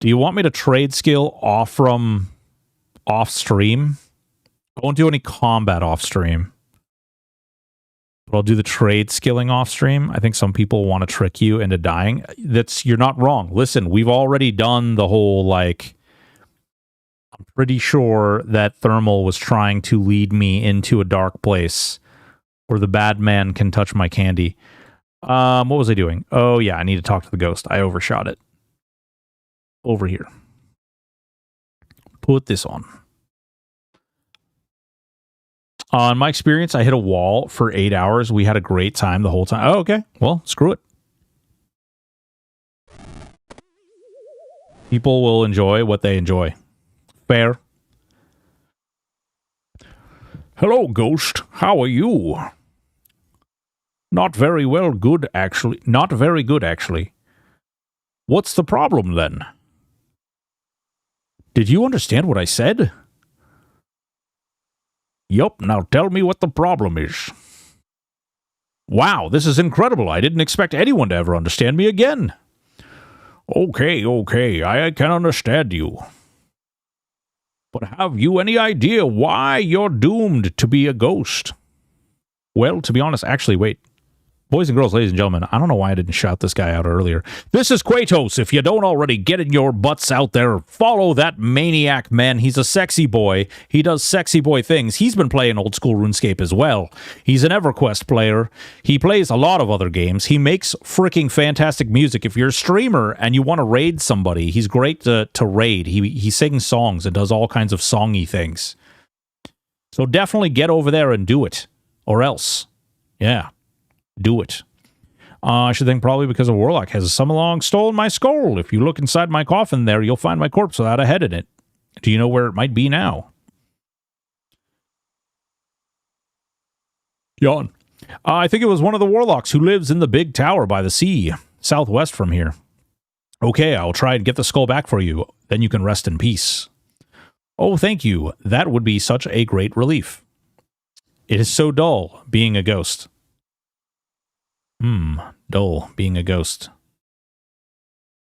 Do you want me to trade skill off stream? I won't do any combat off stream. But I'll do the trade skilling off stream. I think some people want to trick you into dying. You're not wrong. Listen, we've already done the whole, like, I'm pretty sure that Thermal was trying to lead me into a dark place where the bad man can touch my candy. What was I doing? Oh, yeah, I need to talk to the ghost. I overshot it. Over here. Put this on. In my experience, I hit a wall for 8 hours. We had a great time the whole time. Oh, okay. Well, screw it. People will enjoy what they enjoy. Fair. Hello, ghost. How are you? Not very well good, actually. Not very good, actually. What's the problem, then? Did you understand what I said? Yup, now tell me what the problem is. Wow, this is incredible. I didn't expect anyone to ever understand me again. Okay, I can understand you. But have you any idea why you're doomed to be a ghost? Well, to be honest, actually, wait. Boys and girls, ladies and gentlemen, I don't know why I didn't shout this guy out earlier. This is Kratos. If you don't already, get in your butts out there. Follow that maniac, man. He's a sexy boy. He does sexy boy things. He's been playing old school RuneScape as well. He's an EverQuest player. He plays a lot of other games. He makes freaking fantastic music. If you're a streamer and you want to raid somebody, he's great to raid. He sings songs and does all kinds of songy things. So definitely get over there and do it. Or else. Yeah. Do it. I should think probably because a warlock has some along stolen my skull. If you look inside my coffin there, you'll find my corpse without a head in it. Do you know where it might be now? Yawn. I think it was one of the warlocks who lives in the big tower by the sea, southwest from here. Okay, I'll try and get the skull back for you. Then you can rest in peace. Oh, thank you. That would be such a great relief. It is so dull being a ghost. Dull being a ghost.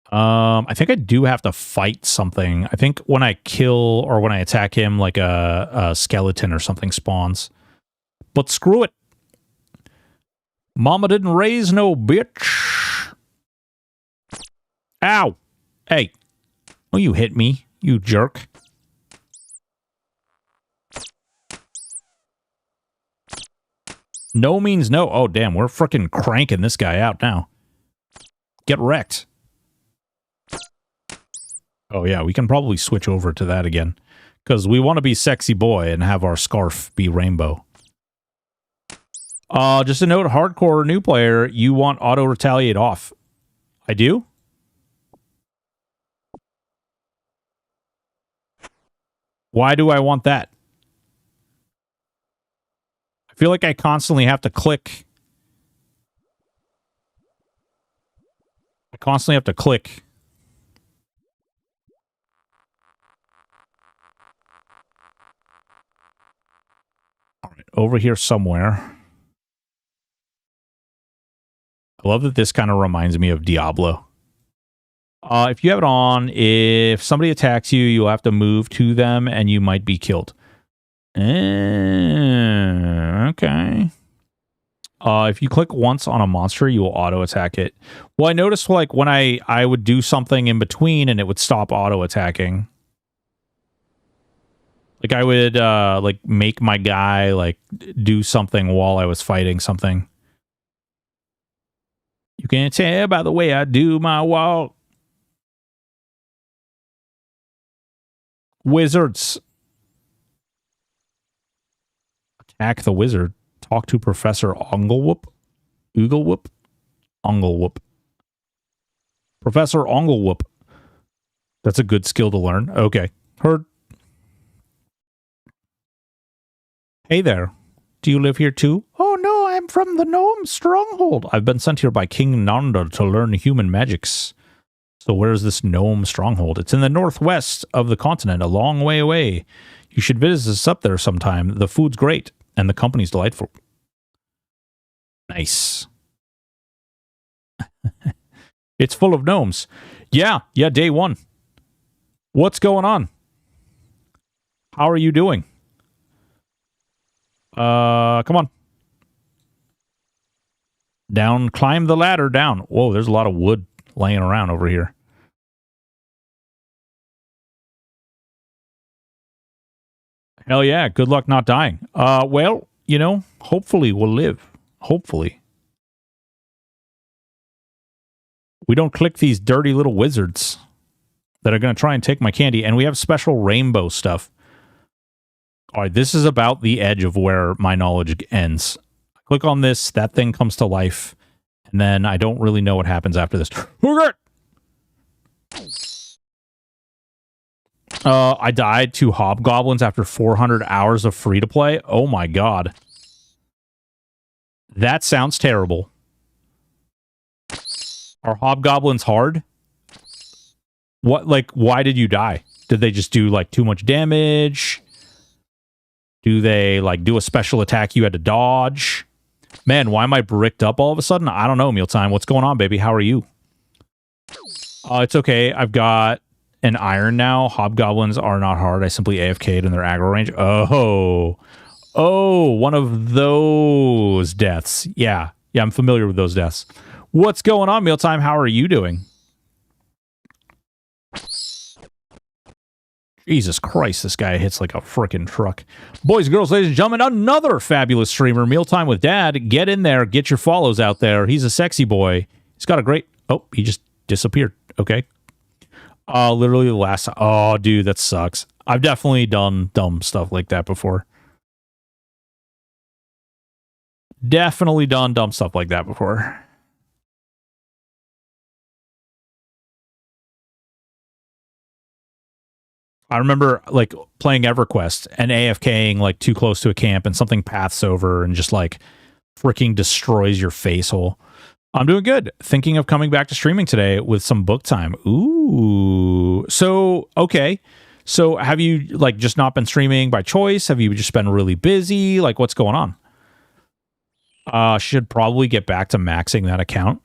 I think I do have to fight something. I think when I kill or when I attack him, like a skeleton or something spawns. But screw it. Mama didn't raise no bitch. Ow. Hey. Oh, you hit me, you jerk. No means no. Oh, damn. We're frickin' cranking this guy out now. Get wrecked. Oh, yeah. We can probably switch over to that again. Because we want to be sexy boy and have our scarf be rainbow. Just a note, hardcore new player, you want auto retaliate off. I do? Why do I want that? I feel like I constantly have to click. All right, over here somewhere. I love that this kind of reminds me of Diablo. If you have it on, if somebody attacks you, you'll have to move to them and you might be killed. Okay. If you click once on a monster, you will auto attack it. Well, I noticed like when I would do something in between and it would stop auto attacking. Like I would like make my guy like do something while I was fighting something. You can tell by the way I do my walk. Wizards. Attack the wizard. Talk to Professor Onglewhoop. Onglewhoop. Professor Onglewhoop. That's a good skill to learn. Okay. Heard. Hey there. Do you live here too? Oh no, I'm from the Gnome Stronghold. I've been sent here by King Nanda to learn human magics. So where's this Gnome Stronghold? It's in the northwest of the continent, a long way away. You should visit us up there sometime. The food's great, and the company's delightful. Nice. It's full of gnomes. Yeah, day one. What's going on? How are you doing? Come on. Down, climb the ladder down. Whoa, there's a lot of wood laying around over here. Hell yeah, good luck not dying. Well, you know, hopefully we'll live. Hopefully. We don't click these dirty little wizards that are going to try and take my candy. And we have special rainbow stuff. All right, this is about the edge of where my knowledge ends. Click on this, that thing comes to life, and then I don't really know what happens after this. I died to hobgoblins after 400 hours of free-to-play. Oh my god. That sounds terrible. Are hobgoblins hard? What, like, why did you die? Did they just do, like, too much damage? Do they, like, do a special attack you had to dodge? Man, why am I bricked up all of a sudden? I don't know, Mealtime. What's going on, baby? How are you? It's okay. I've got an iron now. Hobgoblins are not hard. I simply AFK'd in their aggro range. Oh, one of those deaths. Yeah, I'm familiar with those deaths. What's going on, Mealtime? How are you doing? Jesus Christ, this guy hits like a frickin' truck. Boys, girls, ladies and gentlemen, another fabulous streamer, Mealtime with Dad. Get in there. Get your follows out there. He's a sexy boy. He's got a great... Oh, he just disappeared. Okay. Literally the last... Oh, dude, that sucks. I've definitely done dumb stuff like that before. Definitely done dumb stuff like that before. I remember, like, playing EverQuest and AFKing, like, too close to a camp and something paths over and just, like, freaking destroys your face hole. I'm doing good. Thinking of coming back to streaming today with some book time. Ooh. So, okay. So, have you, like, just not been streaming by choice? Have you just been really busy? Like, what's going on? Should probably get back to maxing that account.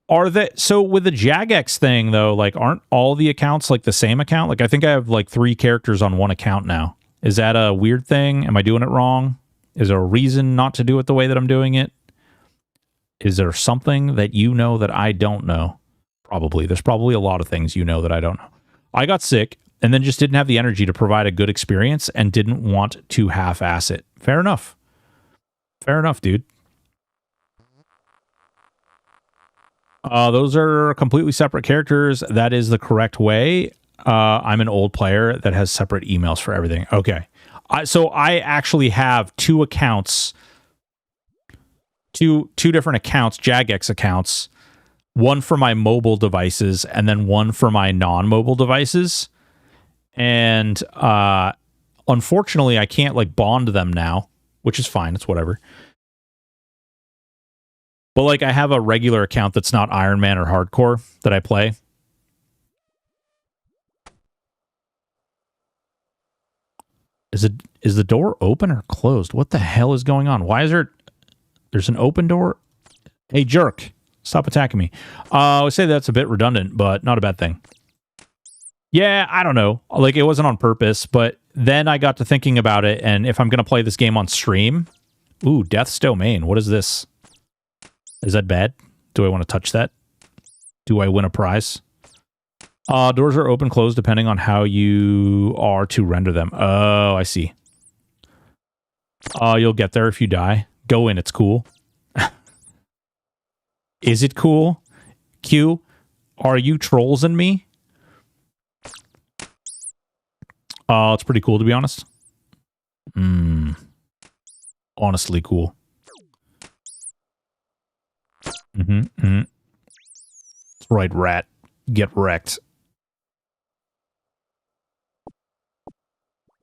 Are they so with the Jagex thing though? Like, aren't all the accounts like the same account? Like, I think I have like 3 characters on one account now. Is that a weird thing? Am I doing it wrong? Is there a reason not to do it the way that I'm doing it? Is there something that you know that I don't know? Probably. There's probably a lot of things you know that I don't know. I got sick and then just didn't have the energy to provide a good experience and didn't want to half-ass it. Fair enough. Fair enough, dude. Those are completely separate characters. That is the correct way. I'm an old player that has separate emails for everything. Okay. So I actually have 2 accounts, two different accounts, Jagex accounts, one for my mobile devices and then one for my non-mobile devices. And unfortunately, I can't like bond them now, which is fine. It's whatever. But, like, I have a regular account that's not Iron Man or Hardcore that I play. Is the door open or closed? What the hell is going on? Why is there's an open door? Hey, jerk. Stop attacking me. I would say that's a bit redundant, but not a bad thing. Yeah, I don't know. Like, it wasn't on purpose, but then I got to thinking about it, and if I'm going to play this game on stream... Ooh, Death's Domain. What is this? Is that bad? Do I want to touch that? Do I win a prize? Doors are open, closed, depending on how you are to render them. Oh, I see. You'll get there if you die. Go in, it's cool. Is it cool? Q, are you trolls in me? It's pretty cool, to be honest. Honestly cool. That's right, rat. Get wrecked.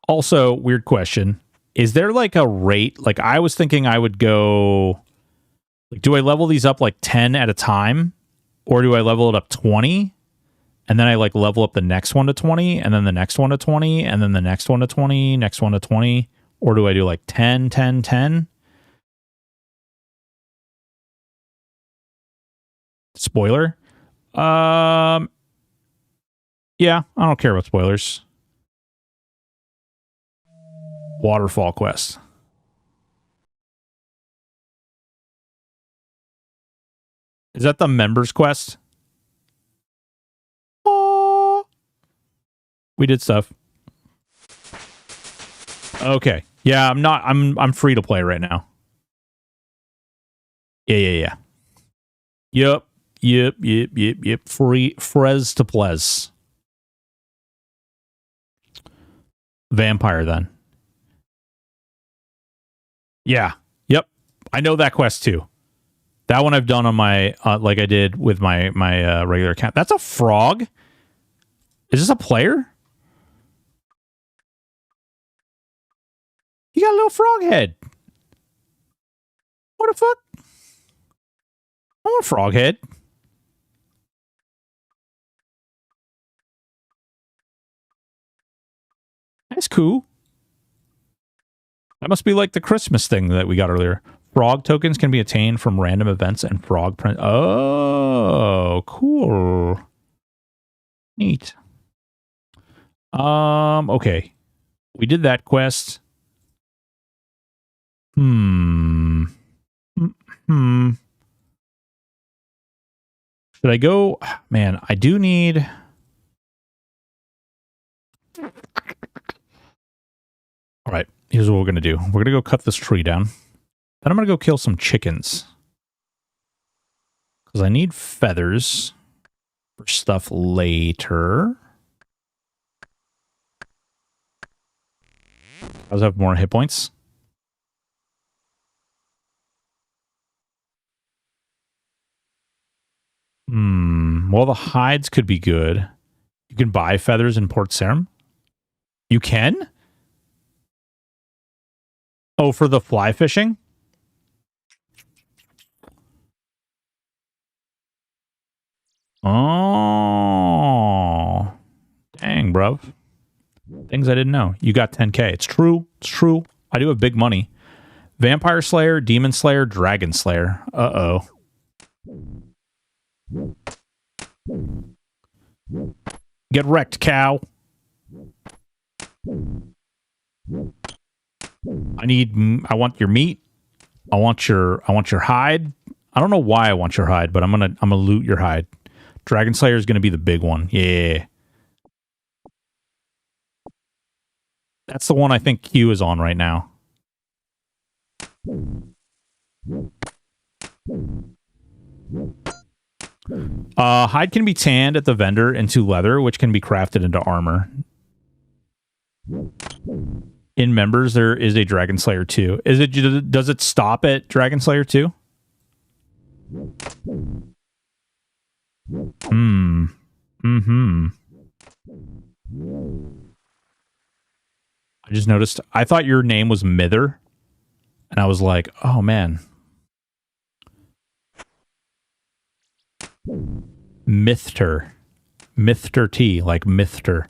Also, weird question. Is there like a rate? Like, I was thinking I would go... Like, do I level these up like 10 at a time? Or do I level it up 20? And then I like level up the next one to 20, and then the next one to 20, and then the next one to 20, next one to 20? Or do I do like 10, 10, 10? Spoiler? Yeah, I don't care about spoilers. Waterfall quest. Is that the members quest? Oh, we did stuff. Okay. Yeah, I'm free to play right now. Yeah. Yep. Yep. Frez to Plez. Vampire, then. Yeah. Yep. I know that quest, too. That one I've done on my, like I did with my regular account. That's a frog? Is this a player? You got a little frog head. What the fuck? I want a frog head. That's cool. That must be like the Christmas thing that we got earlier. Frog tokens can be attained from random events and frog print. Oh, cool. Neat. Okay. We did that quest. Should I go? Man, I do need... All right, here's what we're going to do. We're going to go cut this tree down. Then I'm going to go kill some chickens. Because I need feathers for stuff later. Does have more hit points? Well, the hides could be good. You can buy feathers in Port Sarim? You can? Oh, for the fly fishing? Oh. Dang, bruv. Things I didn't know. You got 10K. It's true. It's true. I do have big money. Vampire Slayer, Demon Slayer, Dragon Slayer. Uh-oh. Get wrecked, cow. I want your meat. I want your hide. I don't know why I want your hide, but I'm gonna loot your hide. Dragon Slayer is gonna be the big one. Yeah. That's the one I think Q is on right now. Hide can be tanned at the vendor into leather, which can be crafted into armor. In members, there is a Dragon Slayer 2. Does it stop at Dragon Slayer 2? I just noticed. I thought your name was Mither, and I was like, oh man. Mythter. Mythter T, like Mythter.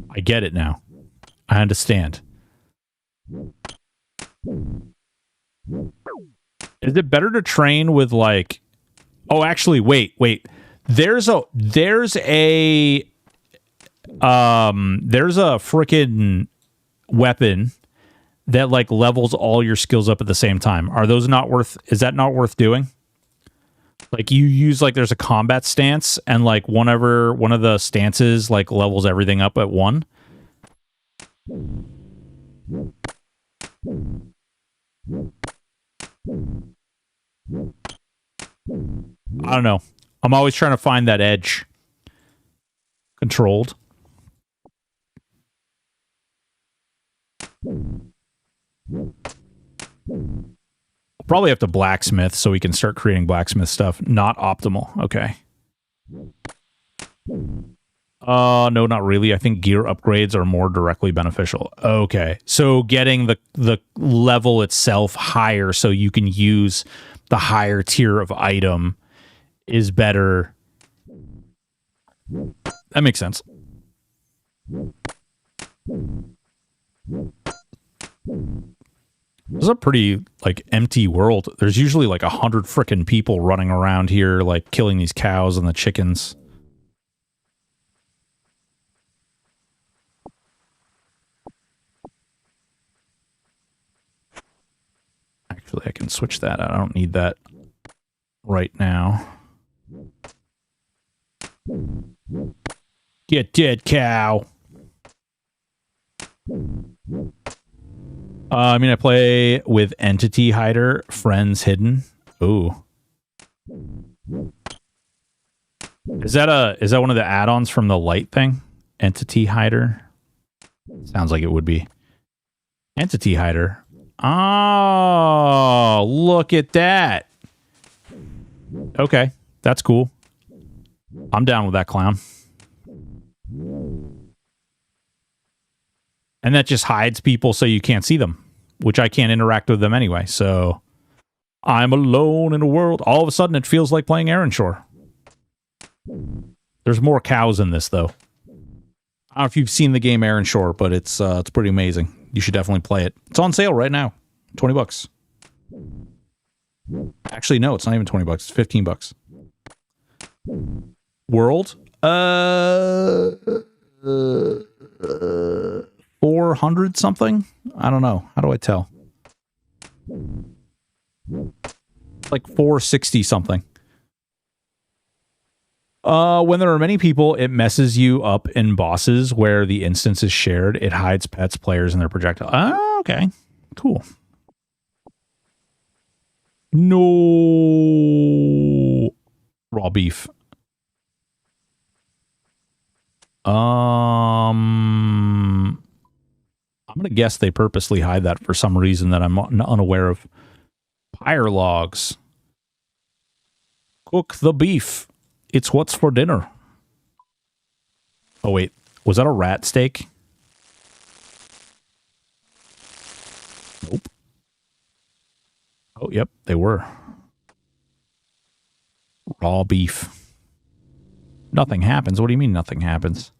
I get it now. I understand. Is it better to train with like... Oh, actually, wait. There's a freaking weapon that like levels all your skills up at the same time. Are those not worth... Is that not worth doing? Like you use like there's a combat stance and like one of the stances like levels everything up at one. I don't know. I'm always trying to find that edge. Controlled. Probably have to blacksmith so we can start creating blacksmith stuff. Not optimal. Okay. No, not really. I think gear upgrades are more directly beneficial. Okay. So getting the level itself higher so you can use the higher tier of item is better. That makes sense. This is a pretty, like, empty world. There's usually, like, 100 frickin' people running around here, like, killing these cows and the chickens. Actually, I can switch that. I don't need that right now. Get dead, cow. I play with Entity Hider, Friends Hidden. Ooh. Is that one of the add-ons from the light thing? Entity hider? Sounds like it would be. Entity hider. Oh, look at that. Okay, that's cool. I'm down with that clown. And that just hides people so you can't see them, which I can't interact with them anyway. So I'm alone in a world. All of a sudden, it feels like playing Aaron Shore. There's more cows in this, though. I don't know if you've seen the game Aaron Shore, but it's pretty amazing. You should definitely play it. It's on sale right now. 20 bucks. Actually, no, it's not even 20 bucks. It's 15 bucks. World? 400 something? I don't know. How do I tell? Like 460 something. When there are many people, it messes you up in bosses where the instance is shared. It hides pets, players, and their projectile. Ah, okay. Cool. No. Raw beef. I'm going to guess they purposely hide that for some reason that I'm unaware of. Pyre logs. Cook the beef. It's what's for dinner. Oh, wait. Was that a rat steak? Nope. Oh, yep, they were. Raw beef. Nothing happens. What do you mean nothing happens?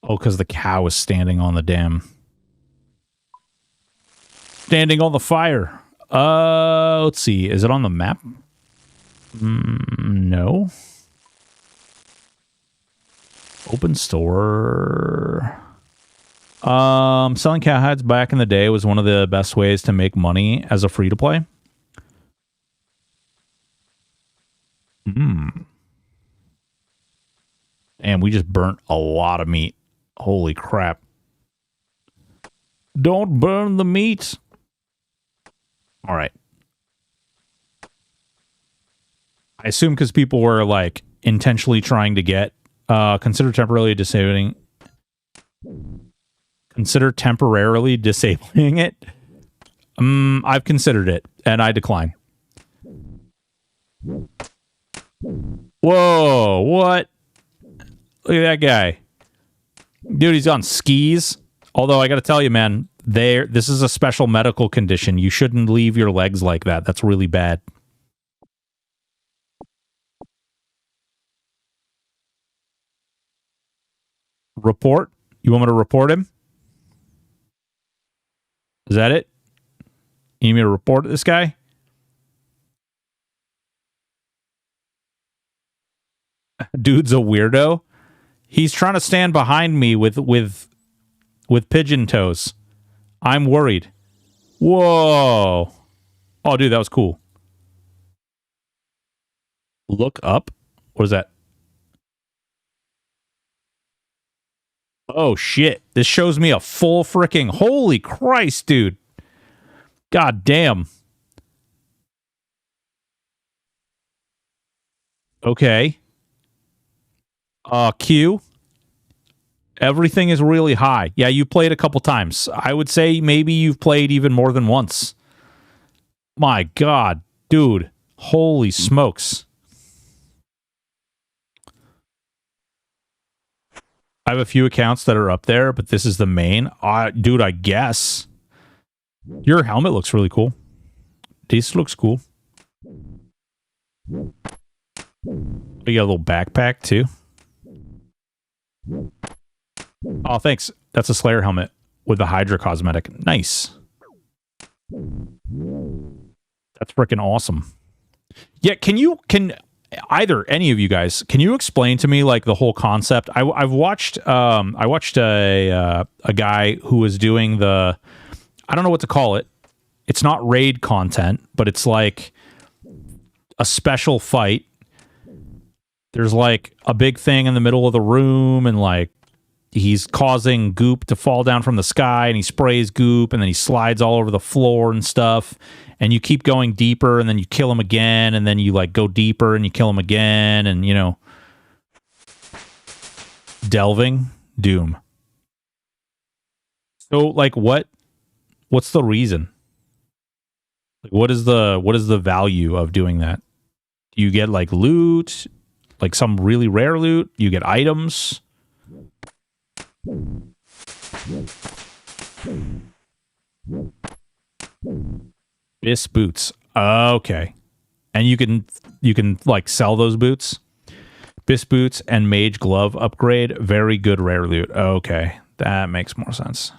Oh, because the cow is standing on the dam. Standing on the fire. Let's see. Is it on the map? No. Open store. Selling cow hides back in the day was one of the best ways to make money as a free-to-play. And we just burnt a lot of meat. Holy crap. Don't burn the meat. All right. I assume because people were like intentionally trying to get consider temporarily disabling it. I've considered it and I decline. Whoa, what? Look at that guy. Dude, he's on skis. Although I got to tell you, man, this is a special medical condition. You shouldn't leave your legs like that. That's really bad. Report? You want me to report him? Is that it? You need me to report this guy? Dude's a weirdo. He's trying to stand behind me with pigeon toes. I'm worried. Whoa. Oh, dude, that was cool. Look up? What is that? Oh, shit. This shows me a full freaking... Holy Christ, dude. God damn. Okay. Q. Everything is really high. Yeah, you played a couple times. I would say maybe you've played even more than once. My God, dude. Holy smokes. I have a few accounts that are up there, but this is the main. Dude, I guess. Your helmet looks really cool. This looks cool. You got a little backpack, too. Oh, thanks. That's a Slayer helmet with the Hydra cosmetic. Nice. That's freaking awesome. Yeah, can either any of you guys, can you explain to me like the whole concept? I watched a guy who was doing the, I don't know what to call it. It's not raid content, but it's like a special fight. There's like a big thing in the middle of the room and like he's causing goop to fall down from the sky, and he sprays goop, and then he slides all over the floor and stuff. And you keep going deeper, and then you kill him again, and then you like go deeper and you kill him again, and you know, delving doom. So like what's the reason? Like what is the value of doing that? Do you get like loot, like some really rare loot? You get items. Bis boots. Okay. And you can like sell those boots. Bis boots and mage glove upgrade. Very good rare loot. Okay. That makes more sense.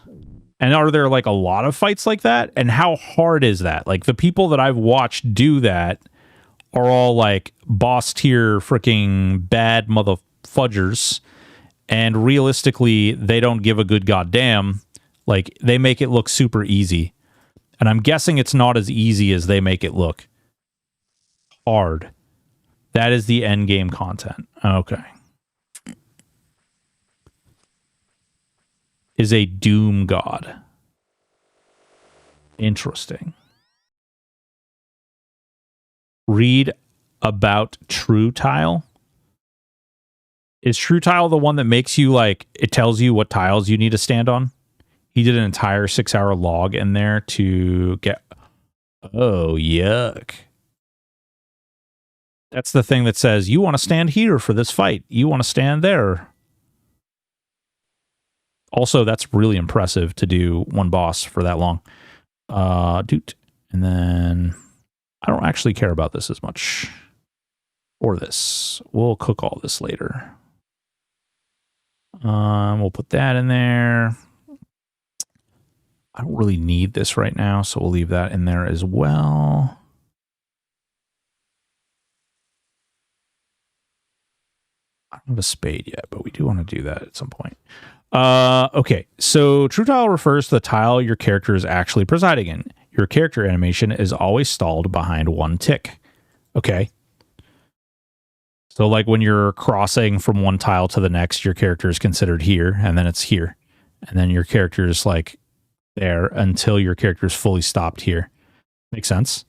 And are there like a lot of fights like that? And how hard is that? Like the people that I've watched do that are all like boss tier freaking bad motherfudgers. And realistically, they don't give a good goddamn. Like they make it look super easy. And I'm guessing it's not as easy as they make it look. Hard. That is the end game content. Okay. Is a doom god. Interesting. Read about True Tile. Is True Tile the one that makes you like, it tells you what tiles you need to stand on? He did an entire 6-hour log in there to get... Oh, yuck. That's the thing that says, you want to stand here for this fight. You want to stand there. Also, that's really impressive to do one boss for that long. Doot. And then... I don't actually care about this as much. Or this. We'll cook all this later. We'll put that in there. I don't really need this right now, so we'll leave that in there as well. I don't have a spade yet, but we do want to do that at some point. Okay, so True Tile refers to the tile your character is actually presiding in. Your character animation is always stalled behind one tick. Okay. So like when you're crossing from one tile to the next, your character is considered here, and then it's here. And then your character is like there until your character is fully stopped here. Make sense?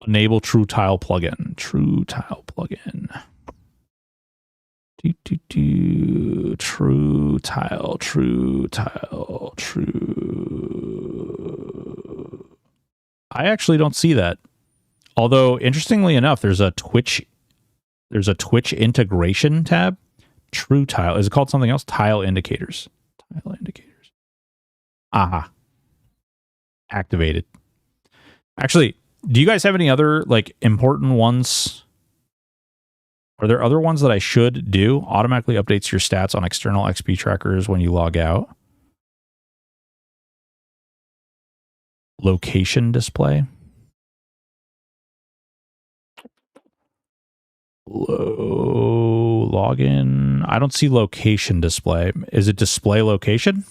Enable True Tile plugin. True Tile plugin. True Tile, True Tile, True. I actually don't see that. Although, interestingly enough, there's a Twitch integration tab. True Tile. Is it called something else? Tile indicators. Tile indicators. Aha. Activated. Actually, do you guys have any other like important ones? Are there other ones that I should do? Automatically updates your stats on external XP trackers when you log out. Location display. Login. I don't see location display. Is it display location?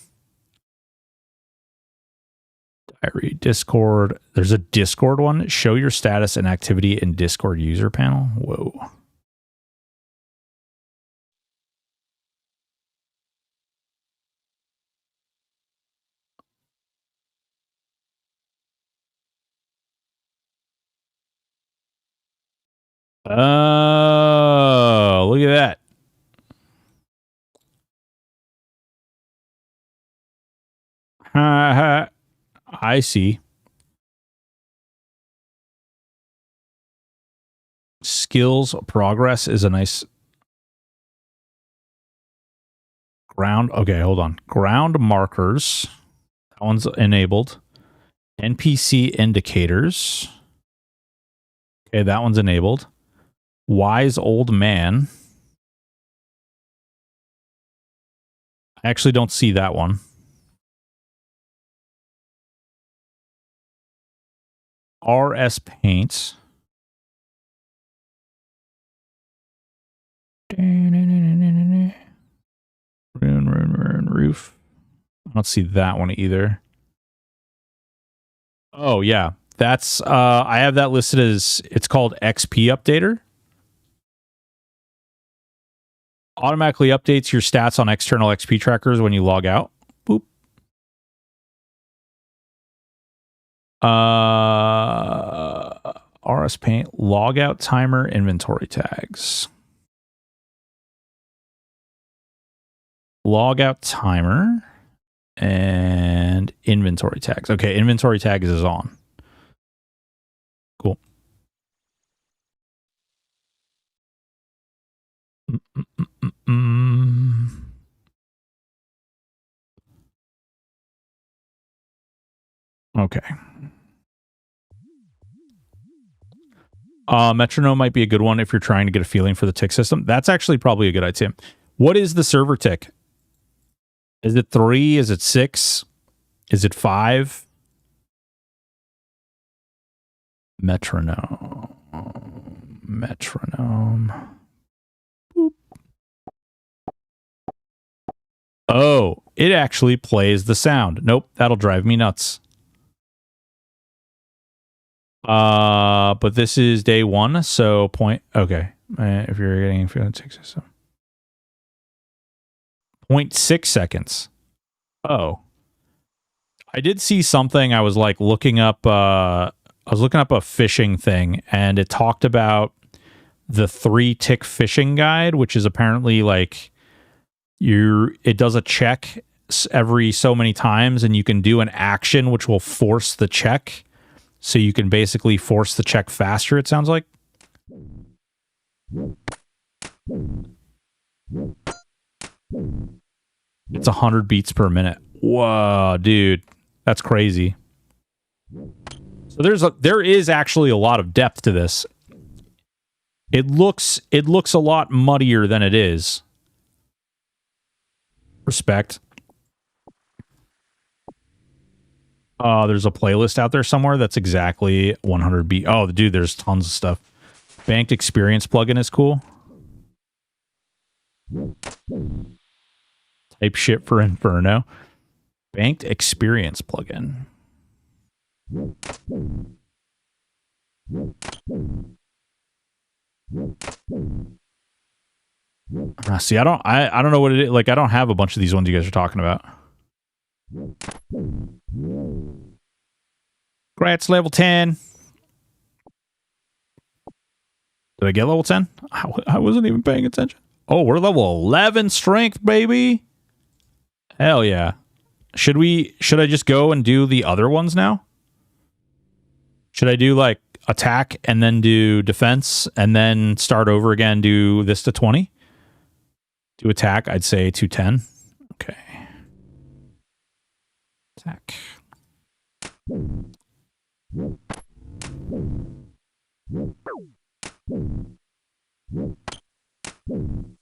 Diary, Discord. There's a Discord one. Show your status and activity in Discord user panel. Whoa. Oh, look at that. I see. Skills progress is a nice ground. Okay, hold on. Ground markers. That one's enabled. NPC indicators. Okay, that one's enabled. Wise old man. I actually don't see that one. RS paint. Rune roof. I don't see that one either. Oh yeah, that's I have that listed as, it's called XP updater. Automatically updates your stats on external XP trackers when you log out. Boop. RS Paint, logout timer, inventory tags. Logout timer and inventory tags. Okay, inventory tags is on. Cool. Okay. Metronome might be a good one if you're trying to get a feeling for the tick system. That's actually probably a good idea. What is the server tick? Is it 3? Is it 6? Is it 5? Metronome. Metronome. Boop. Oh, it actually plays the sound. Nope, that'll drive me nuts. But this is day 1, so point. Okay, if you're getting a tick system, 0.6 seconds. Oh, I did see something. I was like looking up. I was looking up a fishing thing, and it talked about the 3 tick fishing guide, which is apparently like it does a check every so many times, and you can do an action which will force the check. So you can basically force the check faster, it sounds like. It's 100 beats per minute. Whoa, dude. That's crazy. So there is actually a lot of depth to this. It looks a lot muddier than it is. Respect. There's a playlist out there somewhere that's exactly 100 beat. Oh, dude, there's tons of stuff. Banked experience plugin is cool. Type shit for Inferno. Banked experience plugin. See, I don't know what it is. Like, I don't have a bunch of these ones you guys are talking about. Grats level 10. Did I get level 10? I wasn't even paying attention. Oh, we're level 11 strength, baby. Hell yeah. Should I just go and do the other ones now? Should I do like attack and then do defense and then start over again, do this to 20? Do attack, I'd say 210. Okay. Attack.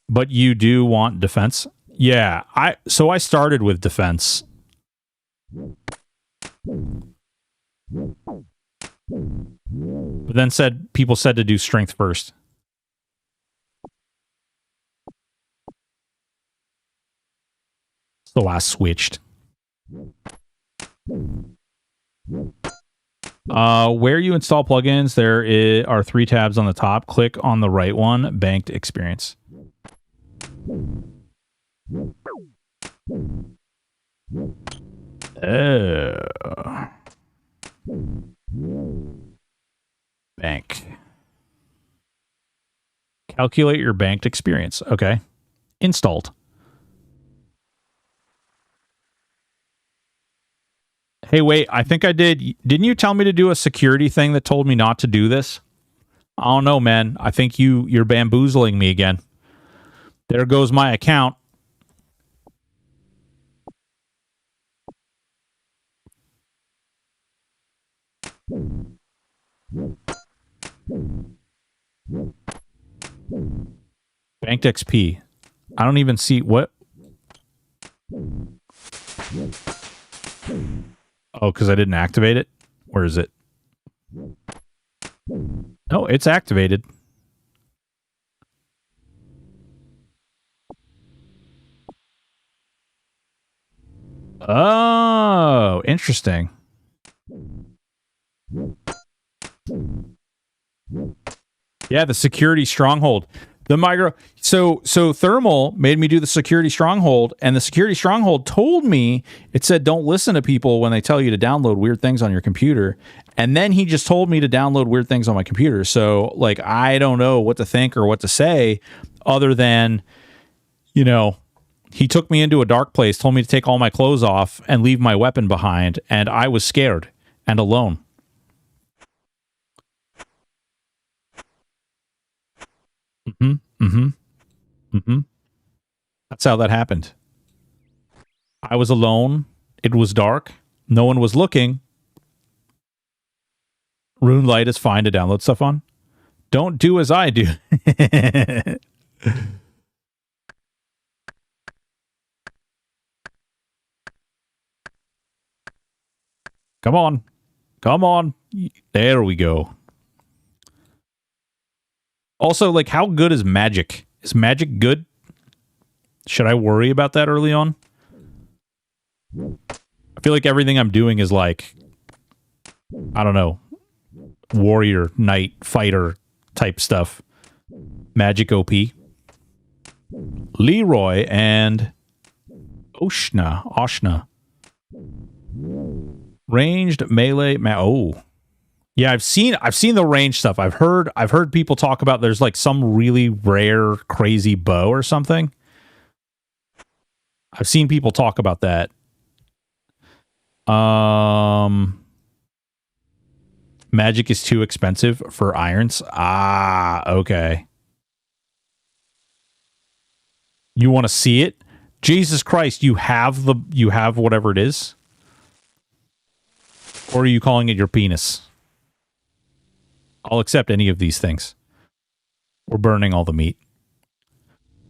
But you do want defense? Yeah, so I started with defense. But then people said to do strength first. So I switched. Where you install plugins, there are 3 tabs on the top. Click on the right one, banked experience. Bank. Calculate your banked experience. Okay. Installed. Hey, wait, I think I did. Didn't you tell me to do a security thing that told me not to do this? I don't know, man. I think you're bamboozling me again. There goes my account. Banked XP. I don't even see what. Oh, because I didn't activate it? Where is it? No, it's activated. Oh, interesting. Yeah, the security stronghold. The micro. So Thermal made me do the security stronghold, and the security stronghold told me, it said don't listen to people when they tell you to download weird things on your computer. And then he just told me to download weird things on my computer. So like I don't know what to think or what to say, other than, you know, he took me into a dark place, told me to take all my clothes off and leave my weapon behind, and I was scared and alone. That's how that happened. I was alone. It was dark. No one was looking. Rune Light is fine to download stuff on. Don't do as I do. Come on. Come on. There we go. Also, like, how good is magic? Is magic good? Should I worry about that early on? I feel like everything I'm doing is like, I don't know, warrior, knight, fighter type stuff. Magic OP. Leroy and Oshna. Ranged melee. Oh. Yeah, I've seen the range stuff. I've heard people talk about there's like some really rare, crazy bow or something. I've seen people talk about that. Magic is too expensive for irons. Ah, okay. You want to see it? Jesus Christ, you have whatever it is? Or are you calling it your penis? I'll accept any of these things. We're burning all the meat.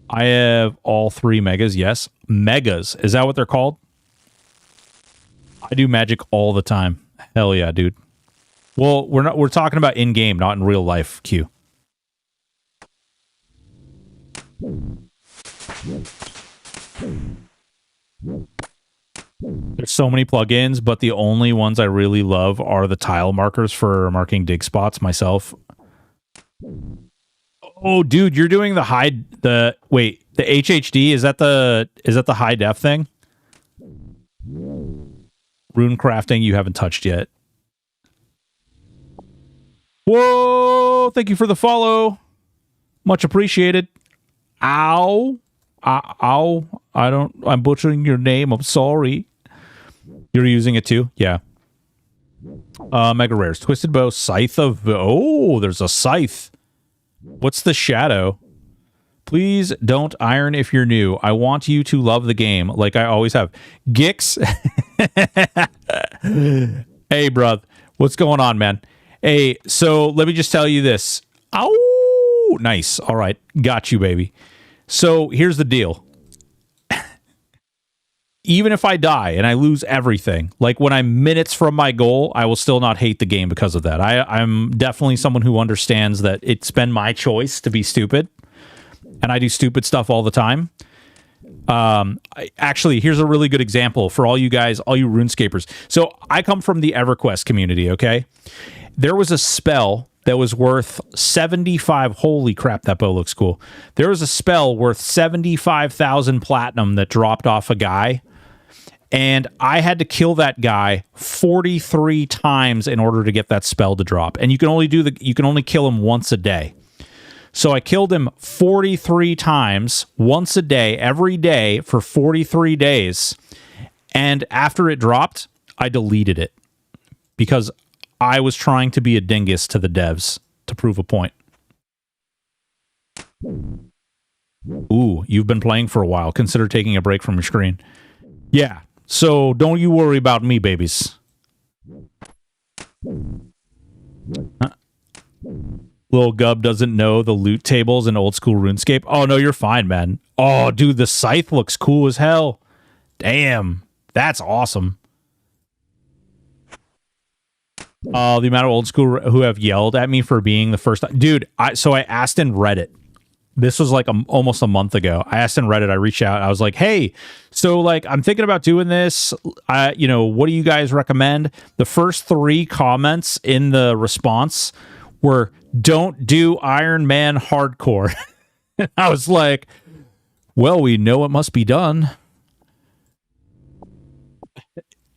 I have all 3 megas. Yes. Megas. Is that what they're called? I do magic all the time. Hell yeah, dude. Well, we're talking about in-game, not in real life, Q. There's so many plugins, but the only ones I really love are the tile markers for marking dig spots myself. Oh, dude, you're doing the the HHD, is that the high def thing? Rune crafting you haven't touched yet. Whoa, thank you for the follow. Much appreciated. Ow. Ow. I'm butchering your name. I'm sorry. You're using it too? Yeah. Mega rares. Twisted bow. Scythe of... Oh, there's a scythe. What's the shadow? Please don't iron if you're new. I want you to love the game like I always have. Gix. Hey, bruh. What's going on, man? Hey, so let me just tell you this. Ow! Nice. All right. Got you, baby. So here's the deal. Even if I die and I lose everything, like when I'm minutes from my goal, I will still not hate the game because of that. I'm definitely someone who understands that it's been my choice to be stupid, and I do stupid stuff all the time. Actually, here's a really good example for all you guys, all you RuneScapers. So I come from the EverQuest community, okay? There was a spell that was worth 75... Holy crap, that bow looks cool. There was a spell worth 75,000 platinum that dropped off a guy, and I had to kill that guy 43 times in order to get that spell to drop. And you can only kill him once a day. So I killed him 43 times, once a day, every day for 43 days. And after it dropped, I deleted it because I was trying to be a dingus to the devs to prove a point. Ooh, you've been playing for a while. Consider taking a break from your screen. Yeah, so don't you worry about me, babies. Huh? Lil Gub doesn't know the loot tables in old school RuneScape. Oh, no, you're fine, man. Oh, dude, the scythe looks cool as hell. Damn, that's awesome. The amount of old school who have yelled at me for being the first time. Dude, so I asked in Reddit. This was like almost a month ago. I asked in Reddit, I reached out. I was like, hey, so like I'm thinking about doing this. What do you guys recommend? The first 3 comments in the response were, don't do Iron Man hardcore. I was like, well, we know it must be done.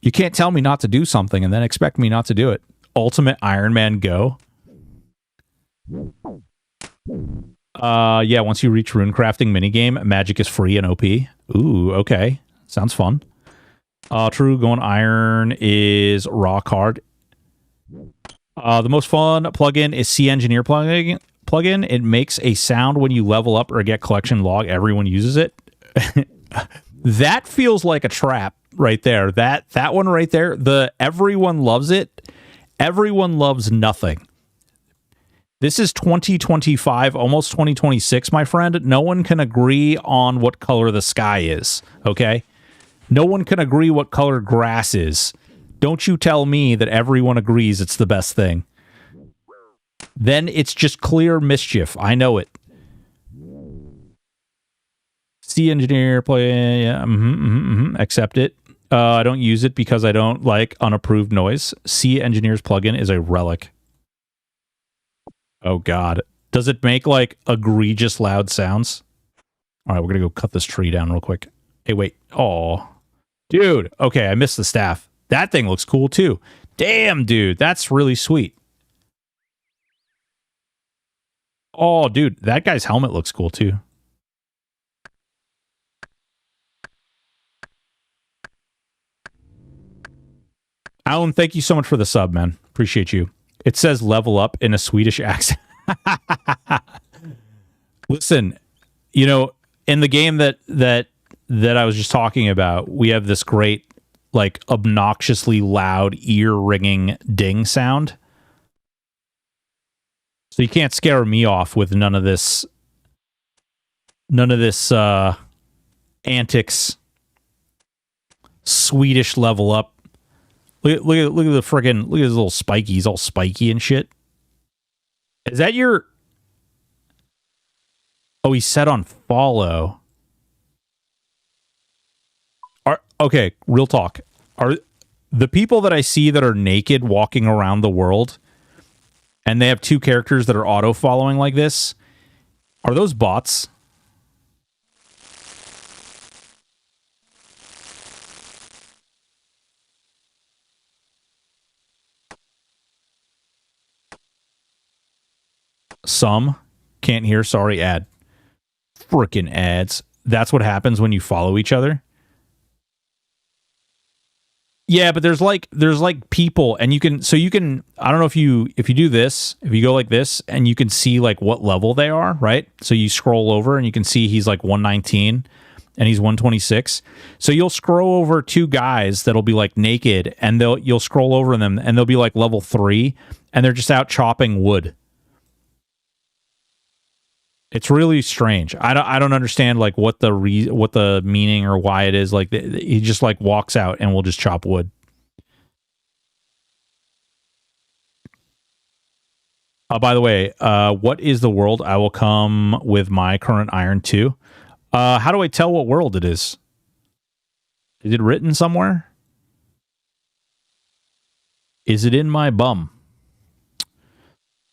You can't tell me not to do something and then expect me not to do it. Ultimate Iron Man Go. Yeah, once you reach rune crafting minigame, magic is free and OP. Ooh, okay. Sounds fun. True, going iron is rock hard. The most fun plugin is C Engineer plugin. It makes a sound when you level up or get collection log. Everyone uses it. That feels like a trap right there. That one right there. The everyone loves it. Everyone loves nothing. This is 2025, almost 2026, my friend. No one can agree on what color the sky is, okay? No one can agree what color grass is. Don't you tell me that everyone agrees it's the best thing. Then it's just clear mischief. I know it. C Engineer play, yeah, accept it. I don't use it because I don't like unapproved noise. C Engineer's plugin is a relic. Oh, God. Does it make, like, egregious loud sounds? All right, we're going to go cut this tree down real quick. Hey, wait. Oh, dude. Okay, I missed the staff. That thing looks cool, too. Damn, dude. That's really sweet. Oh, dude. That guy's helmet looks cool, too. Alan, thank you so much for the sub, man. Appreciate you. It says level up in a Swedish accent. Listen, you know, in the game that I was just talking about, we have this great, like, obnoxiously loud, ear-ringing ding sound. So you can't scare me off with none of this antics. Swedish level up. Look at the friggin', look at his little spiky. He's all spiky and shit. Is that your... Oh, he's set on follow. Okay, real talk. Are the people that I see that are naked walking around the world and they have two characters that are auto-following like this, are those bots? Some can't hear. Sorry, ad. Frickin' ads. That's what happens when you follow each other. Yeah, but there's like people, and you can I don't know if you do this, if you go like this, and you can see like what level they are, right? So you scroll over and you can see he's like 119 and he's 126. So you'll scroll over two guys that'll be like naked, and you'll scroll over them and they'll be like level 3, and they're just out chopping wood. It's really strange. I don't understand like what the meaning or why it is. Like he just like walks out and will just chop wood. By the way, what is the world? I will come with my current iron too. How do I tell what world it is? Is it written somewhere? Is it in my bum?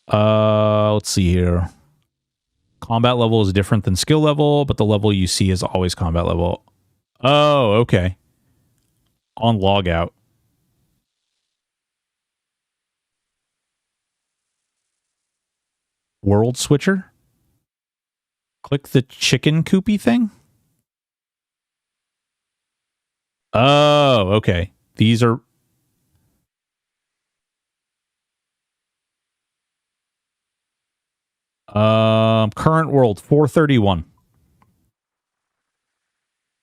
Let's see here. Combat level is different than skill level, but the level you see is always combat level. Oh, okay. On logout. World switcher? Click the chicken coopy thing? Oh, okay. These are... current world 431.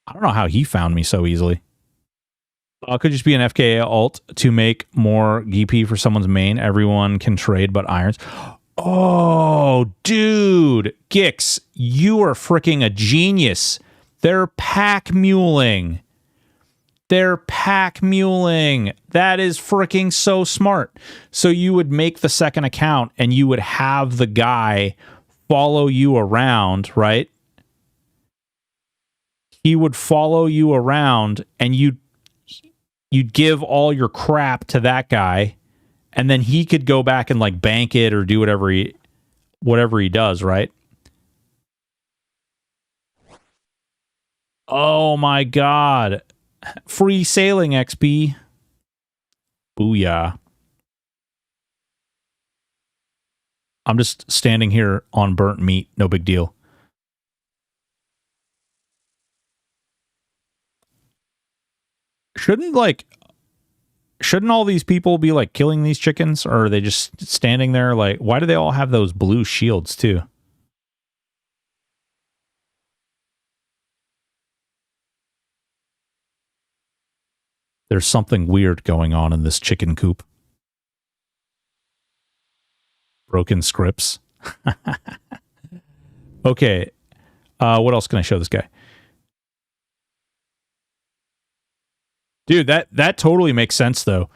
I don't know how he found me so easily. Could just be an FKA alt to make more GP for someone's main. Everyone can trade but irons. Oh, dude. Gix, you are freaking a genius. They're pack muling. They're pack muling. That is freaking so smart. So you would make the second account and you would have the guy follow you around, right? He would follow you around and you'd give all your crap to that guy, and then he could go back and like bank it or do whatever he does, right? Oh my god. Free sailing XP. Booyah. I'm just standing here on burnt meat. No big deal. Shouldn't all these people be like killing these chickens, or are they just standing there? Like, why do they all have those blue shields too? There's something weird going on in this chicken coop. Broken scripts. Okay. What else can I show this guy? Dude, that totally makes sense, though.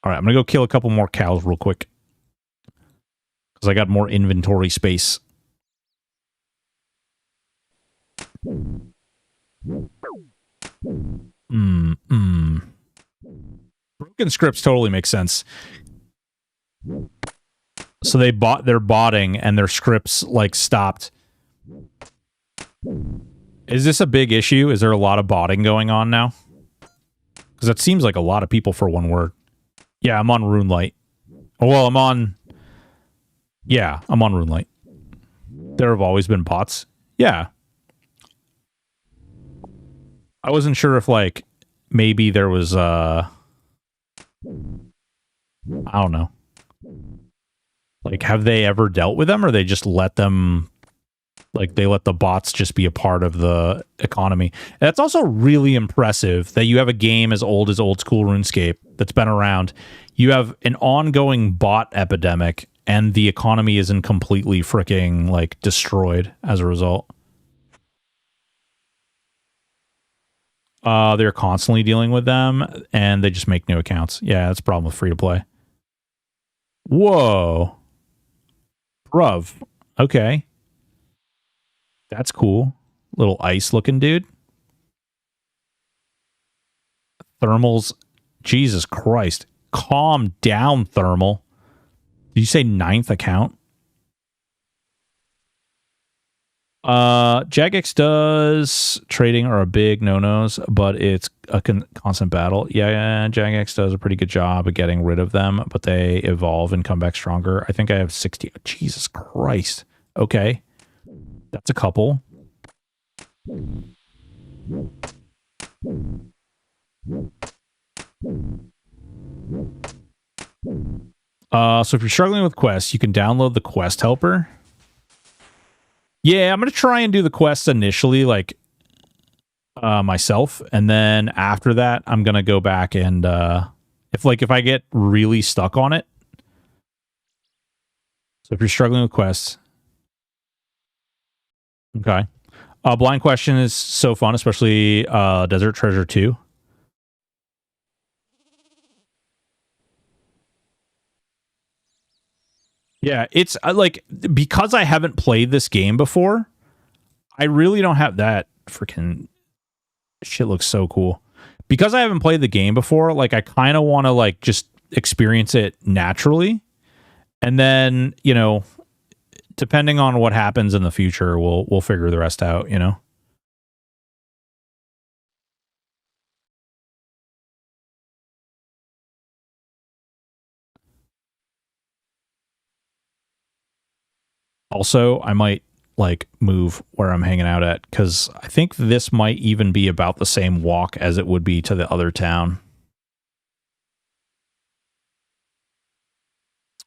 All right, I'm going to go kill a couple more cows real quick. Because I got more inventory space. Broken scripts totally make sense. So they're botting and their scripts like stopped. Is this a big issue? Is there a lot of botting going on now? Because that seems like a lot of people for one word. Yeah, I'm on RuneLight. Well, I'm on RuneLight. There have always been bots. Yeah. I wasn't sure if like maybe there was I don't know. Like, have they ever dealt with them, or they just let them, like, they let the bots just be a part of the economy? And that's also really impressive that you have a game as old school RuneScape that's been around. You have an ongoing bot epidemic, and the economy isn't completely freaking, like, destroyed as a result. They're constantly dealing with them, and they just make new accounts. Yeah, that's a problem with free-to-play. Whoa. Bruv. Okay. That's cool. Little ice-looking dude. Thermals. Jesus Christ. Calm down, Thermal. Did you say 9th account? Jagex does trading are a big no-nos, but it's a constant battle. Yeah, Jagex does a pretty good job of getting rid of them, but they evolve and come back stronger. I think I have 60. Jesus Christ. Okay. That's a couple. So if you're struggling with quests, you can download the quest helper. Yeah, I'm going to try and do the quests initially, like, myself. And then after that, I'm going to go back and, if I get really stuck on it. So if you're struggling with quests. Okay. Blind Question is so fun, especially, Desert Treasure 2. Yeah, it's like, because I haven't played this game before, I really don't have that freaking shit. Looks so cool. Because I haven't played the game before, like, I kind of want to, like, just experience it naturally. And then, you know, depending on what happens in the future, we'll figure the rest out, you know? Also, I might, like, move where I'm hanging out at, because I think this might even be about the same walk as it would be to the other town.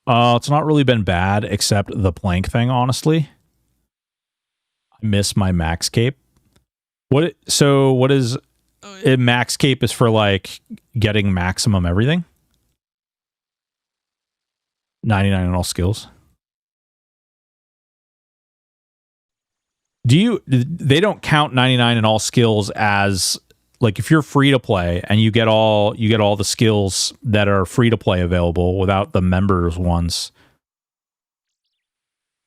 It's not really been bad, except the plank thing, honestly. I miss my max cape. What is max cape is for, like, getting maximum everything? 99 on all skills. They don't count 99 in all skills as, like, if you're free to play and you get all the skills that are free to play available without the members ones,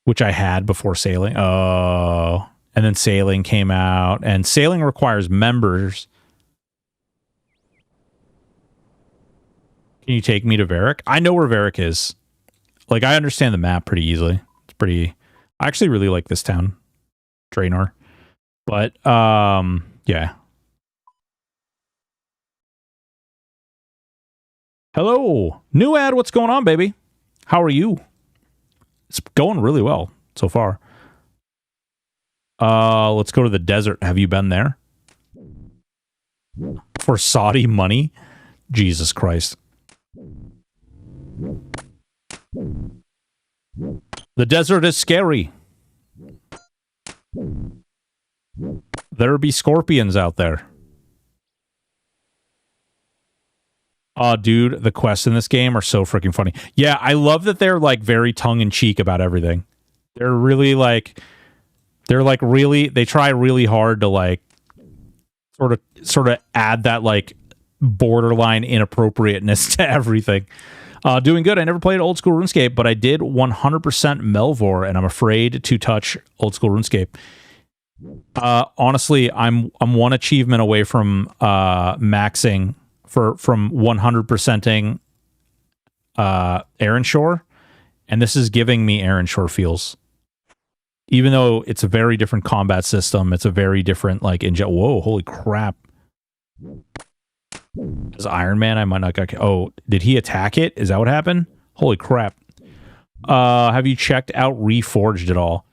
which I had before sailing. Oh, and then sailing came out, and sailing requires members. Can you take me to Varric? I know where Varric is. Like, I understand the map pretty easily. It's pretty. I actually really like this town. Draenor. But yeah. Hello, new ad. What's going on, baby? How are you? It's going really well so far. Let's go to the desert. Have you been there? For Saudi money? Jesus Christ. The desert is scary. There be scorpions out there. Oh, dude, the quests in this game are so freaking funny. Yeah, I love that they're like very tongue-in-cheek about everything. They're really like, they try really hard to like sort of add that like borderline inappropriateness to everything. Doing good. I never played old school RuneScape, but I did 100% Melvor, and I'm afraid to touch old school RuneScape. Honestly, I'm one achievement away from maxing from 100%ing Aaron Shore, and this is giving me Aaron Shore feels. Even though it's a very different combat system, it's a very different like whoa, holy crap. As Iron Man, I might not get. Oh, did he attack it? Is that what happened? Holy crap. Have you checked out Reforged at all?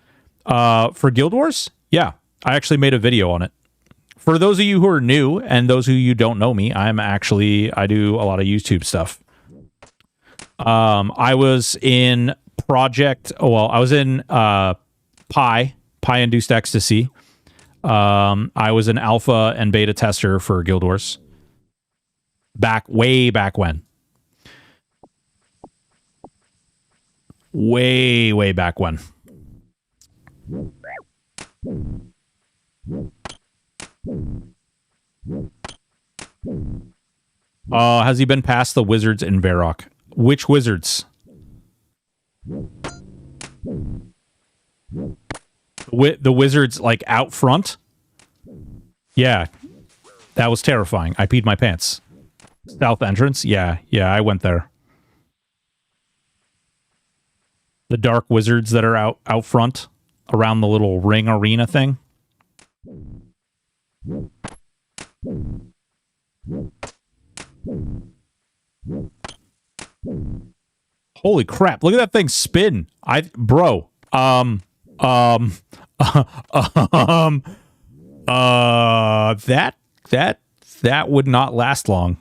For Guild Wars? Yeah, I actually made a video on it. For those of you who are new and those of you who don't know me, I do a lot of YouTube stuff. I was in I was in Pi-Induced Ecstasy. I was an alpha and beta tester for Guild Wars. Way back when. Way back when. Has he been past the wizards in Varrock? Which wizards? The wizards like out front? Yeah. That was terrifying. I peed my pants. South entrance? Yeah, I went there. The dark wizards that are out front around the little ring arena thing. Holy crap, look at that thing spin. Bro. That would not last long.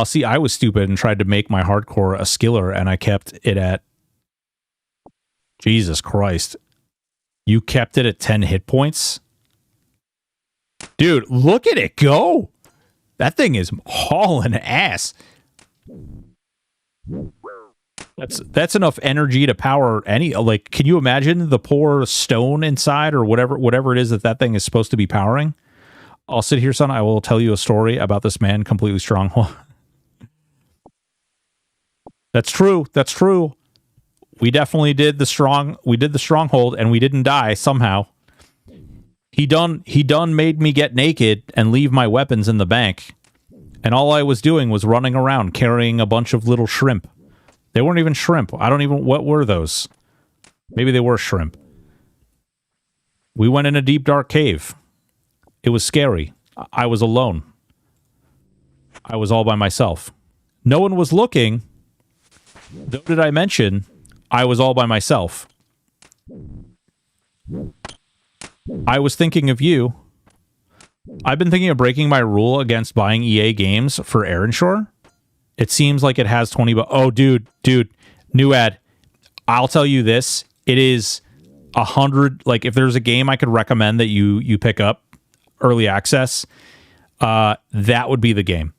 See, I was stupid and tried to make my hardcore a skiller, and I kept it at... Jesus Christ. You kept it at 10 hit points? Dude, look at it go! That thing is hauling ass. That's enough energy to power any... Like, can you imagine the poor stone inside or whatever it is that thing is supposed to be powering? I'll sit here, son. I will tell you a story about this man completely stronghold. That's true. That's true. We definitely did the stronghold, and we didn't die somehow. He done made me get naked and leave my weapons in the bank. And all I was doing was running around carrying a bunch of little shrimp. They weren't even shrimp. What were those? Maybe they were shrimp. We went in a deep, dark cave. It was scary. I was alone. I was all by myself. No one was looking. Though did I mention, I was all by myself. I was thinking of you. I've been thinking of breaking my rule against buying EA games for Aaronshore. It seems like it has 20 oh, dude, new ad. I'll tell you this. It is 100. Like, if there's a game I could recommend that you pick up, early access, that would be the game.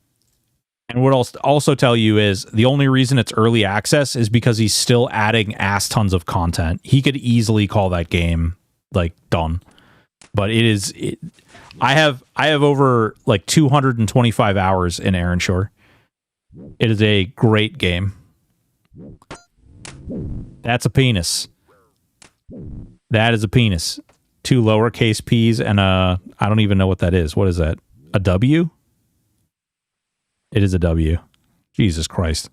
And what I'll also tell you is the only reason it's early access is because he's still adding ass tons of content. He could easily call that game like done. But I have over like 225 hours in Aaronshore. It is a great game. That's a penis. That is a penis. 2 lowercase p's and I don't even know what that is. What is that? A W? It is a W. Jesus Christ.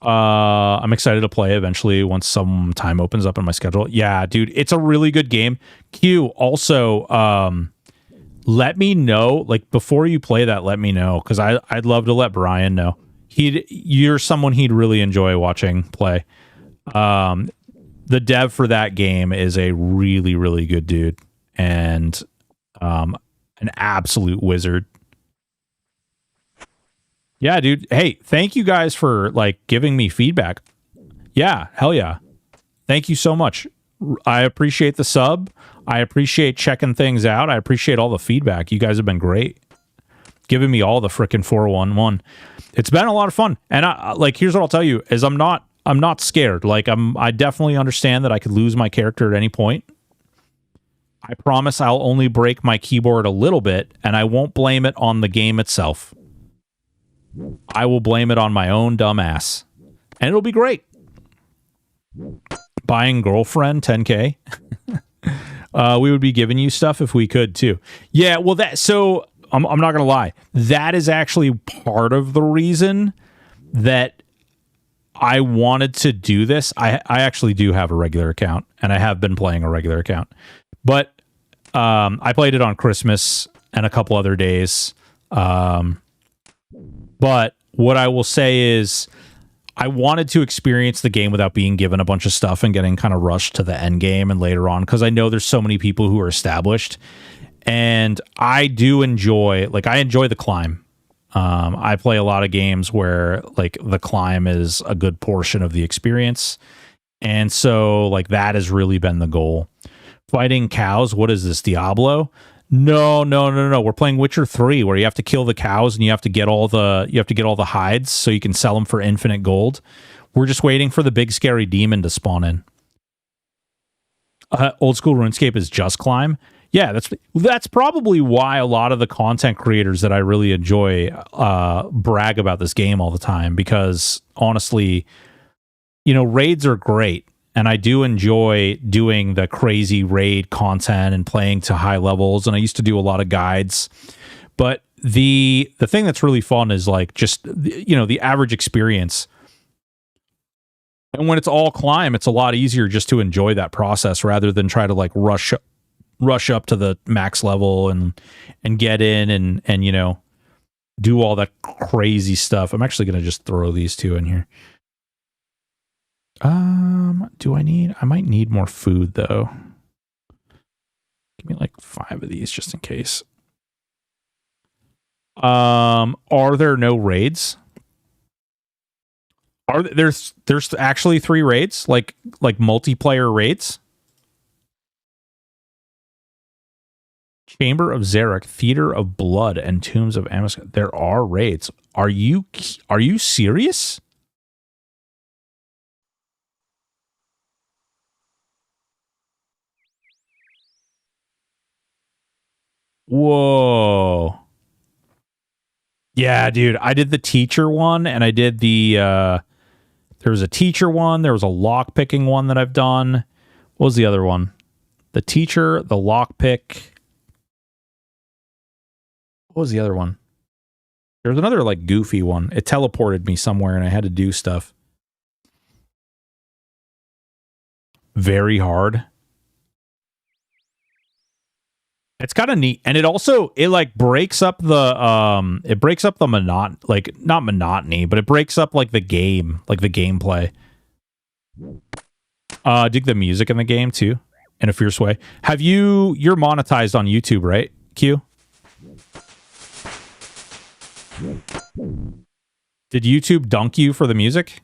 I'm excited to play eventually once some time opens up in my schedule. Yeah, dude, it's a really good game. Q, also, let me know, like, before you play that, let me know, because I'd love to let Brian know. You're someone he'd really enjoy watching play. The dev for that game is a really, really good dude, and an absolute wizard. Yeah, dude. Hey, thank you guys for like giving me feedback. Yeah, hell yeah. Thank you so much. I appreciate the sub. I appreciate checking things out. I appreciate all the feedback. You guys have been great. Giving me all the frickin' 411. It's been a lot of fun. And I like, here's what I'll tell you is I'm not scared. Like I definitely understand that I could lose my character at any point. I promise I'll only break my keyboard a little bit, and I won't blame it on the game itself. I will blame it on my own dumb ass. And it'll be great. Buying girlfriend, 10K. We would be giving you stuff if we could too. Yeah, well so I'm not gonna lie. That is actually part of the reason that I wanted to do this. I actually do have a regular account, and I have been playing a regular account. But I played it on Christmas and a couple other days. But what I will say is I wanted to experience the game without being given a bunch of stuff and getting kind of rushed to the end game and later on, because I know there's so many people who are established. And I do enjoy, like, I enjoy the climb. I play a lot of games where, like, the climb is a good portion of the experience. And so, like, that has really been the goal. Fighting cows, what is this, Diablo? No. We're playing Witcher 3, where you have to kill the cows and you have to get all the hides so you can sell them for infinite gold. We're just waiting for the big scary demon to spawn in. Old school RuneScape is just climb. Yeah, that's probably why a lot of the content creators that I really enjoy brag about this game all the time, because honestly, you know, raids are great. And I do enjoy doing the crazy raid content and playing to high levels. And I used to do a lot of guides. But the thing that's really fun is like just, you know, the average experience. And when it's all climb, it's a lot easier just to enjoy that process rather than try to like rush up to the max level and get in and you know, do all that crazy stuff. I'm actually going to just throw these two in here. I might need more food though. Give me like 5 of these just in case. Are there no raids? There's actually 3 raids, like multiplayer raids? Chamber of Zarek, Theater of Blood, and Tombs of Amos. There are raids. Are you serious? Whoa. Yeah, dude. I did the teacher one, and I did the there was a teacher one, there was a lockpicking one that I've done. What was the other one? The teacher, the lockpick. What was the other one? There was another like goofy one. It teleported me somewhere and I had to do stuff. Very hard. It's kind of neat, and it like breaks up the not monotony, but it breaks up like the game, like the gameplay. Dig the music in the game too, in a fierce way. You're monetized on YouTube, right, Q? Did YouTube dunk you for the music?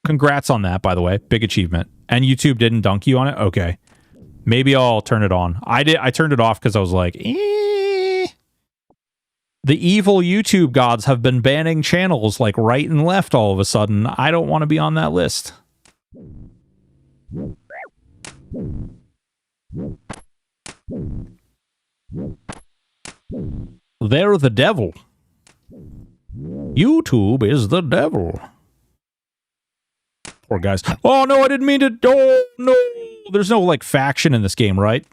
Congrats on that, by the way. Big achievement. And YouTube didn't dunk you on it? Okay. Maybe I'll turn it on. I turned it off because I was like, eh. The evil YouTube gods have been banning channels like right and left all of a sudden. I don't want to be on that list. They're the devil. YouTube is the devil. Poor guys. Oh, no, I didn't mean to. Oh, no. There's no, like, faction in this game, right?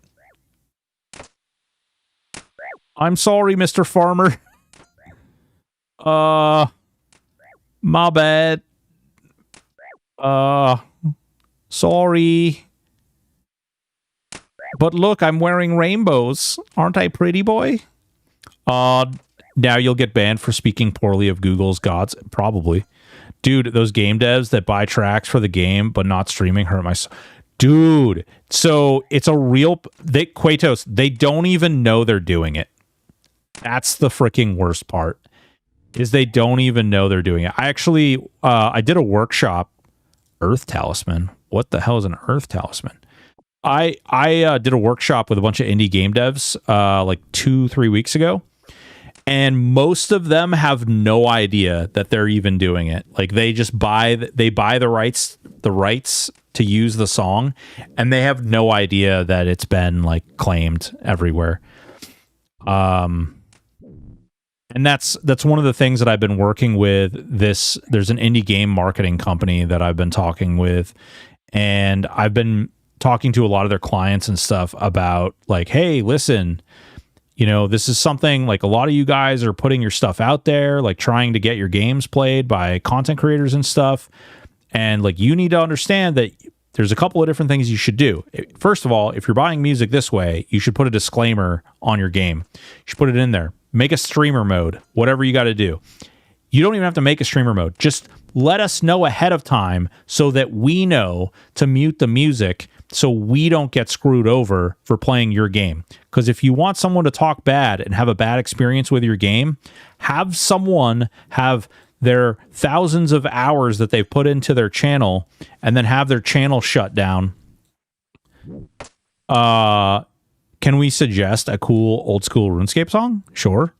I'm sorry, Mr. Farmer. My bad. Sorry. But look, I'm wearing rainbows. Aren't I pretty, boy? Now you'll get banned for speaking poorly of Google's gods. Probably. Dude, those game devs that buy tracks for the game but not streaming hurt my... Dude, so it's a real... Quatos, they don't even know they're doing it. That's the freaking worst part. Is they don't even know they're doing it. I actually... I did a workshop. Earth Talisman. What the hell is an Earth Talisman? I did a workshop with a bunch of indie game devs like 2-3 weeks ago, and most of them have no idea that they're even doing it. Like they just buy the rights to use the song, and they have no idea that it's been like claimed everywhere. And that's one of the things that I've been working with. There's an indie game marketing company that I've been talking with, and I've been talking to a lot of their clients and stuff about like, hey, listen, you know, this is something like a lot of you guys are putting your stuff out there, like trying to get your games played by content creators and stuff. And like, you need to understand that there's a couple of different things you should do. First of all, if you're buying music this way, you should put a disclaimer on your game. You should put it in there. Make a streamer mode, whatever you got to do. You don't even have to make a streamer mode. Just let us know ahead of time so that we know to mute the music so we don't get screwed over for playing your game. Because if you want someone to talk bad and have a bad experience with your game, have someone have their thousands of hours that they've put into their channel and then have their channel shut down. Can we suggest a cool old school RuneScape song? Sure.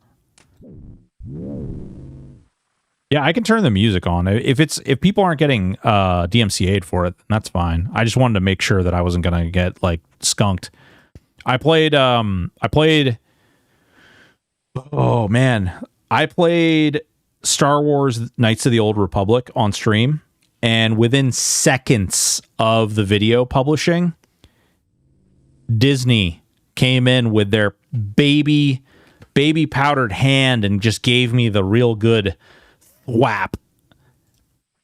Yeah, I can turn the music on. If people aren't getting DMCA'd for it, that's fine. I just wanted to make sure that I wasn't gonna get like skunked. I played oh man. I played Star Wars Knights of the Old Republic on stream, and within seconds of the video publishing, Disney came in with their baby powdered hand and just gave me the real good whap.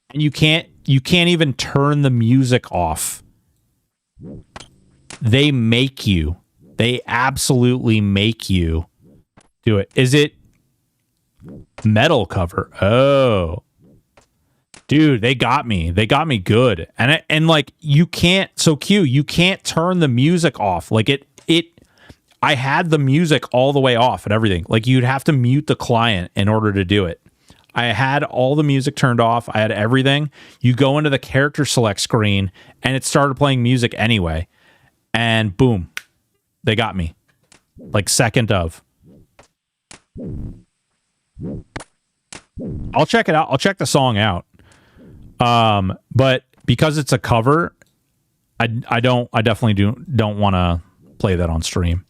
And you can't even turn the music off. They make you. They absolutely make you do it. Is it metal cover? Oh. Dude, they got me. They got me good. And like you can't you can't turn the music off. Like I had the music all the way off and everything. Like you'd have to mute the client in order to do it. I had all the music turned off. I had everything. You go into the character select screen and it started playing music anyway. And boom, they got me. Like second of. I'll check it out. I'll check the song out. But because it's a cover, I definitely don't want to play that on stream.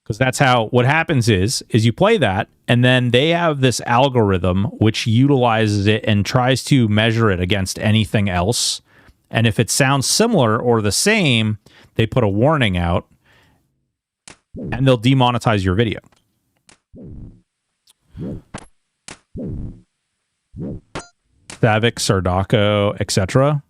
Because that's how, what happens is you play that, and then they have this algorithm which utilizes it and tries to measure it against anything else. And if it sounds similar or the same, they put a warning out, and they'll demonetize your video. Savic, Sardako, etc.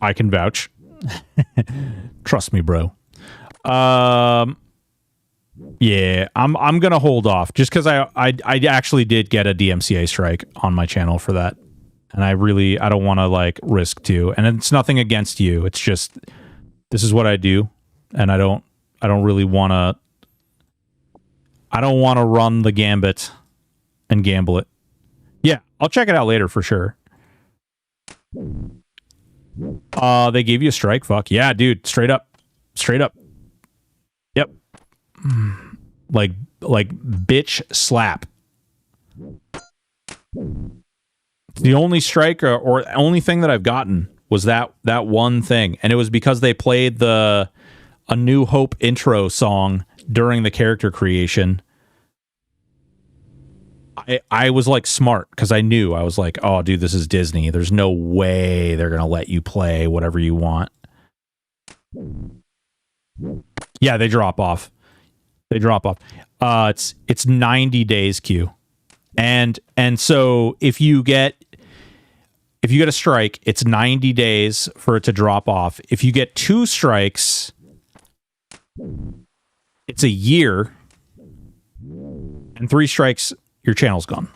I can vouch. Trust me, bro. Yeah, I'm gonna hold off just because I actually did get a DMCA strike on my channel for that, and I don't want to like risk to. And it's nothing against you. It's just this is what I do, and I don't really want to. I don't want to run the gambit and gamble it. Yeah, I'll check it out later for sure. They gave you a strike? Fuck yeah, dude. Straight up. Yep. Like bitch slap. The only strike or only thing that I've gotten was that one thing, and it was because they played the a New Hope intro song during the character creation, I was like smart because I knew. I was like, oh, dude, this is Disney. There's no way they're going to let you play whatever you want. Yeah, they drop off. They drop off. It's 90 days queue. And so if you get a strike, it's 90 days for it to drop off. If you get 2 strikes, it's a year. And 3 strikes, your channel's gone.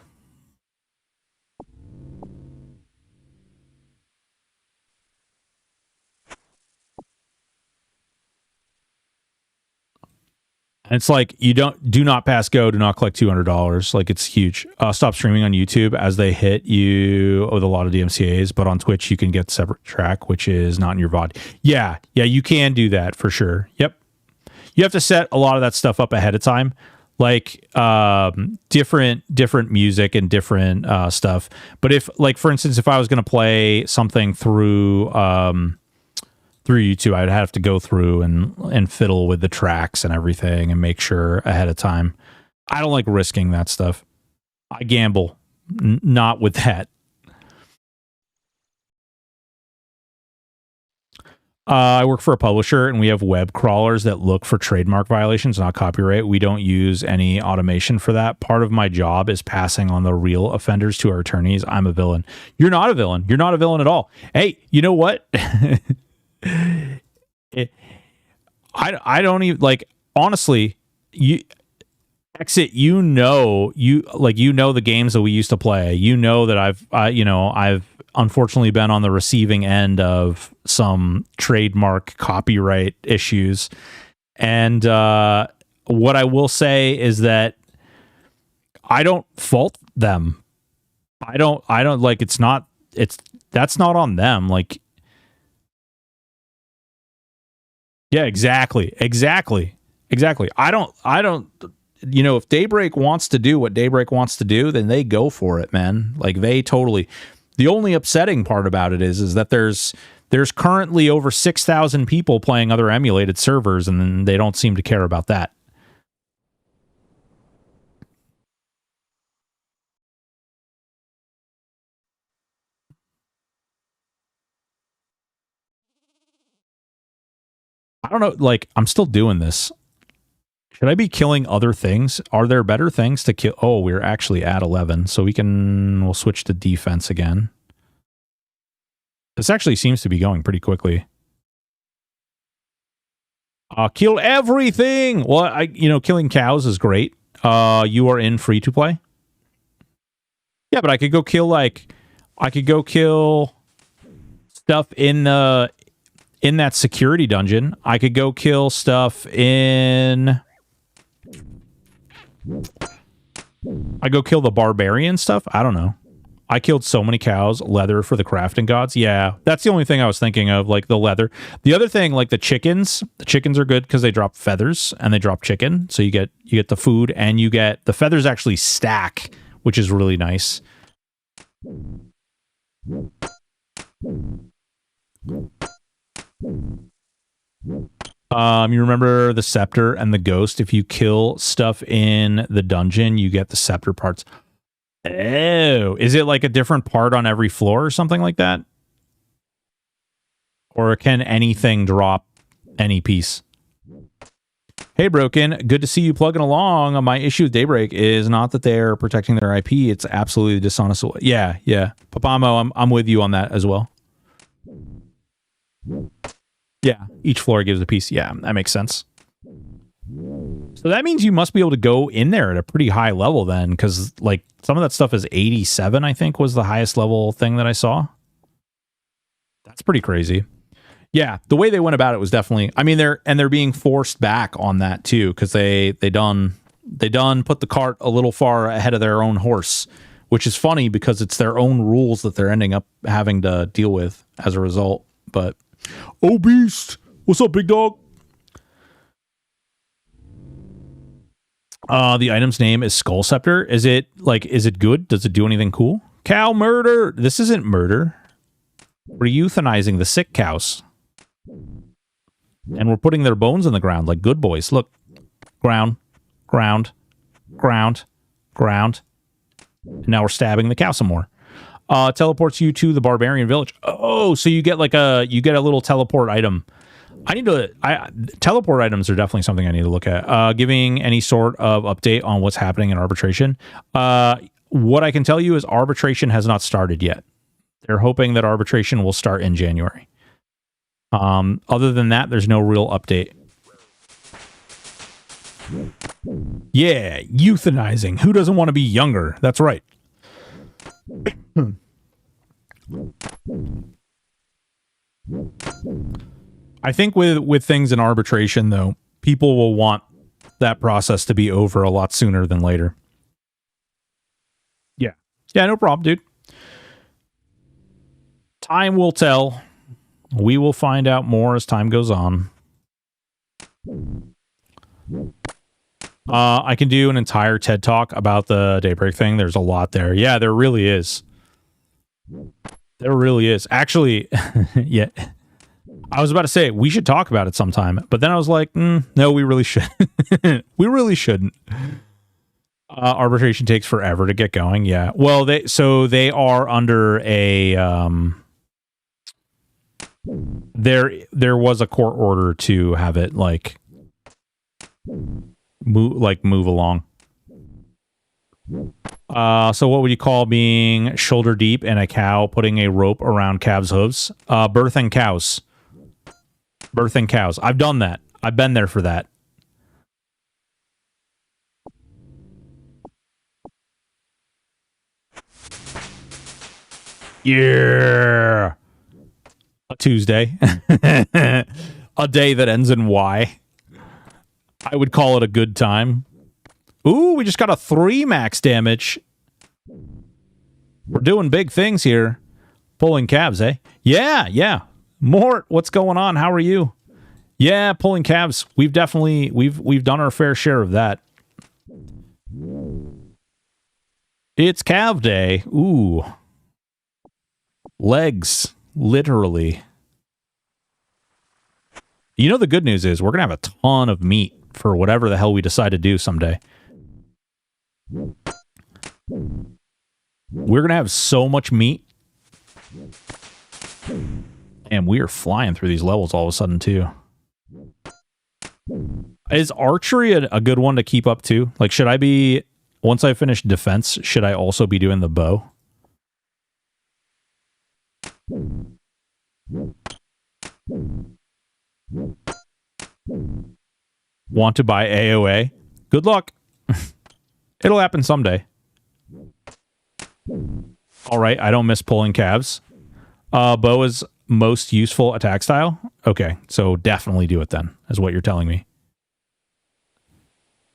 And it's like, do not pass go, do not collect $200. Like, it's huge. Stop streaming on YouTube as they hit you with a lot of DMCAs, but on Twitch you can get separate track, which is not in your VOD. Yeah, you can do that for sure. Yep. You have to set a lot of that stuff up ahead of time. Like different music and different stuff. But if, like, for instance, if I was going to play something through YouTube, I'd have to go through and fiddle with the tracks and everything and make sure ahead of time. I don't like risking that stuff. I gamble, not with that. I work for a publisher, and we have web crawlers that look for trademark violations, not copyright. We don't use any automation for that. Part of my job is passing on the real offenders to our attorneys. I'm a villain. You're not a villain. You're not a villain at all. Hey, you know what? I don't even, like, honestly, Exit, you know the games that we used to play. You know that I've unfortunately been on the receiving end of some trademark copyright issues. And what I will say is that I don't fault them. I don't like, that's not on them. Like, yeah, exactly. I don't, if Daybreak wants to do what Daybreak wants to do, then they go for it, man. Like, they totally. The only upsetting part about it is that there's currently over 6,000 people playing other emulated servers, and they don't seem to care about that. I don't know, like, I'm still doing this. Should I be killing other things? Are there better things to kill? Oh, we're actually at 11, so we'll switch to defense again. This actually seems to be going pretty quickly. Kill everything! Well, killing cows is great. You are in free to play? Yeah, but I could go kill stuff in that security dungeon. I could go kill stuff in... I go kill the barbarian stuff? I don't know. I killed so many cows. Leather for the crafting gods. Yeah, that's the only thing I was thinking of, like the leather. The other thing, like the chickens are good because they drop feathers and they drop chicken. So you get the food, and you get the feathers actually stack, which is really nice. You remember the scepter and the ghost? If you kill stuff in the dungeon, you get the scepter parts. Oh, is it like a different part on every floor or something like that? Or can anything drop any piece? Hey, Broken, good to see you plugging along. My issue with Daybreak is not that they're protecting their IP. It's absolutely dishonest. Yeah. Papamo, I'm with you on that as well. Yeah, each floor gives a piece. Yeah, that makes sense. So that means you must be able to go in there at a pretty high level then, because like some of that stuff is 87, I think, was the highest level thing that I saw. That's pretty crazy. Yeah, the way they went about it was definitely, I mean, they're being forced back on that too, because they done put the cart a little far ahead of their own horse, which is funny because it's their own rules that they're ending up having to deal with as a result. But oh, Beast, what's up, big dog? The item's name is Skull Scepter. Is it good? Does it do anything cool? Cow murder. This isn't murder. We're euthanizing the sick cows. And we're putting their bones in the ground like good boys. Look. Ground, ground, ground, ground. And now we're stabbing the cow some more. Teleports you to the barbarian village. Oh, so you get like a little teleport item. Teleport items are definitely something I need to look at. Giving any sort of update on what's happening in arbitration. What I can tell you is arbitration has not started yet. They're hoping that arbitration will start in January. Other than that, there's no real update. Yeah, euthanizing. Who doesn't want to be younger? That's right. I think with things in arbitration, though, people will want that process to be over a lot sooner than later. Yeah. Yeah, no problem, dude. Time will tell. We will find out more as time goes on. I can do an entire TED Talk about the Daybreak thing. There's a lot there. Yeah, there really is. There really is. Actually, yeah. I was about to say, we should talk about it sometime. But then I was like, no, we really shouldn't. We really shouldn't. Arbitration takes forever to get going. Yeah. Well, they are under a... There was a court order to have it, move along. So what would you call being shoulder deep in a cow putting a rope around calves' hooves? Birthing cows. Birthing cows. I've done that. I've been there for that. Yeah. A Tuesday. A day that ends in Y. I would call it a good time. Ooh, we just got a 3 max damage. We're doing big things here. Pulling calves, eh? Yeah, yeah. Mort, what's going on? How are you? Yeah, pulling calves. We've definitely we've done our fair share of that. It's calf day. Ooh. Legs, literally. You know, the good news is we're going to have a ton of meat for whatever the hell we decide to do someday. We're going to have so much meat. And we are flying through these levels all of a sudden, too. Is archery a good one to keep up, too? Like, should I be... Once I finish defense, should I also be doing the bow? Want to buy AOA? Good luck. It'll happen someday. All right, I don't miss pulling calves. Bow is most useful attack style? Okay, so definitely do it then, is what you're telling me.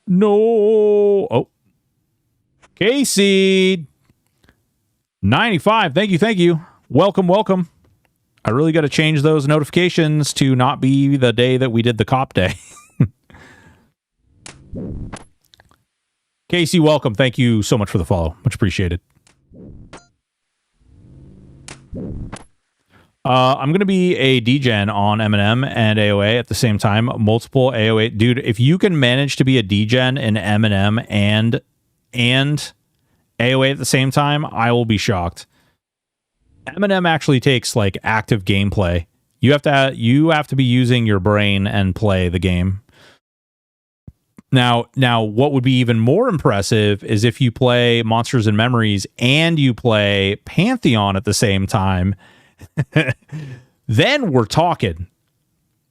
No. Oh. Casey. 95. Thank you. Welcome, welcome. I really got to change those notifications to not be the day that we did the cop day. Casey, welcome. Thank you so much for the follow. Much appreciated. I'm going to be a DGen on M&M and AOA at the same time. Multiple AOA. Dude, if you can manage to be a DGen in M&M and AOA at the same time, I will be shocked. M&M actually takes like active gameplay. You have to be using your brain and play the game. Now, what would be even more impressive is if you play Monsters and Memories and you play Pantheon at the same time. Then we're talking.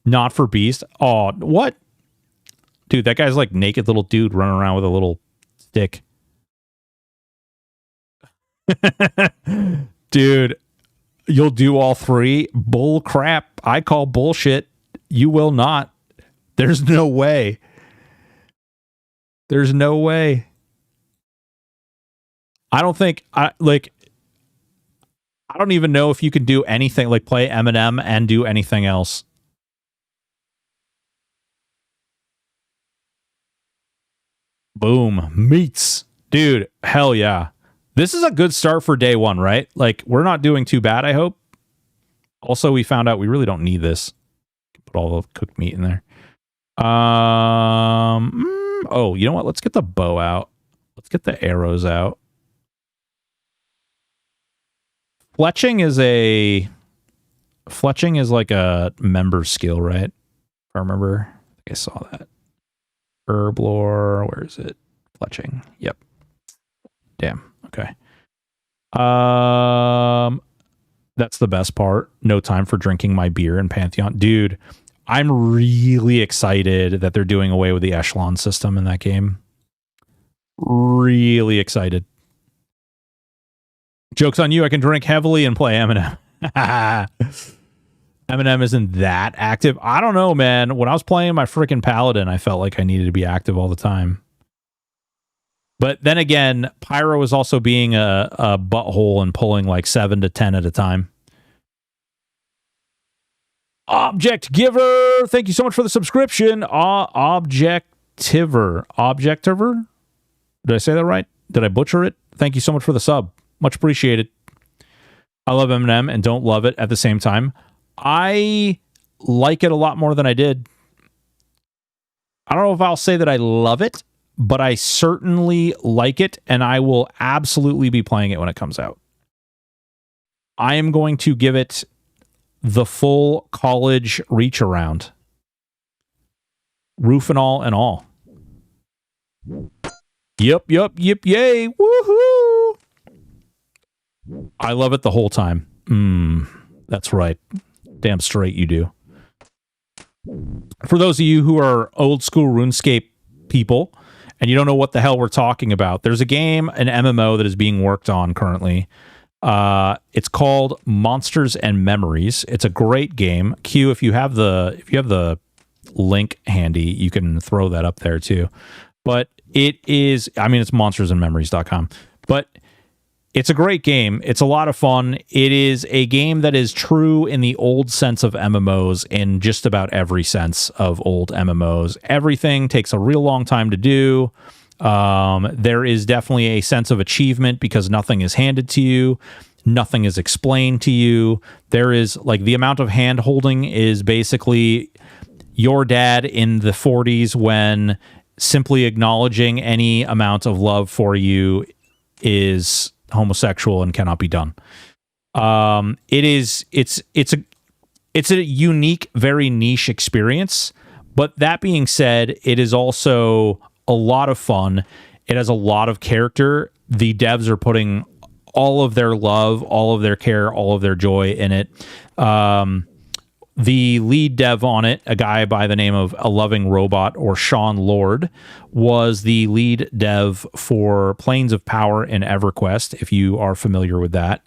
Not for Beast. Oh, what? Dude, that guy's like naked little dude running around with a little stick. Dude, you'll do all three? Bull crap. I call bullshit. You will not. There's no way. There's no way. I don't think I don't even know if you can do anything like play M&M and do anything else. Boom. Meats. Dude, hell yeah. This is a good start for day one, right? Like, we're not doing too bad, I hope. Also, we found out we really don't need this. Put put all the cooked meat in there. Oh, you know what? Let's get the bow out. Let's get the arrows out. Fletching is like a member skill, right? If I remember. I think I saw that. Herblore, where is it? Fletching. Yep. Damn. Okay. That's the best part. No time for drinking my beer in Pantheon. Dude, I'm really excited that they're doing away with the echelon system in that game. Really excited. Joke's on you, I can drink heavily and play Eminem. Eminem isn't that active. I don't know, man. When I was playing my freaking Paladin, I felt like I needed to be active all the time. But then again, Pyro was also being a butthole and pulling like 7 to 10 at a time. Object Giver, thank you so much for the subscription. Objectiver. Did I say that right? Did I butcher it? Thank you so much for the sub. Much appreciated. I love Eminem and don't love it at the same time. I like it a lot more than I did. I don't know if I'll say that I love it, but I certainly like it, and I will absolutely be playing it when it comes out. I am going to give it the full college reach around. Roof and all. Yep, yay, woohoo! I love it the whole time. That's right. Damn straight you do. For those of you who are old school RuneScape people, and you don't know what the hell we're talking about, there's a game, an MMO that is being worked on currently. It's called Monsters and Memories. It's a great game. Q, if you have the link handy, you can throw that up there too. But it is, I mean, it's monstersandmemories.com. But it's a great game. It's a lot of fun. It is a game that is true in the old sense of MMOs in just about every sense of old MMOs. Everything takes a real long time to do. There is definitely a sense of achievement because nothing is handed to you. Nothing is explained to you. There is, like, the amount of hand holding is basically your dad in the 40s when simply acknowledging any amount of love for is homosexual and cannot be done. It's a unique, very niche experience. But that being said, it is also a lot of fun. It has a lot of character. The devs are putting all of their love, all of their care, all of their joy in it. The lead dev on it, a guy by the name of A Loving Robot, or Sean Lord, was the lead dev for Planes of Power in EverQuest, if you are familiar with that.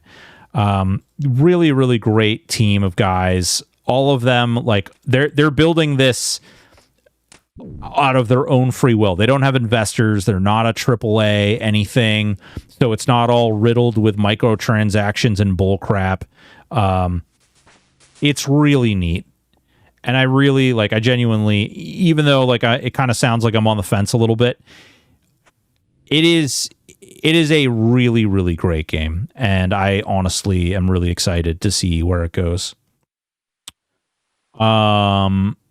Really, really great team of guys. All of them, like, they're building this out of their own free will. They don't have investors. They're not a AAA anything. So it's not all riddled with microtransactions and bullcrap. It's really neat. And I genuinely, even though it kind of sounds like I'm on the fence a little bit, it is a really, really great game. And I honestly am really excited to see where it goes. Eminem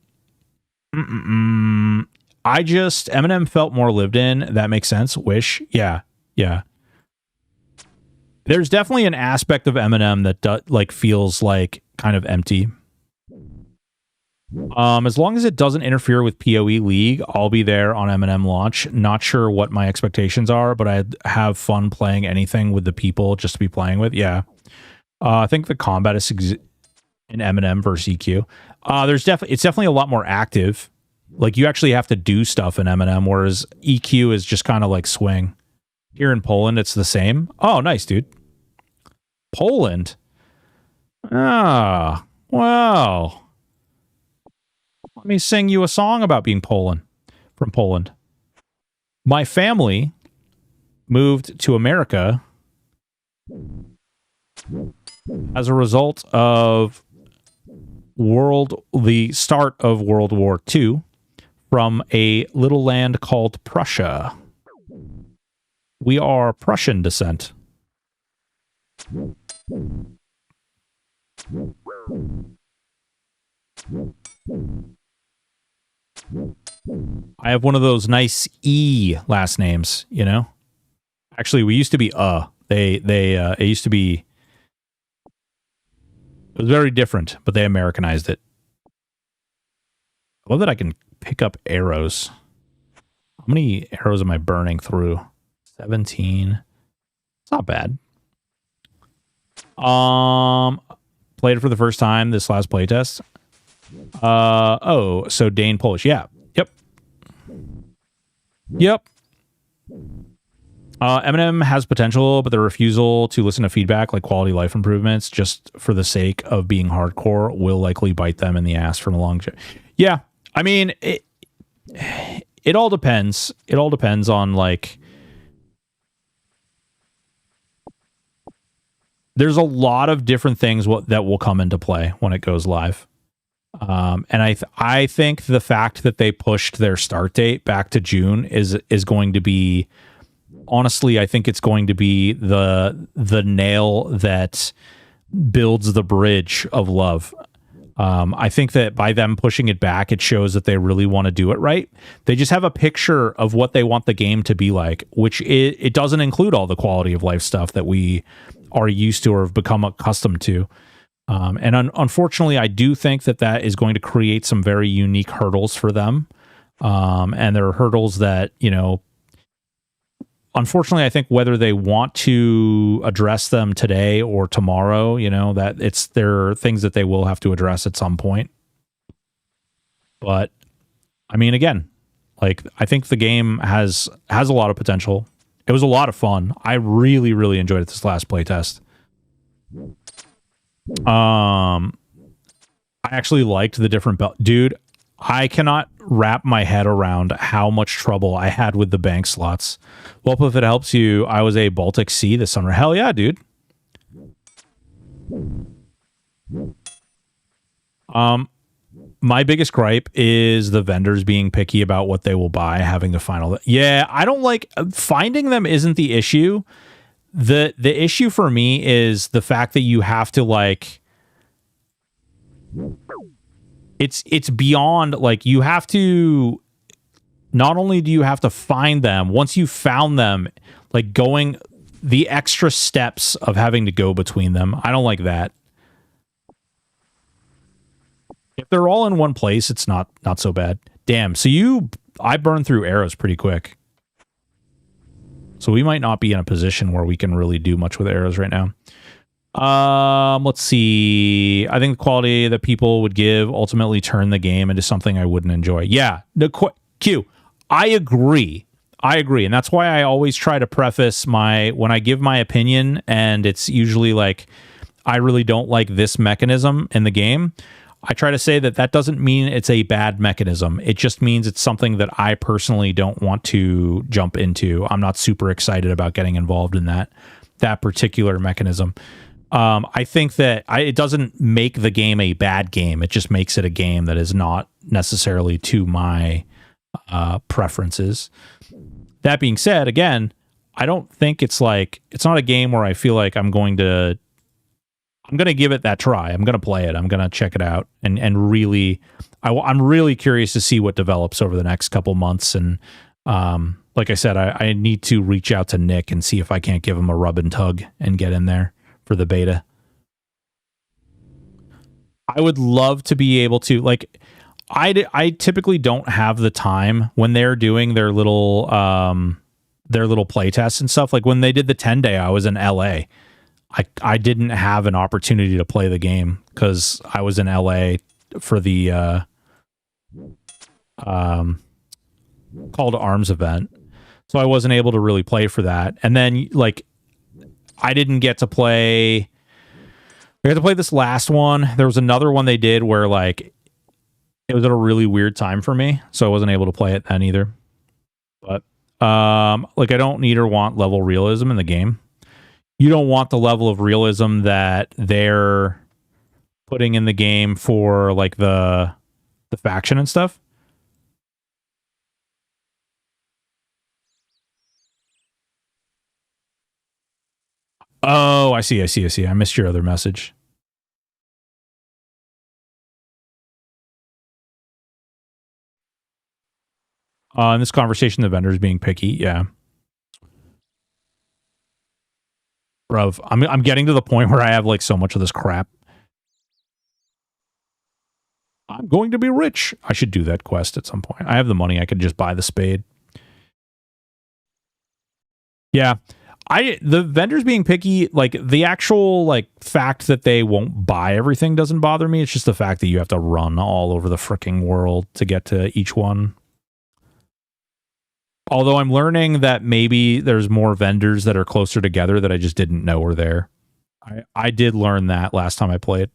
felt more lived in. That makes sense. Wish. Yeah. There's definitely an aspect of Eminem that feels like kind of empty. As long as it doesn't interfere with PoE League, I'll be there on Eminem launch. Not sure what my expectations are, but I have fun playing anything with the people just to be playing with. Yeah. I think the combat is in Eminem versus EQ. It's definitely a lot more active. Like, you actually have to do stuff in Eminem, whereas EQ is just kind of like swing. Here in Poland, it's the same. Oh, nice, dude. Poland. Ah, wow. Let me sing you a song about being from Poland. My family moved to America as a result of the start of World War II from a little land called Prussia. We are Prussian descent. I have one of those nice E last names, you know? Actually, we used to be it used to be, it was very different, but they Americanized it. I love that I can pick up arrows. How many arrows am I burning through? 17. It's not bad. Played it for the first time this last playtest. Oh, so Dane Polish. Yeah. Yep. Eminem has potential, but the refusal to listen to feedback like quality life improvements just for the sake of being hardcore will likely bite them in the ass for the long term. Yeah. I mean, it all depends. It all depends on, like, there's a lot of different things that will come into play when it goes live. And I think the fact that they pushed their start date back to June is going to be, honestly, I think it's going to be the nail that builds the bridge of love. I think that by them pushing it back, it shows that they really want to do it right. They just have a picture of what they want the game to be like, which it doesn't include all the quality of life stuff that we are used to or have become accustomed to. And unfortunately, I do think that is going to create some very unique hurdles for them. And there are hurdles that, you know, unfortunately, I think whether they want to address them today or tomorrow, you know, that there are things that they will have to address at some point. But I mean, again, like, I think the game has a lot of potential. It was a lot of fun. I really, really enjoyed it this last playtest. I actually liked the different dude. I cannot wrap my head around how much trouble I had with the bank slots. Well, if it helps you, I was a Baltic Sea this summer. Hell yeah, dude. My biggest gripe is the vendors being picky about what they will buy, having to final. Yeah, I don't like finding them. Isn't the issue. The issue for me is the fact that you have to, like, it's beyond, like, you have to, not only do you have to find them, once you've found them, like, going the extra steps of having to go between them. I don't like that. If they're all in one place, it's not so bad. Damn, so I burned through arrows pretty quick. So we might not be in a position where we can really do much with arrows right now. Let's see. I think the quality that people would give ultimately turn the game into something I wouldn't enjoy. Yeah, Q. I agree. And that's why I always try to preface when I give my opinion, and it's usually like, I really don't like this mechanism in the game. I try to say that doesn't mean it's a bad mechanism. It just means it's something that I personally don't want to jump into. I'm not super excited about getting involved in that particular mechanism. I think that it doesn't make the game a bad game. It just makes it a game that is not necessarily to my preferences. That being said, again, I don't think it's not a game where I feel like I'm going to give it that try. I'm going to play it. I'm going to check it out and really, I'm really curious to see what develops over the next couple months. And like I said, I need to reach out to Nick and see if I can't give him a rub and tug and get in there for the beta. I would love to be able to, like, I typically don't have the time when they're doing their little play tests and stuff. Like when they did the 10-day, I was in LA. I didn't have an opportunity to play the game because I was in LA for the Call to Arms event. So I wasn't able to really play for that. And then, like, I didn't get to play. I got to play this last one. There was another one they did where, like, it was at a really weird time for me, so I wasn't able to play it then either. But like, I don't need or want level realism in the game. You don't want the level of realism that they're putting in the game for, like, the faction and stuff. Oh, I see. I missed your other message. In this conversation, the vendor's being picky. Yeah. Bruv, I'm getting to the point where I have like so much of this crap. I'm going to be rich. I should do that quest at some point. I have the money. I could just buy the spade. Yeah. The vendors being picky, like the actual like fact that they won't buy everything doesn't bother me. It's just the fact that you have to run all over the freaking world to get to each one. Although I'm learning that maybe there's more vendors that are closer together that I just didn't know were there. I did learn that last time I played.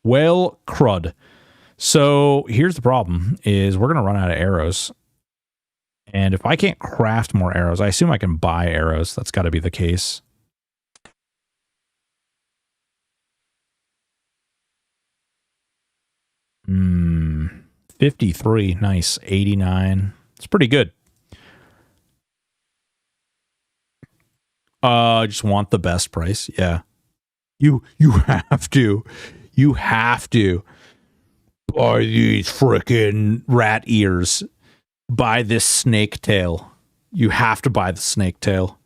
Well, crud. So here's the problem is we're going to run out of arrows. And if I can't craft more arrows, I assume I can buy arrows. That's got to be the case. Hmm. 53. Nice. 89. It's pretty good. I just want the best price. Yeah. You have to. You have to buy these frickin' rat ears. Buy this snake tail. You have to buy the snake tail.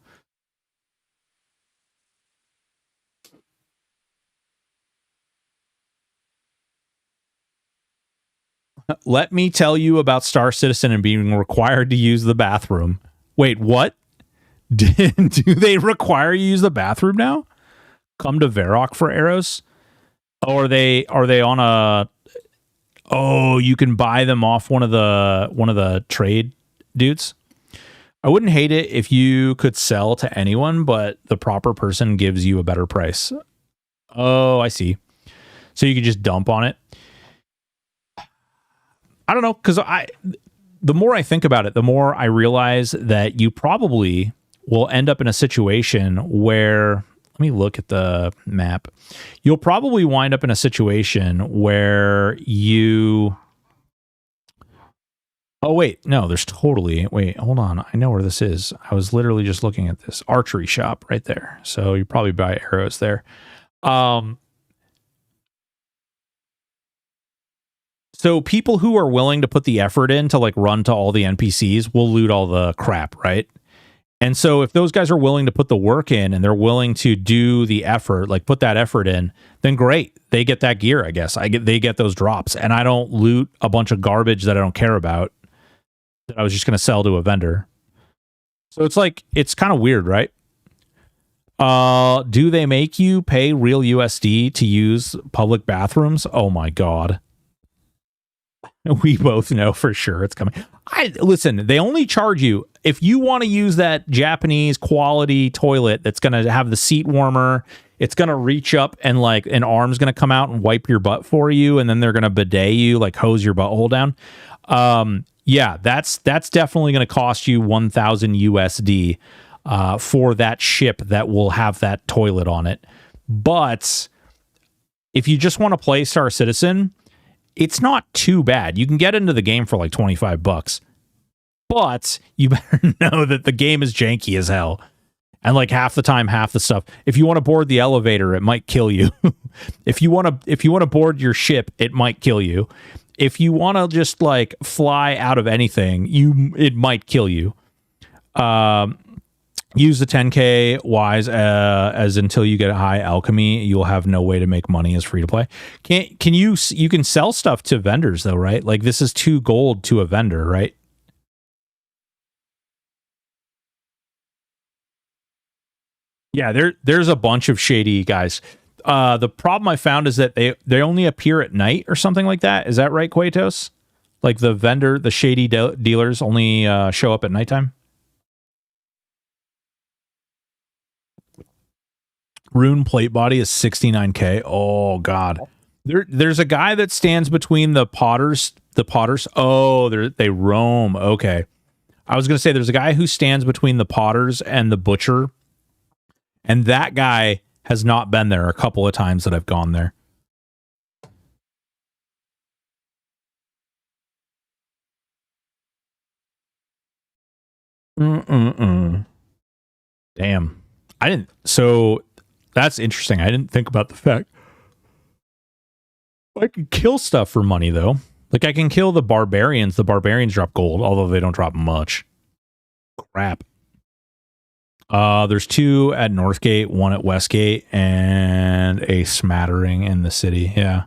Let me tell you about Star Citizen and being required to use the bathroom. Wait, what? Do they require you to use the bathroom now? Come to Varrock for arrows? Oh, are they on a... Oh, you can buy them off one of the trade dudes. I wouldn't hate it if you could sell to anyone, but the proper person gives you a better price. Oh, I see. So you could just dump on it. I don't know, because the more I think about it, the more I realize that you probably will end up in a situation where... Let me look at the map. You'll probably wind up in a situation where you... Oh, wait. No, there's totally... Wait, hold on. I know where this is. I was literally just looking at this. Archery shop right there. So you probably buy arrows there. So people who are willing to put the effort in to like run to all the NPCs will loot all the crap, right? And so if those guys are willing to put the work in and they're willing to do the effort, like put that effort in, then great. They get that gear, I guess. They get those drops. And I don't loot a bunch of garbage that I don't care about that I was just going to sell to a vendor. So it's like, it's kind of weird, right? Do they make you pay real USD to use public bathrooms? Oh my God. We both know for sure it's coming. Listen, they only charge you if you want to use that Japanese quality toilet that's going to have the seat warmer. It's going to reach up and like an arm's going to come out and wipe your butt for you, and then they're going to bidet you, like hose your butthole down. Yeah, that's definitely going to cost you 1,000 USD for that ship that will have that toilet on it. But if you just want to play Star Citizen, it's not too bad. You can get into the game for like $25, but you better know that the game is janky as hell. And like half the time, half the stuff. If you want to board the elevator, it might kill you. If you want to board your ship, it might kill you. If you want to just like fly out of anything, it might kill you. Use the 10K wise as until you get a high alchemy, you'll have no way to make money as free to play. You can sell stuff to vendors though, right? Like this is 2 gold to a vendor, right? Yeah, there's a bunch of shady guys. The problem I found is that they only appear at night or something like that. Is that right, Quatos? Like the shady dealers only show up at nighttime? Rune plate body is 69K. Oh God. There's a guy that stands between the potters. Oh, they roam. Okay. I was going to say there's a guy who stands between the potters and the butcher. And that guy has not been there a couple of times that I've gone there. Damn. So that's interesting. I didn't think about the fact I could kill stuff for money, though. Like, I can kill the barbarians. The barbarians drop gold, although they don't drop much. Crap. There's 2 at Northgate, 1 at Westgate, and a smattering in the city. Yeah.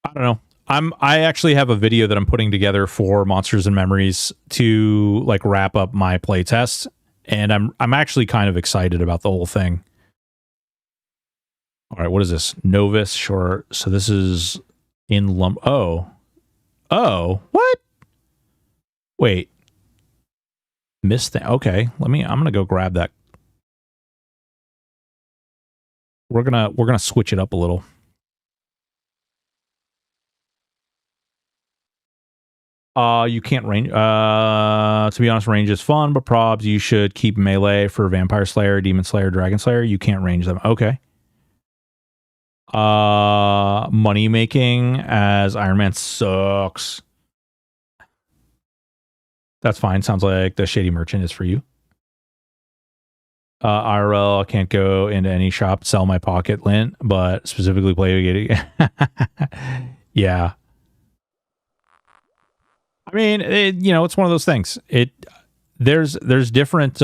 I don't know. I actually have a video that I'm putting together for Monsters and Memories to like wrap up my playtest, and I'm actually kind of excited about the whole thing. All right, what is this? Novus, sure. So this is in Oh, what? Wait, missed that. Okay, I'm gonna go grab that. We're gonna switch it up a little. You can't range. To be honest, range is fun, but probs you should keep melee for Vampire Slayer, Demon Slayer, Dragon Slayer. You can't range them. Okay. Money making as Iron Man sucks. That's fine. Sounds like the Shady Merchant is for you. IRL, I can't go into any shop, sell my pocket lint, but specifically play. Yeah. I mean, it's one of those things. There's different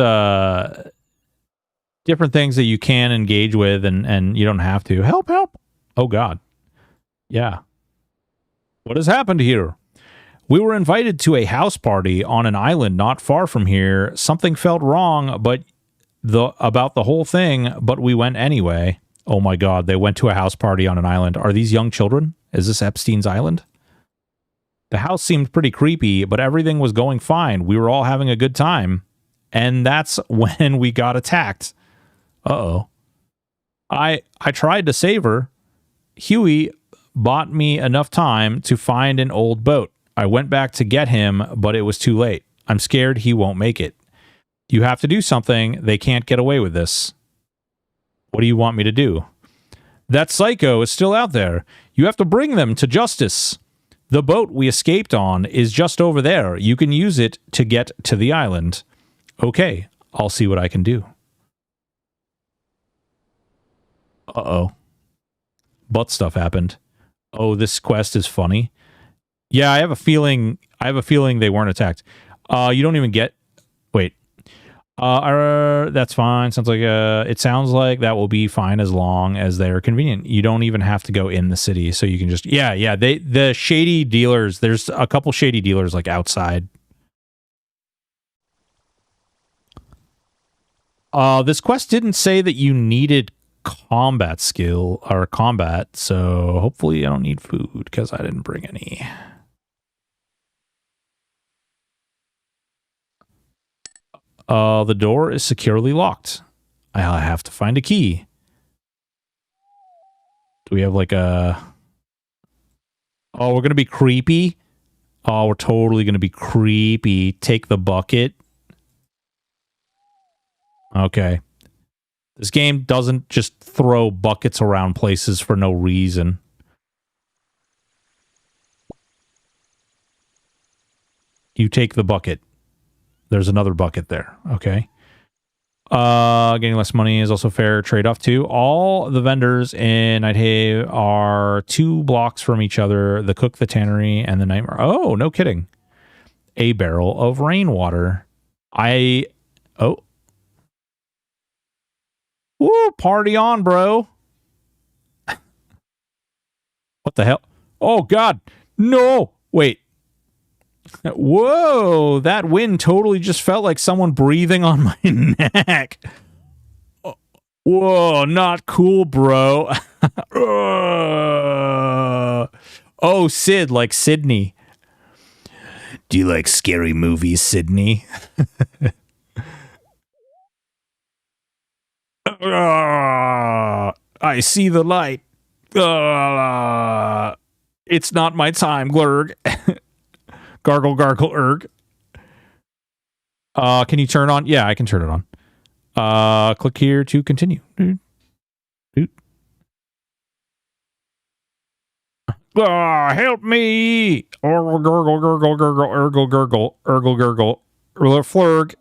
different things that you can engage with, and you don't have to. Help. Oh God. Yeah. What has happened here? We were invited to a house party on an island not far from here. Something felt wrong, about the whole thing, but we went anyway. Oh my God, they went to a house party on an island. Are these young children? Is this Epstein's Island? The house seemed pretty creepy, but everything was going fine. We were all having a good time. And that's when we got attacked. Uh-oh. I tried to save her. Huey bought me enough time to find an old boat. I went back to get him, but it was too late. I'm scared he won't make it. You have to do something. They can't get away with this. What do you want me to do? That psycho is still out there. You have to bring them to justice. The boat we escaped on is just over there. You can use it to get to the island. Okay, I'll see what I can do. Uh-oh. Butt stuff happened. Oh, this quest is funny. Yeah, I have a feeling they weren't attacked. You don't even get... Wait. That's fine. It sounds like that will be fine as long as they're convenient. You don't even have to go in the city, so you can just... Yeah, the shady dealers, there's a couple shady dealers, like, outside. This quest didn't say that you needed combat skill, or combat, so hopefully I don't need food, because I didn't bring any. The door is securely locked. I'll have to find a key. Do we have like a... Oh, we're going to be creepy? Oh, we're totally going to be creepy. Take the bucket. Okay. This game doesn't just throw buckets around places for no reason. You take the bucket. There's another bucket there. Okay. Getting less money is also fair trade-off too. All the vendors in Nighthave are 2 blocks from each other. The cook, the tannery, and the nightmare. Oh, no kidding. A barrel of rainwater. Oh. Woo, party on, bro. What the hell? Oh, God. No. Wait. Whoa, that wind totally just felt like someone breathing on my neck. Whoa, not cool, bro. Oh, Sid, like Sydney. Do you like scary movies, Sydney? I see the light. It's not my time, Glurg. Gargle, gargle, erg. Can you turn on? Yeah, I can turn it on. Click here to continue. Help me! Gurgle, gurgle, gurgle, gurgle, gurgle, gurgle, gurgle, gurgle, flurg.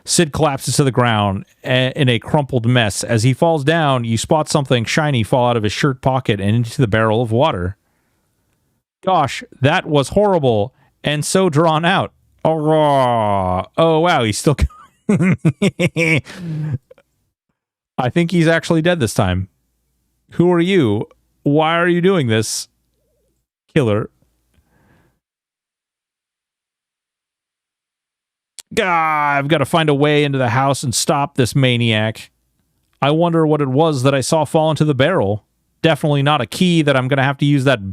Sid collapses to the ground in a crumpled mess. As he falls down, you spot something shiny fall out of his shirt pocket and into the barrel of water. Gosh, that was horrible and so drawn out. Oh wow, he's still... I think he's actually dead this time. Who are you? Why are you doing this? Killer. I've got to find a way into the house and stop this maniac. I wonder what it was that I saw fall into the barrel. Definitely not a key that I'm going to have to use that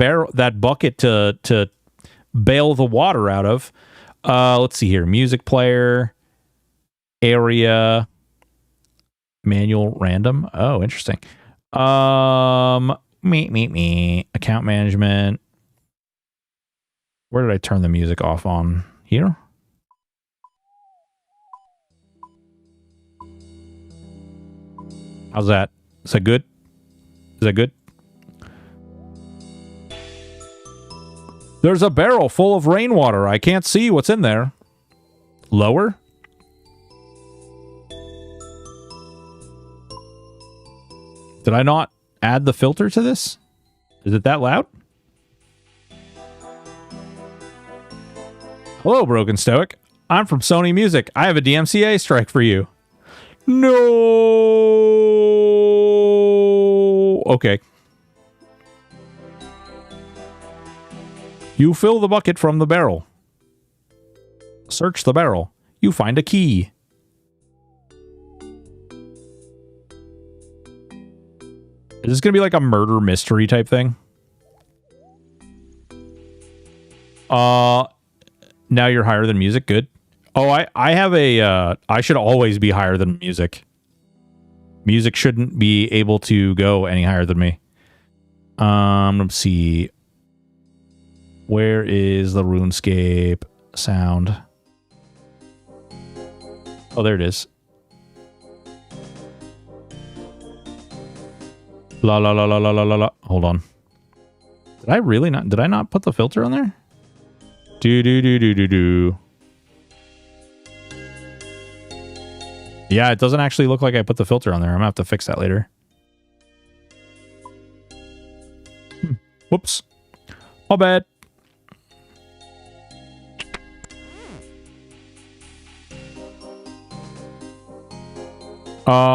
bucket to bail the water out of. Let's see here. Music player. Area. Manual random. Oh, interesting. Account management. Where did I turn the music off on? Here? How's that? Is that good? Is that good? There's a barrel full of rainwater. I can't see what's in there. Lower? Did I not add the filter to this? Is it that loud? Hello, Broken Stoic. I'm from Sony Music. I have a DMCA strike for you. No. Okay. You fill the bucket from the barrel. Search the barrel. You find a key. Is this going to be like a murder mystery type thing? Now you're higher than music. Good. Oh, I have a, I should always be higher than music. Music shouldn't be able to go any higher than me. Let's see. Where is the RuneScape sound? Oh, there it is. La la la la la la la la. Hold on. Did I really not? Did I not put the filter on there? Do do do do do do. Yeah, it doesn't actually look like I put the filter on there. I'm gonna have to fix that later. Whoops. My bad.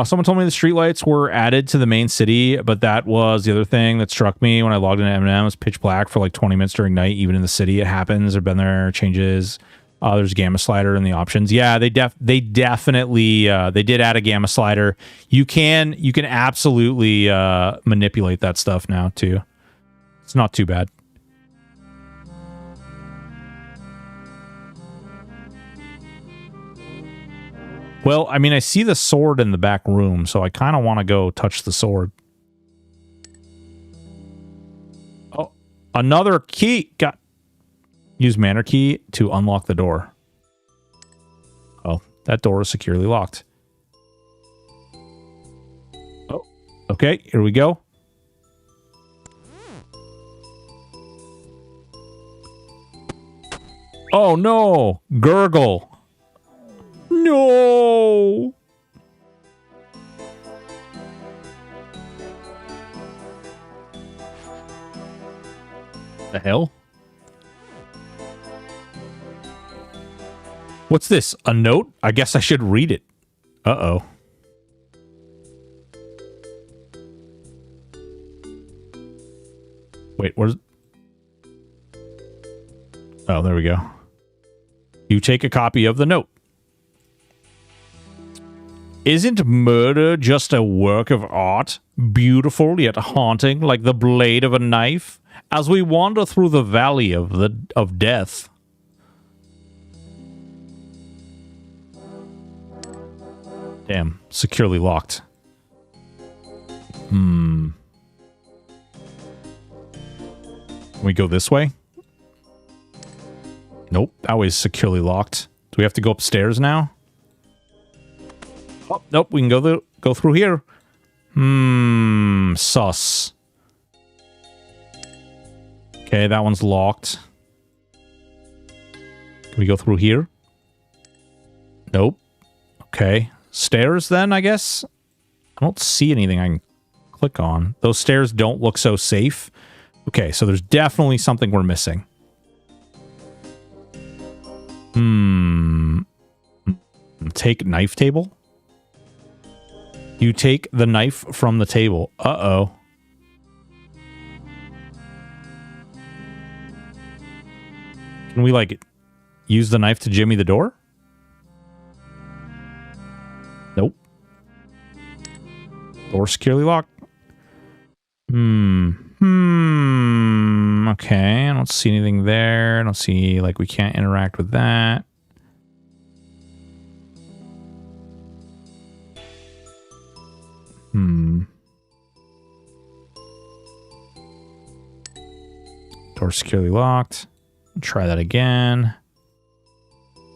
Someone told me the streetlights were added to the main city, but that was the other thing that struck me when I logged into M&M. It was pitch black for like 20 minutes during night. Even in the city, it happens. I've been there, changes. There's a gamma slider in the options. Yeah, they definitely they did add a gamma slider. You can absolutely manipulate that stuff now too. It's not too bad. Well, I mean, I see the sword in the back room, so I kind of want to go touch the sword. Oh, another key. Use manor key to unlock the door. Oh, that door is securely locked. Oh, okay, here we go. Oh no, gurgle. No. The hell? What's this? A note? I guess I should read it. Uh-oh. Wait, where's... Oh, there we go. You take a copy of the note. Isn't murder just a work of art? Beautiful yet haunting, like the blade of a knife? As we wander through the valley of death... Damn, securely locked. Can we go this way? Nope, that way is securely locked. Do we have to go upstairs now? Oh, nope, we can go through here. Sus. Okay, that one's locked. Can we go through here? Nope. Okay. Stairs then, I guess? I don't see anything I can click on. Those stairs don't look so safe. Okay, so there's definitely something we're missing. Take knife table? You take the knife from the table. Uh-oh. Can we, like, use the knife to jimmy the door? Nope. Door securely locked. Okay, I don't see anything there. I don't see, like, we can't interact with that. Door securely locked. Try that again.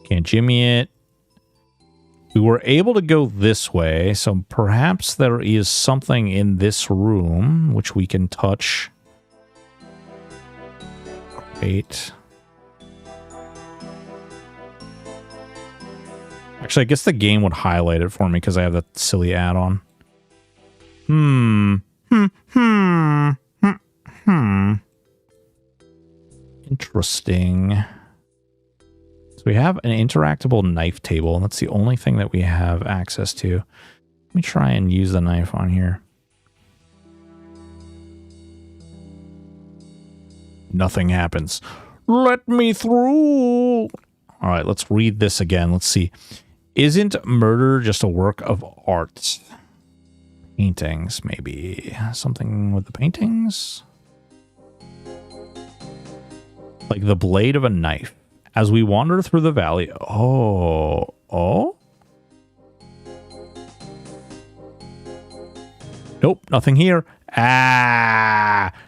Can't jimmy it. We were able to go this way, so perhaps there is something in this room which we can touch. Great. Actually, I guess the game would highlight it for me because I have that silly add-on. Interesting. So we have an interactable knife table, and that's the only thing that we have access to. Let me try and use the knife on here. Nothing happens. Let me through. All right, let's read this again. Let's see. Isn't murder just a work of art? Paintings, maybe. Something with the paintings? Like the blade of a knife. As we wander through the valley. Oh. Nope, nothing here.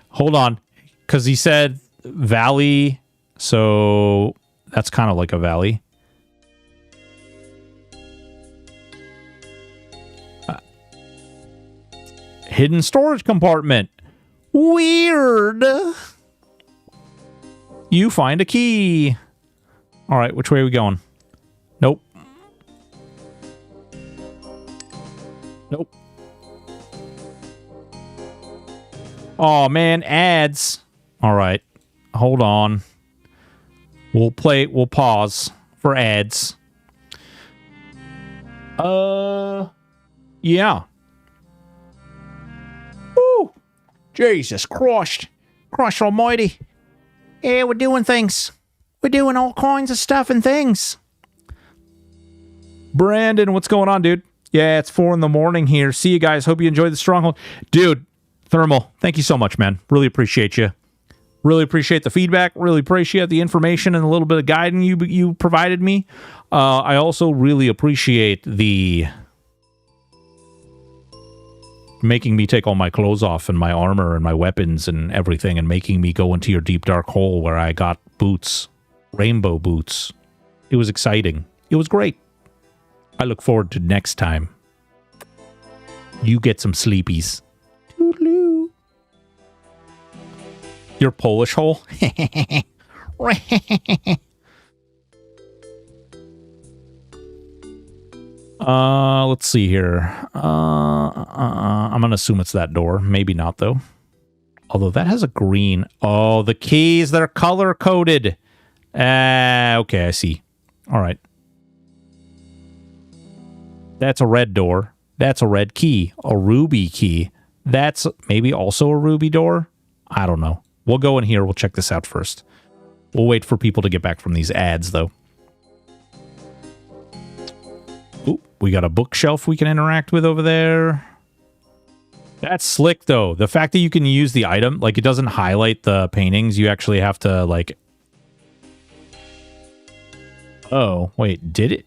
Hold on. Because he said valley, so that's kind of like a valley. Hidden storage compartment. Weird. You find a key. All right, which way are we going? Nope. Nope. Oh, man, ads. All right, hold on. We'll pause for ads. Yeah. Woo! Jesus Christ. Christ almighty. Yeah, we're doing things. We're doing all kinds of stuff and things. Brandon, what's going on, dude? Yeah, it's 4 in the morning here. See you guys. Hope you enjoyed the Stronghold. Dude, Thermal, thank you so much, man. Really appreciate you. Really appreciate the feedback. Really appreciate the information and a little bit of guidance you provided me. I also really appreciate the making me take all my clothes off and my armor and my weapons and everything and making me go into your deep dark hole where I got boots. Rainbow boots. It was exciting. It was great. I look forward to next time. You get some sleepies. Toodaloo. Your Polish hole? Let's see here. I'm gonna assume it's that door. Maybe not, though. Although that has a green. Oh, the keys, they're color-coded. Okay, I see. All right. That's a red door. That's a red key. A ruby key. That's maybe also a ruby door? I don't know. We'll go in here. We'll check this out first. We'll wait for people to get back from these ads, though. Ooh, we got a bookshelf we can interact with over there. That's slick, though. The fact that you can use the item, like, it doesn't highlight the paintings. You actually have to, like... Oh, wait, did it?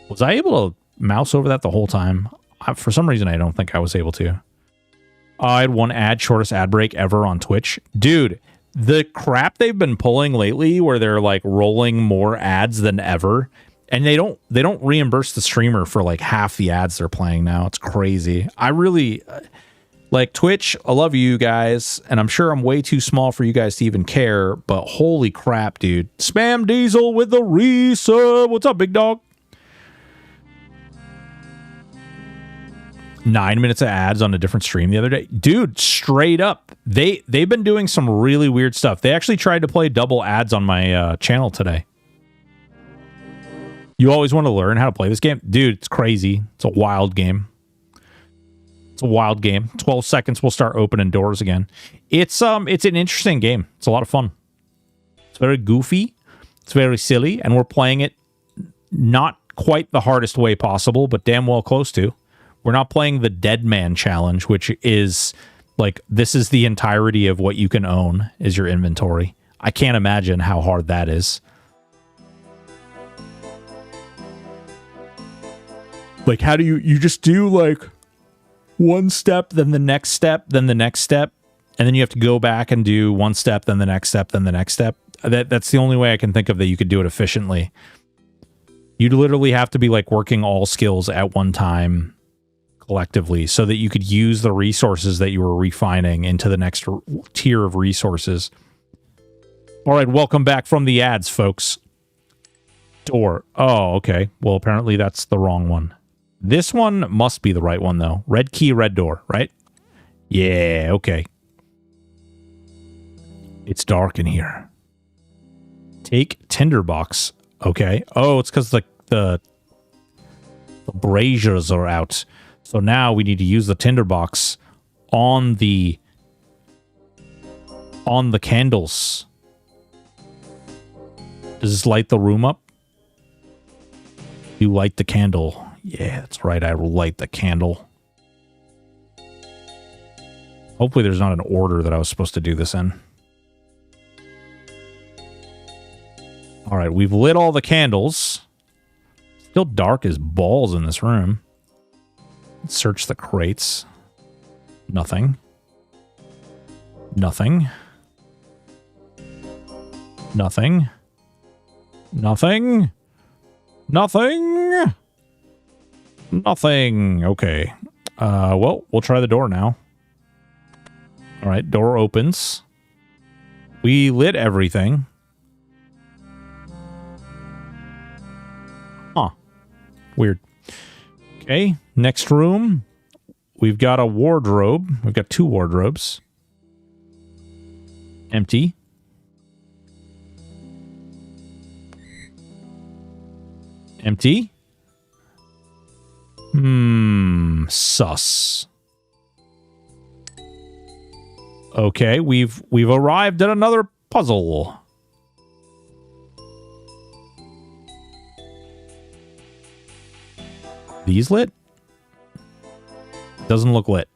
Was I able to mouse over that the whole time? For some reason, I don't think I was able to. I had one ad, shortest ad break ever on Twitch. Dude, the crap they've been pulling lately where they're, like, rolling more ads than ever... And they don't reimburse the streamer for like half the ads they're playing now. It's crazy. I really like Twitch. I love you guys, and I'm sure I'm way too small for you guys to even care. But holy crap, dude! Spam Diesel with the resub. What's up, big dog? 9 minutes of ads on a different stream the other day. Dude, straight up. They've been doing some really weird stuff. They actually tried to play double ads on my channel today. You always want to learn how to play this game? Dude, it's crazy. It's a wild game. It's a wild game. 12 seconds, we'll start opening doors again. It's an interesting game. It's a lot of fun. It's very goofy. It's very silly, and we're playing it not quite the hardest way possible, but damn well close to. We're not playing the Dead Man Challenge, which is like, this is the entirety of what you can own is your inventory. I can't imagine how hard that is. Like, how do you just do like one step, then the next step, then the next step, and then you have to go back and do one step, then the next step, then the next step. That's the only way I can think of that you could do it efficiently. You'd literally have to be like working all skills at one time collectively so that you could use the resources that you were refining into the next tier of resources. All right, welcome back from the ads, folks. Door. Oh, okay. Well, apparently that's the wrong one. This one must be the right one, though. Red key, red door, right? Yeah, okay. It's dark in here. Take tinderbox. Okay. Oh, it's because the braziers are out. So now we need to use the tinderbox on the candles. Does this light the room up? You light the candle. Yeah, that's right. I will light the candle. Hopefully there's not an order that I was supposed to do this in. All right, we've lit all the candles. Still dark as balls in this room. Let's search the crates. Nothing. Nothing. Nothing. Nothing. Nothing. Nothing. Okay. Well, we'll try the door now. All right, door opens. We lit everything. Huh. Weird. Okay, next room. We've got a wardrobe. We've got 2 wardrobes. Empty. Empty. Sus. Okay, we've arrived at another puzzle. These lit? Doesn't look lit.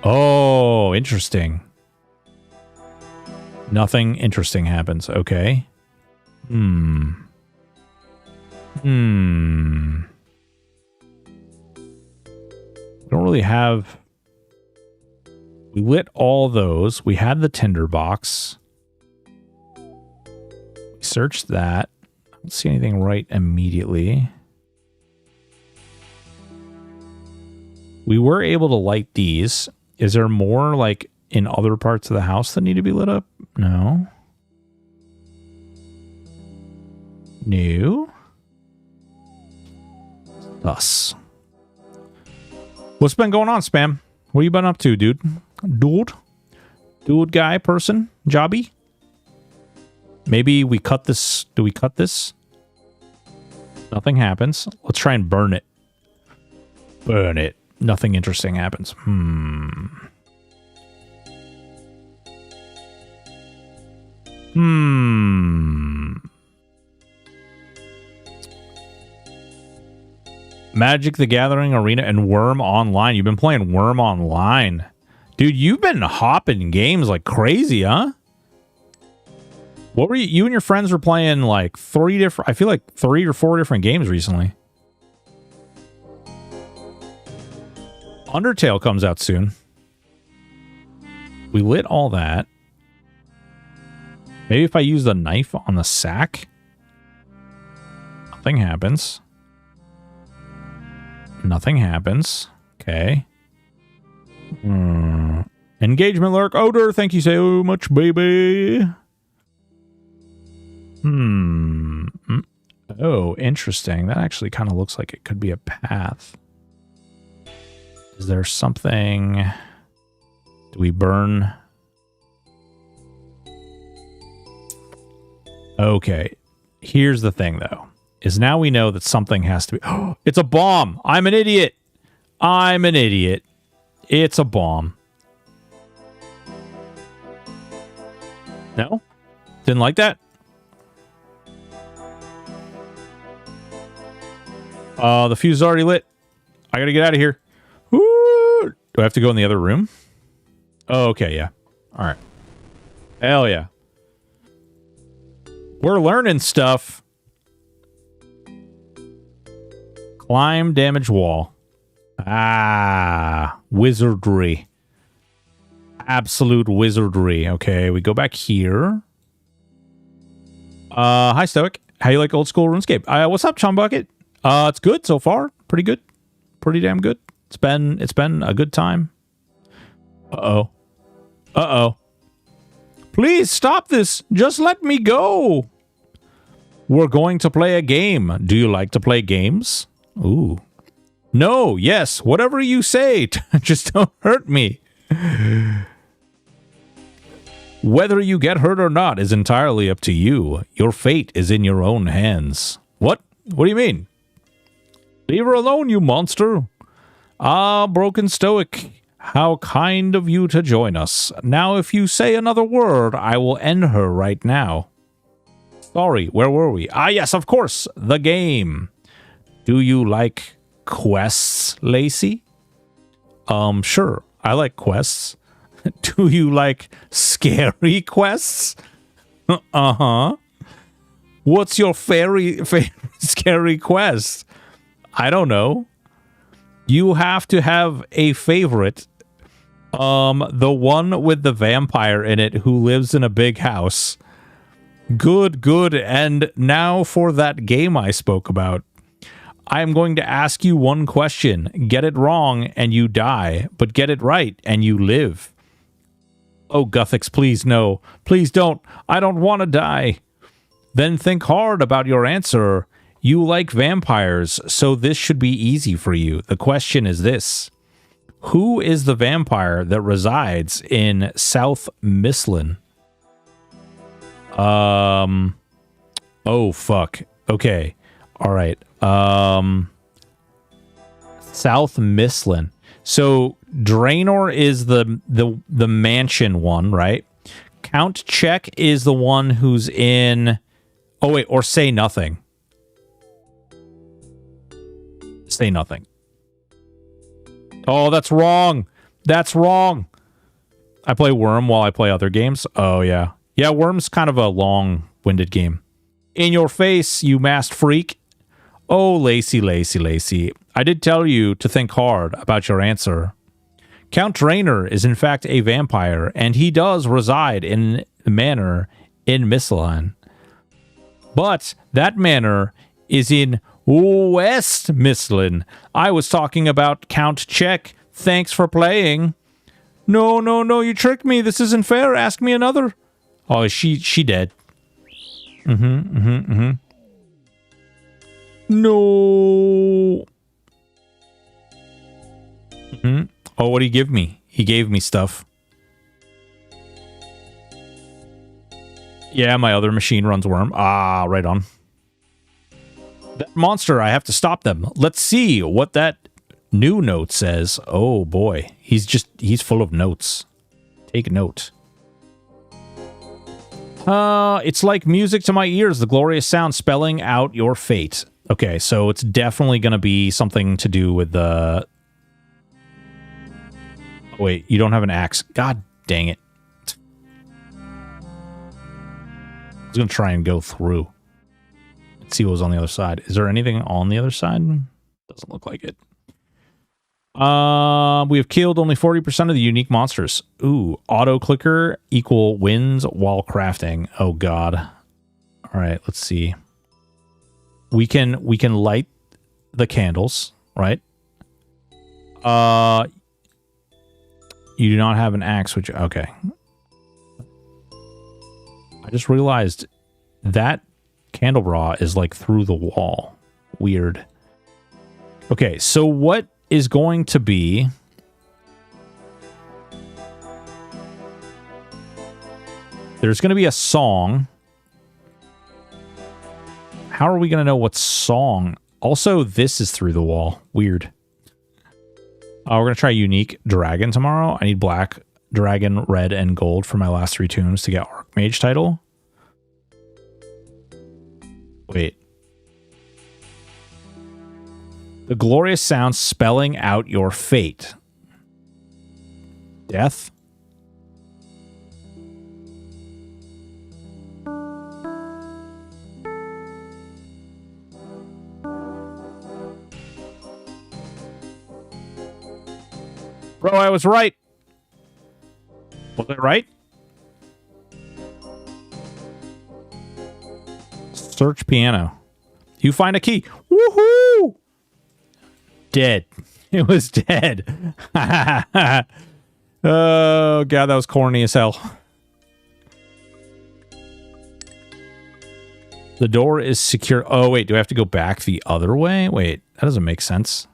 Oh, interesting. Nothing interesting happens. Okay. We don't really have... We lit all those. We had the tinderbox. We searched that. I don't see anything right immediately. We were able to light these. Is there more, like, in other parts of the house that need to be lit up? No. No. Thus. What's been going on, Spam? What you been up to, dude? Dude guy, person, jobby? Maybe we cut this. Do we cut this? Nothing happens. Let's try and burn it. Burn it. Nothing interesting happens. Magic the Gathering Arena and Worm Online. You've been playing Worm Online. Dude, you've been hopping games like crazy, huh? What were you and your friends were playing like 3 different, I feel like 3 or 4 different games recently. Undertale comes out soon. We lit all that. Maybe if I use the knife on the sack, nothing happens. Nothing happens. Okay. Engagement lurk. Odor, thank you so much, baby. Oh, interesting. That actually kind of looks like it could be a path. Is there something... Do we burn? Okay. Here's the thing, though. Is now we know that something has to be... Oh, it's a bomb! I'm an idiot! I'm an idiot. It's a bomb. No? Didn't like that? The fuse is already lit. I gotta get out of here. Woo! Do I have to go in the other room? Oh, okay, yeah. Alright. Hell yeah. We're learning stuff. Climb damage wall. Ah, wizardry. Absolute wizardry. Okay, we go back here. Hi, Stoic. How you like old school RuneScape? What's up, Chum Bucket? It's good so far. Pretty good. Pretty damn good. It's been a good time. Uh-oh. Uh-oh. Please stop this. Just let me go. We're going to play a game. Do you like to play games? Ooh. No, yes, whatever you say. Just don't hurt me. Whether you get hurt or not is entirely up to you. Your fate is in your own hands. What? What do you mean? Leave her alone, you monster. Ah, Broken Stoic. How kind of you to join us. Now, if you say another word, I will end her right now. Sorry, where were we? Ah, yes, of course, the game. Do you like quests, Lacey? Sure, I like quests. Do you like scary quests? Uh-huh. What's your favorite scary quest? I don't know. You have to have a favorite. The one with the vampire in it who lives in a big house. Good, good. And now for that game I spoke about. I am going to ask you one question. Get it wrong and you die, but get it right and you live. Oh, Guthix, please no. Please don't. I don't want to die. Then think hard about your answer. You like vampires, so this should be easy for you. The question is this. Who is the vampire that resides in South Mislin? Oh, fuck. Okay. All right. South Mislin. So Draenor is the mansion one, right? Count Check is the one who's in... Oh, wait. Or Say Nothing. Say Nothing. Oh, that's wrong. That's wrong. I play Worm while I play other games. Oh, yeah. Yeah, Worm's kind of a long-winded game. In your face, you masked freak. Oh, Lacey, Lacey, Lacey. I did tell you to think hard about your answer. Count Draenor is in fact a vampire, and he does reside in the manor in Mislin. But that manor is in West Mislin. I was talking about Count Check. Thanks for playing. No, no, no, you tricked me. This isn't fair. Ask me another. Oh, she dead. No. Oh, what did he give me? He gave me stuff. Yeah, my other machine runs Worm. Ah, right on. That monster, I have to stop them. Let's see what that new note says. Oh, boy. He's full of notes. Take note. It's like music to my ears, the glorious sound spelling out your fate. Okay, so it's definitely going to be something to do with the... Oh, wait, you don't have an axe. God dang it. I was going to try and go through. Let's see what was on the other side. Is there anything on the other side? Doesn't look like it. We have killed only 40% of the unique monsters. Ooh, auto clicker equal wins while crafting. Oh god. All right, let's see. We can light the candles, right? You do not have an axe, which okay. I just realized that candelabra is like through the wall. Weird. Okay, so what is going to be There's going to be a song. How are we going to know what song? Also, this is through the wall. Weird. We're going to try unique dragon tomorrow. I need black dragon, red, and gold for my last 3 tombs to get Archmage title. Wait. The glorious sound spelling out your fate. Death? Bro, I was right. Was I right? Search piano. You find a key. Woohoo! Dead. It was dead. Oh, God, that was corny as hell. The door is secure. Oh, wait, do I have to go back the other way? Wait, that doesn't make sense.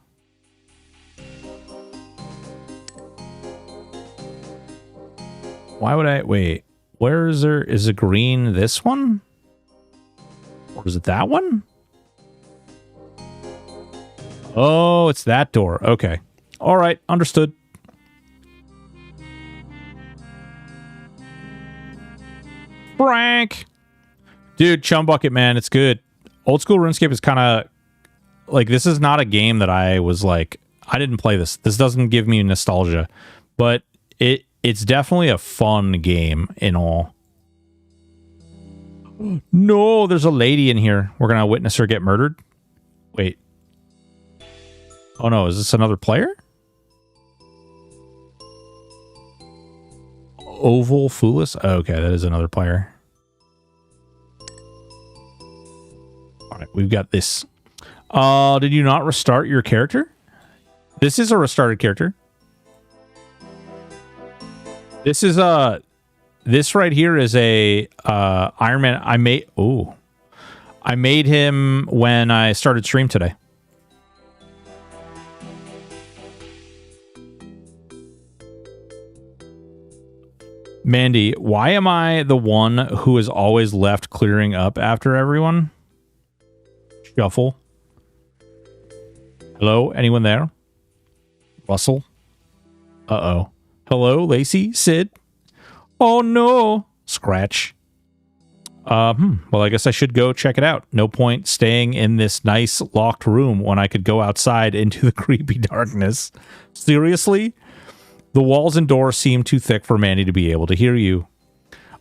Why would I... Wait, where is there... Is it green this one? Or is it that one? Oh, it's that door. Okay. All right, understood. Frank! Dude, Chum Bucket, man, it's good. Old school RuneScape is kind of... Like, this is not a game that I was like... I didn't play this. This doesn't give me nostalgia. But it's definitely a fun game in all. No, there's a lady in here. We're going to witness her get murdered. Wait. Oh no, is this another player? Oval Foolis? Oh, okay, that is another player. Alright, we've got this. Did you not restart your character? This is a restarted character. This is this right here is a Iron Man. I made him when I started stream today. Mandy, why am I the one who is always left clearing up after everyone? Shuffle. Hello, anyone there? Russell? Uh-oh. Hello, Lacey? Sid? Oh, no. Scratch. Well, I guess I should go check it out. No point staying in this nice locked room when I could go outside into the creepy darkness. Seriously? The walls and doors seem too thick for Mandy to be able to hear you.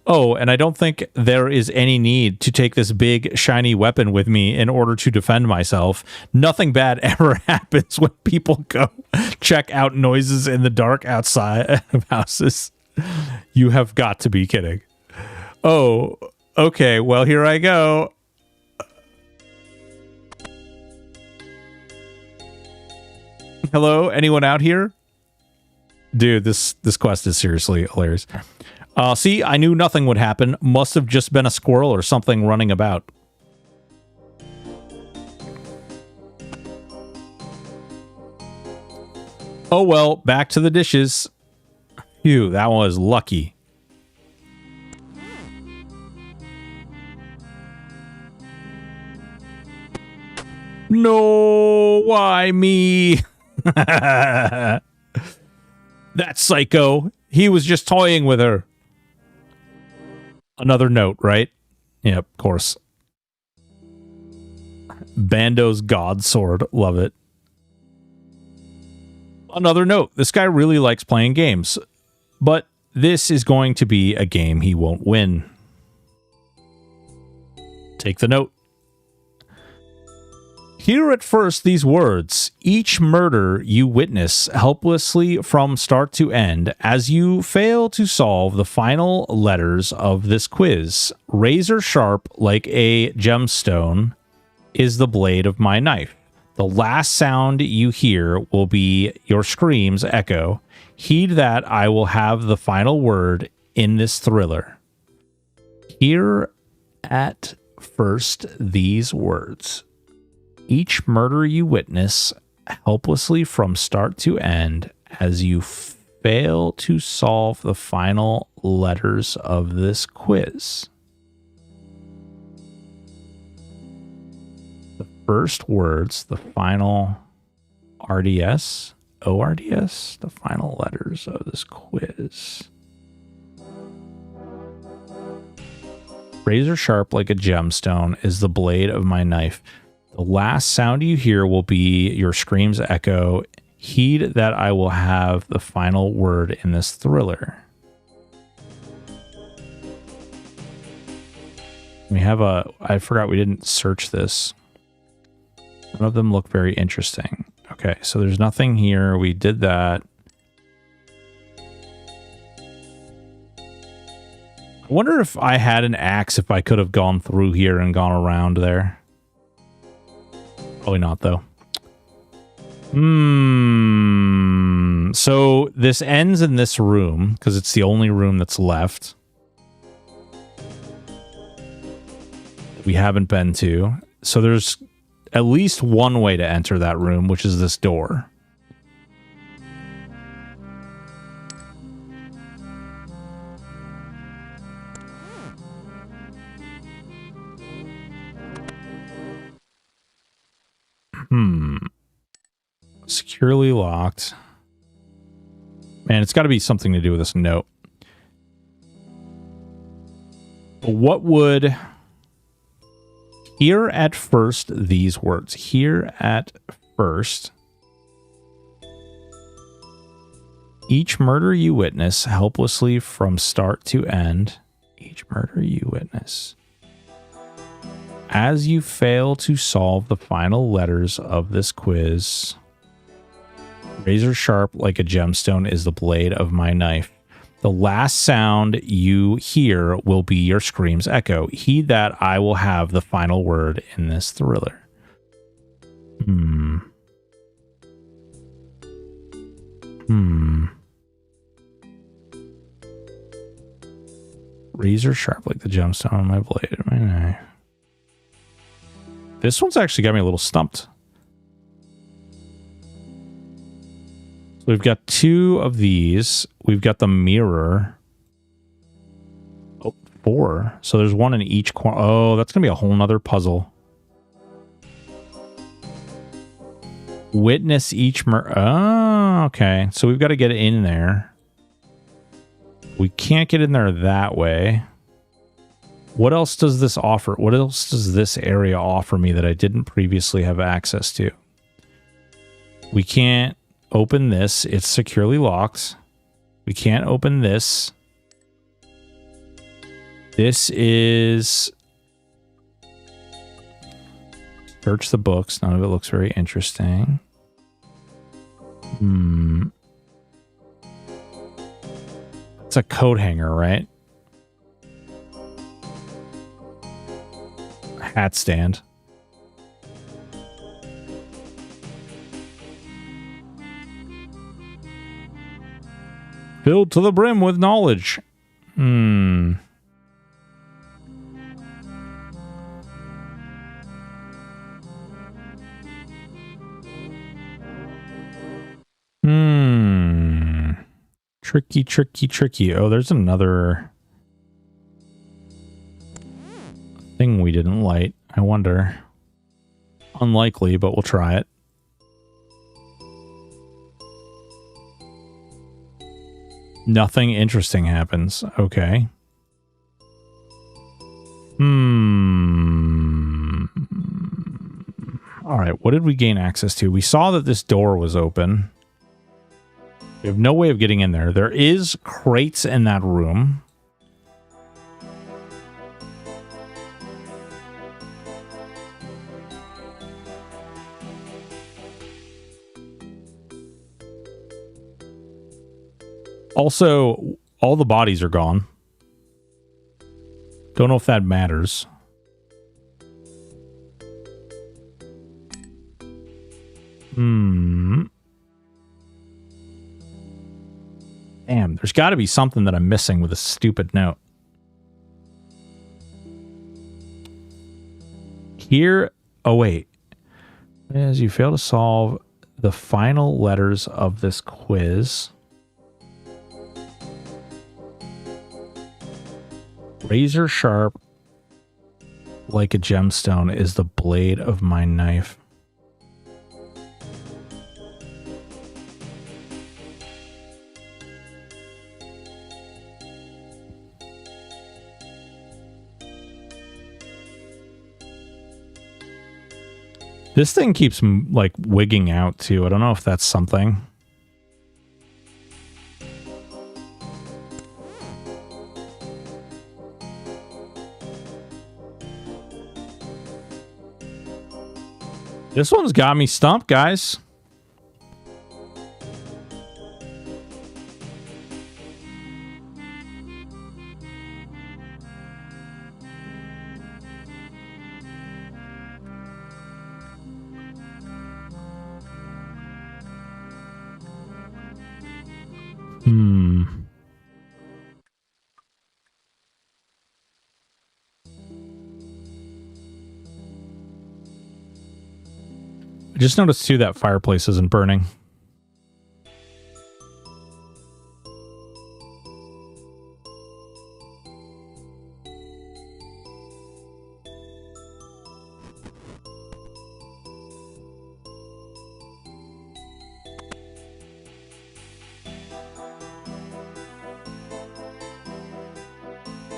Oh, and I don't think there is any need to take this big, shiny weapon with me in order to defend myself. Nothing bad ever happens when people go check out noises in the dark outside of houses. You have got to be kidding. Oh, okay, well, here I go. Hello, anyone out here? Dude, this quest is seriously hilarious. See, I knew nothing would happen. Must have just been a squirrel or something running about. Oh well, back to the dishes. Phew, that one was lucky. No, why me? That psycho. He was just toying with her. Another note, right? Yep, of course. Bando's God Sword. Love it. Another note. This guy really likes playing games. But this is going to be a game he won't win. Take the note. Hear at first these words. Each murder you witness helplessly from start to end as you fail to solve the final letters of this quiz. Razor sharp like a gemstone is the blade of my knife. The last sound you hear will be your screams echo. Heed that I will have the final word in this thriller. Hear at first these words. Each murder you witness helplessly from start to end as you fail to solve the final letters of this quiz. The first words, the final RDS, ORDS, the final letters of this quiz. Razor sharp like a gemstone is the blade of my knife. The last sound you hear will be your scream's echo. Heed that I will have the final word in this thriller. We have I forgot we didn't search this. None of them look very interesting. Okay, so there's nothing here. We did that. I wonder if I had an axe, if I could have gone through here and gone around there. Probably not, though. So this ends in this room, because it's the only room that's left. We haven't been to. So there's at least one way to enter that room, which is this door. Securely locked. Man, it's got to be something to do with this note. But what would... Here at first, these words. Here at first. Each murder you witness helplessly from start to end. Each murder you witness. As you fail to solve the final letters of this quiz, razor sharp like a gemstone is the blade of my knife. The last sound you hear will be your scream's echo. Heed that I will have the final word in this thriller. Razor sharp like the gemstone on my blade of my knife. This one's actually got me a little stumped. So we've got two of these. We've got the mirror. Oh, 4. So there's one in each corner. Oh, that's going to be a whole nother puzzle. Witness each murder. Oh, okay. So we've got to get in there. We can't get in there that way. What else does this offer? What else does this area offer me that I didn't previously have access to? We can't open this. It's securely locked. We can't open this. This is... Search the books. None of it looks very interesting. It's a coat hanger, right? Hat stand. Filled to the brim with knowledge. Tricky, tricky, tricky. Oh, there's another thing we didn't light. I wonder. Unlikely, but we'll try it. Nothing interesting happens. Okay. All right, what did we gain access to? We saw that this door was open. We have no way of getting in there. There is crates in that room. Also, all the bodies are gone. Don't know if that matters. Damn, there's got to be something that I'm missing with a stupid note. Here, oh wait. As you fail to solve the final letters of this quiz, Razor sharp like a gemstone is the blade of my knife. This thing keeps like wigging out too. I don't know if that's something. This one's got me stumped, guys. I just noticed too that fireplace isn't burning.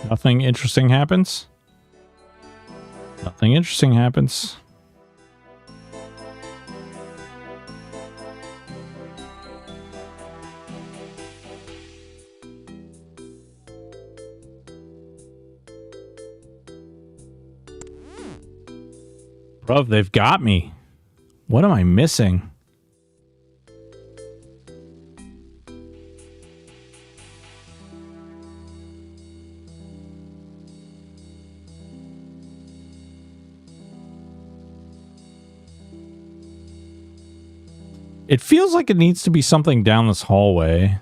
Nothing interesting happens. Nothing interesting happens. Bruv, they've got me. What am I missing? It feels like it needs to be something down this hallway.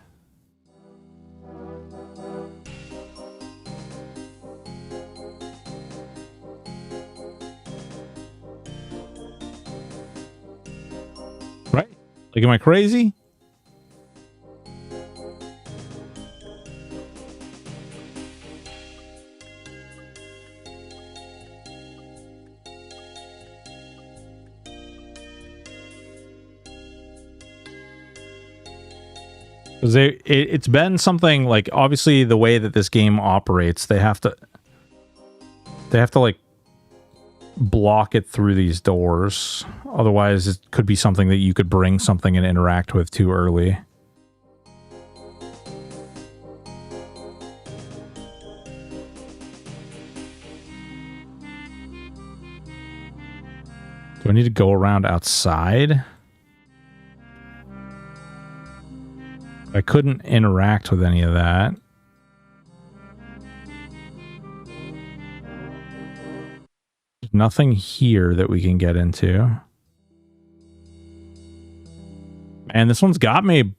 Right? Like, am I crazy? Because it's been something like, obviously the way that this game operates, they have to like block it through these doors. Otherwise, it could be something that you could bring something and interact with too early. Do I need to go around outside? I couldn't interact with any of that. There's nothing here that we can get into. And this one's got me.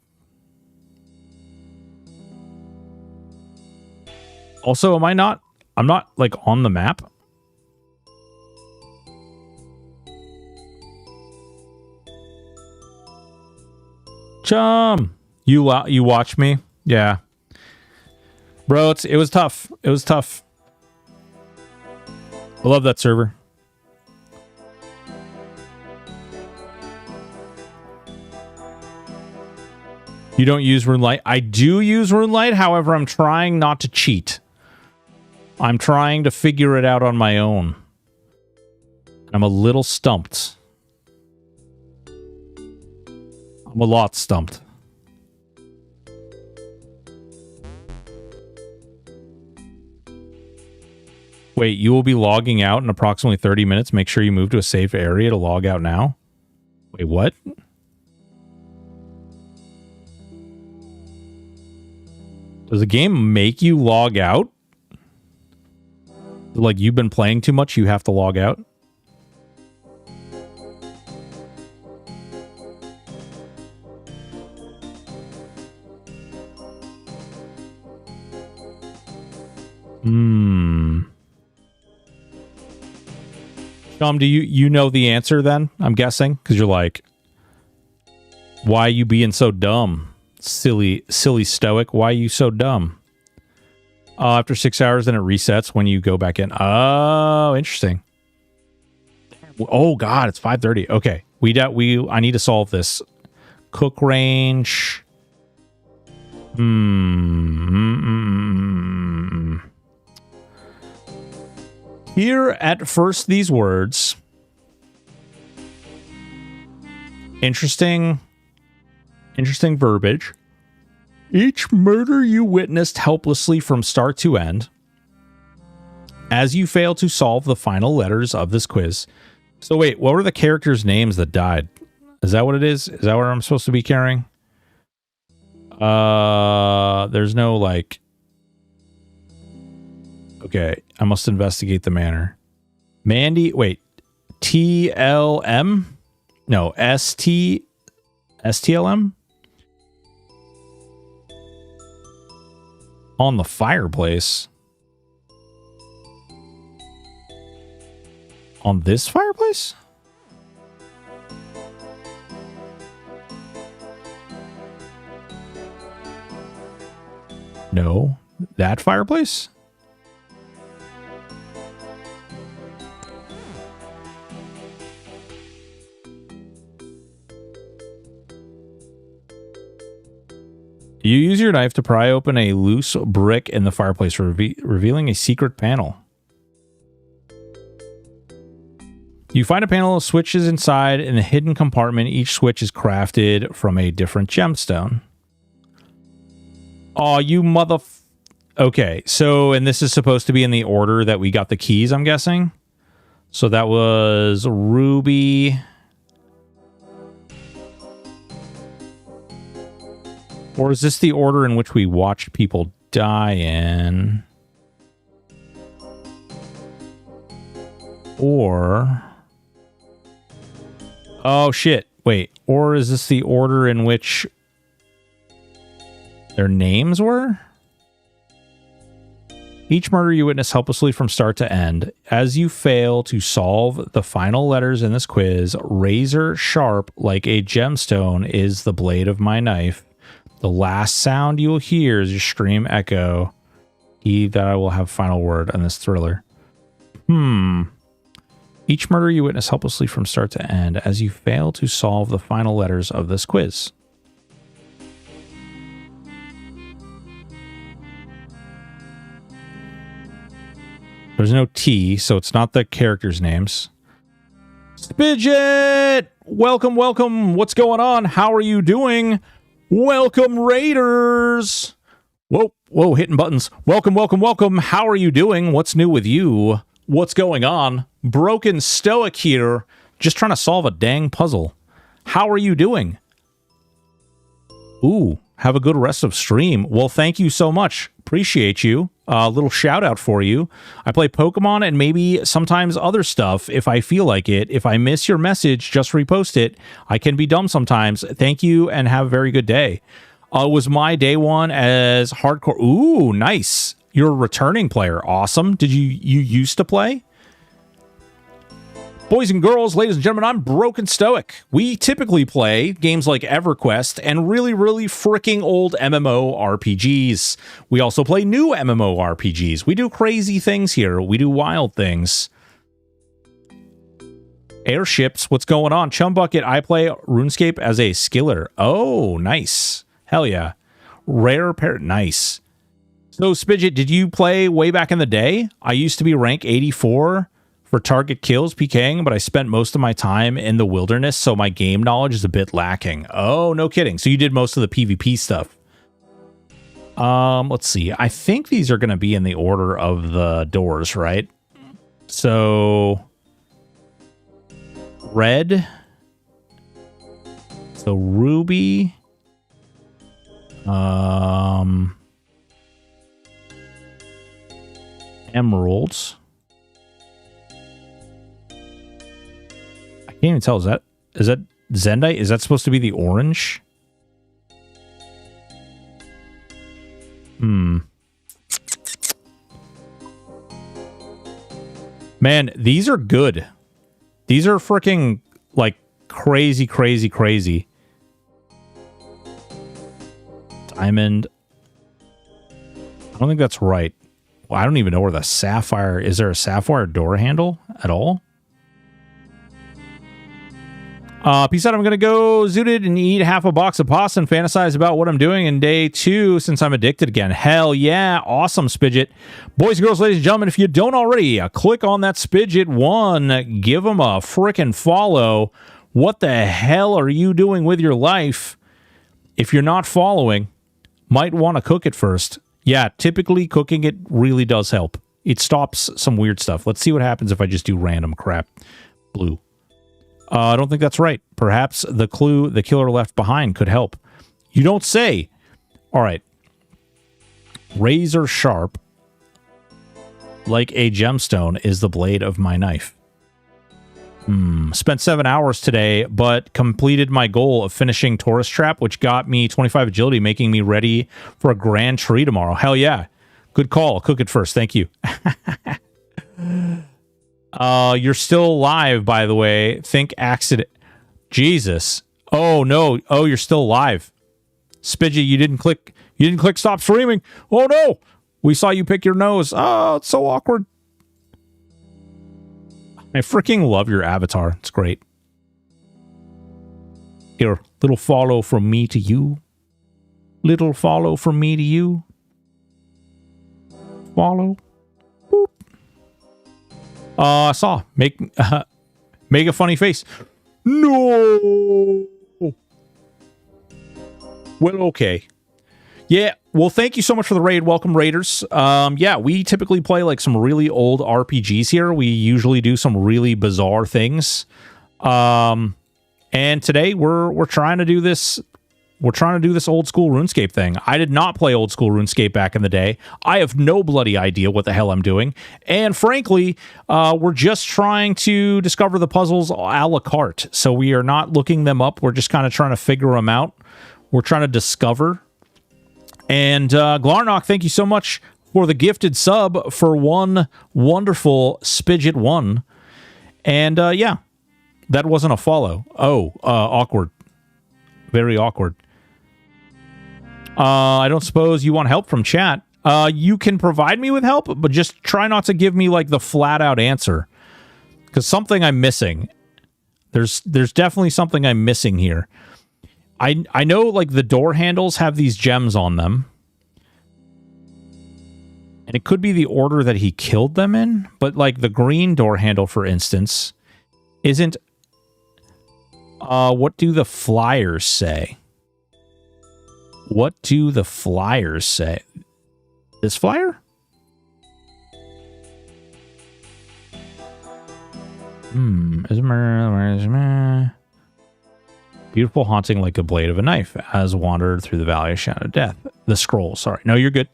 Also, I'm not like on the map. Chum! You watch me? Yeah. Bro, it was tough. It was tough. I love that server. You don't use RuneLite? I do use RuneLite, however, I'm trying not to cheat. I'm trying to figure it out on my own. I'm a little stumped. I'm a lot stumped. Wait, you will be logging out in approximately 30 minutes. Make sure you move to a safe area to log out now. Wait, what? Does the game make you log out? Like, you've been playing too much, you have to log out? Do you know the answer then? I'm guessing, because you're like, why you being so dumb? Silly Stoic, why are you so dumb? After 6 hours, then it resets when you go back in. Oh, interesting. Oh God, it's 5:30. Okay, I need to solve this. Cook range. Here at first, these words. Interesting verbiage. Each murder you witnessed helplessly from start to end, as you fail to solve the final letters of this quiz. So wait, what were the characters' names that died? Is that what it is? Is that what I'm supposed to be carrying? There's no like... Okay, I must investigate the manner. Mandy, wait. TLM? No, STLM? On the fireplace. On this fireplace? No, that fireplace? You use your knife to pry open a loose brick in the fireplace, revealing a secret panel. You find a panel of switches inside in a hidden compartment. Each switch is crafted from a different gemstone. Oh, you mother... Okay, so, and this is supposed to be in the order that we got the keys, I'm guessing? So that was ruby... Or is this the order in which we watched people die in? Or... Oh, shit. Wait. Or is this the order in which their names were? Each murder you witness helplessly from start to end. As you fail to solve the final letters in this quiz, razor sharp like a gemstone is the blade of my knife. The last sound you will hear is your scream echo. That I will have final word on this thriller. Each murder you witness helplessly from start to end as you fail to solve the final letters of this quiz. There's no T, so it's not the characters' names. Spidget! Welcome, welcome. What's going on? How are you doing? Welcome, Raiders! Whoa, hitting buttons. Welcome, welcome, welcome. How are you doing? What's new with you? What's going on? Broken Stoic here. Just trying to solve a dang puzzle. How are you doing? Ooh, have a good rest of stream. Well, thank you so much. Appreciate you. A little shout out for you. I play Pokemon and maybe sometimes other stuff if I feel like it. If I miss your message, just repost it. I can be dumb sometimes. Thank you and have a very good day. It was my day one as hardcore. Ooh, nice. You're a returning player. Awesome. Did you used to play? Boys and girls, ladies and gentlemen, I'm Broken Stoic. We typically play games like EverQuest and really, really freaking old MMORPGs. We also play new MMORPGs. We do crazy things here. We do wild things. Airships, what's going on? Chumbucket, I play RuneScape as a skiller. Oh, nice. Hell yeah. Rare pair, nice. So, Spidget, did you play way back in the day? I used to be rank 84 for target kills PKing, but I spent most of my time in the wilderness, so my game knowledge is a bit lacking. Oh, no kidding. So you did most of the PvP stuff. Let's see. I think these are going to be in the order of the doors, right? So red. So ruby. Emeralds. I can't even tell. Is that Zendite? Is that supposed to be the orange? Man, these are good. These are freaking like crazy, crazy, crazy. Diamond. I don't think that's right. I don't even know where the sapphire... Is there a sapphire door handle at all? Peace out. I'm going to go zooted and eat half a box of pasta and fantasize about what I'm doing in day 2 since I'm addicted again. Hell yeah. Awesome, Spidget. Boys and girls, ladies and gentlemen, if you don't already, click on that Spidget 1. Give them a frickin' follow. What the hell are you doing with your life? If you're not following, might want to cook it first. Yeah, typically cooking it really does help. It stops some weird stuff. Let's see what happens if I just do random crap. Blue. I don't think that's right. Perhaps the clue the killer left behind could help. You don't say. All right. Razor sharp, like a gemstone, is the blade of my knife. Spent 7 hours today, but completed my goal of finishing Tourist Trap, which got me 25 agility, making me ready for a grand tree tomorrow. Hell yeah. Good call. I'll cook it first. Thank you. You're still live, by the way. Think accident. Jesus. Oh, no. Oh, you're still live. Spidgy, you didn't click stop streaming. Oh, no. We saw you pick your nose. Oh, it's so awkward. I freaking love your avatar. It's great. Here, little follow from me to you. Little follow from me to you. Follow. Boop. I saw. Make a funny face. No. Well, okay. Yeah, well, thank you so much for the raid. Welcome, raiders. Yeah, we typically play like some really old RPGs here. We usually do some really bizarre things. And today we're trying to do this. We're trying to do this old school RuneScape thing. I did not play old school RuneScape back in the day. I have no bloody idea what the hell I'm doing. And frankly, we're just trying to discover the puzzles a la carte. So we are not looking them up. We're just kind of trying to figure them out. We're trying to discover. And Glarnock, thank you so much for the gifted sub for one wonderful Spidget 1. And yeah, that wasn't a follow. Oh, awkward. Very awkward. I don't suppose you want help from chat. You can provide me with help, but just try not to give me like the flat out answer. Because something I'm missing. There's definitely something I'm missing here. I know like the door handles have these gems on them. And it could be the order that he killed them in, but like the green door handle, for instance, isn't... what do the flyers say? What do the flyers say? This flyer? Beautiful haunting like a blade of a knife as wandered through the valley of shadow death. The scroll, sorry. No, you're good.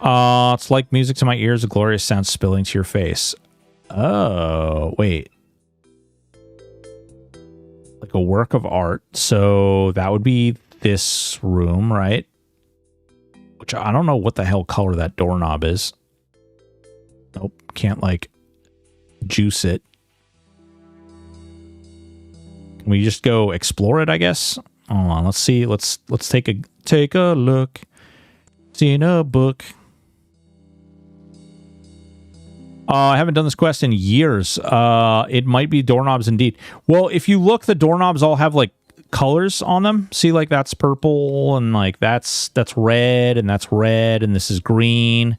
It's like music to my ears, a glorious sound spilling to your face. Oh, wait. Like a work of art. So that would be this room, right? Which I don't know what the hell color that doorknob is. Nope, can't like juice it. Can we just go explore it, I guess? Hold on, let's see. Let's take a look. See in a book. I haven't done this quest in years. It might be doorknobs indeed. Well, if you look, the doorknobs all have like colors on them. See, like that's purple and like that's red and that's red and this is green.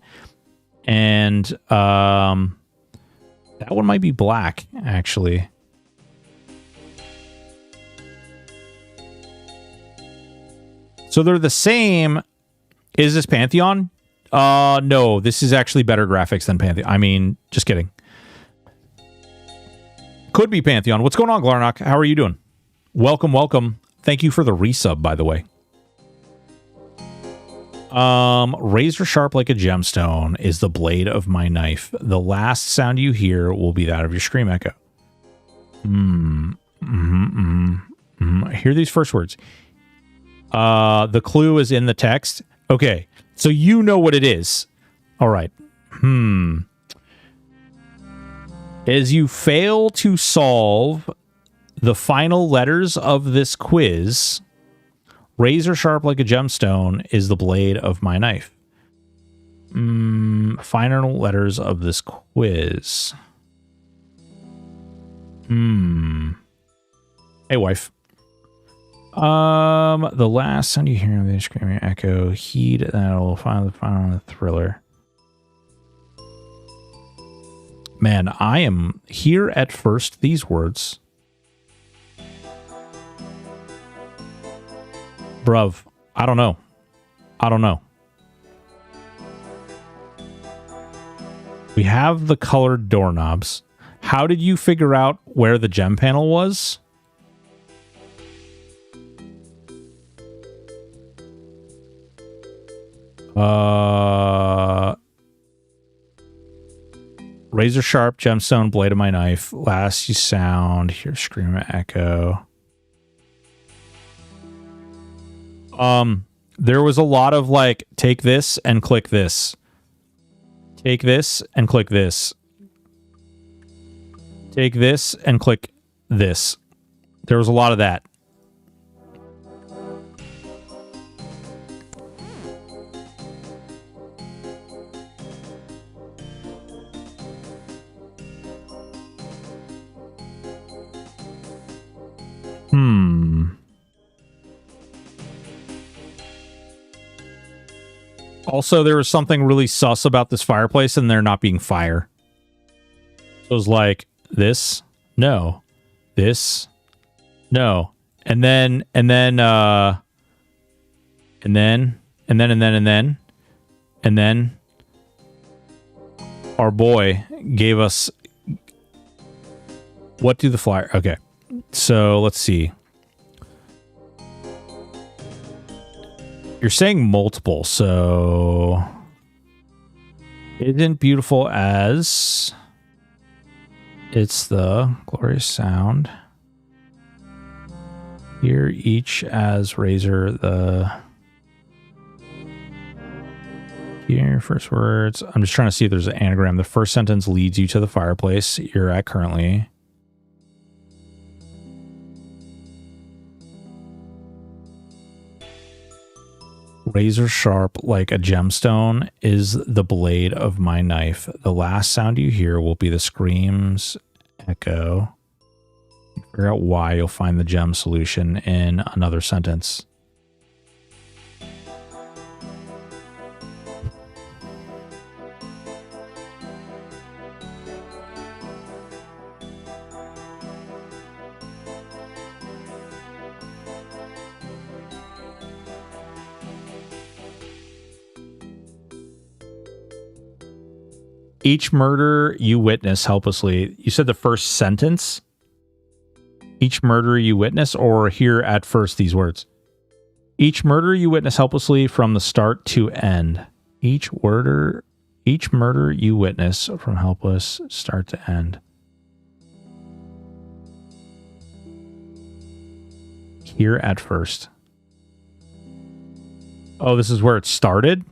And that one might be black, actually. So they're the same. Is this Pantheon? No, this is actually better graphics than Pantheon. I mean, just kidding. Could be Pantheon. What's going on, Glarnock? How are you doing? Welcome, welcome. Thank you for the resub, by the way. Razor sharp like a gemstone is the blade of my knife. The last sound you hear will be that of your scream echo. Hear these first words. The clue is in the text. Okay. So you know what it is. All right. As you fail to solve the final letters of this quiz, razor sharp like a gemstone is the blade of my knife. Final letters of this quiz. Hey, wife. The last sound you hear of the screaming echo, heed that will find the final thriller. Man, I am here at first these words. Bruv, I don't know. I don't know. We have the colored doorknobs. How did you figure out where the gem panel was? Razor sharp gemstone blade of my knife. Last you sound, hear scream echo. There was a lot of like, take this and click this. Take this and click this. Take this and click this. There was a lot of that. Also, there was something really sus about this fireplace and there not being fire. So it was like, this, no, this, no. And then our boy gave us, what do the flyer, okay. So let's see. You're saying multiple, so isn't beautiful as it's the glorious sound. Hear each as razor the here first words. I'm just trying to see if there's an anagram. The first sentence leads you to the fireplace you're at currently. Razor sharp like a gemstone is the blade of my knife. The last sound you hear will be the screams echo. Figure out why, you'll find the gem solution in another sentence. Each murder you witness helplessly. You said the first sentence? Each murder you witness, or hear at first these words? Each murder you witness helplessly from the start to end. Each murder you witness from helpless start to end. Hear at first. Oh, this is where it started?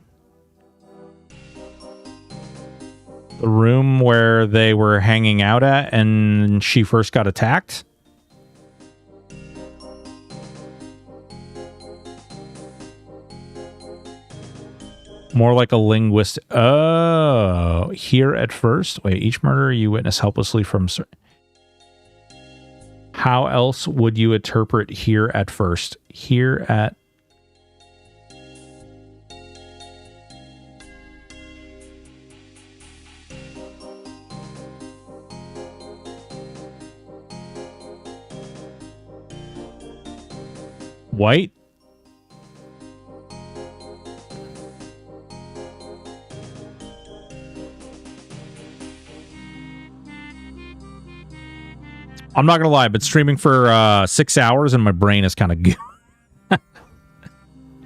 The room where they were hanging out at and she first got attacked? More like a linguist. Oh, here at first. Wait, each murder you witness helplessly from. How else would you interpret here at first? Here at. White? I'm not gonna lie, I've been streaming for 6 hours and my brain is kind of good.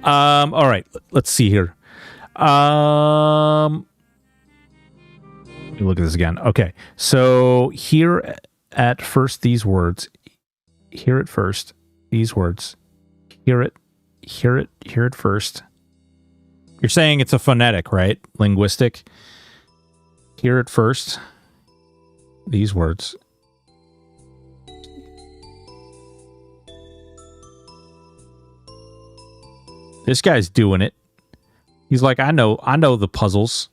All right, let's see here. Let me look at this again. Okay, so here at first these words. Here at first these words. Hear it first. You're saying it's a phonetic, right? Linguistic. Hear it first. These words. This guy's doing it. He's like, I know the puzzles.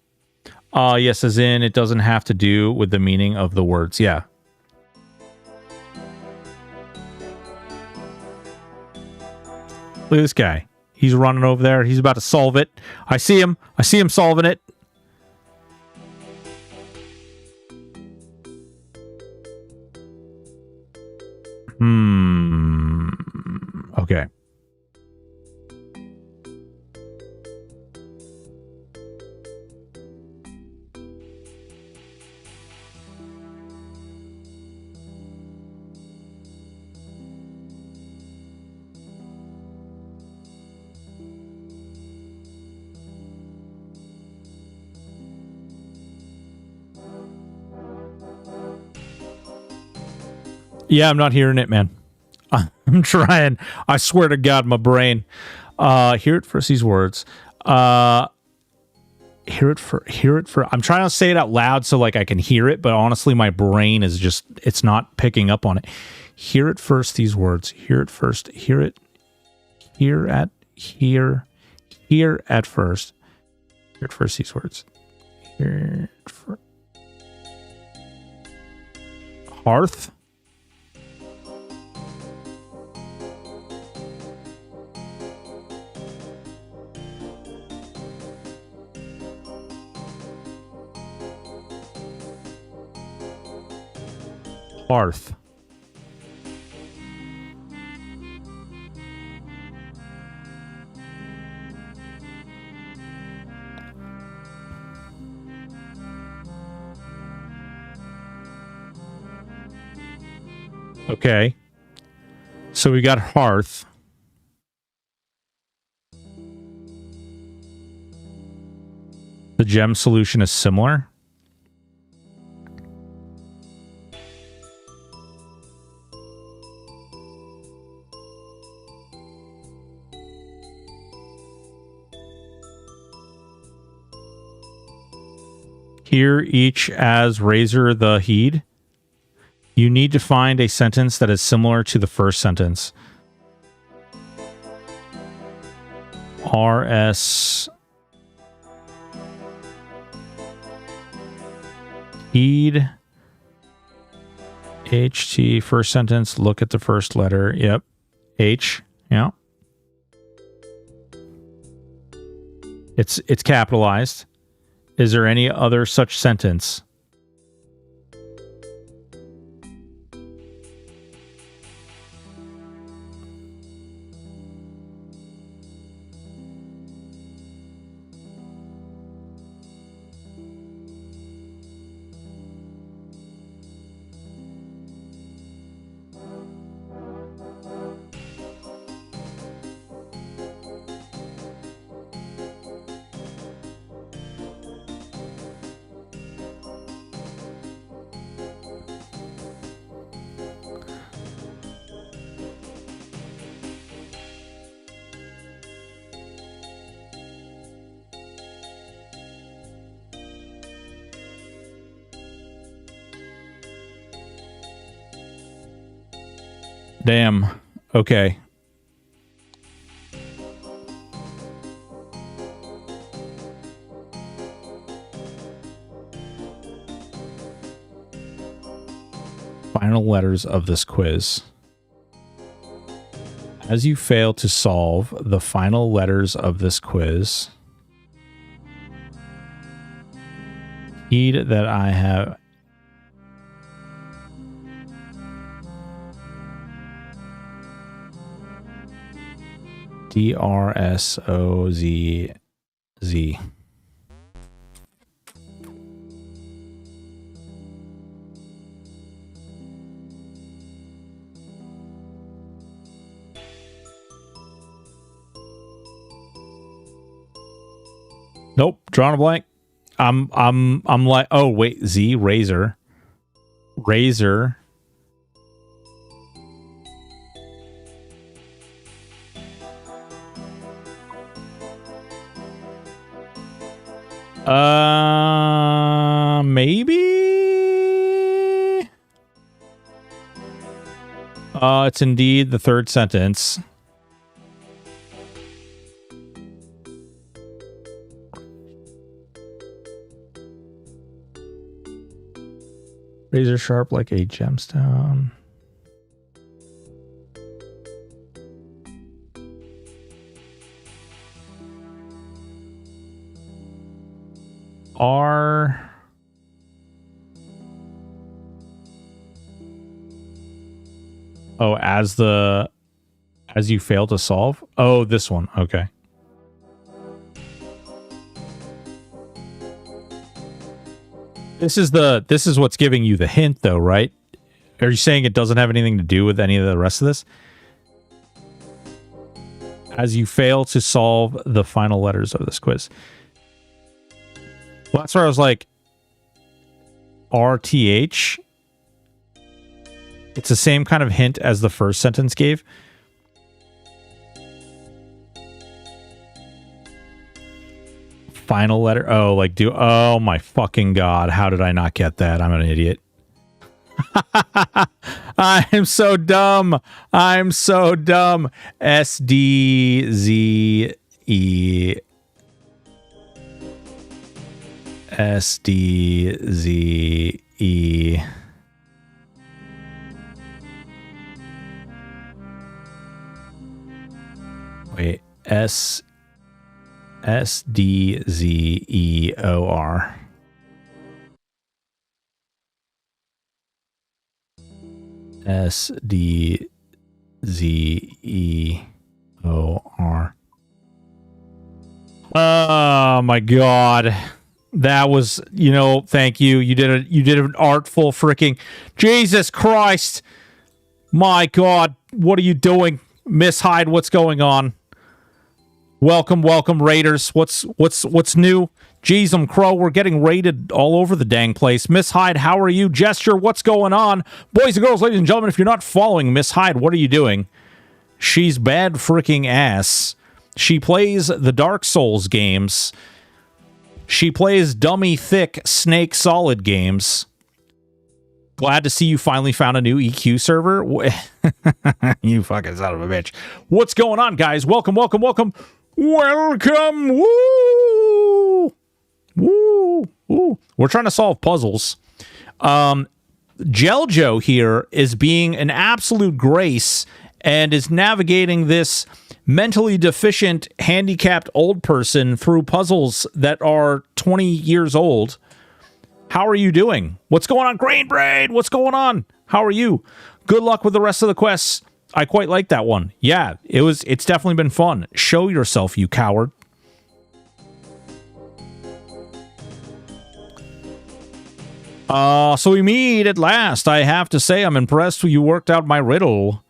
Yes, as in it doesn't have to do with the meaning of the words. Yeah. Look at this guy. He's running over there. He's about to solve it. I see him. I see him solving it. Okay. Yeah, I'm not hearing it, man. I'm trying. I swear to God, my brain. Hear it first, these words. Hear it for. I'm trying to say it out loud so like I can hear it, but honestly, my brain is just, it's not picking up on it. Hear it first, these words. Hear it first. Hear it. Hear at first. Hear it first, these words. Hear it first. Hearth. Hearth. Okay. So we got hearth. The gem solution is similar. Here each as Razor the Heed. You need to find a sentence that is similar to the first sentence. RS Heed HT first sentence, look at the first letter. Yep. H. Yeah. It's capitalized. Is there any other such sentence? Damn. Okay. Final letters of this quiz. As you fail to solve the final letters of this quiz, heed that I have DRSOZZ. Nope, drawing a blank. I'm like, oh wait, Z Razor. Razor. Maybe? It's indeed the third sentence. Razor sharp like a gemstone. R. Oh, as you fail to solve? Oh, this one. Okay. This is what's giving you the hint though, right? Are you saying it doesn't have anything to do with any of the rest of this? As you fail to solve the final letters of this quiz. Well, that's where I was like, RTH. It's the same kind of hint as the first sentence gave. Final letter. Oh, like oh my fucking God. How did I not get that? I'm an idiot. I'm so dumb. I'm so dumb. SDZE. SDZE. Wait, SDZEOR. SDZEOR. Oh my God. That was, you know, thank you. You did an artful freaking Jesus Christ. My God, what are you doing? Miss Hyde, what's going on? Welcome, welcome, Raiders. What's new? Jeez, Crow, we're getting raided all over the dang place. Miss Hyde, how are you? Gesture, what's going on? Boys and girls, ladies and gentlemen, if you're not following Miss Hyde, what are you doing? She's bad freaking ass. She plays the Dark Souls games. She plays dummy thick Snake Solid games. Glad to see you finally found a new EQ server. You fucking son of a bitch. What's going on, guys? Welcome, welcome, welcome. Welcome. Woo! Woo! Woo! We're trying to solve puzzles. Geljo here is being an absolute grace and is navigating this mentally deficient, handicapped old person through puzzles that are 20 years old. How are you doing? What's going on, Grain Braid? What's going on? How are you? Good luck with the rest of the quests. I quite like that one. Yeah, it's definitely been fun. Show yourself, you coward. So we meet at last. I have to say I'm impressed you worked out my riddle.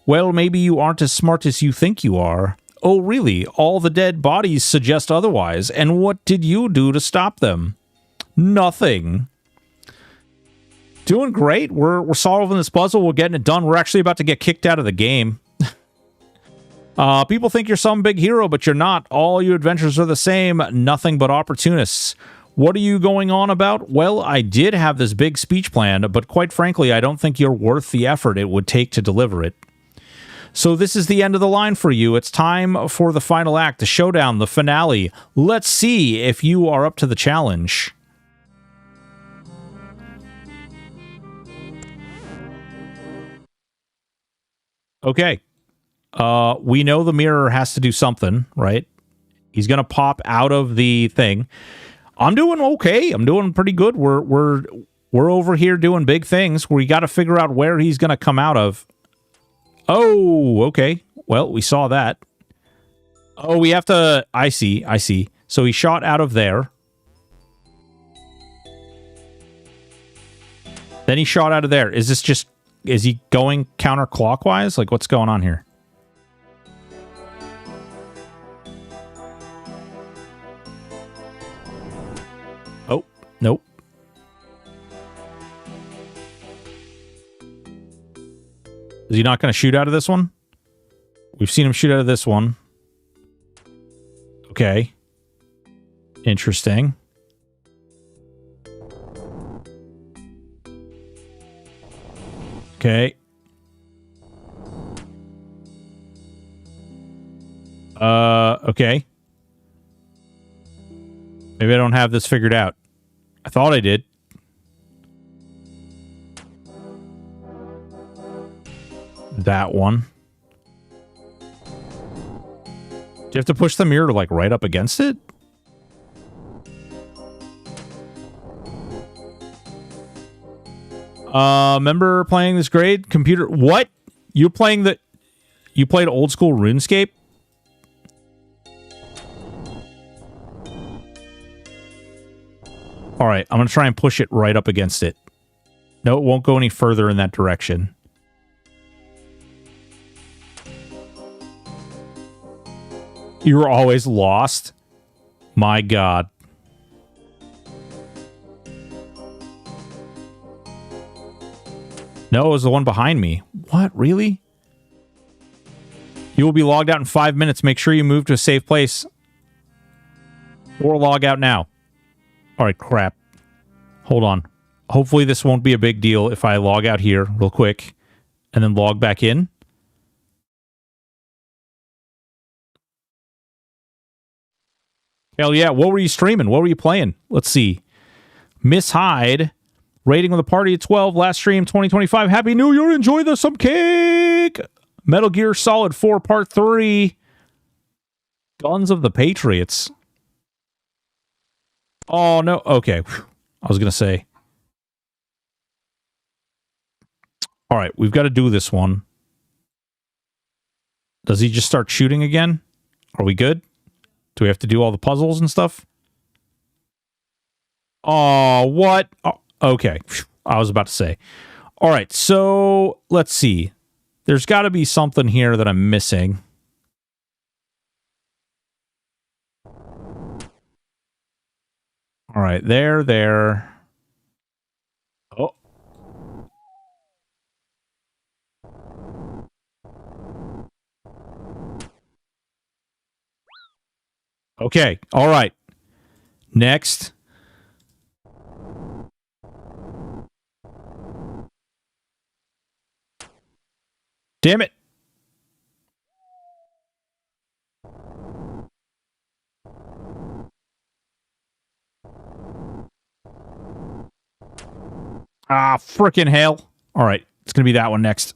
Well, maybe you aren't as smart as you think you are. Oh, really? All the dead bodies suggest otherwise. And what did you do to stop them? Nothing. Doing great. We're solving this puzzle. We're getting it done. We're actually about to get kicked out of the game. People think you're some big hero, but you're not. All your adventures are the same. Nothing but opportunists. What are you going on about? Well, I did have this big speech planned, but quite frankly, I don't think you're worth the effort it would take to deliver it. So this is the end of the line for you. It's time for the final act, the showdown, the finale. Let's see if you are up to the challenge. Okay. We know the mirror has to do something, right? He's going to pop out of the thing. I'm doing okay. I'm doing pretty good. We're over here doing big things. We got to figure out where he's going to come out of. Oh, okay. Well, we saw that. Oh, we have to... I see. So he shot out of there. Then he shot out of there. Is this just... Is he going counterclockwise? Like, what's going on here? Oh, nope. Is he not going to shoot out of this one? We've seen him shoot out of this one. Okay. Interesting. Okay. Okay. Maybe I don't have this figured out. I thought I did. that one. Do you have to push the mirror like right up against it? Remember playing this grade computer? What? You playing the? You played old school RuneScape? All right, I'm gonna try and push it right up against it. No, it won't go any further in that direction. You were always lost? My God. No, it was the one behind me. What? Really? You will be logged out in 5 minutes. Make sure you move to a safe place. Or log out now. Alright, crap. Hold on. Hopefully this won't be a big deal if I log out here real quick and then log back in. Hell yeah. What were you streaming? What were you playing? Let's see. Miss Hyde. Rating of the party at 12. Last stream 2025. Happy New Year. Enjoy some cake. Metal Gear Solid 4 Part 3. Guns of the Patriots. Oh, no. Okay. I was going to say. All right. We've got to do this one. Does he just start shooting again? Are we good? Do we have to do all the puzzles and stuff? Oh, what? Oh, okay. I was about to say. All right. So let's see. There's got to be something here that I'm missing. All right. There. Oh. Okay. All right. Next. Damn it. Ah, frickin' hell. All right. It's going to be that one next.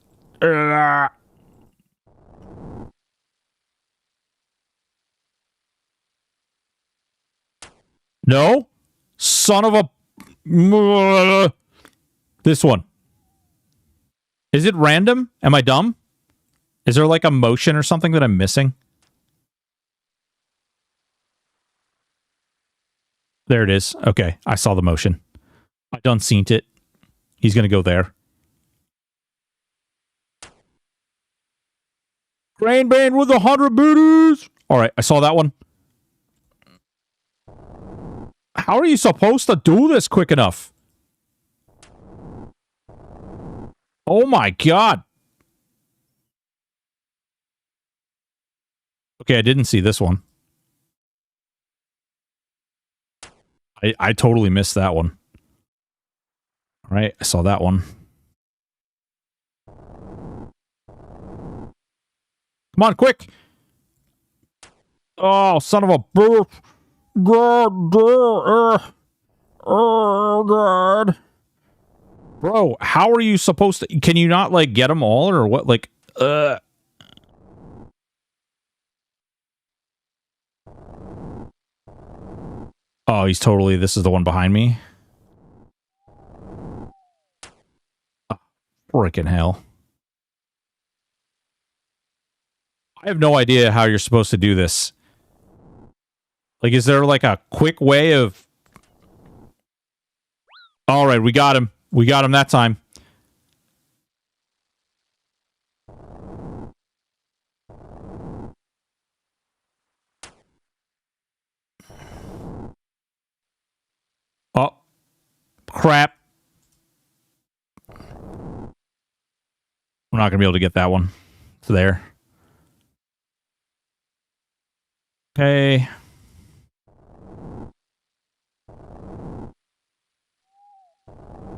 No? Son of a... This one. Is it random? Am I dumb? Is there like a motion or something that I'm missing? There it is. Okay, I saw the motion. I done seen it. He's going to go there. Grain Band with 100 booties. All right, I saw that one. How are you supposed to do this quick enough? Oh my God. Okay, I didn't see this one. I totally missed that one. All right, I saw that one. Come on, quick. Oh, son of a bitch. God. Oh, God. Bro, how are you supposed to... Can you not, like, get them all or what? Like, Oh, he's totally... This is the one behind me. Oh, freaking hell. I have no idea how you're supposed to do this. Like, is there, like, a quick way of... All right, we got him. We got him that time. Oh. Crap. We're not going to be able to get that one. It's there. Okay.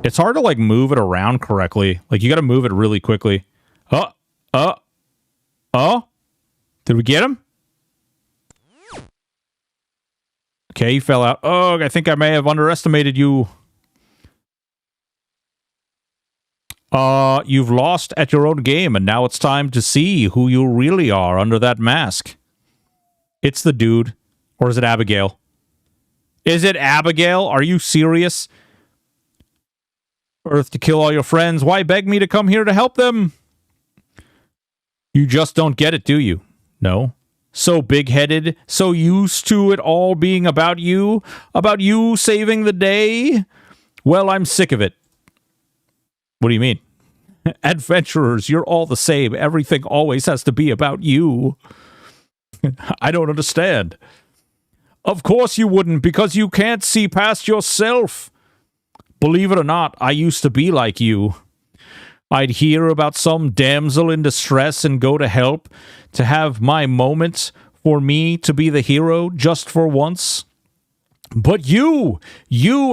It's hard to, like, move it around correctly. Like, you got to move it really quickly. Oh. Did we get him? Okay, he fell out. Oh, I think I may have underestimated you. You've lost at your own game, and now it's time to see who you really are under that mask. It's the dude. Or is it Abigail? Is it Abigail? Are you serious? Earth to kill all your friends. Why beg me to come here to help them? You just don't get it, do you? No. So big-headed, so used to it all being about you saving the day? Well, I'm sick of it. What do you mean? Adventurers, you're all the same. Everything always has to be about you. I don't understand. Of course you wouldn't, because you can't see past yourself. Believe it or not, I used to be like you. I'd hear about some damsel in distress and go to help, to have my moment for me to be the hero just for once. But you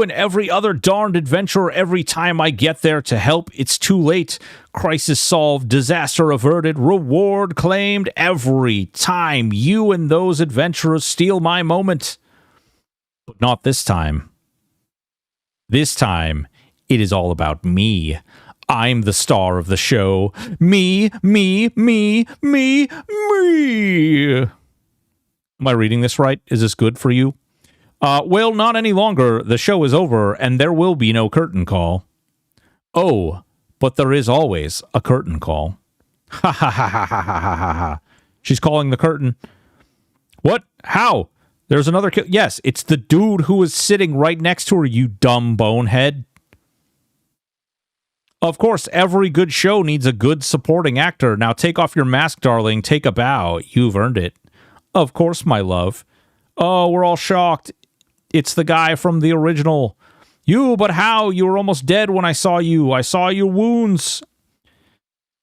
and every other darned adventurer, every time I get there to help, it's too late. Crisis solved, disaster averted, reward claimed. Every time you and those adventurers steal my moment. But not this time. This time, it is all about me. I'm the star of the show. Me. Am I reading this right? Is this good for you? Well, not any longer. The show is over, and there will be no curtain call. Oh, but there is always a curtain call. Ha ha ha ha ha ha ha ha. She's calling the curtain. What? How? There's another kill. Yes, it's the dude who was sitting right next to her, you dumb bonehead. Of course, every good show needs a good supporting actor. Now take off your mask, darling. Take a bow. You've earned it. Of course, my love. Oh, we're all shocked. It's the guy from the original. You, but how? You were almost dead when I saw you. I saw your wounds.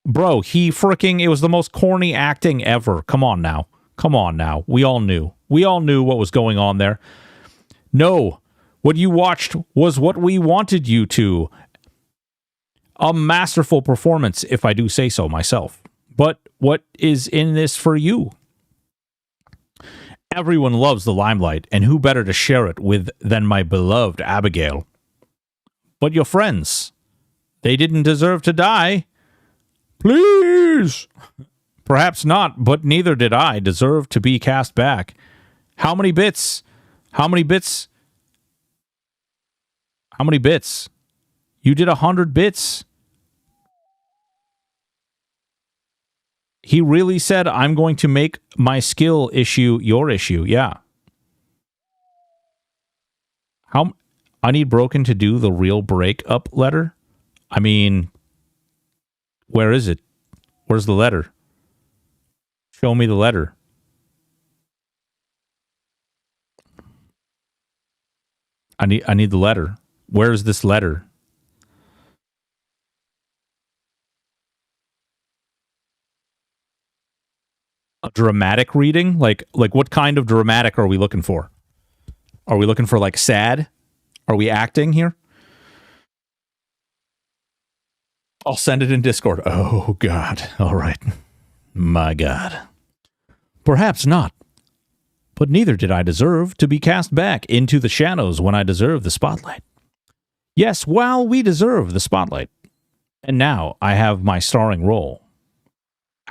Bro, it was the most corny acting ever. Come on now. Come on now. We all knew. We all knew what was going on there. No, what you watched was what we wanted you to. A masterful performance, if I do say so myself. But what is in this for you? Everyone loves the limelight, and who better to share it with than my beloved Abigail? But your friends, they didn't deserve to die. Please! Perhaps not, but neither did I deserve to be cast back. How many bits? How many bits? How many bits? You did 100 bits. He really said, I'm going to make my skill issue your issue. Yeah. I need Broken to do the real breakup letter? I mean, where is it? Where's the letter? Show me the letter. I need the letter. Where is this letter? A dramatic reading? Like what kind of dramatic are we looking for? Are we looking for like sad? Are we acting here? I'll send it in Discord. Oh, God. All right. My God. Perhaps not. But neither did I deserve to be cast back into the shadows when I deserved the spotlight. Yes, well, we deserve the spotlight. And now I have my starring role.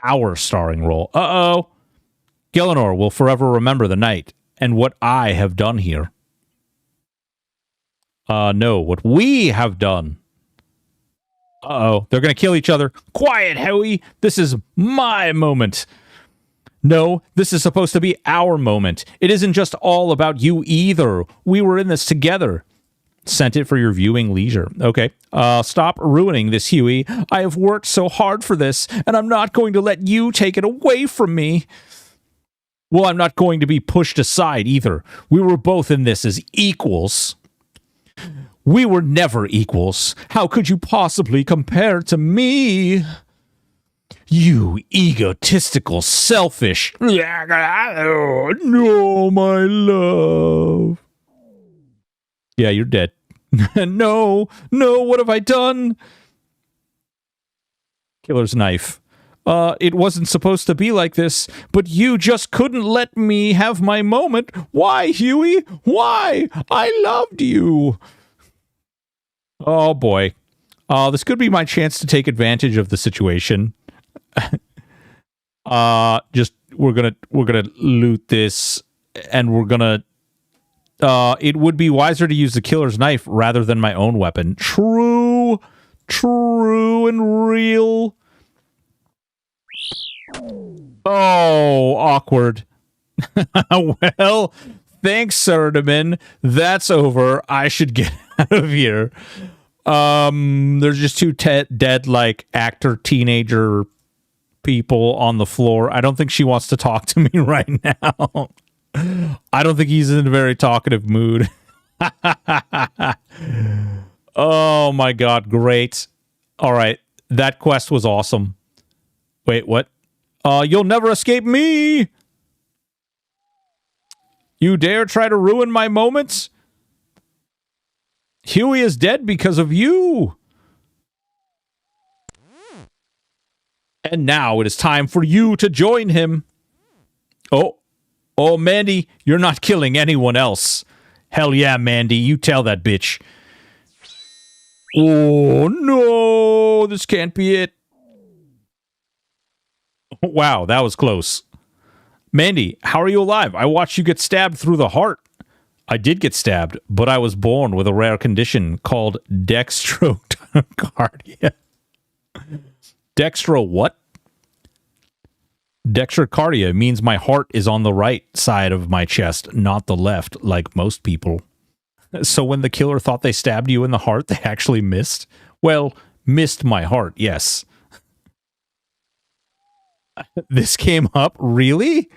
Our starring role. Uh-oh. Gillinor will forever remember the night and what I have done here. No, what we have done. Uh-oh, they're going to kill each other. Quiet, Howie. This is my moment. No, this is supposed to be our moment. It isn't just all about you either. We were in this together. Sent it for your viewing leisure. Okay. Stop ruining this, Huey. I have worked so hard for this, and I'm not going to let you take it away from me. Well, I'm not going to be pushed aside either. We were both in this as equals. We were never equals. How could you possibly compare to me? You egotistical, selfish. No, my love. Yeah, you're dead. No, what have I done? Killer's knife. It wasn't supposed to be like this, but you just couldn't let me have my moment. Why, Huey? Why? I loved you. Oh, boy. This could be my chance to take advantage of the situation. We're gonna loot this, and we're gonna. It would be wiser to use the killer's knife rather than my own weapon. True and real. Oh, awkward. Well, thanks, Serdiman. That's over. I should get out of here. There's just two dead, like, actor teenager people on the floor. I don't think she wants to talk to me right now. I don't think he's in a very talkative mood. Oh my god, great. All right, that quest was awesome. Wait, what? You'll never escape me! You dare try to ruin my moments? Huey is dead because of you! And now it is time for you to join him. Oh, Mandy, you're not killing anyone else. Hell yeah, Mandy, you tell that bitch. Oh, no, this can't be it. Wow, that was close. Mandy, how are you alive? I watched you get stabbed through the heart. I did get stabbed, but I was born with a rare condition called dextrocardia. Dextro what? Dextrocardia means my heart is on the right side of my chest, not the left, like most people. So when the killer thought they stabbed you in the heart, they actually missed? Well, missed my heart, yes. This came up? Really?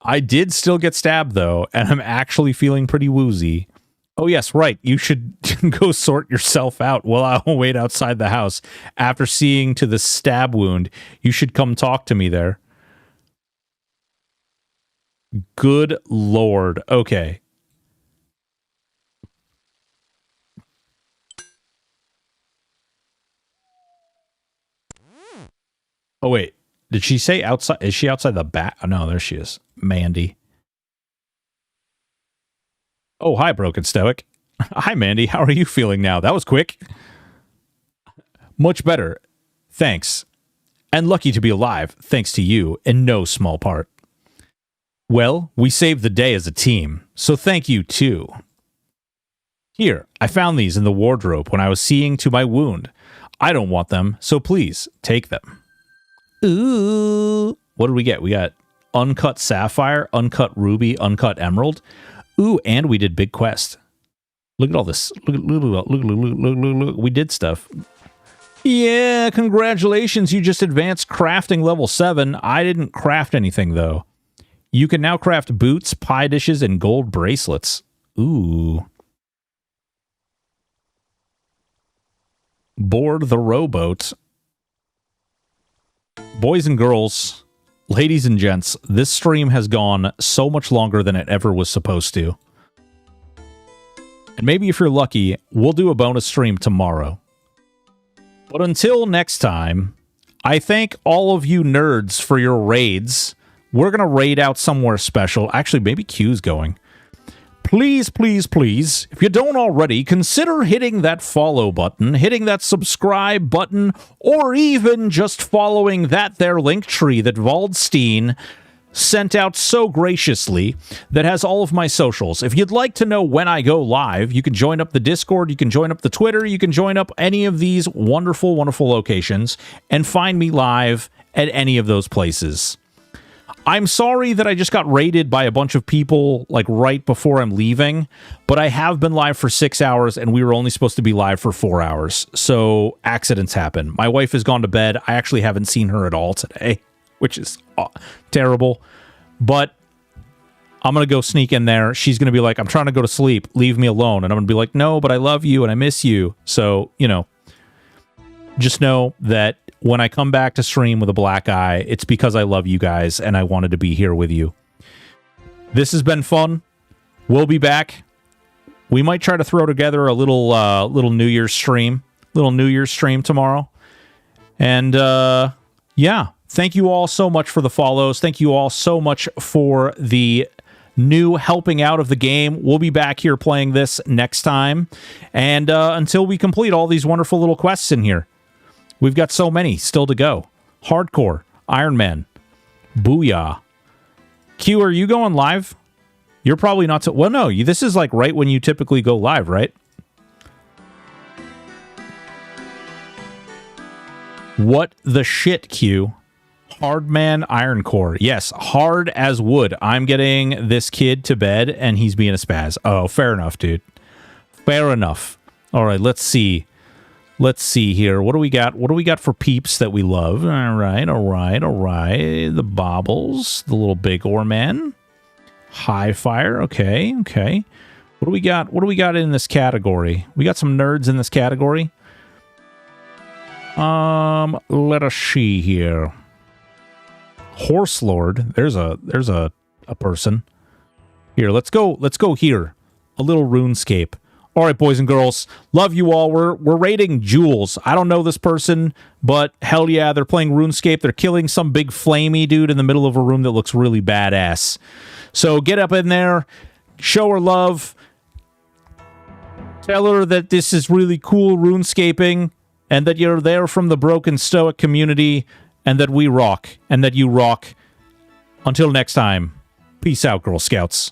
I did still get stabbed, though, and I'm actually feeling pretty woozy. Oh, yes, right. You should go sort yourself out while I'll wait outside the house. After seeing to the stab wound, you should come talk to me there. Good lord. Okay. Oh, wait. Did she say outside? Is she outside the back? Oh, no, there she is. Mandy. Oh, hi, Broken Stoic. Hi, Mandy. How are you feeling now? That was quick. Much better. Thanks. And lucky to be alive, thanks to you, in no small part. Well, we saved the day as a team, so thank you, too. Here, I found these in the wardrobe when I was seeing to my wound. I don't want them, so please, take them. Ooh. What did we get? We got uncut sapphire, uncut ruby, uncut emerald. Ooh, and we did big quest. Look at all this. Look. We did stuff. Yeah, congratulations. You just advanced crafting level 7. I didn't craft anything, though. You can now craft boots, pie dishes, and gold bracelets. Ooh. Board the rowboat. Boys and girls, ladies and gents, this stream has gone so much longer than it ever was supposed to. And maybe if you're lucky, we'll do a bonus stream tomorrow. But until next time, I thank all of you nerds for your raids. We're going to raid out somewhere special. Actually, maybe Q's going. Please, please, please, if you don't already, consider hitting that follow button, hitting that subscribe button, or even just following that there link tree that Waldstein sent out so graciously that has all of my socials. If you'd like to know when I go live, you can join up the Discord, you can join up the Twitter, you can join up any of these wonderful, wonderful locations and find me live at any of those places. I'm sorry that I just got raided by a bunch of people, like, right before I'm leaving, but I have been live for 6 hours, and we were only supposed to be live for 4 hours, so accidents happen. My wife has gone to bed. I actually haven't seen her at all today, which is terrible, but I'm going to go sneak in there. She's going to be like, I'm trying to go to sleep. Leave me alone. And I'm going to be like, no, but I love you, and I miss you. So, you know, just know that when I come back to stream with a black eye, it's because I love you guys and I wanted to be here with you. This has been fun. We'll be back. We might try to throw together a little New Year's stream. Tomorrow. And yeah, thank you all so much for the follows. Thank you all so much for the new helping out of the game. We'll be back here playing this next time. And until we complete all these wonderful little quests in here. We've got so many still to go. Hardcore, Iron Man, Booyah. Q, are you going live? You're probably not... well, no, this is like right when you typically go live, right? What the shit, Q? Hardman Iron Core. Yes, hard as wood. I'm getting this kid to bed, and he's being a spaz. Oh, fair enough, dude. Fair enough. All right, let's see. Let's see here. What do we got? What do we got for peeps that we love? All right, all right, all right. The baubles, the little big ore man. High fire. Okay, okay. What do we got? What do we got in this category? We got some nerds in this category. Let us see here. Horse Lord. There's a person. Here, let's go here. A little RuneScape. All right, boys and girls, love you all. We're raiding Jules. I don't know this person, but hell yeah, they're playing RuneScape. They're killing some big flamey dude in the middle of a room that looks really badass. So get up in there, show her love, tell her that this is really cool RuneScaping, and that you're there from the broken Stoic community, and that we rock, and that you rock. Until next time, peace out, Girl Scouts.